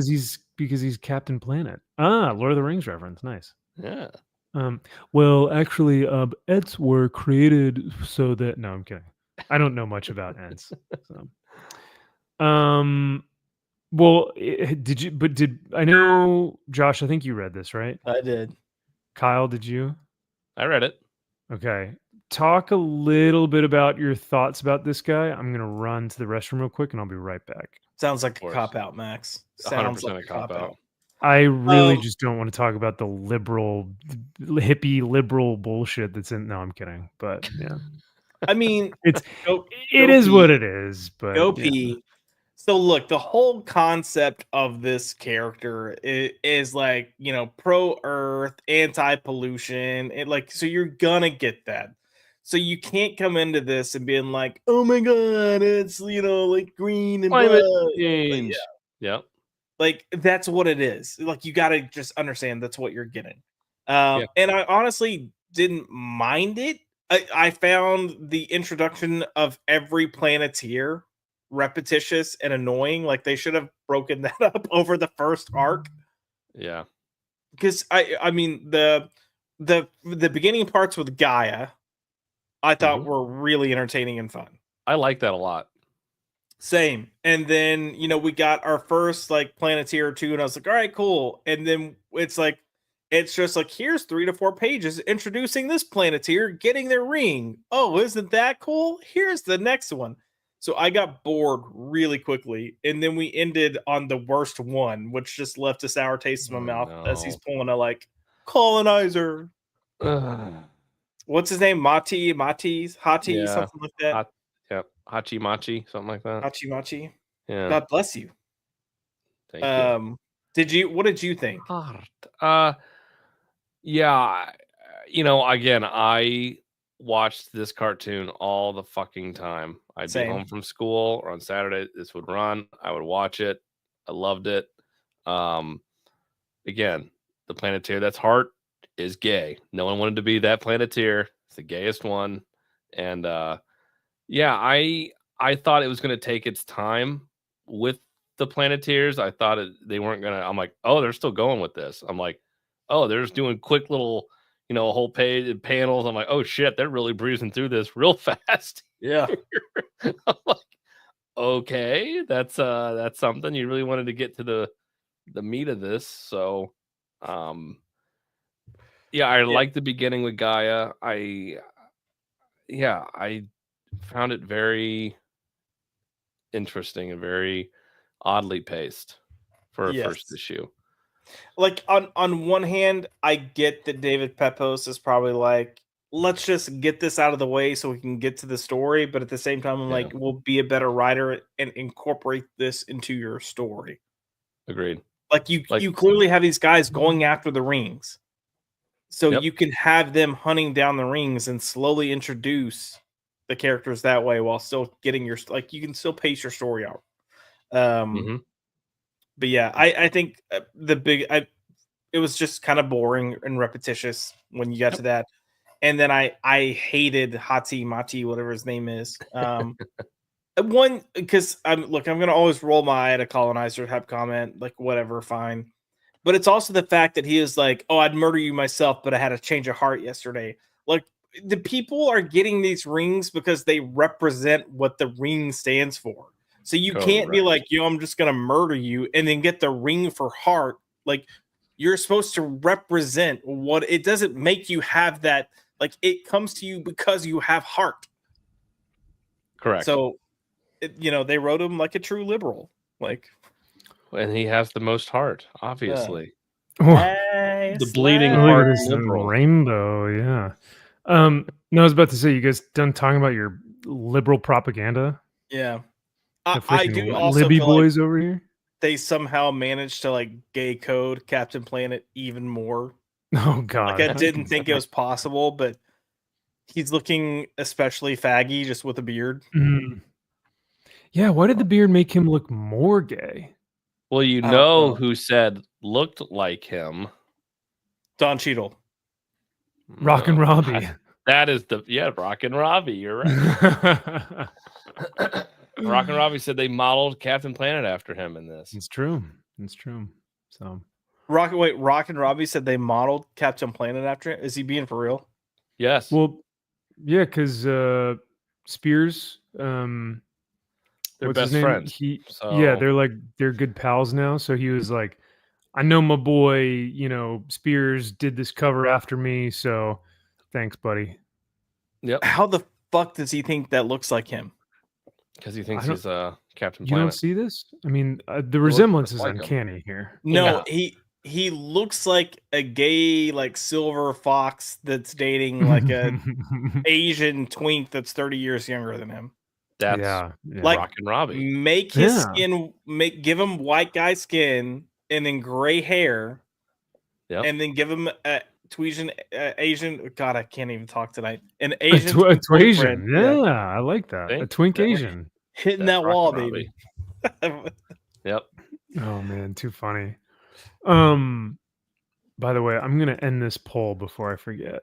Because he's Captain Planet. Lord of the Rings reference. Nice. Yeah. Well, actually, Ents were created so that. No, I'm kidding. I don't know much about Ents. So. Well, did I know, Josh? I think you read this, right? I did. Kyle, did you? I read it. Okay. Talk a little bit about your thoughts about this guy. I'm gonna run to the restroom real quick, and I'll be right back. Sounds like a course. cop out, Max. 100% Sounds like a cop out. I really Um, just don't want to talk about the hippie liberal bullshit that's in. No, I'm kidding. But yeah, I mean, it go is pee. what it is. But Go yeah. pee. So look, the whole concept of this character is like, you know, pro Earth, anti pollution, and like, so you're gonna get that. So you can't come into this and being like, oh my god, it's, you know, like green and Climate blah. change. Yep. Like that's what it is. Like you got to just understand that's what you're getting. Yeah. And I honestly didn't mind it. I found the introduction of every Planeteer repetitious and annoying. Like they should have broken that up over the first arc. Yeah. Because I mean the beginning parts with Gaia, I thought were really entertaining and fun. I like that a lot. Same. And then, you know, we got our first like Planeteer 2, and I was like, all right, cool. And then it's like, it's just like, here's 3 to 4 pages introducing this Planeteer getting their ring. Oh, isn't that cool? Here's the next one. So I got bored really quickly. And then we ended on the worst one, which just left a sour taste in my mouth as he's pulling a like colonizer. What's his name? Hati, something like that. Yep. Hachi Machi, something like that. Hachi Machi. Yeah. God bless you. Thank you. What did you think? Yeah, you know, again, I watched this cartoon all the fucking time. I'd Same. be home from school or on Saturday, this would run. I would watch it. I loved it. Again, the Planeteer that's heart is gay. No one wanted to be that Planeteer. It's the gayest one. And yeah, I thought it was going to take its time with the Planeteers. I thought they weren't going to. I'm like, oh, they're still going with this. I'm like, oh, they're just doing quick little, you know, a whole page panels. I'm like, oh shit, they're really breezing through this real fast. Yeah. I'm like, okay, that's something. You really wanted to get to the meat of this. So yeah, I like the beginning with Gaia. I found it very interesting and very oddly paced for a first issue. Like on one hand, I get that David Pepos is probably like, let's just get this out of the way so we can get to the story. But at the same time, I'm like, we'll be a better writer and incorporate this into your story. Agreed. Like you clearly have these guys going after the rings. So you can have them hunting down the rings and slowly introduce the characters that way while still getting your, like, you can still pace your story out. But yeah, I think it was just kind of boring and repetitious when you got to that. And then I hated Hati Mati, whatever his name is. One, because I'm going to always roll my eye at a colonizer type comment, like whatever, fine. But it's also the fact that he is like, oh, I'd murder you myself, but I had a change of heart yesterday. Like, the people are getting these rings because they represent what the ring stands for. So you can't be like, yo, I'm just going to murder you and then get the ring for heart. Like, you're supposed to represent what it doesn't make you have that. Like, it comes to you because you have heart. Correct. So, they wrote him like a true liberal. Like, and he has the most heart, obviously. The bleeding heart is liberal. Rainbow, yeah. No, I was about to say, you guys done talking about your liberal propaganda? Yeah. I do also Libby feel boys like over here. they somehow managed to like gay code Captain Planet even more. Oh god. Like I didn't think it was possible, but he's looking especially faggy just with a beard. Yeah, why did the beard make him look more gay? Well, you know who said looked like him? Don Cheadle. Rockin' Robbie. That is Rockin' Robbie. You're right. Rockin' Robbie said they modeled Captain Planet after him in this. It's true. It's true. So Rockin' Robbie said they modeled Captain Planet after him. Is he being for real? Yes. Well, yeah, because Spears, they're what's best his name? friends. Yeah, they're good pals now. So he was like, I know my boy, Spears did this cover after me, so thanks, buddy. Yep. How the fuck does he think that looks like him? Because he thinks he's Captain You Planet. don't see this? I mean, the looks resemblance just is like him. uncanny here. No, Yeah. he looks like a gay like silver fox that's dating like a Asian twink that's 30 years younger than him. That's yeah. Like Rockin' Robbie. make his Yeah. skin give him white guy skin and then gray hair. Yep. And then give him a Twisian Asian. God, I can't even talk tonight. An A Asian Twasian. boyfriend. Yeah, I like that. See? A twink Yeah. Asian. Hitting That's that wall, Rockin' baby. Yep. Oh man, too funny. By the way, I'm gonna end this poll before I forget.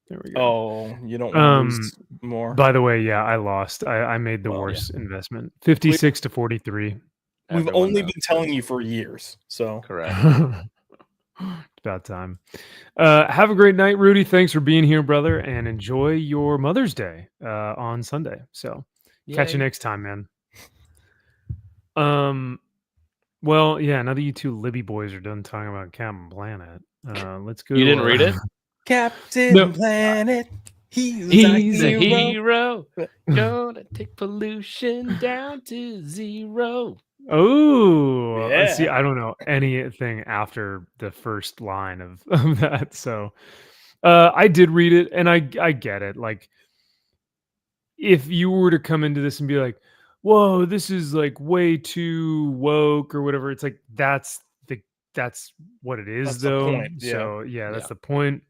There we go. Oh, you don't want to lose more. By the way, yeah, I lost. I made the Well, worst investment. 56 to 43. We've Everyone only knows. been telling you for years. So Correct. It's about time. Have a great night, Rudy. Thanks for being here, brother, and enjoy your Mother's Day on Sunday. So catch you Yay. next time, man. Well, yeah, now that you two Libby boys are done talking about Captain Planet, let's go. You didn't read it? Captain No. Planet, he's He's a a hero. hero. Gonna take pollution down to zero. Oh, Yeah. see, I don't know anything after the first line of that. So I did read it and I get it. Like, if you were to come into this and be like, whoa, this is like way too woke or whatever, it's like that's what it is, That's the though. point, yeah. So yeah, that's Yeah. the point.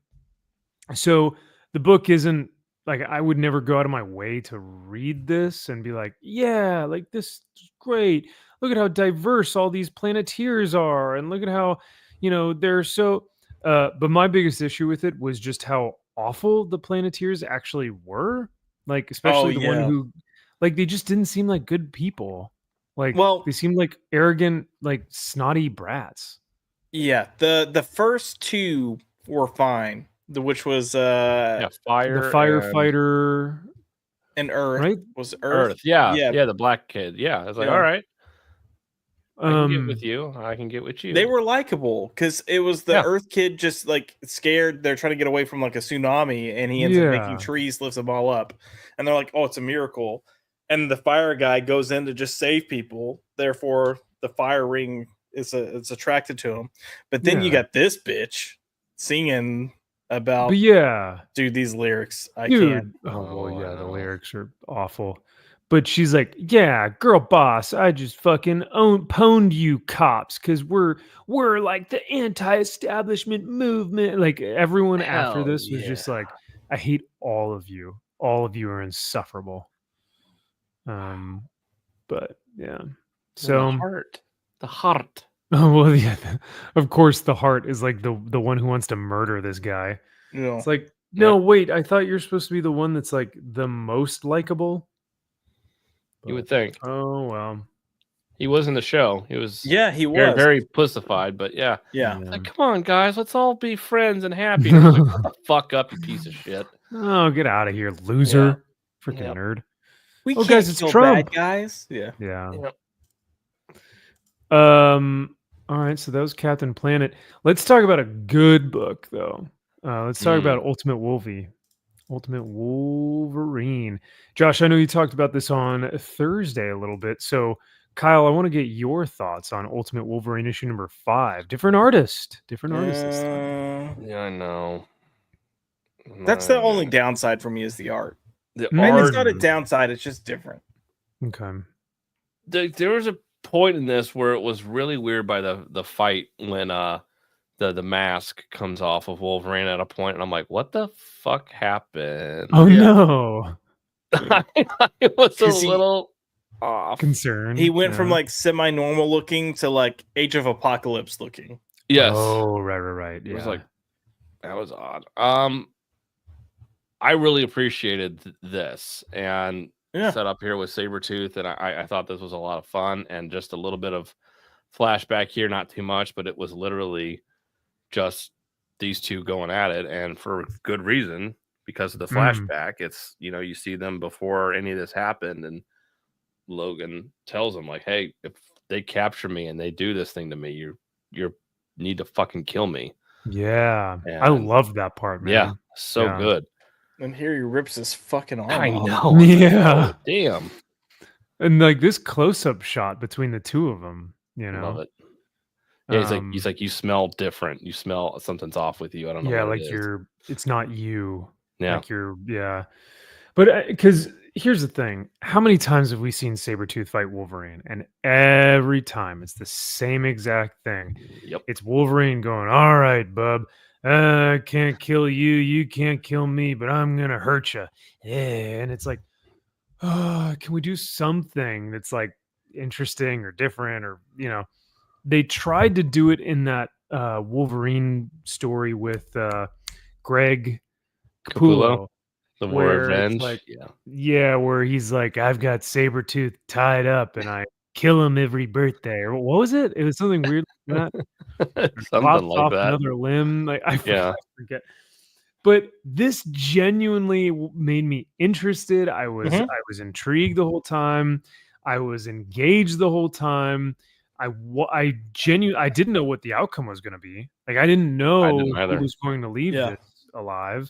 So the book isn't like, I would never go out of my way to read this and be like, yeah, like this is great. Look at how diverse all these planeteers are, and look at how, they're so. But my biggest issue with it was just how awful the planeteers actually were. Like, especially the one yeah. who, like, they just didn't seem like good people. Like, Well- they seemed like arrogant, like snotty brats. Yeah, the first two were fine. Which was Yeah, fire. The and firefighter, and Earth. right? Was Earth? Earth. Yeah. Yeah. Yeah. The black kid. Yeah. I was like, Yeah. all right. I can get Um, with you. I can get with you. They were likable because it was the Yeah. Earth kid just like scared. They're trying to get away from like a tsunami, and he ends up Yeah. making trees, lifts them all up, and they're like, "Oh, it's a miracle." And the fire guy goes in to just save people. Therefore, the fire ring is it's attracted to him. But then you Yeah. got this bitch singing about but yeah. dude these lyrics. I Dude, can't. oh well, Oh, I yeah, the know. lyrics are awful. But she's like, yeah, girl boss, I just fucking pwned you cops because we're like the anti-establishment movement. Like, everyone after Hell this was just like, I hate all of you. All of you are insufferable. But yeah. So the heart. The heart. oh well, yeah. Of course, the heart is like the one who wants to murder this guy. You know, It's like, no, wait, I thought you're supposed to be the one that's like the most likable. You would think. Oh well. He was in the show. He was yeah, he was very, very pussified, but yeah. yeah. Like, come on, guys, let's all be friends and happy. And I was like, shut the fuck up, you piece of shit. Oh, get out of here, loser. Freaking Yep. nerd. We Oh, can't guys, it's kill Trump. bad guys. Yeah. Yeah. Yep. All right, so that was Captain Planet. Let's talk about a good book, though. Let's talk about Ultimate Wolverine. Josh, I know you talked about this on Thursday a little bit. So, Kyle, I want to get your thoughts on Ultimate Wolverine issue number 5. Different artist this time. Yeah, I know. That's the only downside for me is the art. The I mean, art. it's not a downside; it's just different. Okay. There was a point in this where it was really weird by the fight when the mask comes off of Wolverine at a point, and I'm like, what the fuck happened? Oh no. It was a 'Cause little off. Concern. He went from yeah. like semi-normal looking to like Age of Apocalypse looking. Yes. Oh, right. Yeah. It was like, that was odd. I really appreciated this and Yeah. set up here with Sabretooth, and I thought this was a lot of fun and just a little bit of flashback here, not too much, but it was literally just these two going at it, and for good reason, because of the flashback. It's, you see them before any of this happened, and Logan tells him like, hey, if they capture me and they do this thing to me, you need to fucking kill me. Yeah. I And- love that part, man. Yeah, so Yeah. good. And here he rips his fucking arm I off. know. Yeah. Oh, damn. And like this close-up shot between the two of them, you know. Love it. Yeah, Um, he's like, you smell different. You smell something's off with you. I don't know yeah, what like it is. it's not you. Yeah. Like but because here's the thing, how many times have we seen Sabretooth fight Wolverine? And every time it's the same exact thing. Yep. It's Wolverine going, all right, bub, I can't kill you, you can't kill me, but I'm gonna hurt you. Yeah. And it's like, oh, can we do something that's like interesting or different, or they tried to do it in that Wolverine story with Greg Capullo, The War where of it's Revenge. like, yeah. where he's like, I've got Sabretooth tied up and I kill him every birthday. Or what was it? It was something weird like that. Something Lops like off that. another limb. Like I Yeah. forget. But this genuinely made me interested. I was intrigued the whole time. I was engaged the whole time. I didn't know what the outcome was going to be. Like I didn't know who either. was going to leave this alive.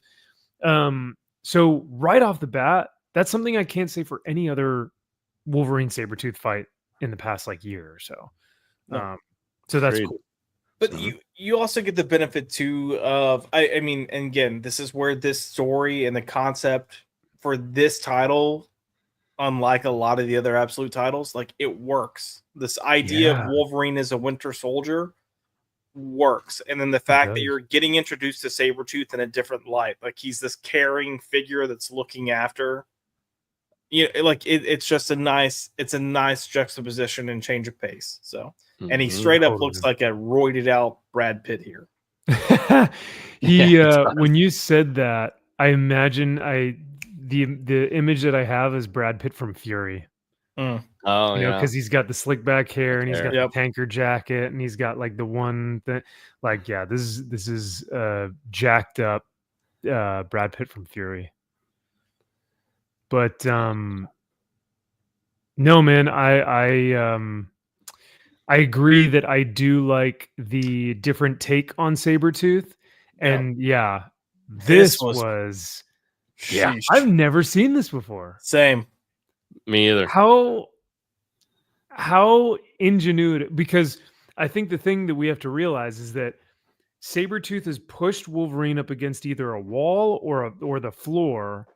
So right off the bat, that's something I can't say for any other Wolverine Sabretooth fight in the past like year or so. No. So that's Agreed. cool. But you also get the benefit too of I mean, and again, this is where this story and the concept for this title, unlike a lot of the other Absolute titles, like it works. This idea of Wolverine as a Winter Soldier works, and then the fact that you're getting introduced to Sabretooth in a different light, like he's this caring figure that's looking after. Like it's just a nice juxtaposition and change of pace. So. And he straight up looks like a roided out Brad Pitt here. When you said that, I imagine the image that I have is Brad Pitt from Fury. Oh, because he's got the slick back hair and he's got Yep. the tanker jacket and he's got like the one that, like, this is jacked up Brad Pitt from Fury. But no, man, I agree that I do like the different take on Sabretooth. And this was sheesh. I've never seen this before. Same. Me either. How ingenuity, because I think the thing that we have to realize is that Sabretooth has pushed Wolverine up against either a wall or the floor.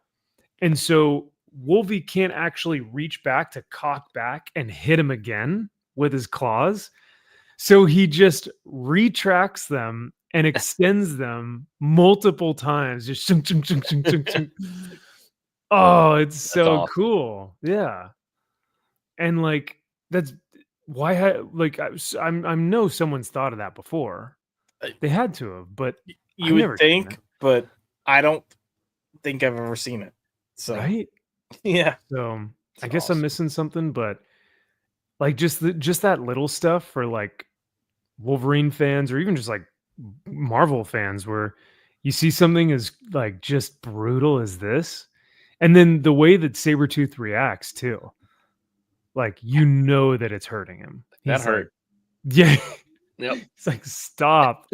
And so Wolvie can't actually reach back to cock back and hit him again with his claws. So he just retracts them and extends them multiple times. Just chung, chung, chung, chung, chung, chung. Oh, it's so awesome. cool. Yeah. And like, that's why I know someone's thought of that before. They had to have, but you would think, but I don't think I've ever seen it. So right? Yeah. So I guess I'm missing something, but like just that little stuff for like Wolverine fans or even just like Marvel fans, where you see something as like just brutal as this, and then the way that Sabretooth reacts too, like that it's hurting him. That He's hurt. Like, yeah. Yep. It's like, stop.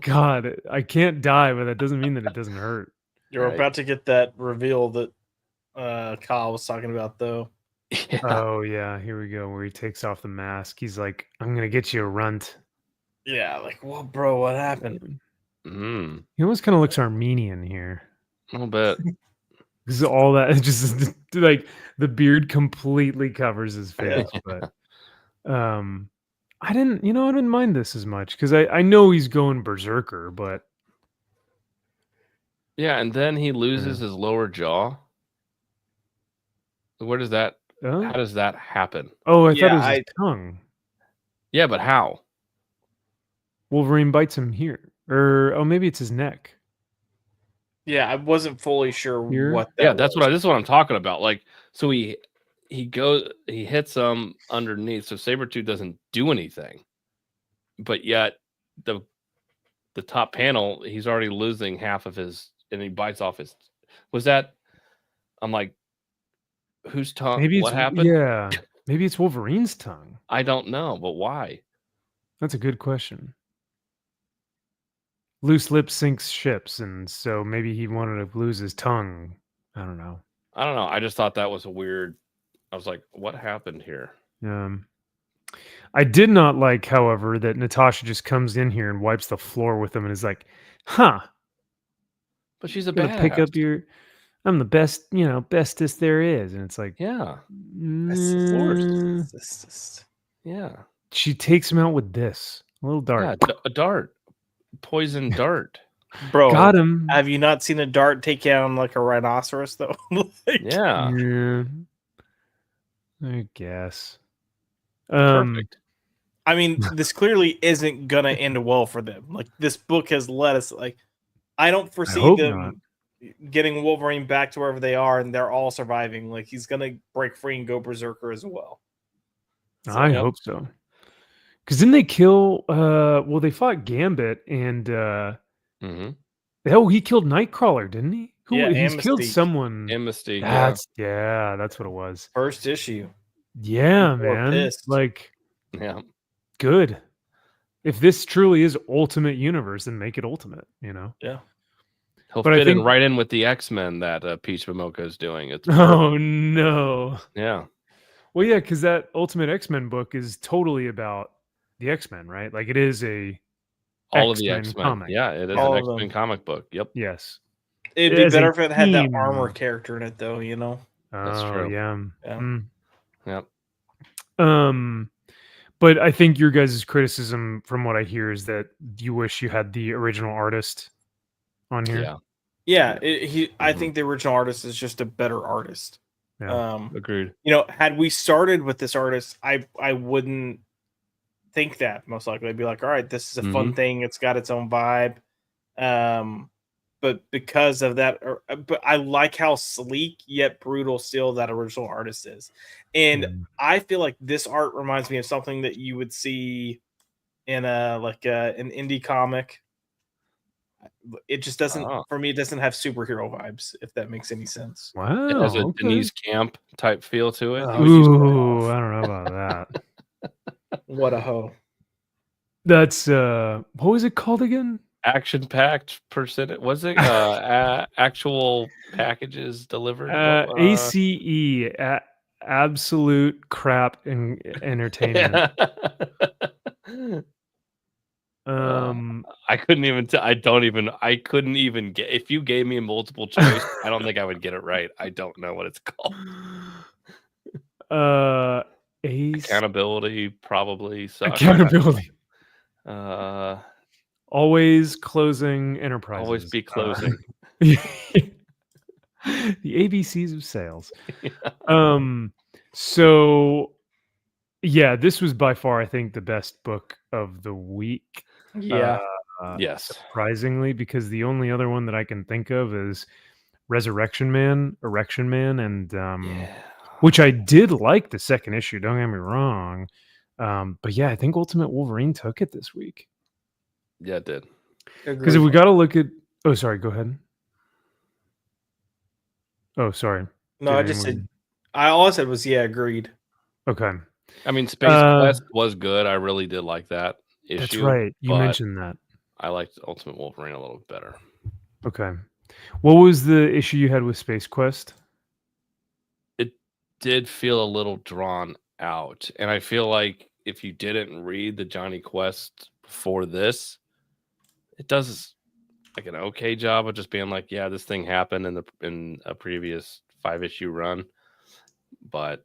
God, I can't die, but that doesn't mean that it doesn't hurt. You're about to get that reveal that Kyle was talking about, though. Yeah. Oh yeah, here we go. Where he takes off the mask. He's like, "I'm gonna get you a runt." Yeah, like, well, bro, what happened? He almost kind of looks Armenian here. A little bit. Because all that just like the beard completely covers his face. But I didn't mind this as much because I know he's going berserker, but yeah, and then he loses his lower jaw. Where does that? How does that happen? Oh, I thought it was his tongue. Yeah, but how? Wolverine bites him here, or maybe it's his neck. Yeah, I wasn't fully sure Here? what. That This is what I'm talking about. Like, so he hits him underneath, so Sabretooth doesn't do anything, but yet the top panel, he's already losing half of his, and he bites off his. Was that? I'm like, whose tongue? Maybe what happened? Yeah, maybe it's Wolverine's tongue. I don't know, but why? That's a good question. Loose lips sinks ships, and so maybe he wanted to lose his tongue. I don't know. I just thought that was a weird. I was like, what happened here? I did not like, however, that Natasha just comes in here and wipes the floor with him and is like, "Huh, But she's a gonna pick up badass. your. I'm the best, bestest there is." And it's like, Yeah. "Mm." Yeah. She takes him out with this a little dart. Yeah, a dart. Poison dart. Bro, Got him. have you not seen a dart take down like a rhinoceros though? Like, Yeah. Yeah, I guess. Perfect. I mean, this clearly isn't gonna end well for them. Like this book has led us. Like, I don't foresee hope them getting Wolverine back to wherever they are, and they're all surviving. Like he's gonna break free and go berserker as well. I hope so. Because didn't they kill? Well, they fought Gambit, and he killed Nightcrawler, didn't he? He's killed Mystique. someone. And Mystique. That's what it was. First issue. Yeah, People are man. pissed. Like, Yeah. good. If this truly is Ultimate Universe, then make it Ultimate. Yeah. He'll But I fit in think- right in with the X-Men that Peach Momoko is doing. It's Oh no. yeah. Well, yeah, because that Ultimate X-Men book is totally about the X-Men, right? Like it is a All of the X-Men X-Men. comic. Yeah, it is All an of them. X-Men comic book. Yep. Yes. It'd be As a better if it had that team. armor character in it, though. You know. That's Oh, true. yeah. Yeah. Yep. But I think your guys' criticism, from what I hear, is that you wish you had the original artist on here. Yeah. Yeah. I think the original artist is just a better artist. Yeah. Agreed. Had we started with this artist, I wouldn't think that. Most likely, I'd be like, all right, this is a fun thing. It's got its own vibe. But because of that, but I like how sleek yet brutal still that original artist is, and I feel like this art reminds me of something that you would see in an indie comic. It just doesn't, for me, it doesn't have superhero vibes, if that makes any sense. Wow. It has a okay. Denise Camp type feel to it. Ooh, I don't know about that. What a hoe. That's what was it called again? Action packed percent. Was it actual packages delivered? ACE, absolute crap and entertainment. I couldn't even. I couldn't even get. If you gave me a multiple choice, I don't think I would get it right. I don't know what it's called. Ace. Accountability probably sucks. Accountability. Always closing enterprises. Always be closing. The ABCs of sales. So yeah, this was by far, I think, the best book of the week. Yeah. Yes. Surprisingly, because the only other one that I can think of is Resurrection Man, Erection Man, and which I did like the second issue. Don't get me wrong. But yeah, I think Ultimate Wolverine took it this week. Yeah, it did. Because if we got to look at, oh, sorry, go ahead. Oh, sorry. No, I just said, all I said was, yeah, agreed. Okay. I mean, Space Quest was good. I really did like that issue. That's right. You mentioned that. I liked Ultimate Wolverine a little bit better. Okay. What was the issue you had with Space Quest? It did feel a little drawn out. And I feel like if you didn't read the Johnny Quest before this, it does like an okay job of just being like, yeah, this thing happened in a previous 5-issue run. But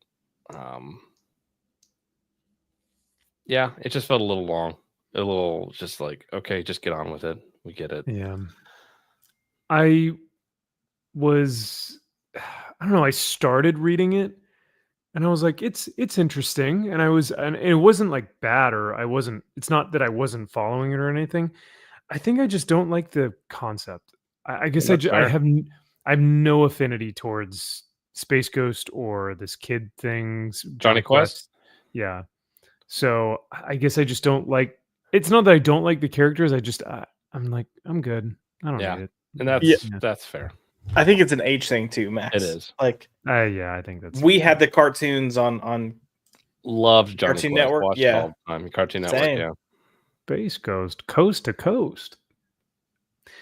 yeah, it just felt a little long. A little just like, okay, just get on with it. We get it. Yeah. I don't know, I started reading it and I was like, it's interesting. And it wasn't like bad, or it's not that I wasn't following it or anything. I think I just don't like the concept. I guess I have no affinity towards Space Ghost or this kid things. Johnny Quest? Yeah. So I guess I just don't like, it's not that I don't like the characters. I'm like, I'm good. I don't need it. And that's fair. I think it's an age thing too, Max. It is. Like, yeah, I think that's. We had the cartoons on loved Johnny Cartoon Quest. Network. Watched Yeah, all the time. Cartoon Network. Same. Yeah. Space Ghost, coast to coast.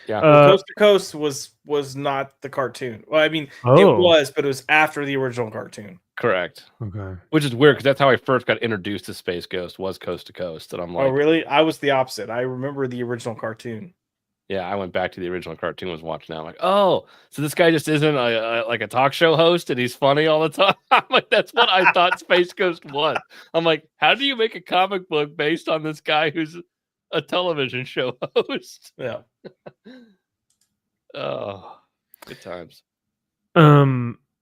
Yeah, Coast to Coast was not the cartoon. Well, I mean, it was, but it was after the original cartoon. Correct. Okay. Which is weird because that's how I first got introduced to Space Ghost, was Coast to Coast. And I'm like, Oh, really? I was the opposite. I remember the original cartoon. yeah, I went back to the original cartoon, was watching that. I'm like, oh, so this guy just isn't like a talk show host and he's funny all the time. I'm like, that's what I thought Space Ghost was. I'm like, how do you make a comic book based on this guy who's a television show host? Yeah. Oh, good times.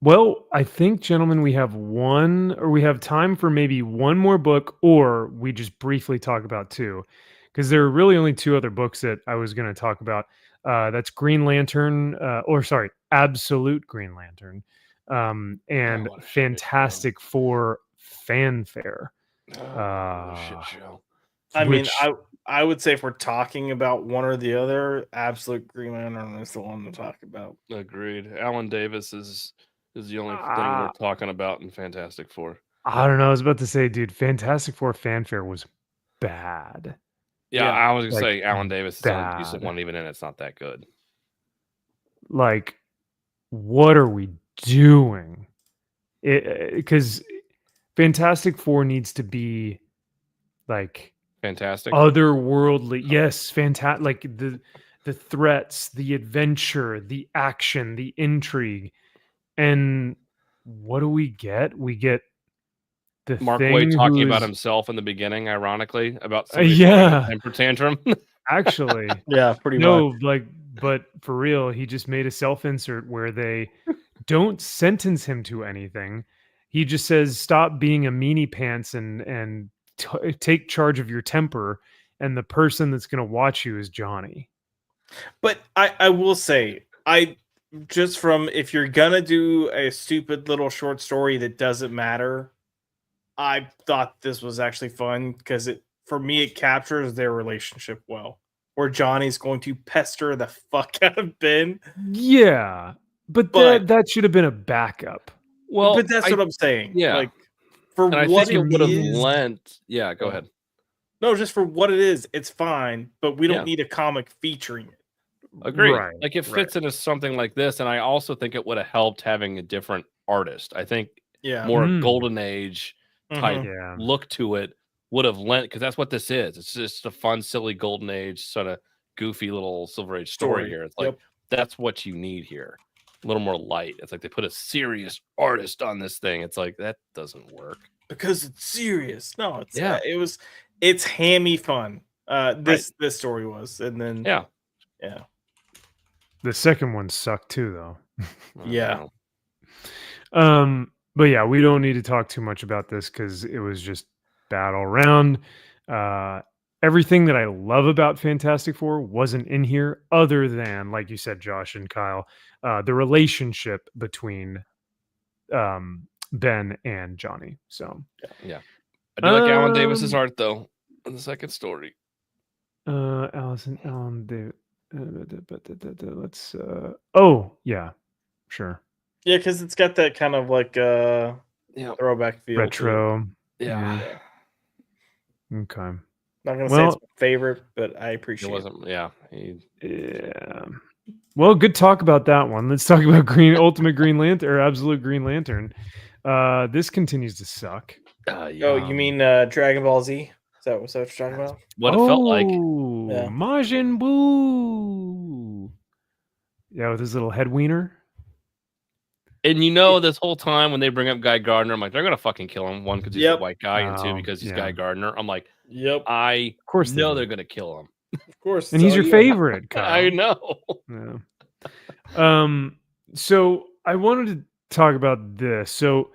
Well, I think, gentlemen, we have time for maybe one more book, or we just briefly talk about two, because there are really only two other books that I was going to talk about. That's Green Lantern, Absolute Green Lantern, and what a shit Fantastic Four Fanfare. Shit show. I mean, which- I would say if we're talking about one or the other, Absolute Green Lantern is the one to talk about. Agreed. Alan Davis is the only thing we're talking about in Fantastic Four. I don't know. I was about to say, dude, Fantastic Four Fanfare was bad. Yeah, Yeah, I was gonna like, say Alan Davis is the only decent bad. one, even in it's not that good. Like, what are we doing? Because Fantastic Four needs to be like Fantastic. otherworldly. Yes, fantastic. Like the threats, the adventure, the action, the intrigue. And what do we get? We get the Mark thing Waid talking about who's- himself in the beginning, ironically, about somebody yeah. throwing a temper tantrum. Actually. Yeah, pretty much. No, like, but for real, he just made a self-insert where they don't sentence him to anything. He just says, "Stop being a meanie pants and take charge of your temper." And the person that's going to watch you is Johnny. But I will say, just from if you're gonna do a stupid little short story that doesn't matter, I thought this was actually fun because for me it captures their relationship well. Where Johnny's going to pester the fuck out of Ben. Yeah, but that should have been a backup. Well, but that's what I'm saying. yeah. Like for and I what think it would have is, lent. Yeah, go ahead. no, just for what it is, it's fine. But we don't Yeah. need a comic featuring it. Agreed. Right, Like it fits into something like this, and I also think it would have helped having a different artist. I think Yeah. more Mm. Golden Age type Yeah. look to it would have lent, because that's what this is. It's just a fun, silly Golden Age sort of goofy little Silver Age story here. It's like Yep. that's what you need here. A little more light. It's like they put a serious artist on this thing. It's like that doesn't work. Because it's serious. No, it's Yeah. it's hammy fun. This story was, and then Yeah. The second one sucked too, though. I Yeah. don't know. But yeah, we don't need to talk too much about this because it was just bad all around. Everything that I love about Fantastic Four wasn't in here, other than, like you said, Josh and Kyle, the relationship between Ben and Johnny. So I do like Alan Davis's art though in the second story. Alan Davis. Let's. Oh yeah, sure. yeah, because it's got that kind of like throwback feel. to it. Retro. Yeah. Okay. Not gonna say Well- it's my favorite, but I It appreciate it. wasn't. Yeah. Yeah. Well, good talk about that one. Let's talk about Ultimate Green Lantern or Absolute Green Lantern. This continues to suck. Oh, you mean Dragon Ball Z? Is that what you're talking about? what it felt like? Yeah. Majin Buu. Yeah, with his little head wiener. And this whole time when they bring up Guy Gardner, I'm like, they're gonna fucking kill him. One, because he's a Yep. white guy, and two, Oh, because he's yeah. Guy Gardner. I'm like, Yep, I Of course, know they they're do. gonna kill him. of course. And he's So, your yeah. favorite. Kyle. I know. Yeah. So I wanted to talk about this. So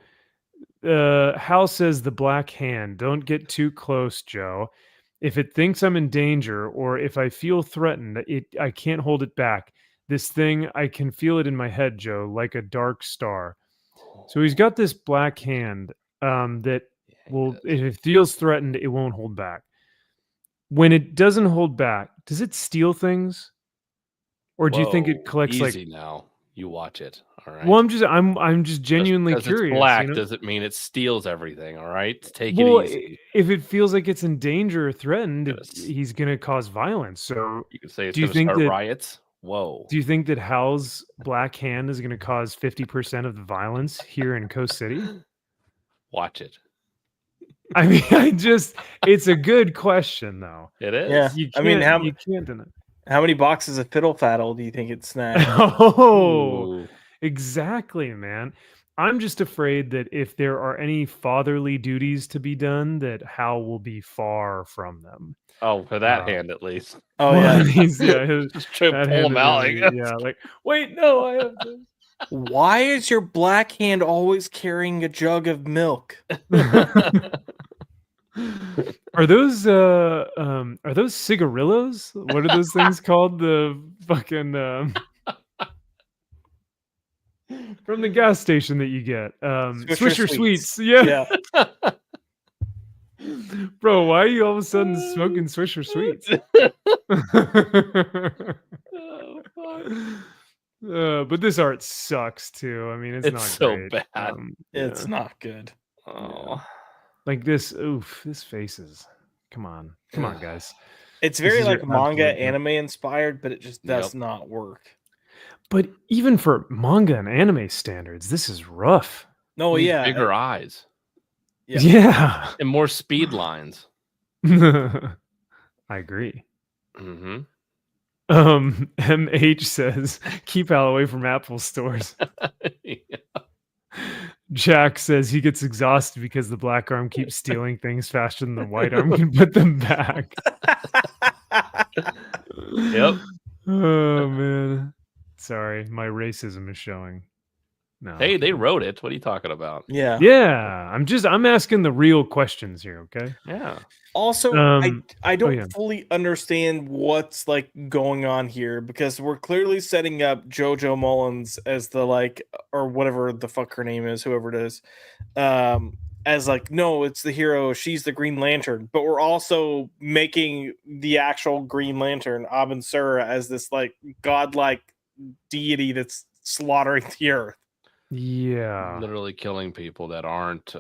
Hal says the black hand. Don't get too close, Joe. If it thinks I'm in danger or if I feel threatened, I can't hold it back. This thing, I can feel it in my head, Joe, like a dark star. So he's got this black hand that will, if it feels threatened, it won't hold back. When it doesn't hold back, does it steal things? Or do you think it collects easy like now? You watch it. All right. Well, I'm just genuinely Just 'cause curious. It's black you know? doesn't mean it steals everything. All right. Take Well, it easy. if it feels like it's in danger or threatened, Yes. he's going to cause violence. So, You could say it's do you gonna think start that- riots. Whoa. do you think that Hal's black hand is going to cause 50% of the violence here in Coast City? Watch it. I mean, it's a good question though. It is. Yeah. You I mean, can't, you can't deny. how many boxes of fiddle faddle do you think it snagged? Oh, Ooh. exactly, man. I'm just afraid that if there are any fatherly duties to be done, that Hal will be far from them. Oh, for that hand at least. Oh Well, yeah. he's, yeah, Just try to that pull hand him is out. really- Like, yeah, like wait, no, I have this. Why is your black hand always carrying a jug of milk? Are those cigarillos? What are those things called? The fucking from the gas station that you get. Swisher Swisher Sweets. Sweets. Yeah. Yeah. Bro, why are you all of a sudden smoking Swisher Sweets? But this art sucks too. I mean, it's not so great. bad. It's yeah. not good. Oh. Like this. Oof, this faces. Come on, guys. It's This very is your like manga absolute- anime inspired, but it just does Yep. not work. But even for manga and anime standards, this is rough. No, Needs yeah. bigger eyes Yeah. Yeah. and more speed lines. I agree. Mm-hmm. MH says, keep Hal away from Apple stores. Jack says he gets exhausted because the black arm keeps stealing things faster than the white arm can put them back. Yep. Oh man. Sorry, my racism is showing. No. Hey, they wrote it. What are you talking about? Yeah. Yeah, I'm asking the real questions here, okay? Yeah. Also, I don't yeah. fully understand what's like going on here because we're clearly setting up JoJo Mullins as the like or whatever the fuck her name is, whoever it is, as like no, it's the hero. She's the Green Lantern, but we're also making the actual Green Lantern Abin Sur as this like godlike deity that's slaughtering the earth. Yeah. Literally killing people that aren't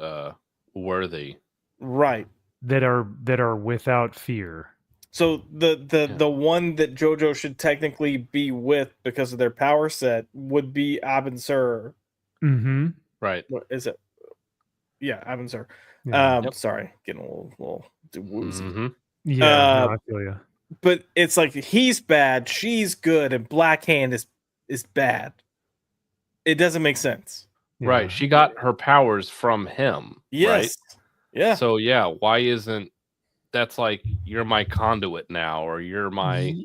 worthy. Right. That are without fear. So the one that JoJo should technically be with because of their power set would be Abin Sur. Mm-hmm. Right. What is it? Yeah, Abin Sur. Yeah. Yep. Sorry, getting a little woozy. Mm-hmm. Yeah, no, I feel you. But it's like he's bad, she's good, and Black Hand is bad. It doesn't make sense. Right. She got her powers from him. Yes. Right. Yeah. So yeah, why isn't that's like you're my conduit now, or you're my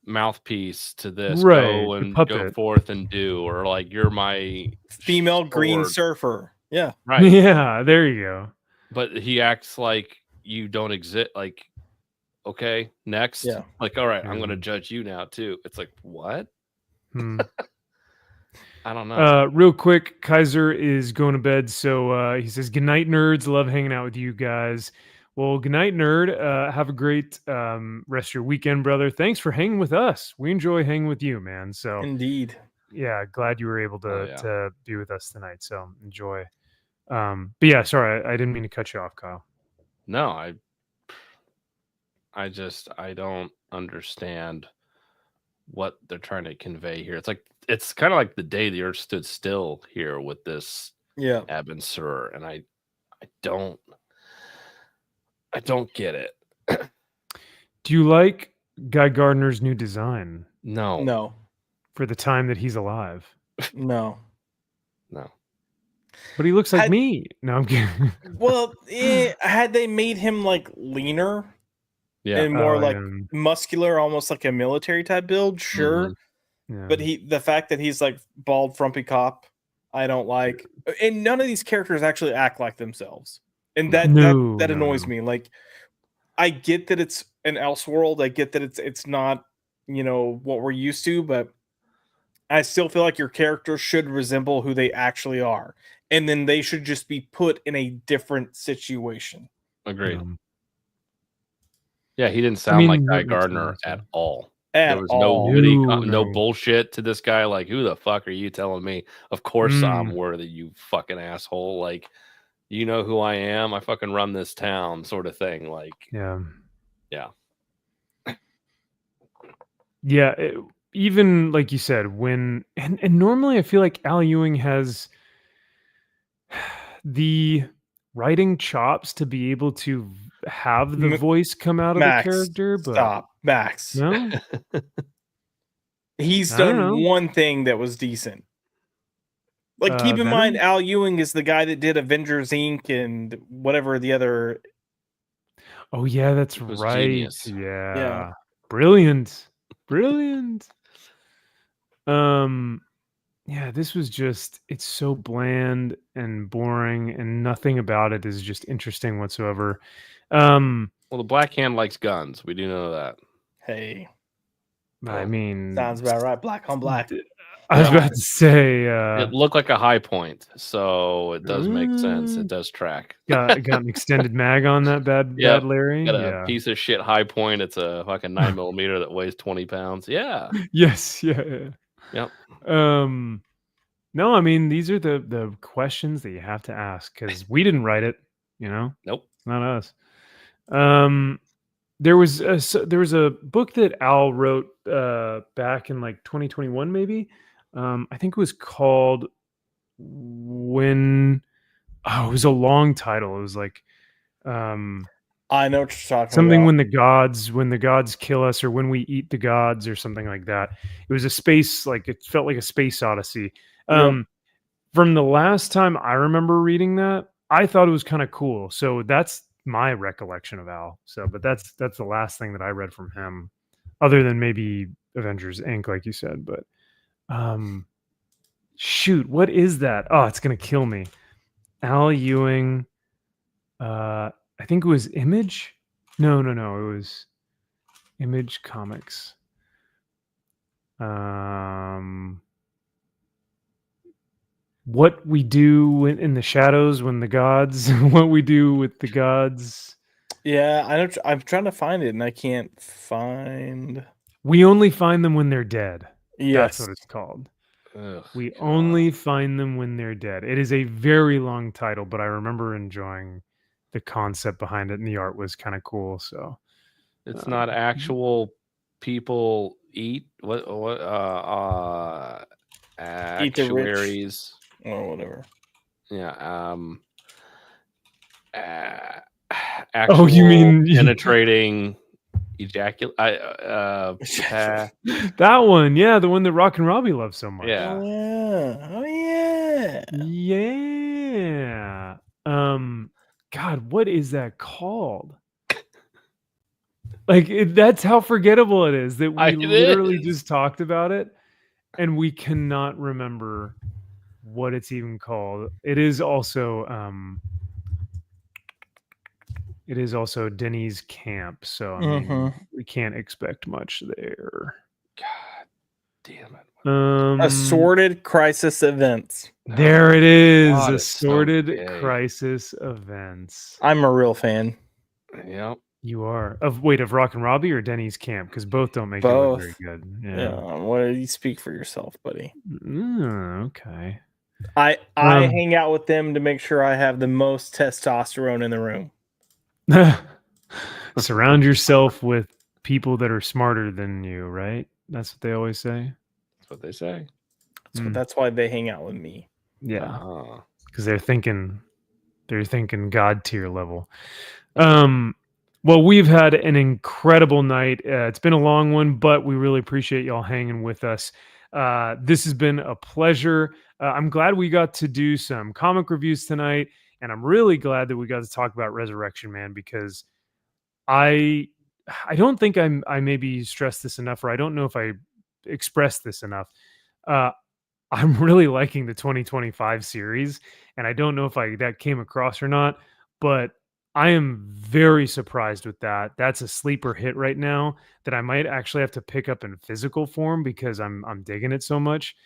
mouthpiece to this? Right, Go the and go puppet. forth and do, or like you're my Female Green sword. Surfer. Yeah. Right. Yeah, there you go. But he acts like you don't exist. Like, okay, next. Yeah. Like, all right, I'm Yeah. gonna judge you now too. It's like, what? Hmm. I don't know. Real quick, Kaiser is going to bed, so he says, "Good night, nerds. Love hanging out with you guys." Well, good night, nerd. Have a great rest of your weekend, brother. Thanks for hanging with us. We enjoy hanging with you, man. So Indeed. yeah, glad you were able to Oh, yeah. to be with us tonight. So enjoy. But yeah, sorry, I didn't mean to cut you off, Kyle. No, I don't understand what they're trying to convey here. It's kind of like the day the earth stood still here with this Yeah. Abin Sur, and I don't get it. Do you like Guy Gardner's new design No. No. for the time that he's alive? No. No. But he looks like Had- me. No, I'm kidding. Well, had they made him like leaner Yeah. and more Oh, like yeah. muscular, almost like a military type build, sure. Mhm. Yeah. But the fact that he's like bald, frumpy cop, I don't like. And none of these characters actually act like themselves, and that No, that no, annoys no. me. Like, I get that it's an Elseworld. I get that it's not what we're used to, but I still feel like your characters should resemble who they actually are, and then they should just be put in a different situation. Agreed. Um, Yeah, he didn't sound like mean, Guy that makes Gardner sense, at yeah. all. At There was all. no witty, No, no no. bullshit to this guy. Like, who the fuck are you telling me? Of course I'm Mm. worthy, you fucking asshole. Like, you know who I am. I fucking run this town, sort of thing. Like, yeah. yeah. Yeah. Even like you said, when and normally I feel like Al Ewing has the writing chops to be able to have the M- voice come out of the Max, character, but stop, Max. no, He's I don't done know. one thing that was decent. Like, keep in Venom? mind, Al Ewing is the guy that did Avengers Inc. and whatever the other. Oh yeah, that's was right. genius. Yeah. Brilliant. Brilliant. Yeah, this was just it's so bland and boring and nothing about it is just interesting whatsoever. Well, the Black Hand likes guns. We do know that. Hey, I mean, sounds about right. Black on black. I was about to say It looked like a high point, so it does make sense. It does track. got an extended mag on that bad Larry. Got a Yeah. piece of shit high point. It's a fucking 9mm that weighs 20 pounds. Yeah. Yes, yeah. Yep. No, I mean these are the questions that you have to ask because we didn't write it, you know. Nope. It's not us. There was a book that Al wrote back in like 2021, maybe. I think it was called When. Oh, it was a long title. It was like I know what you're talking something about. when the gods kill us, or when we eat the gods, or something like that. It was a space, like it felt like a space odyssey. From the last time I remember reading that, I thought it was kind of cool. So that's my recollection of Al. So, but that's the last thing that I read from him, other than maybe Avengers Inc., like you said. But shoot, what is that? Oh, it's gonna kill me. Al Ewing. I think it was Image. No, it was Image Comics. What we do in the shadows when the gods, what we do with the gods. Yeah, I know. I'm trying to find it and I can't find. We only find them when they're dead. Yes, That's what it's called. Ugh, We God. only find them when they're dead. It is a very long title, but I remember enjoying the concept behind it, and the art was kind of cool. So It's not actual people eat what Eat the rich. actuaries. or whatever. Yeah. Oh, you mean penetrating ejaculate? that one? Yeah, the one that Rock and Robbie loves so much. Yeah. Oh yeah. Yeah. God, what is that called? Like that's how forgettable it is that we It literally is. just talked about it and we cannot remember what it's even called. It is also Denny's camp, so I mean we can't expect much there. God damn it. Assorted crisis events. There it is. God, it's so Assorted gay. crisis events. I'm a real fan. Yep. You are of Rock and Robbie or Denny's camp, because both don't make it Both. look very good. Yeah. What do you speak for yourself, buddy? Okay. I hang out with them to make sure I have the most testosterone in the room. Surround yourself with people that are smarter than you, right? That's what they always say. That's what they say. That's why they hang out with me. Yeah. Uh-huh. Because they're thinking God tier level. Well, we've had an incredible night. It's been a long one, but we really appreciate y'all hanging with us. This has been a pleasure. I'm glad we got to do some comic reviews tonight, and I'm really glad that we got to talk about Resurrection Man, because I don't think I maybe stressed this enough, or I don't know if I expressed this enough. I'm really liking the 2025 series, and I don't know if that came across or not, but I am very surprised with that. That's a sleeper hit right now that I might actually have to pick up in physical form because I'm digging it so much.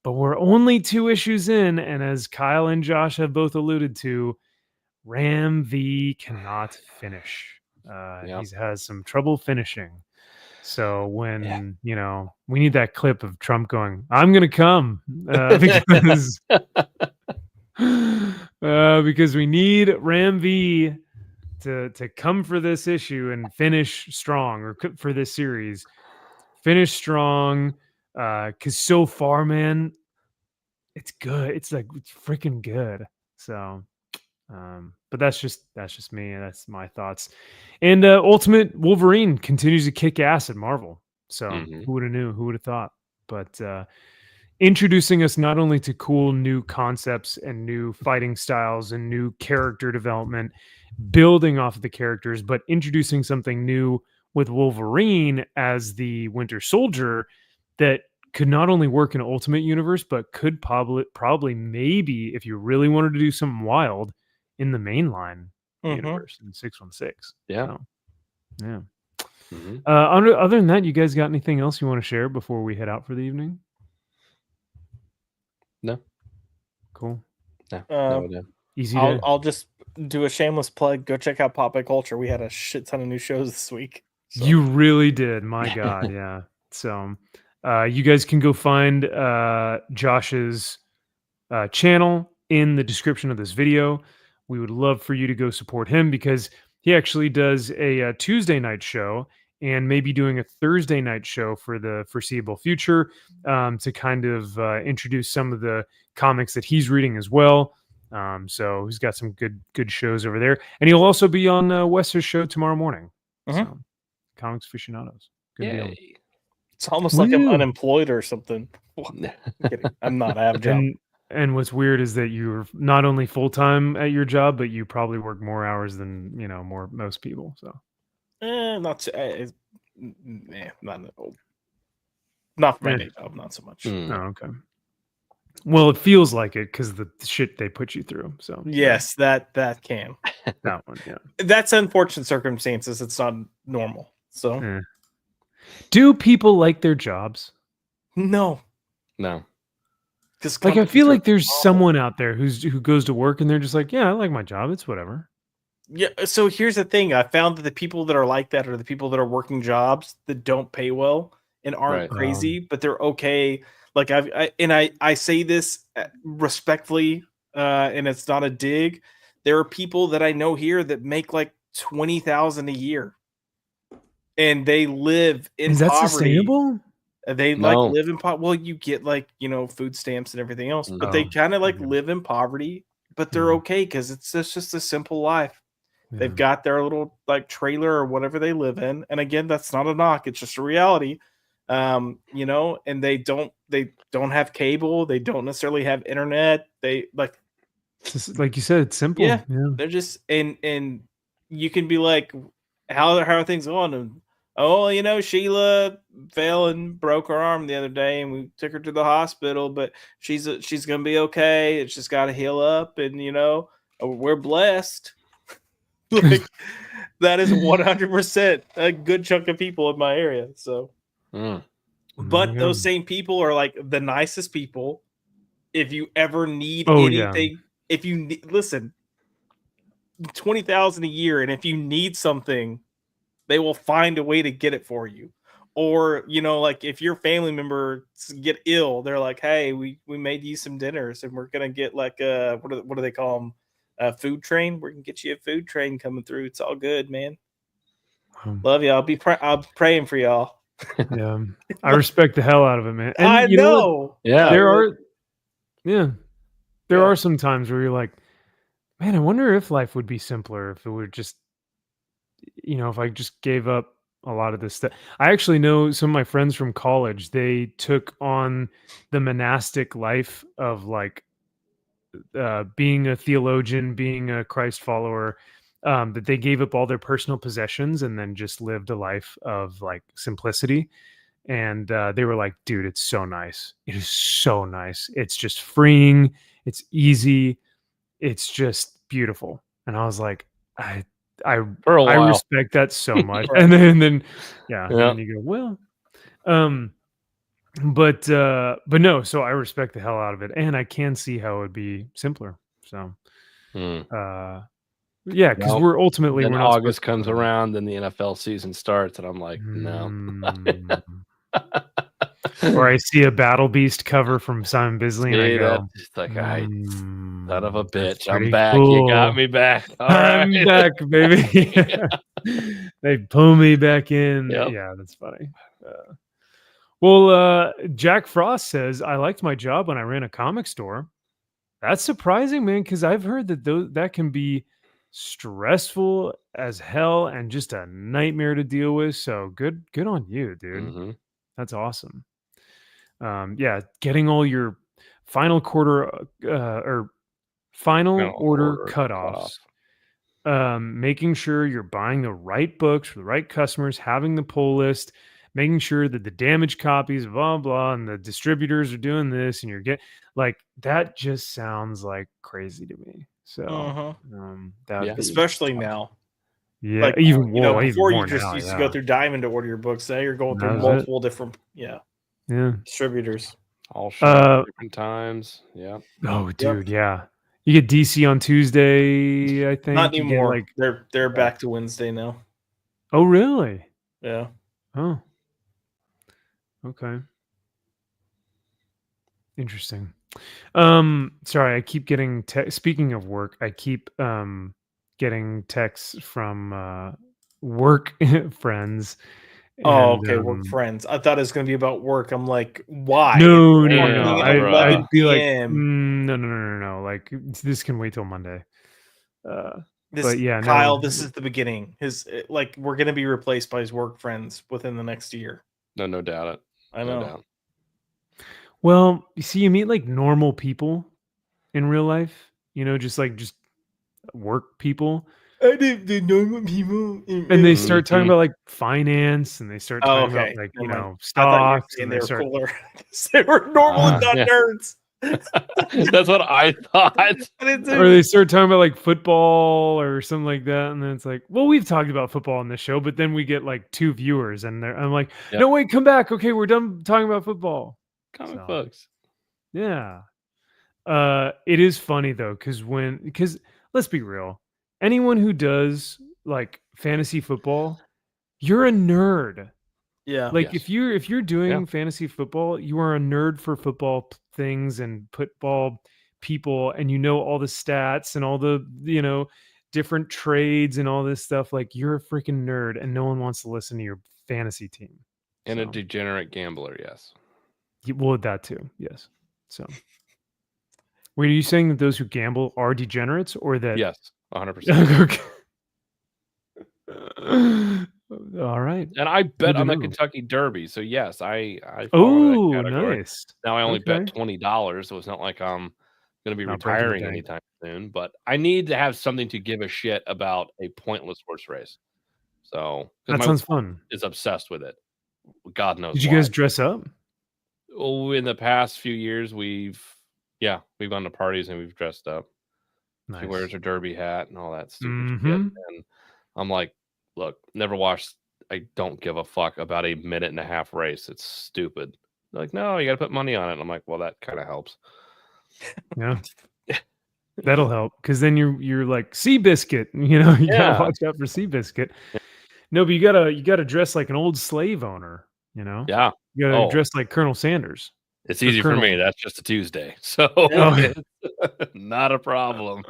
But we're only 2 issues in, and as Kyle and Josh have both alluded to, Ram V cannot finish. He has some trouble finishing. So when we need that clip of Trump going, "I'm gonna come," because we need Ram V to come for this issue and finish strong, or for this series, finish strong. Because so far, man, it's good. It's freaking good. So But that's just me. That's my thoughts. And Ultimate Wolverine continues to kick ass at Marvel. So who would have knew? Who would have thought? But introducing us not only to cool new concepts and new fighting styles and new character development, building off of the characters, but introducing something new with Wolverine as the Winter Soldier that could not only work in Ultimate Universe, but could probably maybe, if you really wanted to do something wild, in the mainline universe in 616. Yeah. So, yeah. Other than that, you guys got anything else you want to share before we head out for the evening? No. Cool. No. Easy. I'll just do a shameless plug. Go check out Pop By Culture. We had a shit ton of new shows this week. So. You really did. My God. Yeah. So you guys can go find Josh's channel in the description of this video. We would love for you to go support him because he actually does a Tuesday night show and maybe doing a Thursday night show for the foreseeable future to kind of introduce some of the comics that he's reading as well. So he's got some good shows over there. And he'll also be on Wester's show tomorrow morning. So, Comics Aficionados. Good deal. It's almost like I'm unemployed or something. I'm not. I have a job. And what's weird is that you're not only full-time at your job, but you probably work more hours than, most people. So not for my day job, not so much. Oh, okay. Well, it feels like it because the shit they put you through. So yes, that can. That one, yeah. That's unfortunate circumstances. It's not normal. So do people like their jobs? No. Like I feel like there's someone out there who goes to work and they're just like, yeah, I like my job. It's whatever. Yeah. So here's the thing. I found that the people that are like that are the people that are working jobs that don't pay well and aren't crazy, but they're okay. Like I say this respectfully, and it's not a dig. There are people that I know here that make like $20,000 a year, and they live in Is that poverty. Sustainable? They live in poverty. Well, you get food stamps and everything else, but they kind of live in poverty, but they're okay because it's just a simple life. Yeah. They've got their little trailer or whatever they live in, and again, that's not a knock; it's just a reality. And they don't have cable. They don't necessarily have internet. They like you said, it's simple. Yeah. They're just and you can be like, how are things going? And Sheila fell and broke her arm the other day, and we took her to the hospital, but she's gonna be okay. It's just got to heal up, and we're blessed. That is 100% a good chunk of people in my area. So. But those same people are the nicest people. If you ever need anything, if you listen, 20,000 a year, and if you need something, they will find a way to get it for you. Or if your family member get ill, they're like, "Hey, we made you some dinners, and we're gonna get what do they call them? A food train. We're gonna get you a food train coming through. It's all good, man. Love y'all. I'm praying for y'all." Yeah, I respect the hell out of it, man. And I know. Yeah, there are some times where you're like, man, I wonder if life would be simpler if it were just, if I just gave up a lot of this stuff. I actually know some of my friends from college. They took on the monastic life of being a theologian, being a Christ follower. That they gave up all their personal possessions and then just lived a life of simplicity. And they were like, dude, it's so nice. It is so nice. It's just freeing. It's easy. It's just beautiful. And I was like, I respect that so much. and then And then you go, well, but no, so I respect the hell out of it. And I can see how it would be simpler. So, yeah, because we're ultimately when August comes around, then the NFL season starts, and I'm like, no. Or I see a Battle Beast cover from Simon Bisley, and I go, just like, son of a bitch, I'm back. Cool. You got me back. I'm back, baby. They pull me back in. Yep. Yeah, that's funny. Well, Jack Frost says, I liked my job when I ran a comic store. That's surprising, man, because I've heard that that can be stressful as hell and just a nightmare to deal with. So good on you, dude. Mhm. That's awesome. Yeah, getting all your final quarter or final order cutoffs. Making sure you're buying the right books for the right customers, having the pull list, making sure that the damaged copies, blah blah, and the distributors are doing this, and you're getting like that. Just sounds like crazy to me. So that would Yeah. be, Especially now. yeah, Like, even you know, more, even before you more just now, used to yeah. go through Diamond to order your books. Now you're going through That was it. multiple different Yeah. distributors. All shot different times. Yeah. Oh, dude, yeah. You get DC on Tuesday, I think. Not You get, anymore. like, They're back to Wednesday now. oh, really? Yeah. Oh. Okay. Interesting. Sorry, I keep getting speaking of work, I keep getting texts from work friends. Oh, And, okay. Work friends. I thought it was going to be about work. I'm like, why? No. Working at 11 I'd be like, PM. no. Like, this can wait till Monday. But yeah, Kyle, no. this is the beginning. Like, we're going to be replaced by his work friends within the next year. No doubt it. I know. No doubt. Well, you see, you meet like normal people in real life, just work people. I did the normal people. And they start talking about like finance, and they start talking about like, Never mind. I thought you were stocks, saying and they they were start cooler. They were normal and not Yeah. nerds. That's what I thought. or they start talking about like football or something like that, and then it's like, well, we've talked about football on this show, but then we get like 2 viewers, and I'm like, Yep. no, wait, come back. Okay, we're done talking about football. Comic So, books. Yeah. It is funny though, because let's be real, anyone who does like fantasy football, you're a nerd. Yeah. Like Yes. if you're doing fantasy football, you are a nerd for football things and football people, and you know all the stats and all the different trades and all this stuff. Like, you're a freaking nerd, and no one wants to listen to your fantasy team. And a So, degenerate gambler, yes. well, that too, yes. So, wait, are you saying that those who gamble are degenerates, or that? Yes, 100%. Okay. All right. And I bet to on the know. Kentucky Derby, so yes, I fall Oh, into that category. nice. Now I only bet Okay. $20, so it's not like I'm going to be Not breaking the retiring bank. anytime soon. But I need to have something to give a shit about a pointless horse race. So 'cause That my sounds wife fun. is obsessed with it. God knows Did you why. guys dress up? Oh, in the past few years, we've gone to parties and we've dressed up. Nice. She wears her derby hat and all that stupid shit. Mhm. And I'm like, look, never watched. I don't give a fuck about a 1.5-minute race. It's stupid. They're like, no, you got to put money on it. And I'm like, well, that kind of helps. Yeah. That'll help, because then you're like Seabiscuit. You gotta watch out for Seabiscuit. No, but you gotta dress like an old slave owner. Yeah. You gotta dress like Colonel Sanders. It's Or easy for me. Colonel. That's just a Tuesday. So Oh. it's not a problem.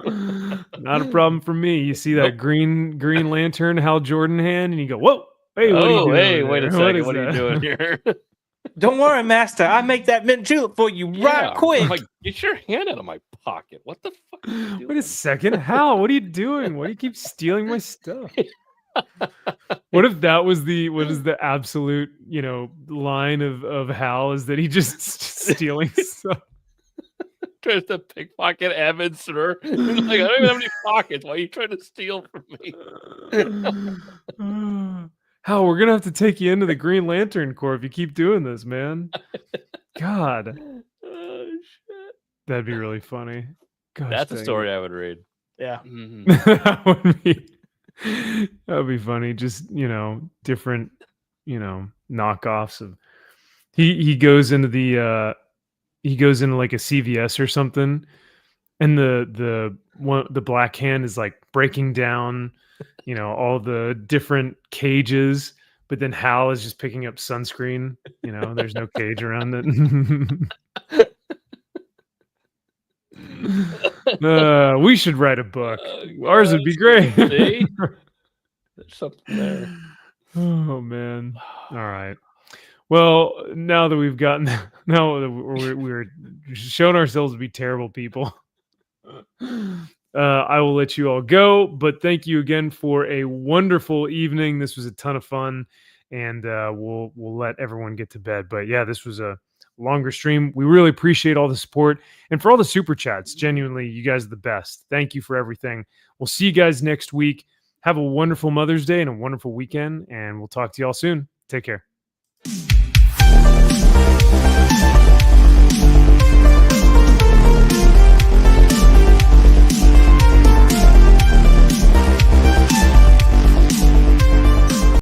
Not a problem for me. You see that green lantern Hal Jordan hand, and you go, whoa, hey, what are you doing? Hey, over wait a there? second. is What are you that?" doing here? Don't worry, master. I make that mint julep for you right quick. I'm like, get your hand out of my pocket. What the fuck are you Wait doing? a second, Hal, what are you doing? Why do you keep stealing my stuff? What if that was the absolute, line of Hal, is that he just stealing stuff? Tries to pickpocket Evan, sir. He's like, I don't even have any pockets. Why are you trying to steal from me? Hal, we're gonna have to take you into the Green Lantern Corps if you keep doing this, man. God, Oh, shit. that'd be really funny. Gosh, That's a dang story it. I would read. Yeah. Mhm. that would be funny. Just different knockoffs of. He goes into like a CVS or something, and the black hand is like breaking down all the different cages, but then Hal is just picking up sunscreen. There's no cage around it. We should write a book. Ours would be great. See? There's something there. Oh man. All right. Well, now that we're shown ourselves to be terrible people, I will let you all go, but thank you again for a wonderful evening. This was a ton of fun, and we'll let everyone get to bed. But yeah, this was a longer stream. We really appreciate all the support, and for all the super chats. Genuinely, you guys are the best. Thank you for everything. We'll see you guys next week. Have a wonderful Mother's Day and a wonderful weekend, and we'll talk to y'all soon. Take care.